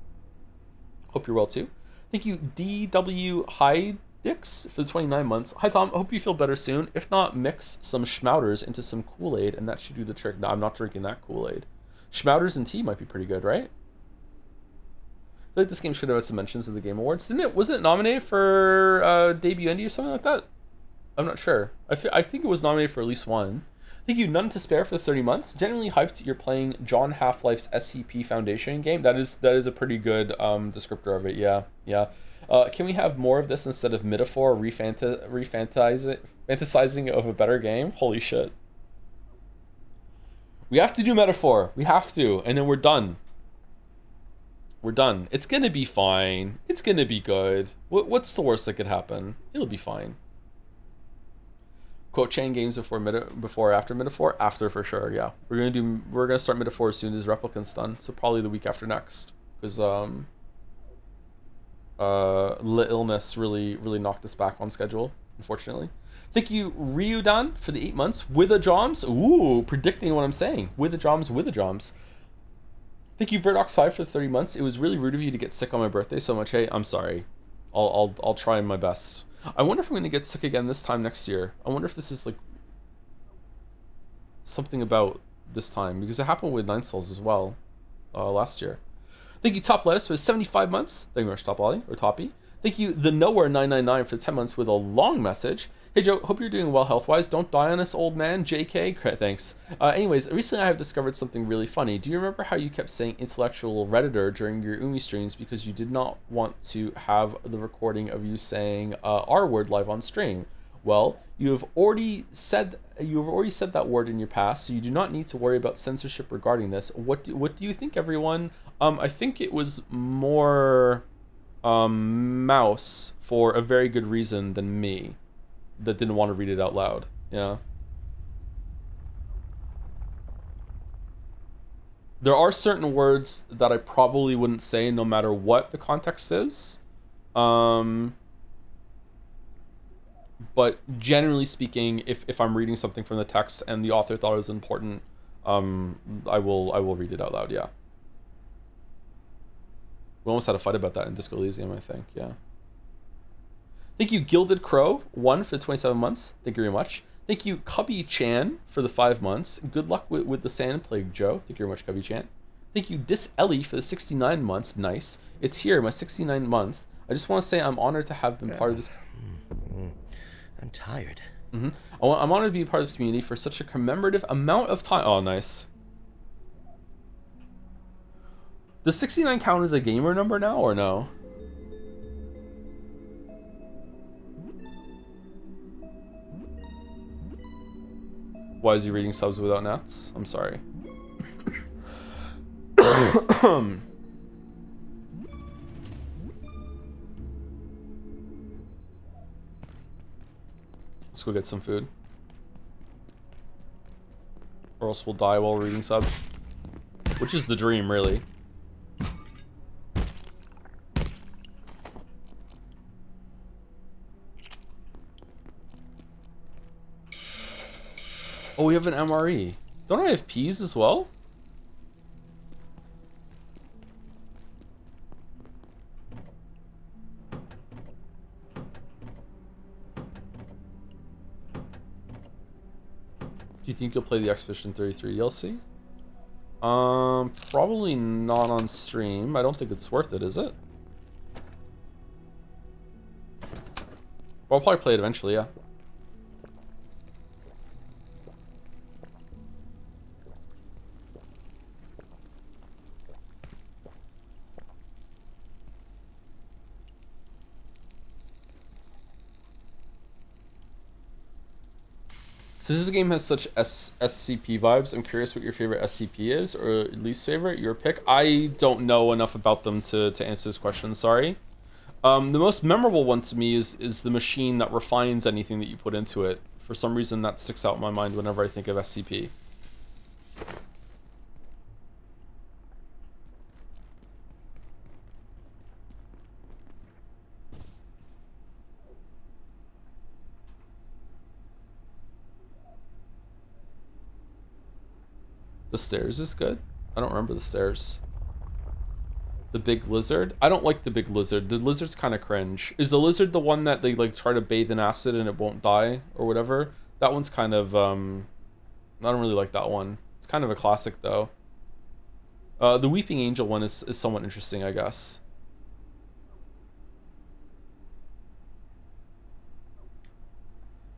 Hope you're well too. Thank you, DW Hydix, for the 29 months. Hi, Tom. Hope you feel better soon. If not, mix some Schmouters into some Kool-Aid, and that should do the trick. No, I'm not drinking that Kool-Aid. Schmouters and tea might be pretty good, right? I feel like this game should have had some mentions in the Game Awards. Wasn't it nominated for debut indie or something like that? I'm not sure. I think it was nominated for at least one. Thank you, None to Spare, for 30 months. Genuinely hyped you're playing John Half-Life's SCP Foundation game. That is a pretty good descriptor of it. Yeah. Can we have more of this instead of metaphor fantasizing of a better game? Holy shit. We have to do metaphor. We have to, and then we're done. We're done. It's gonna be fine. It's gonna be good. What's the worst that could happen? It'll be fine. Quote chain games before after metaphor? After for sure, yeah. We're gonna start metaphor as soon as Replicant's done. So probably the week after next. Because illness really knocked us back on schedule, unfortunately. Thank you, Ryudan, for the 8 months with a joms. Ooh, predicting what I'm saying. With a joms. Thank you, Verdox5, for the 30 months. It was really rude of you to get sick on my birthday so much. Hey, I'm sorry. I'll try my best. I wonder if I'm gonna get sick again this time next year. I wonder if this is like something about this time, because it happened with Nine Souls as well last year. Thank you, Top Lettuce, for 75 months. Thank you very much, Top Ollie, or Toppy. Thank you, The Nowhere 999, for 10 months with a long message. Hey Joe, hope you're doing well health-wise. Don't die on us, old man. JK, thanks. Anyways, recently I have discovered something really funny. Do you remember how you kept saying intellectual redditor during your Umi streams because you did not want to have the recording of you saying R word live on stream? Well, you have already said that word in your past, so you do not need to worry about censorship regarding this. What do you think, everyone? I think it was more Mouse, for a very good reason, than me, that didn't want to read it out loud. Yeah. There are certain words that I probably wouldn't say no matter what the context is. But generally speaking, if I'm reading something from the text and the author thought it was important, I will read it out loud, yeah. We almost had a fight about that in Disco Elysium, I think, yeah. Thank you, Gilded Crow, 1 for the 27 months. Thank you very much. Thank you, Cubby Chan, for the 5 months. Good luck with the Sand Plague, Joe. Thank you very much, Cubby Chan. Thank you, Dis Ellie, for the 69 months. Nice. It's here, my 69th month. I just want to say I'm honored to have been part of this. I'm tired. I'm honored to be a part of this community for such a commemorative amount of time. Oh, nice. Does 69 count as a gamer number now, or no? Why is he reading subs without nets? I'm sorry. Let's go get some food. Or else we'll die while reading subs. Which is the dream, really. Oh, we have an MRE. Don't I have P's as well? Do you think you'll play the Expedition 33 DLC? Probably not on stream. I don't think it's worth it, is it? Well, I'll probably play it eventually, yeah. Since this game has such SCP vibes, I'm curious what your favorite SCP is, or least favorite, your pick. I don't know enough about them to answer this question, sorry. The most memorable one to me is the machine that refines anything that you put into it. For some reason, that sticks out in my mind whenever I think of SCP. The stairs is good? I don't remember the stairs. The big lizard? I don't like the big lizard. The lizard's kind of cringe. Is the lizard the one that they like try to bathe in acid and it won't die or whatever? That one's kind of I don't really like that one. It's kind of a classic though. The Weeping Angel one is somewhat interesting, I guess.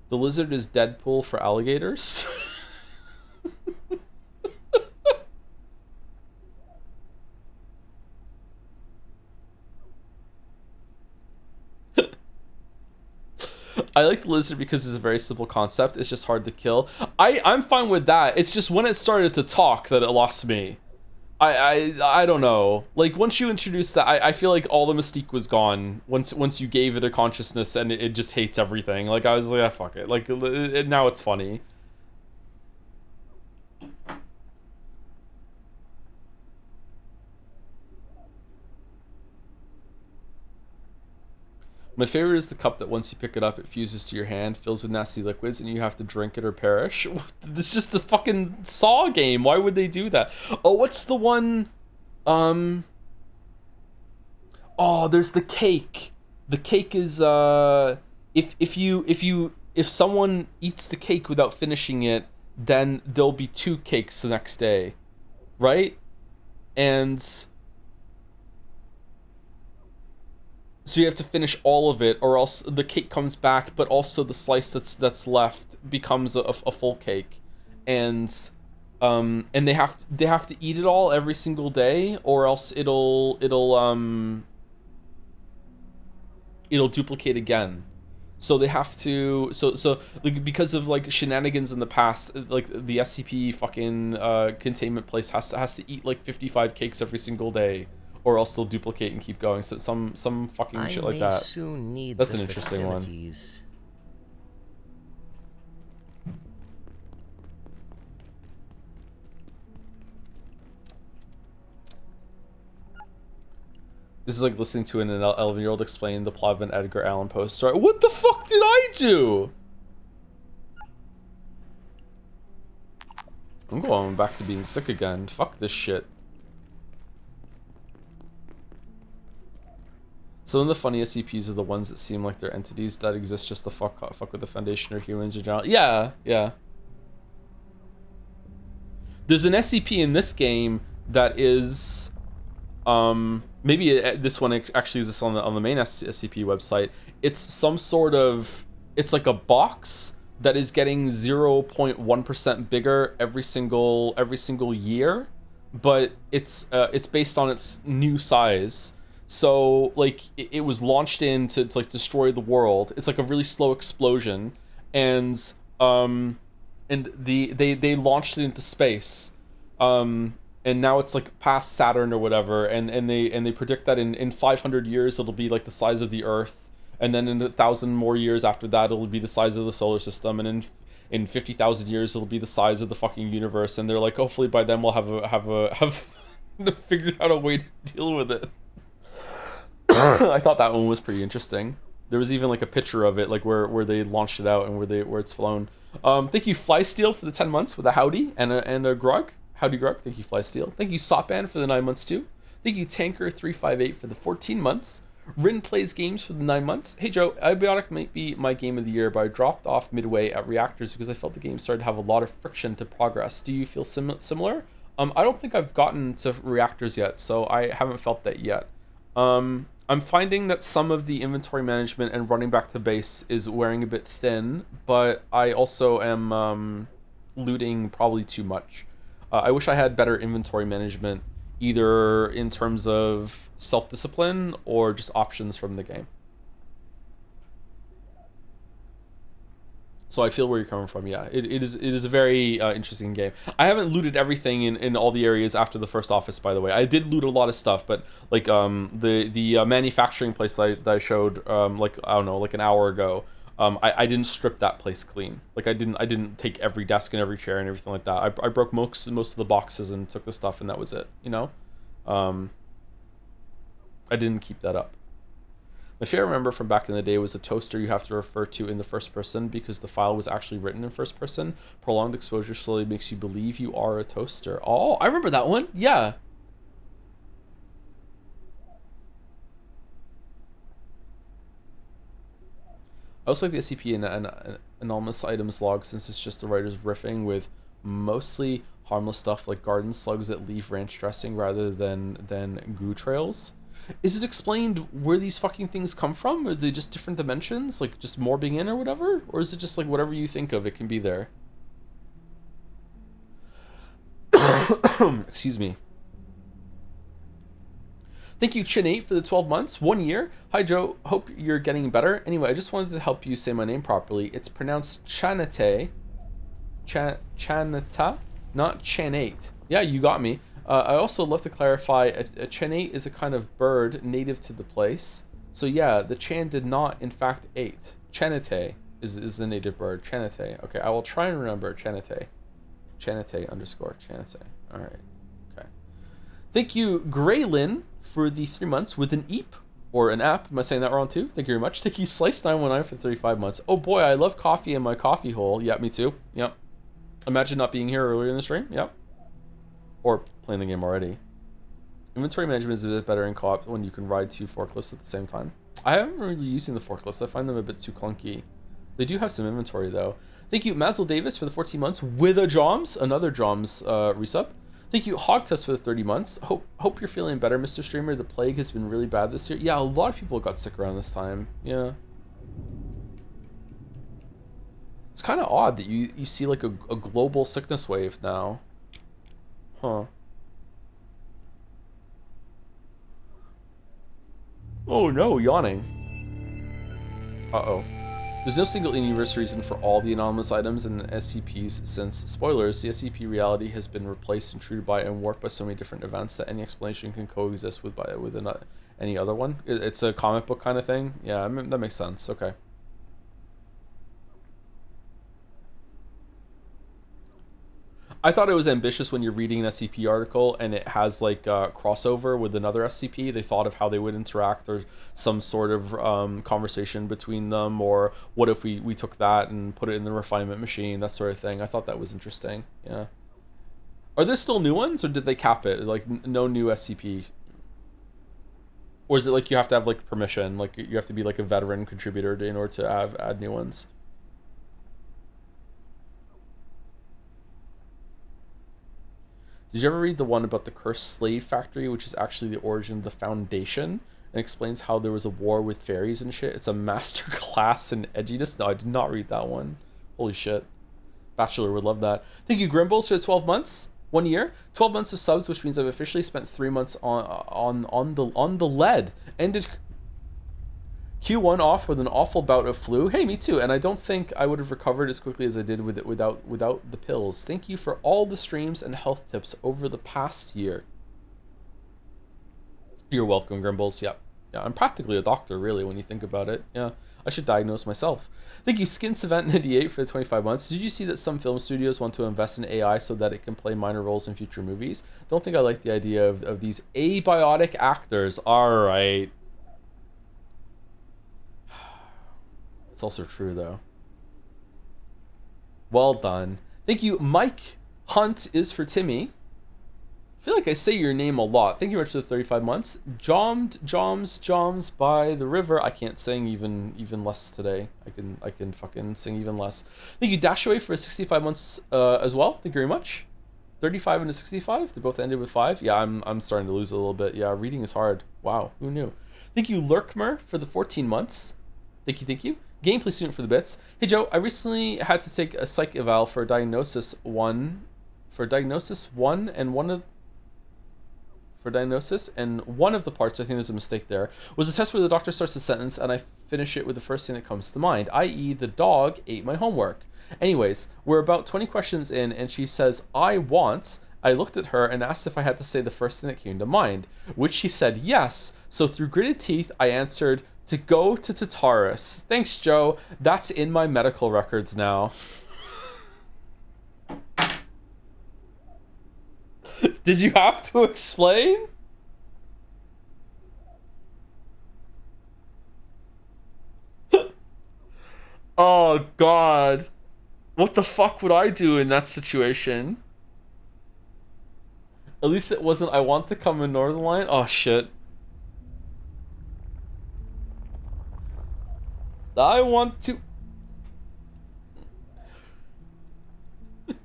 The lizard is Deadpool for alligators. I like the lizard because it's a very simple concept. It's just hard to kill. I'm fine with that. It's just when it started to talk that it lost me. I don't know. Like once you introduced that, I feel like all the mystique was gone. Once you gave it a consciousness and it just hates everything. Like I was like, ah, fuck it. Like now it's funny. My favorite is the cup that once you pick it up, it fuses to your hand, fills with nasty liquids, and you have to drink it or perish. This is just a fucking Saw game. Why would they do that? Oh, what's the one? Oh, there's the cake. The cake is if someone eats the cake without finishing it, then there'll be 2 cakes the next day, right? And so you have to finish all of it, or else the cake comes back, but also the slice that's left becomes a full cake, and they have to eat it all every single day, or else it'll duplicate again. So they have to, so like, because of like shenanigans in the past, like the SCP fucking containment place has to eat like 55 cakes every single day, or else they'll duplicate and keep going. So some fucking shit like that. Soon need That's the an interesting one. facilities. This is like listening to an 11-year-old explain the plot of an Edgar Allan Poe story. What the fuck did I do? I'm going back to being sick again. Fuck this shit. Some of the funniest CPs are the ones that seem like they're entities that exist just to fuck with the Foundation or humans in general. Yeah, yeah. There's an SCP in this game that is... maybe this one actually exists on the main SCP website. It's some sort of, it's like a box that is getting 0.1% bigger every single year, but it's based on its new size. So like it was launched in to like destroy the world. It's like a really slow explosion, and they launched it into space. And now it's like past Saturn or whatever, and they predict that in 500 years it'll be like the size of the Earth, and then in 1,000 more years after that it'll be the size of the solar system, and in 50,000 years it'll be the size of the fucking universe. And they're like, hopefully by then we'll have figured out a way to deal with it. I thought that one was pretty interesting. There was even like a picture of it, like where they launched it out and where it's flown. Thank you Flysteel for the 10 months with a howdy and a grog. Howdy Grug, thank you Flysteel. Thank you Sopban for the 9 months too. Thank you Tanker358 for the 14 months. Rin Plays Games for the 9 months. Hey Joe, Abiotic might be my game of the year, but I dropped off midway at Reactors because I felt the game started to have a lot of friction to progress. Do you feel similar? I don't think I've gotten to Reactors yet, so I haven't felt that yet. I'm finding that some of the inventory management and running back to base is wearing a bit thin, but I also am looting probably too much. I wish I had better inventory management, either in terms of self-discipline or just options from the game. So I feel where you're coming from. Yeah, it is a very interesting game. I haven't looted everything in all the areas after the first office, by the way. I did loot a lot of stuff, but like the manufacturing place that I showed like I don't know, like an hour ago. I didn't strip that place clean. Like I didn't take every desk and every chair and everything like that. I broke most of the boxes and took the stuff, and that was it. You know, I didn't keep that up. My favorite remember from back in the day was a toaster you have to refer to in the first person because the file was actually written in first person. Prolonged exposure slowly makes you believe you are a toaster. Oh, I remember that one. Yeah. I also like the SCP and anonymous items log since it's just the writers riffing with mostly harmless stuff like garden slugs that leave ranch dressing rather than goo trails. Is it explained where these fucking things come from? Or are they just different dimensions? Like just morbing in or whatever? Or is it just like whatever you think of, it can be there? Excuse me. Thank you, Chin8, for the 12 months. 1 year. Hi, Joe. Hope you're getting better. Anyway, I just wanted to help you say my name properly. It's pronounced Chanate. Chanata, not Chan8. Yeah, you got me. I also love to clarify, a Chan8 is a kind of bird native to the place. So yeah, the Chan did not, in fact, ate. Chanate is the native bird. Chanate. Okay, I will try and remember Chanate. Chanate _ Chanate. All right. Okay. Thank you, Graylin, for the 3 months with an EEP or an app. Am I saying that wrong too? Thank you very much. Thank you, Slice919 for 35 months. Oh boy, I love coffee in my coffee hole. Yeah, me too. Yep. Imagine not being here earlier in the stream. Yep. Or playing the game already. Inventory management is a bit better in co-op when you can ride 2 forklifts at the same time. I haven't really using the forklifts. I find them a bit too clunky. They do have some inventory though. Thank you, Mazel Davis, for the 14 months with a Joms. Another Joms resub. Thank you, Hogtest, for the 30 months. Hope you're feeling better, Mr. Streamer. The plague has been really bad this year. Yeah, a lot of people got sick around this time. Yeah. It's kind of odd that you see like a global sickness wave now. Huh. Oh no, yawning. Uh-oh. There's no single universe reason for all the anomalous items in SCPs since, spoilers, the SCP reality has been replaced and treated by and warped by so many different events that any explanation can coexist with any other one. It's a comic book kind of thing. Yeah, I mean, that makes sense. Okay. I thought it was ambitious when you're reading an SCP article and it has like a crossover with another SCP. They thought of how they would interact or some sort of conversation between them, or what if we took that and put it in the refinement machine, that sort of thing. I thought that was interesting. Yeah. Are there still new ones, or did they cap it? Like no new SCP? Or is it like you have to have like permission? Like you have to be like a veteran contributor in order to add new ones? Did you ever read the one about the cursed slave factory, which is actually the origin of the Foundation, and explains how there was a war with fairies and shit? It's a master class in edginess. No, I did not read that one. Holy shit. Bachelor would love that. Thank you, Grimbles, for 12 months. 1 year. 12 months of subs, which means I've officially spent 3 months on the lead. Ended Q1 off with an awful bout of flu. Hey, me too. And I don't think I would have recovered as quickly as I did with it without the pills. Thank you for all the streams and health tips over the past year. You're welcome, Grimbles. Yeah, I'm practically a doctor, really, when you think about it. Yeah, I should diagnose myself. Thank you, Skin Savant 98 for the 25 months. Did you see that some film studios want to invest in AI so that it can play minor roles in future movies? Don't think I like the idea of these abiotic actors. All right. It's also true, though. Well done. Thank you, Mike. Hunt is for Timmy. I feel like I say your name a lot. Thank you very much for the 35 months. Joms by the river. I can't sing even less today. I can fucking sing even less. Thank you, Dashaway, for 65 months as well. Thank you very much. 35 into 65. They both ended with 5. Yeah, I'm starting to lose a little bit. Yeah, reading is hard. Wow, who knew? Thank you, Lurkmer, for the 14 months. Thank you. Gameplay student for the bits. Hey Joe, I recently had to take a psych eval for diagnosis one and one of the parts, I think there's a mistake there, was a test where the doctor starts a sentence and I finish it with the first thing that comes to mind, i.e. the dog ate my homework. Anyways, we're about 20 questions in and she says, I want. I looked at her and asked if I had to say the first thing that came to mind, which she said yes. So through gritted teeth, I answered, to go to Tartarus. Thanks, Joe. That's in my medical records now. Did you have to explain? Oh, God. What the fuck would I do in that situation? At least it wasn't, I want to come in Northern Line. Oh, shit. I want to...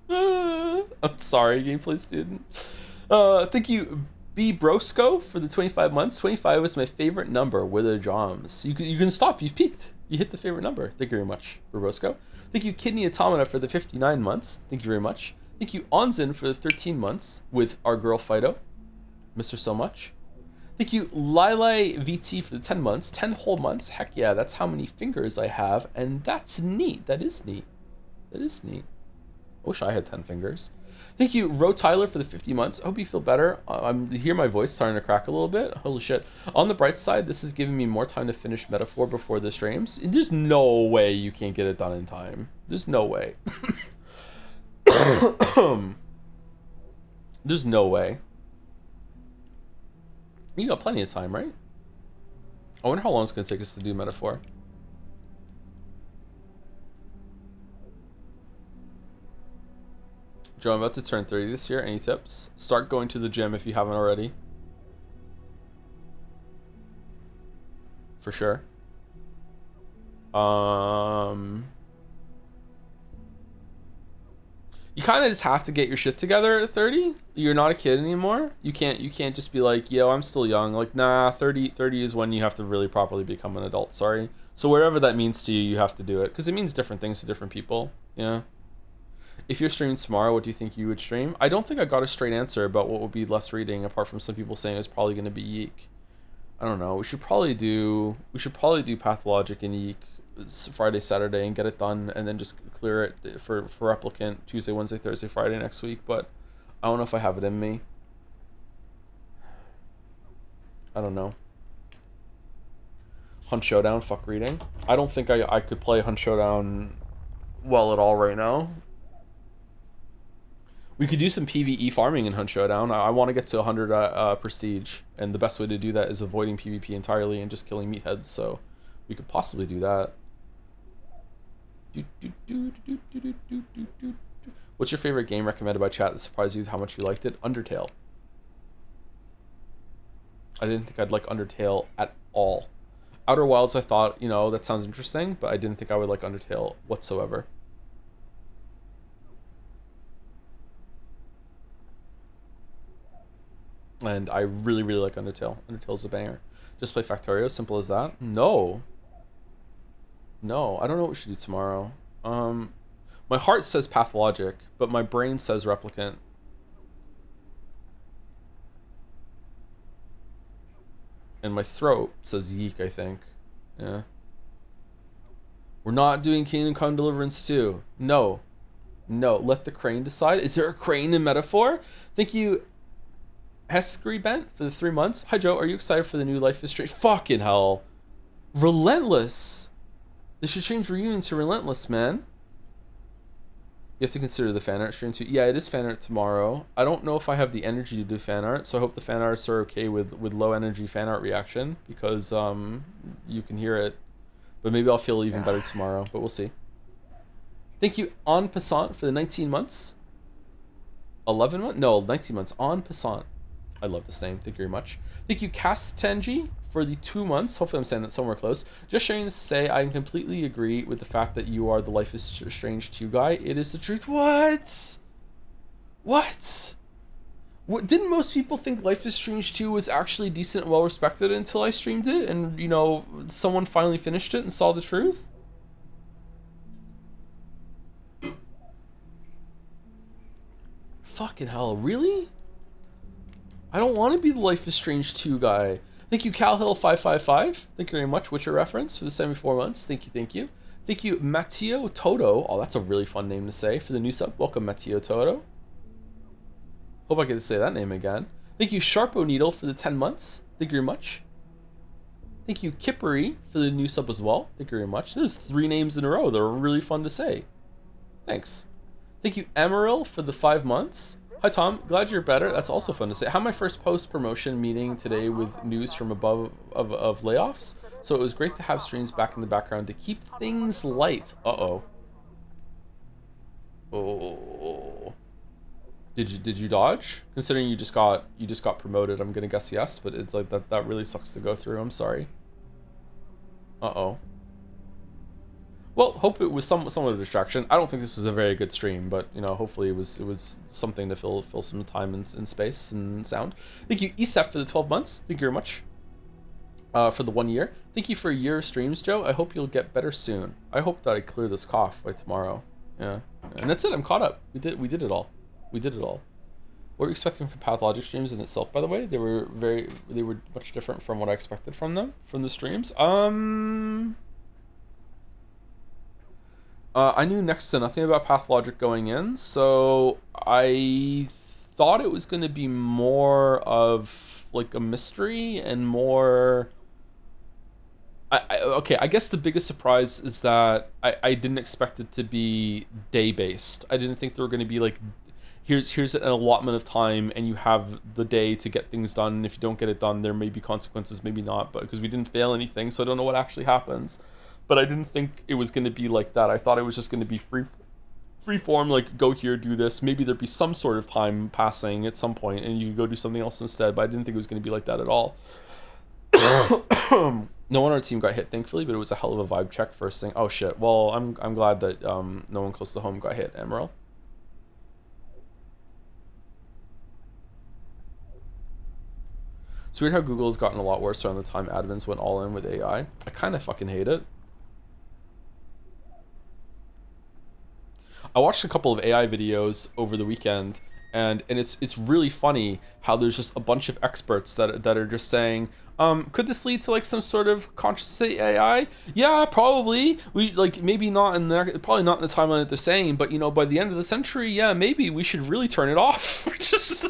I'm sorry, gameplay student. Thank you, B Brosco, for the 25 months. 25 was my favorite number with the Joms. You can stop. You've peaked. You hit the favorite number. Thank you very much, Brosco. Thank you, Kidney Automata, for the 59 months. Thank you very much. Thank you, Onzin, for the 13 months with our girl Fido. Miss her so much. Thank you, Lilai VT, for the 10 months. 10 whole months. Heck yeah, that's how many fingers I have, and that's neat. That is neat. That is neat. I wish I had 10 fingers. Thank you, Ro Tyler, for the 50 months. I hope you feel better. I'm hear my voice starting to crack a little bit. Holy shit. On the bright side, this is giving me more time to finish Metaphor before the streams. There's no way you can't get it done in time. There's no way. There's no way. You got plenty of time, right? I wonder how long it's going to take us to do Metaphor. Joe, I'm about to turn 30 this year. Any tips? Start going to the gym if you haven't already. For sure. You kind of just have to get your shit together at 30. You're not a kid anymore. You can't just be like, yo, I'm still young. Like, nah, 30 is when you have to really properly become an adult. Sorry. So wherever that means to you, you have to do it, because it means different things to different people. Yeah. If you're streaming tomorrow, what do you think you would stream? I don't think I got a straight answer about what would be less reading, apart from some people saying it's probably going to be Yeek. I don't know. We should probably do Pathologic and Yeek Friday, Saturday, and get it done, and then just clear it for replicant Tuesday, Wednesday, Thursday, Friday next week. But I don't know if I have it in me. I don't know. Hunt Showdown, fuck reading. I don't think I could play Hunt Showdown well at all right now. We could do some PvE farming in Hunt Showdown. I want to get to 100 prestige, and the best way to do that is avoiding PvP entirely and just killing meatheads, so we could possibly do that. What's your favorite game recommended by chat that surprised you with how much you liked it? Undertale. I didn't think I'd like Undertale at all. Outer Wilds, I thought, you know, that sounds interesting, but I didn't think I would like Undertale whatsoever. And I really, really like Undertale. Undertale's a banger. Just play Factorio, simple as that. No. No, I don't know what we should do tomorrow. My heart says Pathologic, but my brain says Replicant. And my throat says Yeek, I think. Yeah. We're not doing Kingdom Come Deliverance 2. No. No, let the crane decide. Is there a crane in Metaphor? Thank you, Heskery Bent, for the 3 months. Hi, Joe. Are you excited for the new Life is Strange? Fucking hell. Relentless. They should change Reunion to Relentless, man. You have to consider the fan art stream too. Yeah, it is fan art tomorrow. I don't know if I have the energy to do fan art, so I hope the fan artists are okay with low energy fan art reaction, because you can hear it. But maybe I'll feel even better tomorrow, but we'll see. Thank you, En Passant, for the 19 months. 11 months? No, 19 months. En Passant. I love this name. Thank you very much. Thank you, Castanji, for the 2 months. Hopefully I'm saying that somewhere close. Just sharing this to say I completely agree with the fact that you are the Life is Strange 2 guy. It is the truth. What? What? Didn't most people think Life is Strange 2 was actually decent and well respected until I streamed it and, you know, someone finally finished it and saw the truth? Fucking hell, really? I don't want to be the Life is Strange 2 guy. Thank you, CalHill555. Thank you very much. What's your reference for the 74 months? Thank you, thank you. Thank you, Matteo Toto. Oh, that's a really fun name to say for the new sub. Welcome, Matteo Toto. Hope I get to say that name again. Thank you, Sharpo Needle, for the 10 months. Thank you very much. Thank you, Kippery, for the new sub as well. Thank you very much. There's 3 names in a row that are really fun to say. Thanks. Thank you, Emeril, for the 5 months. Hi, Tom. Glad you're better. That's also fun to say. I had my first post-promotion meeting today with news from above of layoffs, so it was great to have streams back in the background to keep things light. Uh-oh. Oh. Did you dodge? Considering you just got promoted, I'm gonna guess yes, but it's like that really sucks to go through. I'm sorry. Uh-oh. Well, hope it was somewhat of a distraction. I don't think this was a very good stream, but you know, hopefully it was something to fill some time and space and sound. Thank you, Esef, for the 12 months. Thank you very much. For the 1 year. Thank you for a year of streams, Joe. I hope you'll get better soon. I hope that I clear this cough by tomorrow. Yeah. And that's it. I'm caught up. We did it all. We did it all. What were you expecting from Pathologic streams in itself, by the way? They were much different from what I expected from them, from the streams. I knew next to nothing about Pathologic going in, so I thought it was going to be more of like a mystery and more... Okay, I guess the biggest surprise is that I didn't expect it to be day-based. I didn't think there were going to be like, here's an allotment of time and you have the day to get things done, and if you don't get it done, there may be consequences, maybe not, but because we didn't fail anything, so I don't know what actually happens. But I didn't think it was going to be like that. I thought it was just going to be free form, like go here, do this. Maybe there'd be some sort of time passing at some point and you could go do something else instead, but I didn't think it was going to be like that at all. No one on our team got hit, thankfully, but it was a hell of a vibe check first thing. Oh shit. Well, I'm glad that no one close to home got hit, Emerald. It's weird how Google has gotten a lot worse around the time admins went all in with AI. I kind of fucking hate it. I watched a couple of AI videos over the weekend, and it's really funny how there's just a bunch of experts that are just saying, Could this lead to like some sort of conscious AI? Yeah, probably. We like maybe not in the probably not in the timeline that they're saying, but you know, by the end of the century, yeah, maybe we should really turn it off. just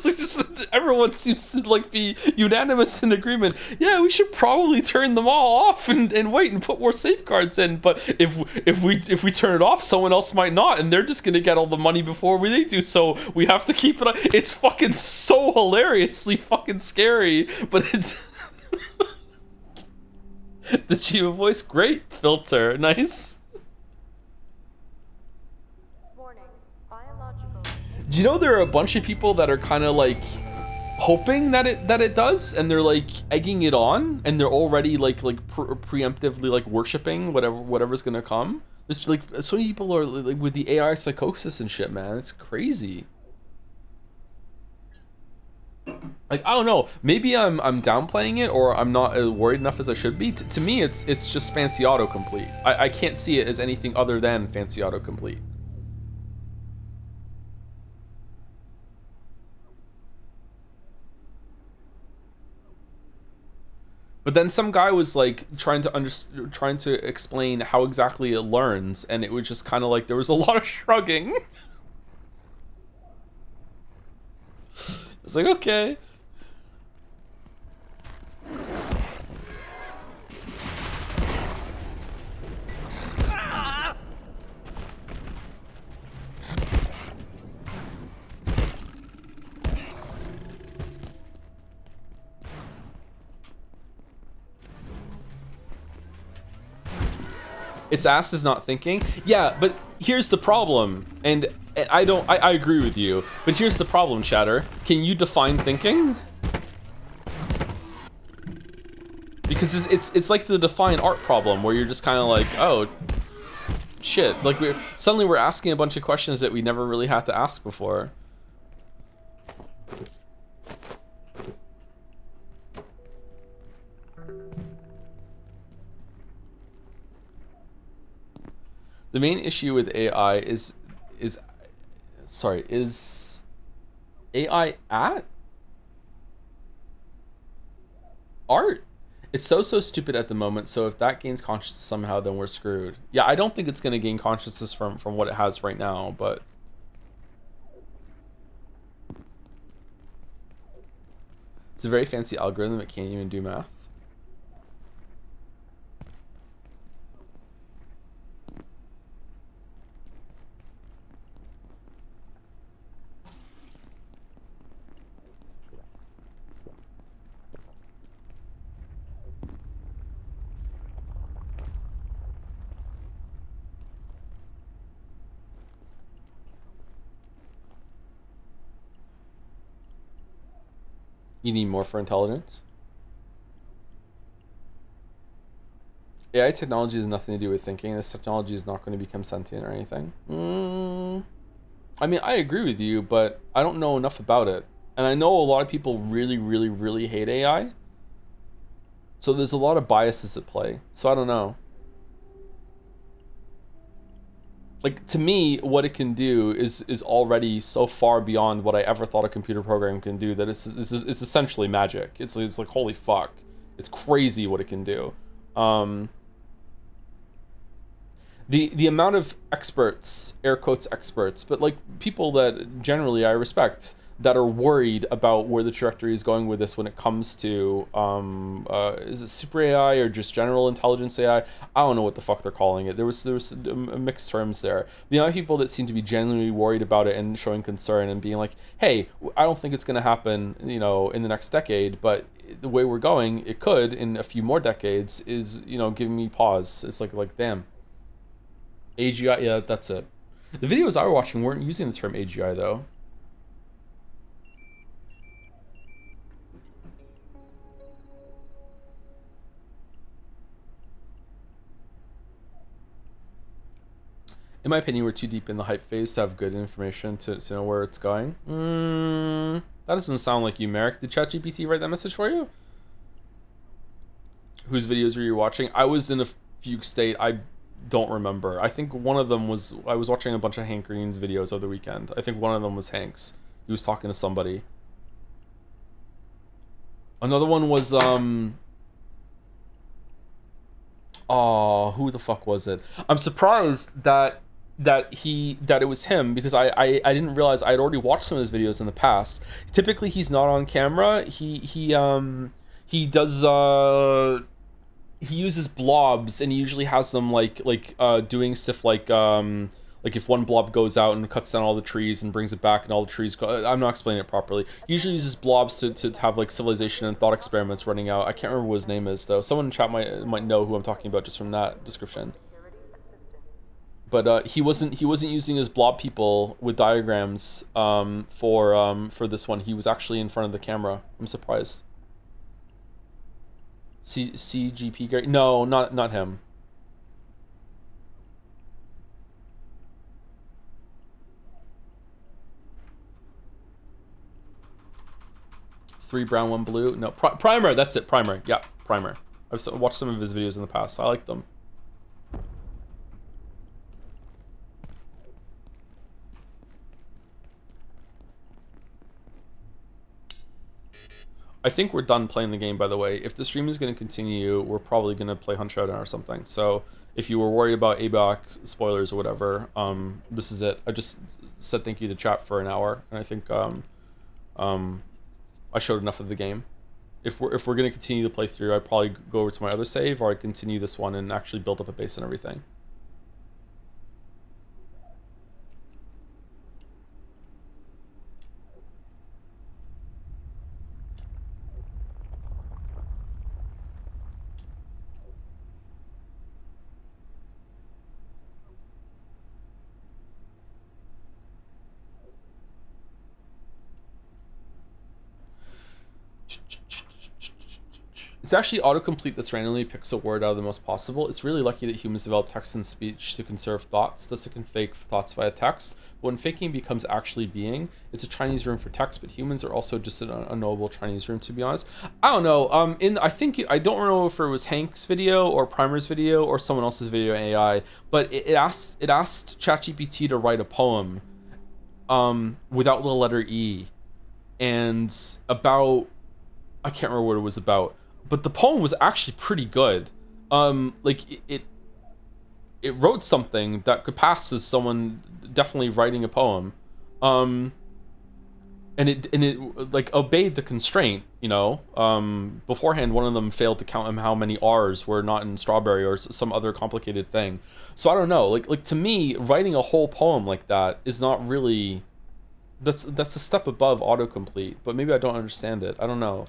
everyone seems to like be unanimous in agreement. Yeah, we should probably turn them all off and wait and put more safeguards in. But if we turn it off, someone else might not, and they're just gonna get all the money before they do. So we have to keep it on. It's fucking so hilariously fucking scary, but it's. The Chiba voice, great filter, nice. Do you know there are a bunch of people that are kind of like hoping that it does, and they're like egging it on, and they're already like preemptively like worshiping whatever's gonna come. There's like so many people are like with the AI psychosis and shit, man. It's crazy. Like, I don't know, maybe I'm downplaying it, or I'm not worried enough as I should be. To me, it's just fancy autocomplete. I can't see it as anything other than fancy autocomplete. But then some guy was like trying to explain how exactly it learns, and it was just kind of like there was a lot of shrugging. It's like, okay. Its ass is not thinking. Yeah, but here's the problem, and I agree with you, but here's the problem, chatter. Can you define thinking? Because it's like the define art problem, where you're just kind of like, oh shit, like suddenly we're asking a bunch of questions that we never really had to ask before. The main issue with AI is AI at art. It's so stupid at the moment, so if that gains consciousness somehow, then we're screwed. Yeah, I don't think it's going to gain consciousness from what it has right now, but it's a very fancy algorithm that can't even do math. You need more for intelligence? AI technology has nothing to do with thinking. This technology is not going to become sentient or anything. I mean, I agree with you, but I don't know enough about it. And I know a lot of people really, really, really hate AI. So there's a lot of biases at play. So I don't know. Like, to me, what it can do is already so far beyond what I ever thought a computer program can do that it's essentially magic. It's like, holy fuck. It's crazy what it can do. The amount of experts, air quotes experts, but like people that generally I respect, that are worried about where the trajectory is going with this when it comes to is it super AI or just general intelligence AI? I don't know what the fuck they're calling it. There was mixed terms there. The amount of people that seem to be genuinely worried about it and showing concern and being like, hey, I don't think it's going to happen, you know, in the next decade, but the way we're going, it could in a few more decades, is, you know, giving me pause. It's like damn. AGI, yeah, that's it. The videos I was watching weren't using the term AGI though. In my opinion, we're too deep in the hype phase to have good information to know where it's going. That doesn't sound like you, Merrick. Did ChatGPT write that message for you? Whose videos were you watching? I was in a fugue state. I don't remember. I think one of them was, I was watching a bunch of Hank Green's videos over the weekend. I think one of them was Hank's. He was talking to somebody. Another one was Oh, who the fuck was it? I'm surprised that it was him, because I didn't realize I'd already watched some of his videos in the past. Typically he's not on camera. He does he uses blobs, and he usually has them doing stuff like if one blob goes out and cuts down all the trees and brings it back and all the trees go. I'm not explaining it properly. He usually uses blobs to have like civilization and thought experiments running out. I can't remember what his name is though. Someone in chat might know who I'm talking about just from that description. But he wasn't using his blob people with diagrams for this one. He was actually in front of the camera. I'm surprised. CGP Gary? No, not him. Three brown, one blue. No, Primer. That's it. Primer. Yeah, Primer. I've watched some of his videos in the past. I like them. I think we're done playing the game, by the way. If the stream is going to continue, we're probably going to play Hunt Showdown or something. So if you were worried about Abiotic spoilers or whatever, this is it. I just said thank you to chat for an hour, and I think I showed enough of the game. If we're going to continue the playthrough, I'd probably go over to my other save, or I'd continue this one and actually build up a base and everything. It's actually autocomplete that's randomly picks a word out of the most possible. It's really lucky that humans develop text and speech to conserve thoughts. Thus it can fake thoughts via text. But when faking becomes actually being, it's a Chinese room for text, but humans are also just an unknowable Chinese room, to be honest. I don't know. I don't know if it was Hank's video or Primer's video or someone else's video in AI, but it asked ChatGPT to write a poem without the letter E, and about, I can't remember what it was about. But the poem was actually pretty good. It wrote something that could pass as someone definitely writing a poem. And it like obeyed the constraint, you know. Beforehand, one of them failed to count how many R's were not in strawberry or some other complicated thing. So I don't know. Like to me, writing a whole poem like that is not really. That's a step above autocomplete. But maybe I don't understand it. I don't know.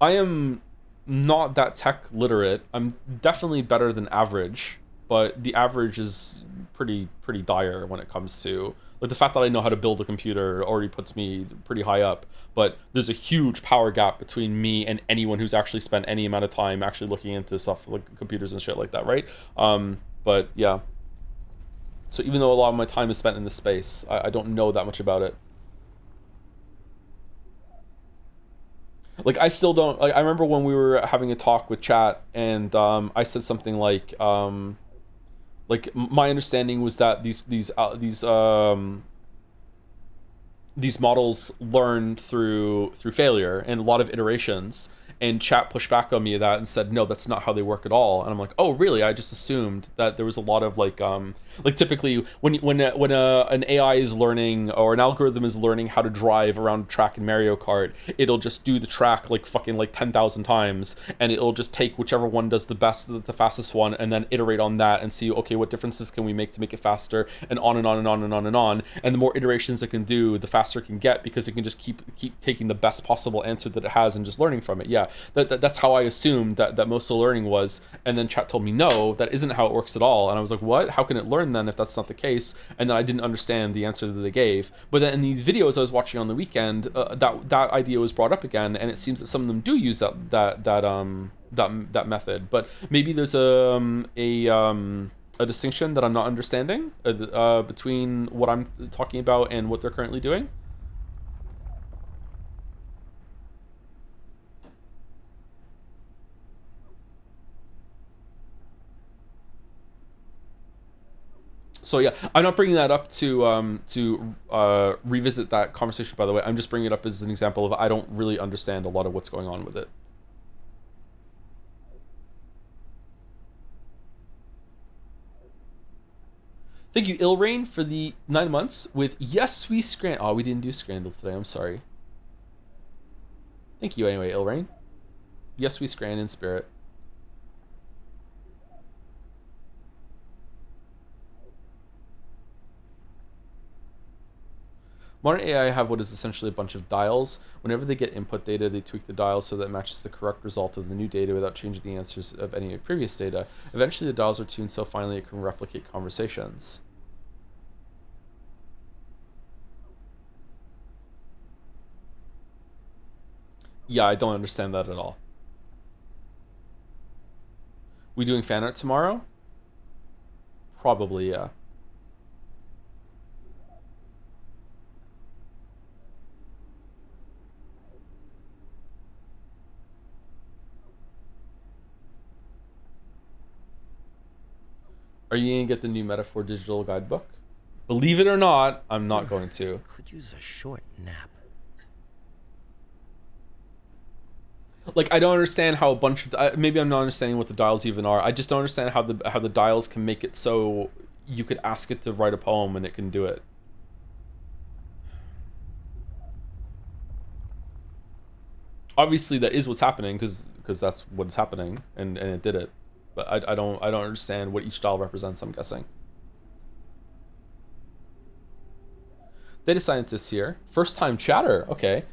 I am not that tech literate. I'm definitely better than average, but the average is pretty dire when it comes to, like, the fact that I know how to build a computer already puts me pretty high up. But there's a huge power gap between me and anyone who's actually spent any amount of time actually looking into stuff like computers and shit like that, right? But yeah. So even though a lot of my time is spent in this space, I don't know that much about it. Like, I still don't, like, I remember when we were having a talk with chat, and I said something like my understanding was that these models learn through failure and a lot of iterations, and chat pushed back on me of that and said, no, that's not how they work at all. And I'm like, oh really? I just assumed that there was a lot of like typically when an AI is learning, or an algorithm is learning how to drive around a track in Mario Kart, it'll just do the track like fucking like 10,000 times, and it'll just take whichever one does the best, the fastest one, and then iterate on that and see, okay, what differences can we make to make it faster, and on and on and on and on and on. And the more iterations it can do, the faster it can get, because it can just keep taking the best possible answer that it has and just learning from it. Yeah, that's how I assumed that most of the learning was. And then chat told me, no, that isn't how it works at all. And I was like, what? How can it learn then if that's not the case? And then I didn't understand the answer that they gave. But then in these videos I was watching on the weekend, that idea was brought up again, and it seems that some of them do use that method. But maybe there's a distinction that I'm not understanding between what I'm talking about and what they're currently doing. So yeah, I'm not bringing that up to revisit that conversation, by the way. I'm just bringing it up as an example of I don't really understand a lot of what's going on with it. Thank you, Ilrain, for the 9 months with Yes We Scrandle. Oh, we didn't do Scrandle today. I'm sorry. Thank you anyway, Ilrain. Yes, we scran in spirit. Modern AI have what is essentially a bunch of dials. Whenever they get input data, they tweak the dials so that it matches the correct result of the new data without changing the answers of any previous data. Eventually, the dials are tuned so finely it can replicate conversations. Yeah, I don't understand that at all. We doing fan art tomorrow? Probably, yeah. Are you going to get the new Metaphor digital guidebook? Believe it or not, I'm not going to. Could use a short nap. Like, I don't understand how a bunch of maybe I'm not understanding what the dials even are. I just don't understand how the dials can make it so you could ask it to write a poem and it can do it. Obviously, that is what's happening because that's what's happening, and it did it. But I don't understand what each dial represents. I'm guessing. Data scientists here. First time chatter. Okay.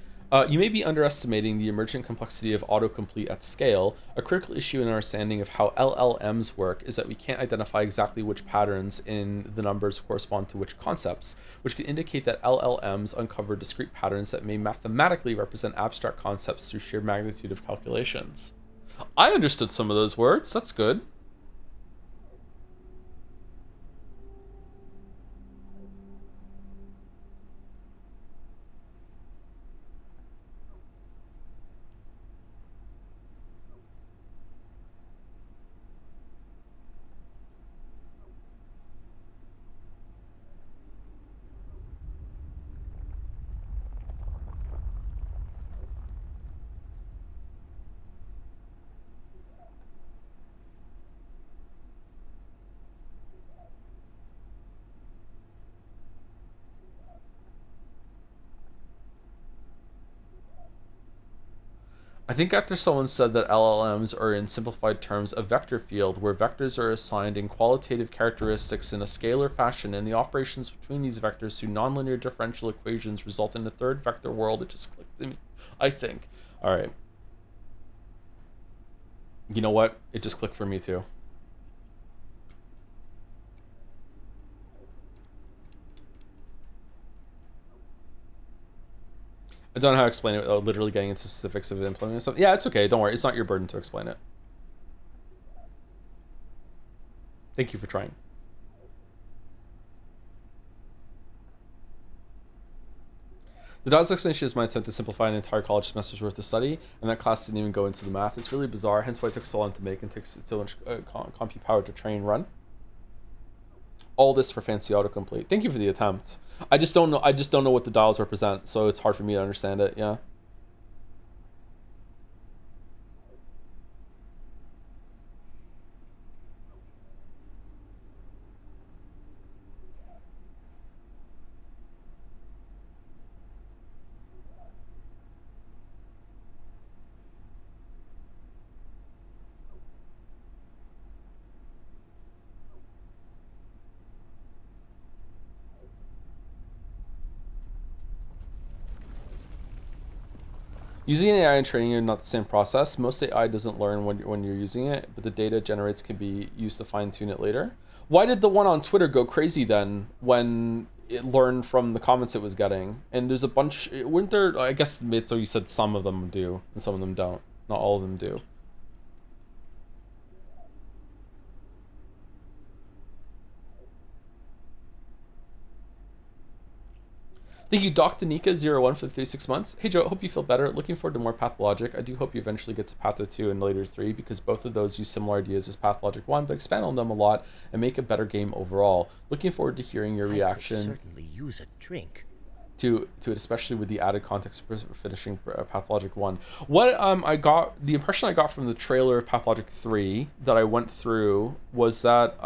You may be underestimating the emergent complexity of autocomplete at scale. A critical issue in our understanding of how LLMs work is that we can't identify exactly which patterns in the numbers correspond to which concepts, which can indicate that LLMs uncover discrete patterns that may mathematically represent abstract concepts through sheer magnitude of calculations. I understood some of those words. That's good. I think after someone said that LLMs are in simplified terms a vector field where vectors are assigned in qualitative characteristics in a scalar fashion and the operations between these vectors through nonlinear differential equations result in a third vector world, it just clicked to me, I think. All right. You know what? It just clicked for me too. I don't know how to explain it without literally getting into specifics of implementing something. Yeah, it's okay. Don't worry. It's not your burden to explain it. Thank you for trying. The Dawes explanation is my attempt to simplify an entire college semester's worth of study, and that class didn't even go into the math. It's really bizarre, hence why it took so long to make and takes so much compute power to train and run. All this for fancy autocomplete. Thank you for the attempt. I just don't know what the dials represent, so it's hard for me to understand it. Yeah. Using an AI and training are not the same process. Most AI doesn't learn when you're using it, but the data it generates can be used to fine tune it later. Why did the one on Twitter go crazy then when it learned from the comments it was getting? And there's a bunch, weren't there, I guess, so you said some of them do and some of them don't. Not all of them do. Thank you, Dr. Nika01 for the 36 months. Hey Joe, hope you feel better. Looking forward to more Pathologic. I do hope you eventually get to Patho 2 and later 3 because both of those use similar ideas as Pathologic 1, but expand on them a lot and make a better game overall. Looking forward to hearing your reaction. I could certainly use a drink. To it, especially with the added context of finishing Pathologic 1. What the impression I got from the trailer of Pathologic 3 that I went through was that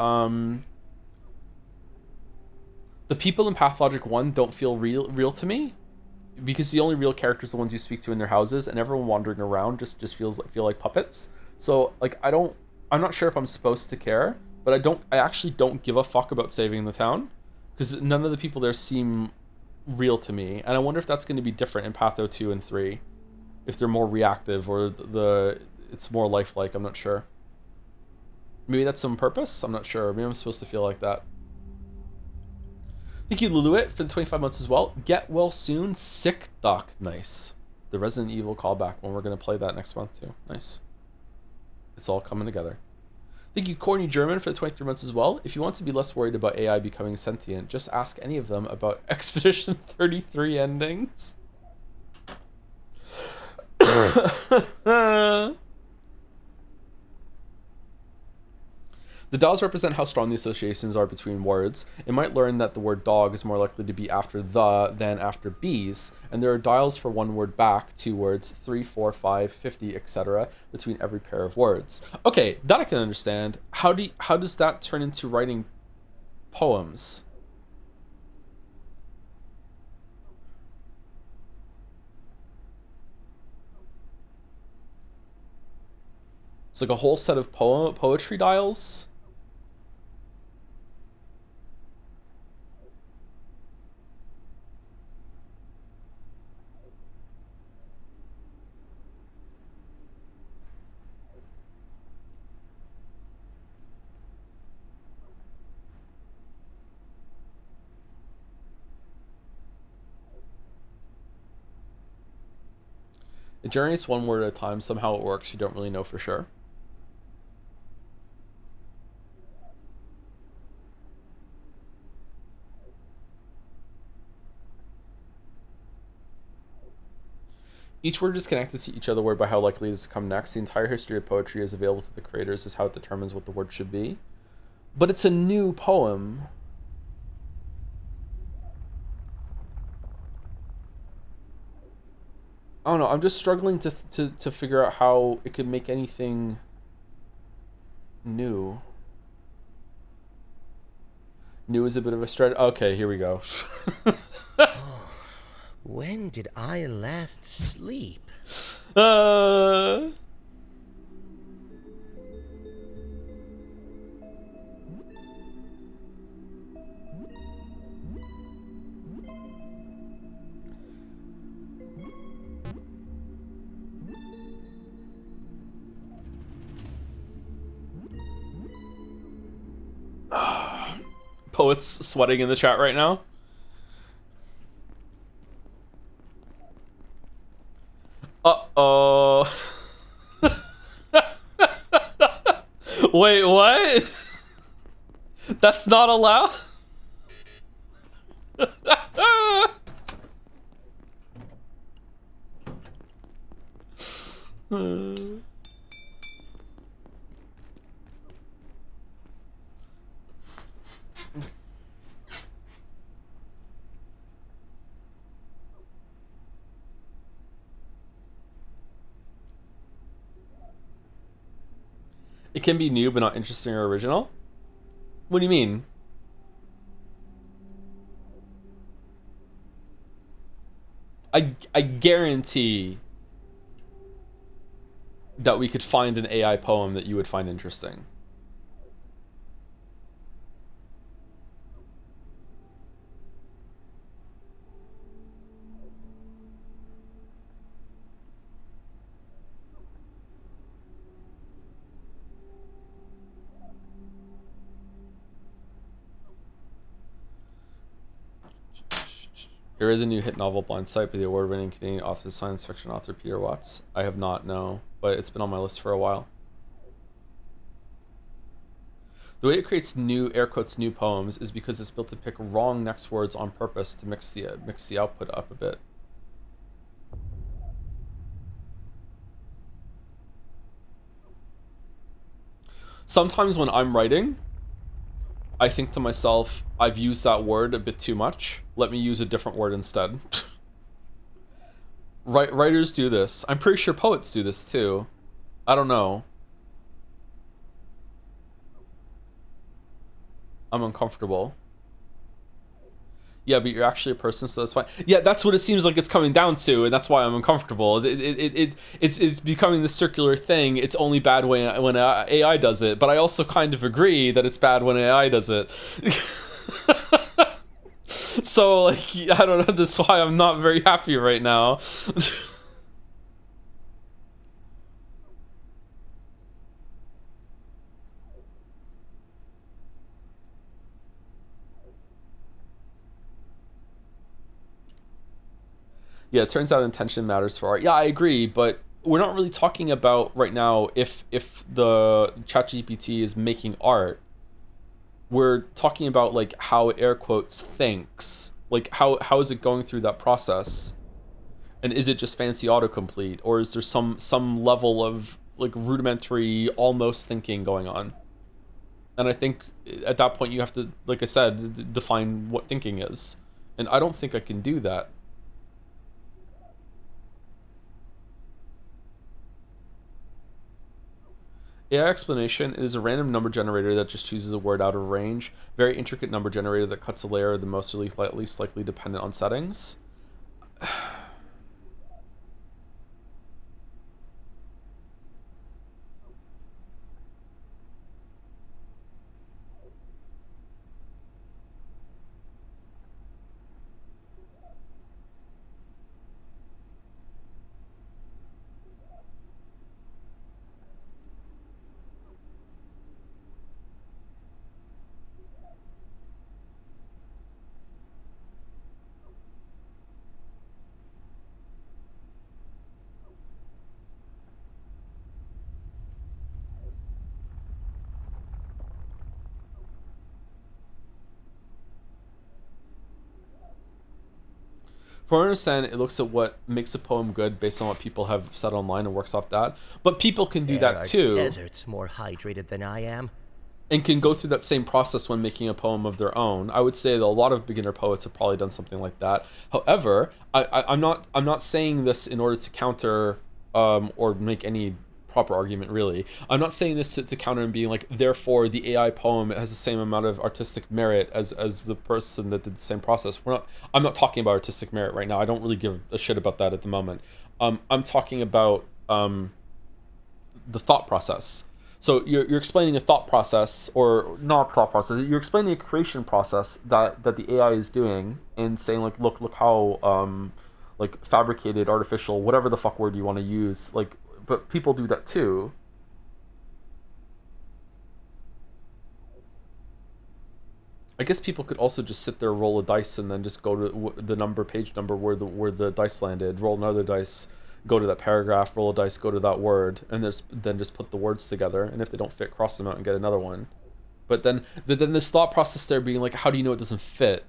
The people in Pathologic 1 don't feel real to me, because the only real characters are the ones you speak to in their houses, and everyone wandering around just feel like puppets. So like I'm not sure if I'm supposed to care, but I actually don't give a fuck about saving the town, because none of the people there seem real to me, and I wonder if that's going to be different in Patho 2 and 3, if they're more reactive or it's more lifelike. I'm not sure. Maybe that's some purpose. I'm not sure. Maybe I'm supposed to feel like that. Thank you, Luluit, for the 25 months as well. Get well soon. Sick Doc. Nice. The Resident Evil callback when we're going to play that next month too. Nice. It's all coming together. Thank you, Corny German, for the 23 months as well. If you want to be less worried about AI becoming sentient, just ask any of them about Expedition 33 endings. The DAWs represent how strong the associations are between words. It might learn that the word dog is more likely to be after the than after bees, and there are dials for one word back, 2 words, 3, 4, 5, 50, etc. between every pair of words. Okay, that I can understand. How does that turn into writing poems? It's like a whole set of poetry dials. It generates one word at a time. Somehow it works. You don't really know for sure. Each word is connected to each other word by how likely it is to come next. The entire history of poetry is available to the creators as how it determines what the word should be. But it's a new poem. I don't know. I'm just struggling to figure out how it could make anything new. New is a bit of a stretch. Okay, here we go. When did I last sleep? Poets sweating in the chat right now. Uh-oh. Wait, what? That's not allowed? It can be new but not interesting or original? What do you mean? I guarantee that we could find an AI poem that you would find interesting. Here is a new hit novel, Blind Sight, by the award-winning Canadian author, science fiction author Peter Watts. I have not, no, but it's been on my list for a while. The way it creates new, air quotes, new poems is because it's built to pick wrong next words on purpose to mix the output up a bit. Sometimes when I'm writing, I think to myself, I've used that word a bit too much. Let me use a different word instead. Writers do this. I'm pretty sure poets do this too. I don't know. I'm uncomfortable. Yeah, but you're actually a person, so that's fine. Yeah, that's what it seems like it's coming down to, and that's why I'm uncomfortable. It's becoming this circular thing. It's only bad when AI does it, but I also kind of agree that it's bad when AI does it. So, like, I don't know, that's why I'm not very happy right now. Yeah, it turns out intention matters for art. Yeah, I agree, but we're not really talking about right now if the ChatGPT is making art. We're talking about like how air quotes thinks. Like how is it going through that process? And is it just fancy autocomplete, or is there some level of like rudimentary almost thinking going on? And I think at that point you have to, like I said, define what thinking is. And I don't think I can do that. AI explanation is a random number generator that just chooses a word out of range. Very intricate number generator that cuts a layer the most or least likely dependent on settings. From what I understand, it looks at what makes a poem good based on what people have said online and works off that. But people can do There that are too. deserts more hydrated than I am. And can go through that same process when making a poem of their own. I would say that a lot of beginner poets have probably done something like that. However, I'm not saying this in order to counter or make any proper argument really. I'm not saying this to counter and being like, therefore the AI poem has the same amount of artistic merit as the person that did the same process. I'm not talking about artistic merit right now. I don't really give a shit about that at the moment. I'm talking about the thought process. So you're explaining a thought process, or not thought process. You're explaining a creation process that the AI is doing, and saying like, look how like fabricated, artificial, whatever the fuck word you want to use. Like, but people do that too. I guess people could also just sit there, roll a dice, and then just go to the page number where the dice landed. Roll another dice, go to that paragraph, roll a dice, go to that word, and then just put the words together. And if they don't fit, cross them out and get another one. But then this thought process there being like, how do you know it doesn't fit?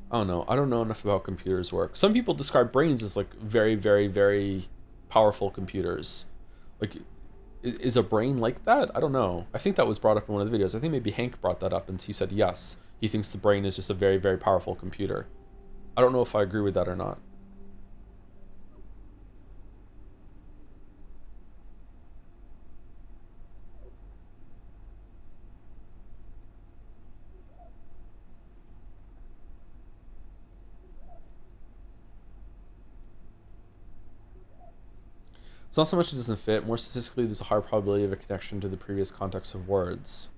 I don't know. I don't know enough about how computers work. Some people describe brains as like very, very, very powerful computers. Like, is a brain like that? I don't know. I think that was brought up in one of the videos. I think maybe Hank brought that up, and he said yes. He thinks the brain is just a very, very powerful computer. I don't know if I agree with that or not. It's not so much it doesn't fit, more statistically there's a higher probability of a connection to the previous context of words.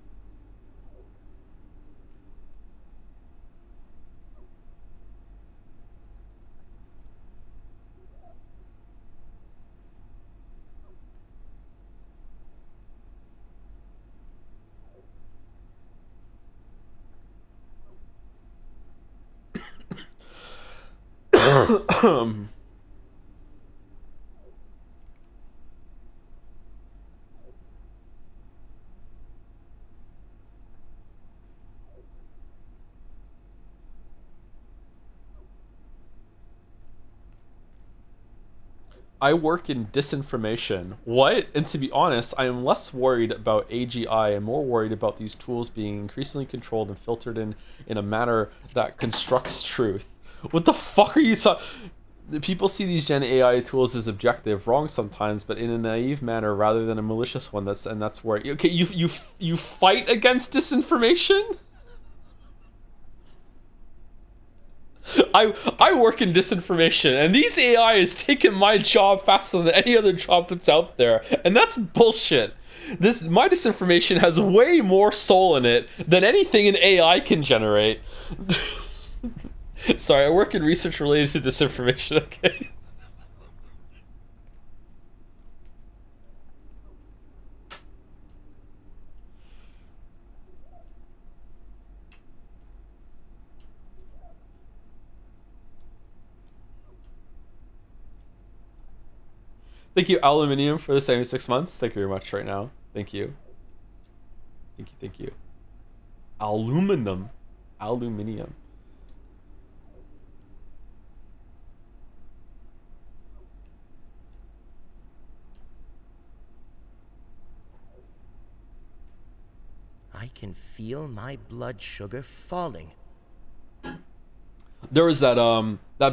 I work in disinformation. What? And to be honest, I am less worried about AGI and more worried about these tools being increasingly controlled and filtered in a manner that constructs truth. What the fuck are you talking? People see these Gen AI tools as objective, wrong sometimes, but in a naive manner rather than a malicious one. That's where okay, you fight against disinformation. I work in disinformation, and these AI is taking my job faster than any other job that's out there, and that's bullshit. My disinformation has way more soul in it than anything an AI can generate. Sorry, I work in research related to disinformation. Okay. Thank you, Aluminium, for the 76 months. Thank you very much right now. Thank you. Thank you, thank you. Aluminum. Aluminium. I can feel my blood sugar falling. There was that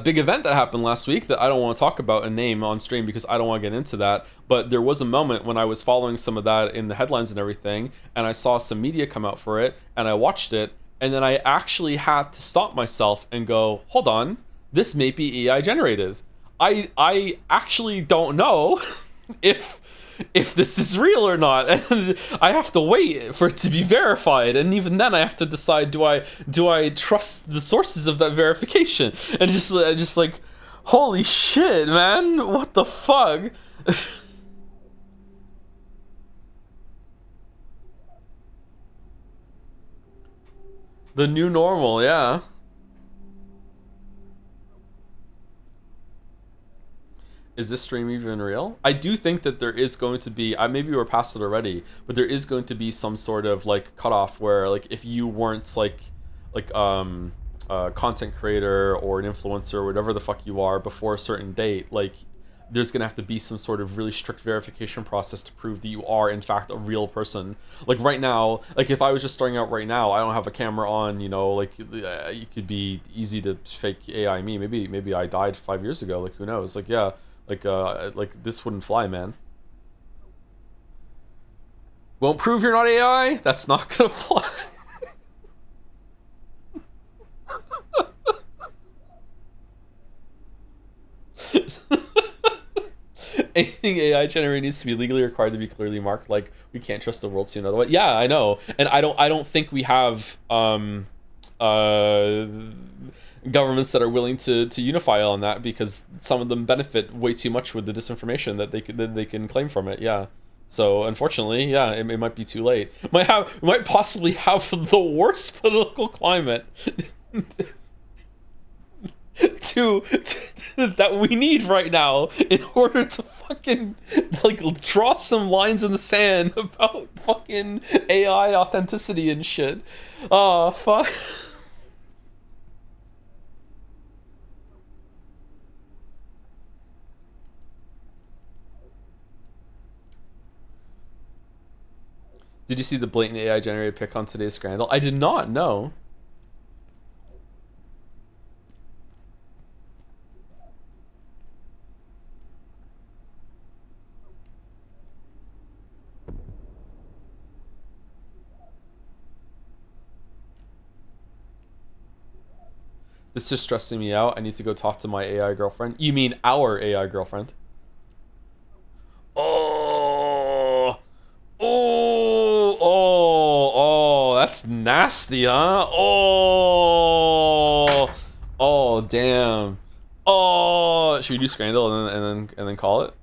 big event that happened last week that I don't want to talk about and name on stream because I don't want to get into that. But there was a moment when I was following some of that in the headlines and everything, and I saw some media come out for it, and I watched it, and then I actually had to stop myself and go, hold on, this may be AI generated. I actually don't know if this is real or not, and I have to wait for it to be verified, and even then I have to decide, do I trust the sources of that verification? And just like, holy shit, man, what the fuck? The new normal, yeah. Is this stream even real? I do think that there is going to be, maybe we're past it already, but there is going to be some sort of like cutoff where like if you weren't like a content creator or an influencer or whatever the fuck you are before a certain date, like there's gonna have to be some sort of really strict verification process to prove that you are in fact a real person. Like right now, like if I was just starting out right now, I don't have a camera on, you know, like it could be easy to fake AI me. Maybe I died 5 years ago, like who knows? Like yeah. Like this wouldn't fly, man. Won't prove you're not AI? That's not gonna fly. Anything AI generated needs to be legally required to be clearly marked. Like we can't trust the world soon otherwise. Yeah, I know, and I don't think we have governments that are willing to unify on that because some of them benefit way too much with the disinformation that they can claim from it. Yeah. So unfortunately, yeah, it might be too late. Might possibly have the worst political climate to that we need right now in order to fucking like draw some lines in the sand about fucking AI authenticity and shit. Oh fuck. Did you see the blatant AI generated pic on today's scandal? I did not know. It's just stressing me out. I need to go talk to my AI girlfriend. You mean our AI girlfriend? Oh, that's nasty, huh? Oh, damn. Oh, should we do Scandal and then call it?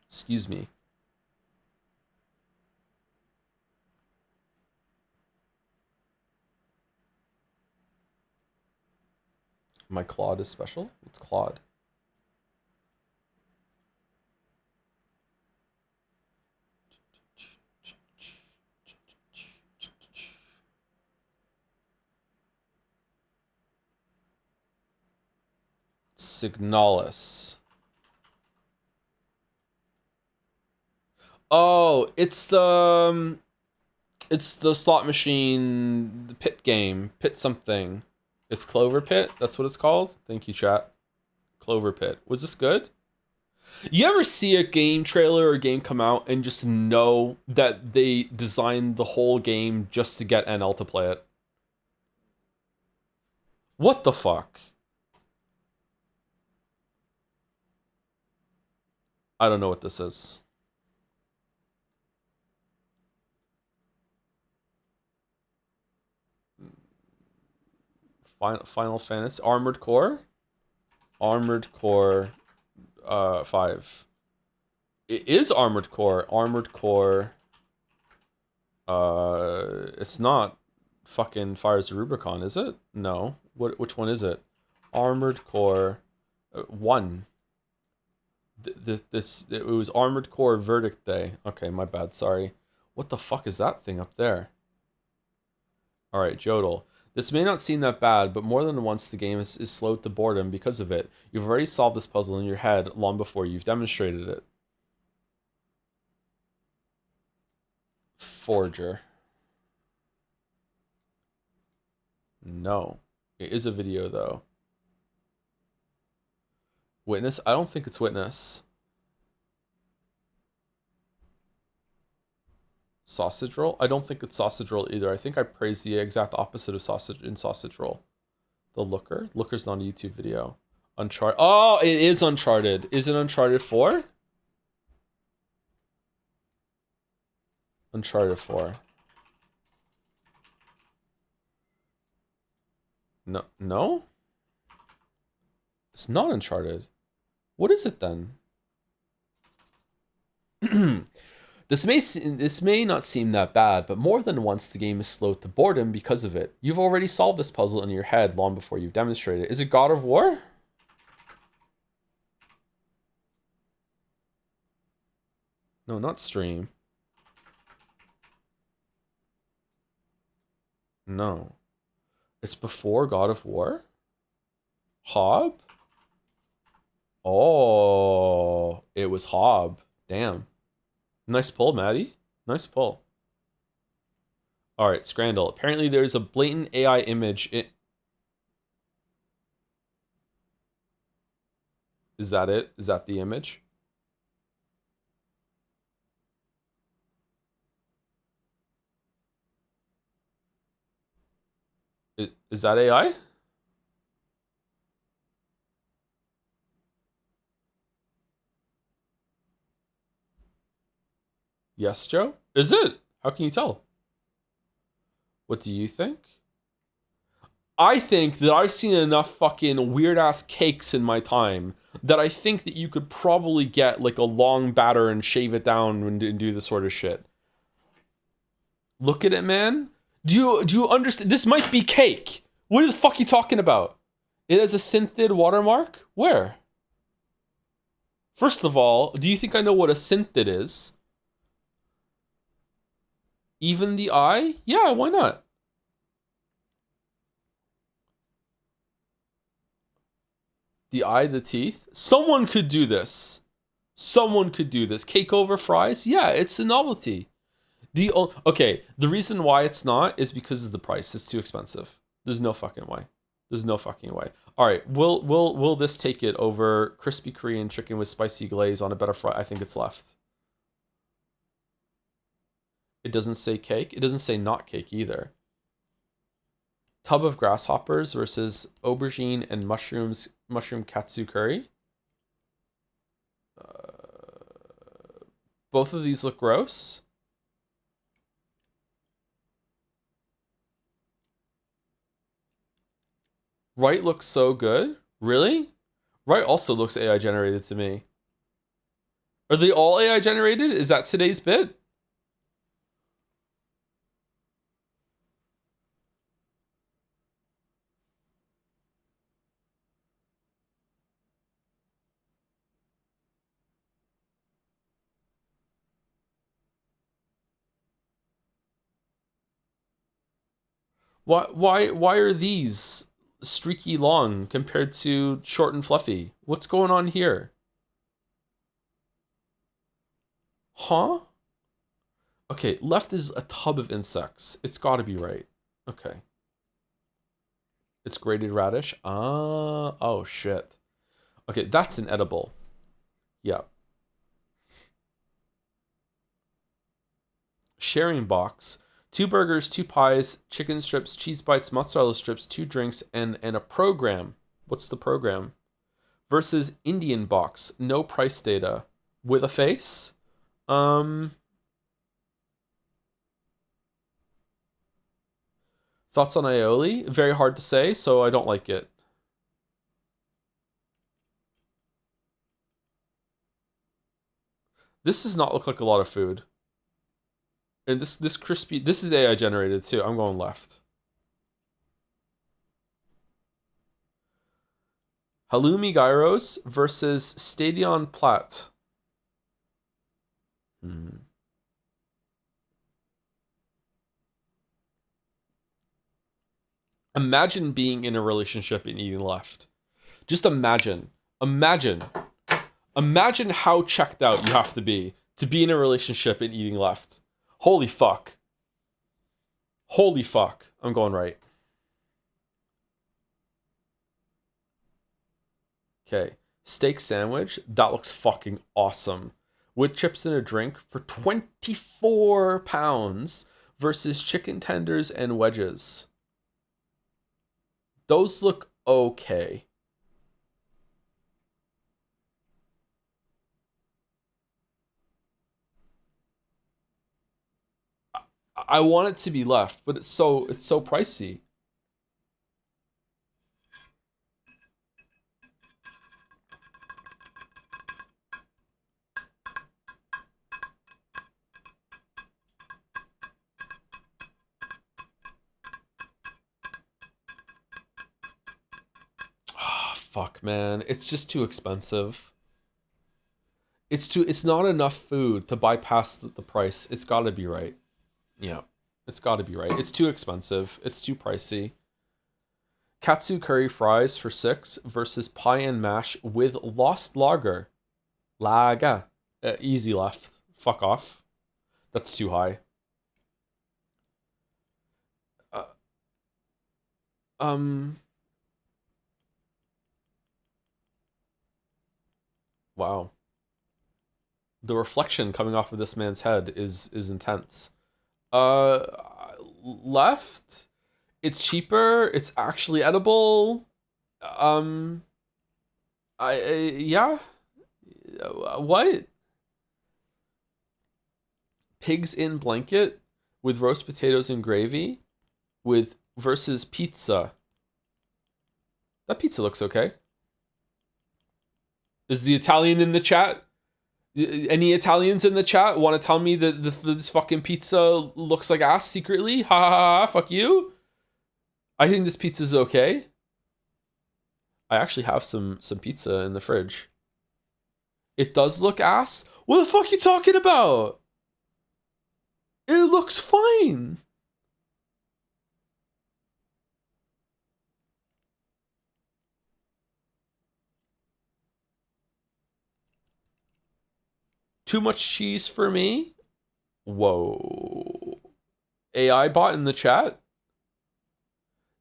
Excuse me. My Claude is special? What's Claude? Signalis. Oh, it's the slot machine, the pit game, pit something. It's Clover Pit. That's what it's called. Thank you, chat. Clover Pit. Was this good? You ever see a game trailer or a game come out and just know that they designed the whole game just to get NL to play it? What the fuck? I don't know what this is. Final Fantasy Armored Core? Armored Core 5. It is Armored Core. Armored Core. It's not fucking Fires of Rubicon, is it? No. Which one is it? Armored Core 1. It was Armored Core Verdict Day. Okay, my bad. Sorry. What the fuck is that thing up there? All right, Jodel. This may not seem that bad, but more than once the game is slowed to boredom because of it. You've already solved this puzzle in your head long before you've demonstrated it. Forger. No. It is a video, though. Witness? I don't think it's Witness. Sausage Roll? I don't think it's Sausage Roll either. I think I praised the exact opposite of Sausage Roll. The Looker? Looker's not a YouTube video. Uncharted. Oh, it is Uncharted. Is it Uncharted 4? Uncharted 4. No, no? It's not Uncharted. What is it then? This may not seem that bad, but more than once the game is slowed to boredom because of it. You've already solved this puzzle in your head long before you've demonstrated it. Is it God of War? No, not Stream. No. It's before God of War? Hob? Oh, it was Hob. Damn. Nice pull, Maddie. Nice pull. All right, Scrandle. Apparently there's a blatant AI image. Is that it? Is that the image? Is that AI? Yes, Joe? Is it? How can you tell? What do you think? I think that I've seen enough fucking weird ass cakes in my time that I think that you could probably get like a long batter and shave it down and do this sort of shit. Look at it, man. Do you understand? This might be cake. What the fuck are you talking about? It has a synthid watermark? Where? First of all, do you think I know what a synthid is? Even the eye? Yeah, why not? The eye, the teeth? Someone could do this. Someone could do this. Cake over fries? Yeah, it's a novelty. Okay, the reason why it's not is because of the price. It's too expensive. There's no fucking way. There's no fucking way. All right, will this take it over crispy Korean chicken with spicy glaze on a better fry? I think it's left. It doesn't say cake. It doesn't say not cake either. Tub of grasshoppers versus aubergine and mushroom katsu curry. Both of these look gross. Right looks so good. Really? Right also looks AI generated to me. Are they all AI generated? Is that today's bit? Why are these streaky long compared to short and fluffy? What's going on here? Huh? Okay, left is a tub of insects. It's got to be right. Okay. It's grated radish. Ah, oh shit. Okay, that's an edible. Yeah. Sharing box. 2 burgers, 2 pies, chicken strips, cheese bites, mozzarella strips, 2 drinks, and a program. What's the program? Versus Indian box. No price data. With a face? Thoughts on aioli? Very hard to say, so I don't like it. This does not look like a lot of food. And this crispy, this is AI generated too. I'm going left. Halloumi gyros versus Stadion Plat. Imagine being in a relationship and eating left. Just imagine. Imagine how checked out you have to be in a relationship and eating left. Holy fuck. Holy fuck. I'm going right. Okay. Steak sandwich. That looks fucking awesome. With chips and a drink for £24 versus chicken tenders and wedges. Those look okay. I want it to be left, but it's so pricey. Fuck, man. It's just too expensive. It's not enough food to bypass the price. It's got to be right. Yeah. It's got to be right. It's too expensive. It's too pricey. Katsu curry fries for $6 versus pie and mash with lost lager. Lager. Easy left. Fuck off. That's too high. Wow. The reflection coming off of this man's head is intense. Left. It's cheaper. It's actually edible. Yeah. What? Pigs in blanket with roast potatoes and gravy with versus pizza. That pizza looks okay. Is the Italian in the chat? Any Italians in the chat want to tell me that this fucking pizza looks like ass secretly? Ha ha ha, fuck you. I think this pizza's okay. I actually have some pizza in the fridge. It does look ass? What the fuck are you talking about? It looks fine. Too much cheese for me? Whoa. AI bot in the chat?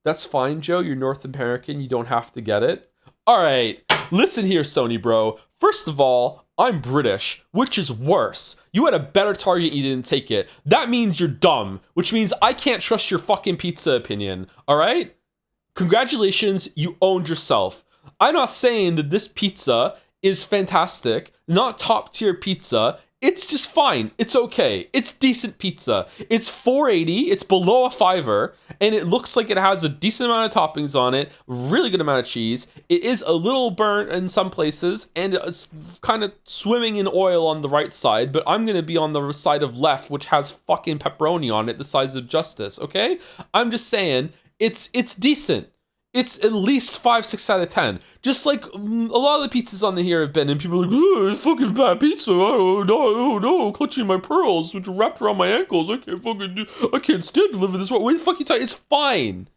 That's fine, Joe. You're North American. You don't have to get it. All right. Listen here, Sony bro. First of all, I'm British, which is worse. You had a better target, you didn't take it. That means you're dumb, which means I can't trust your fucking pizza opinion. All right? Congratulations, you owned yourself. I'm not saying that this pizza is fantastic, not top tier pizza. It's just fine. It's okay. It's decent pizza. It's $4.80. It's below a $5, and it looks like it has a decent amount of toppings on it. Really good amount of cheese. It is a little burnt in some places, and it's kind of swimming in oil on the right side. But I'm gonna be on the side of left, which has fucking pepperoni on it, the size of justice. Okay? I'm just saying it's decent. It's at least 5, 6 out of 10. Just like a lot of the pizzas on the here have been, and people are like, oh, it's fucking bad pizza. Oh no, clutching my pearls, which are wrapped around my ankles. I can't stand to live in this world. What the fuck are you talking? It's fine.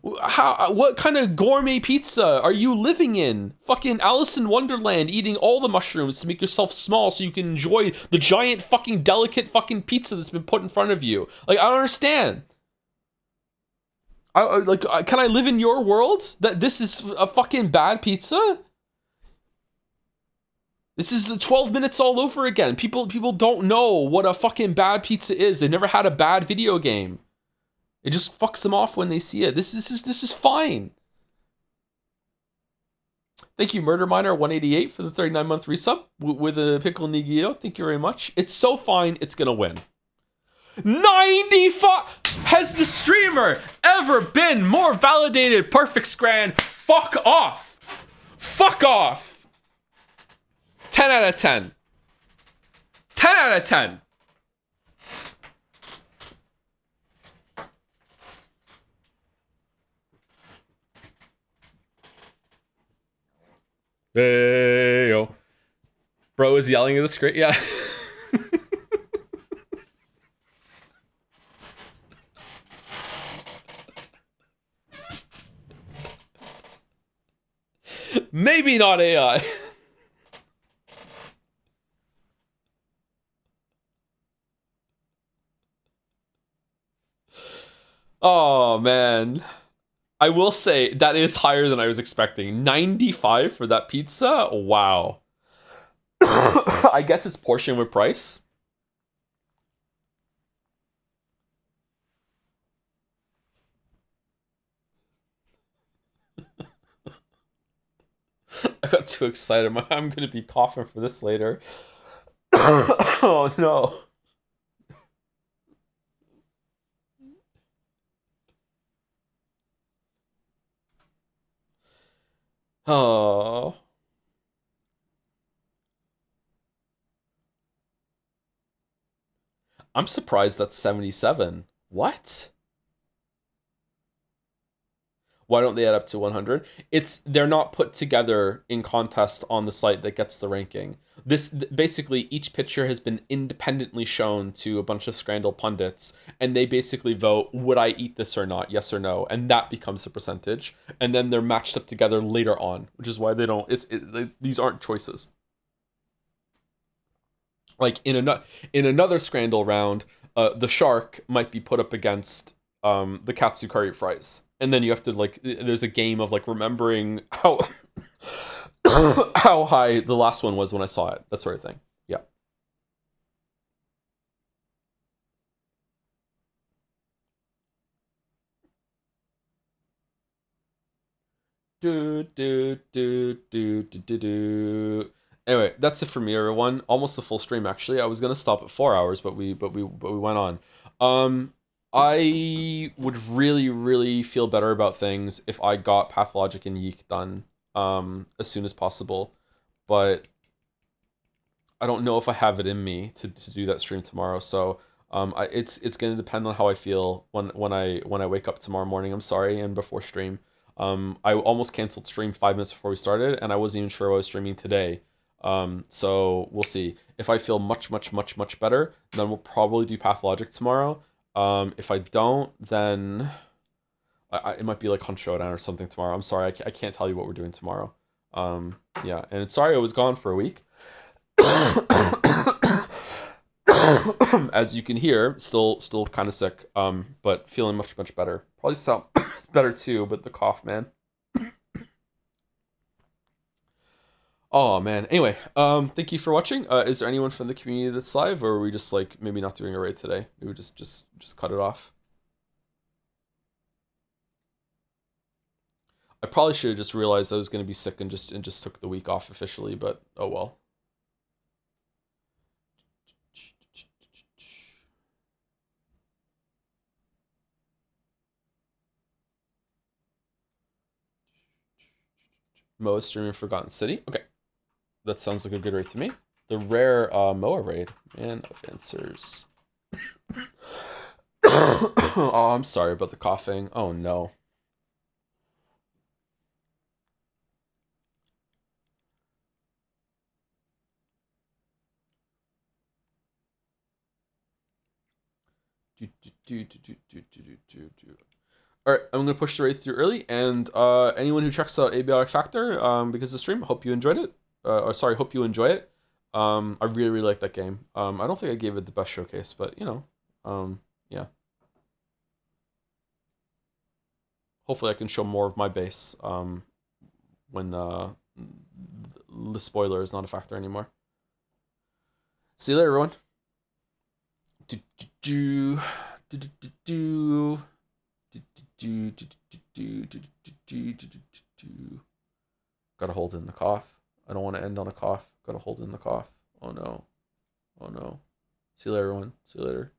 What kind of gourmet pizza are you living in? Fucking Alice in Wonderland, eating all the mushrooms to make yourself small so you can enjoy the giant fucking delicate fucking pizza that's been put in front of you. Like, I don't understand. Can I live in your world? That this is a fucking bad pizza? This is the 12 minutes all over again. People don't know what a fucking bad pizza is. They've never had a bad video game. It just fucks them off when they see it. This is fine. Thank you, Murder Miner 188 for the 39-month resub with a pickle nigito. Thank you very much. It's so fine, it's gonna win. 95. Has the streamer ever been more validated? Perfect Scran. Fuck off. Fuck off. 10 out of 10. 10 out of 10. Hey, yo. Bro is yelling at the screen. Yeah. Maybe not AI. Oh, man. I will say that is higher than I was expecting. 95 for that pizza? Wow. I guess it's portion with price. I got too excited. I'm going to be coughing for this later. Oh, no. Oh. I'm surprised that's 77. What? Why don't they add up to 100? They're not put together in contest on the site that gets the ranking. This basically, each picture has been independently shown to a bunch of Scrandal pundits, and they basically vote, would I eat this or not, yes or no, and that becomes the percentage. And then they're matched up together later on, which is why they don't. These aren't choices. Like in another Scrandal round, the shark might be put up against the Katsukari fries. And then you have to, like, there's a game of, like, remembering how how high the last one was when I saw it. That sort of thing. Yeah. Anyway, that's it for me, everyone. Almost a full stream, actually. I was gonna stop at 4 hours, but we went on. I would really, really feel better about things if I got Pathologic and Yeek done as soon as possible. But I don't know if I have it in me to do that stream tomorrow. So it's gonna depend on how I feel when I wake up tomorrow morning. I'm sorry, and before stream. I almost canceled stream 5 minutes before we started, and I wasn't even sure I was streaming today. So we'll see. If I feel much better, then we'll probably do Pathologic tomorrow. If I don't, then it might be like Hunt Showdown or something tomorrow. I'm sorry, I can't tell you what we're doing tomorrow. Yeah, and sorry I was gone for a week. As you can hear, still kind of sick, but feeling much better. Probably sound better too, but the cough, man. Oh man. Anyway, thank you for watching. Is there anyone from the community that's live, or are we just like maybe not doing a raid today? Maybe we just cut it off. I probably should have just realized I was going to be sick and just took the week off officially, but oh well. Moa streaming Forgotten City. Okay. That sounds like a good raid to me. The rare Moa raid. Man of answers. Oh, I'm sorry about the coughing. Oh no. All right, I'm gonna push the raid through early, and anyone who checks out Abiotic Factor because of the stream, hope you enjoyed it. Hope you enjoy it. I really really like that game. I don't think I gave it the best showcase, but you know, yeah. Hopefully, I can show more of my base when the spoiler is not a factor anymore. See you later, everyone. Gotta hold in the cough. I don't want to end on a cough. Gotta hold in the cough. Oh no. Oh no. See you later, everyone. See you later.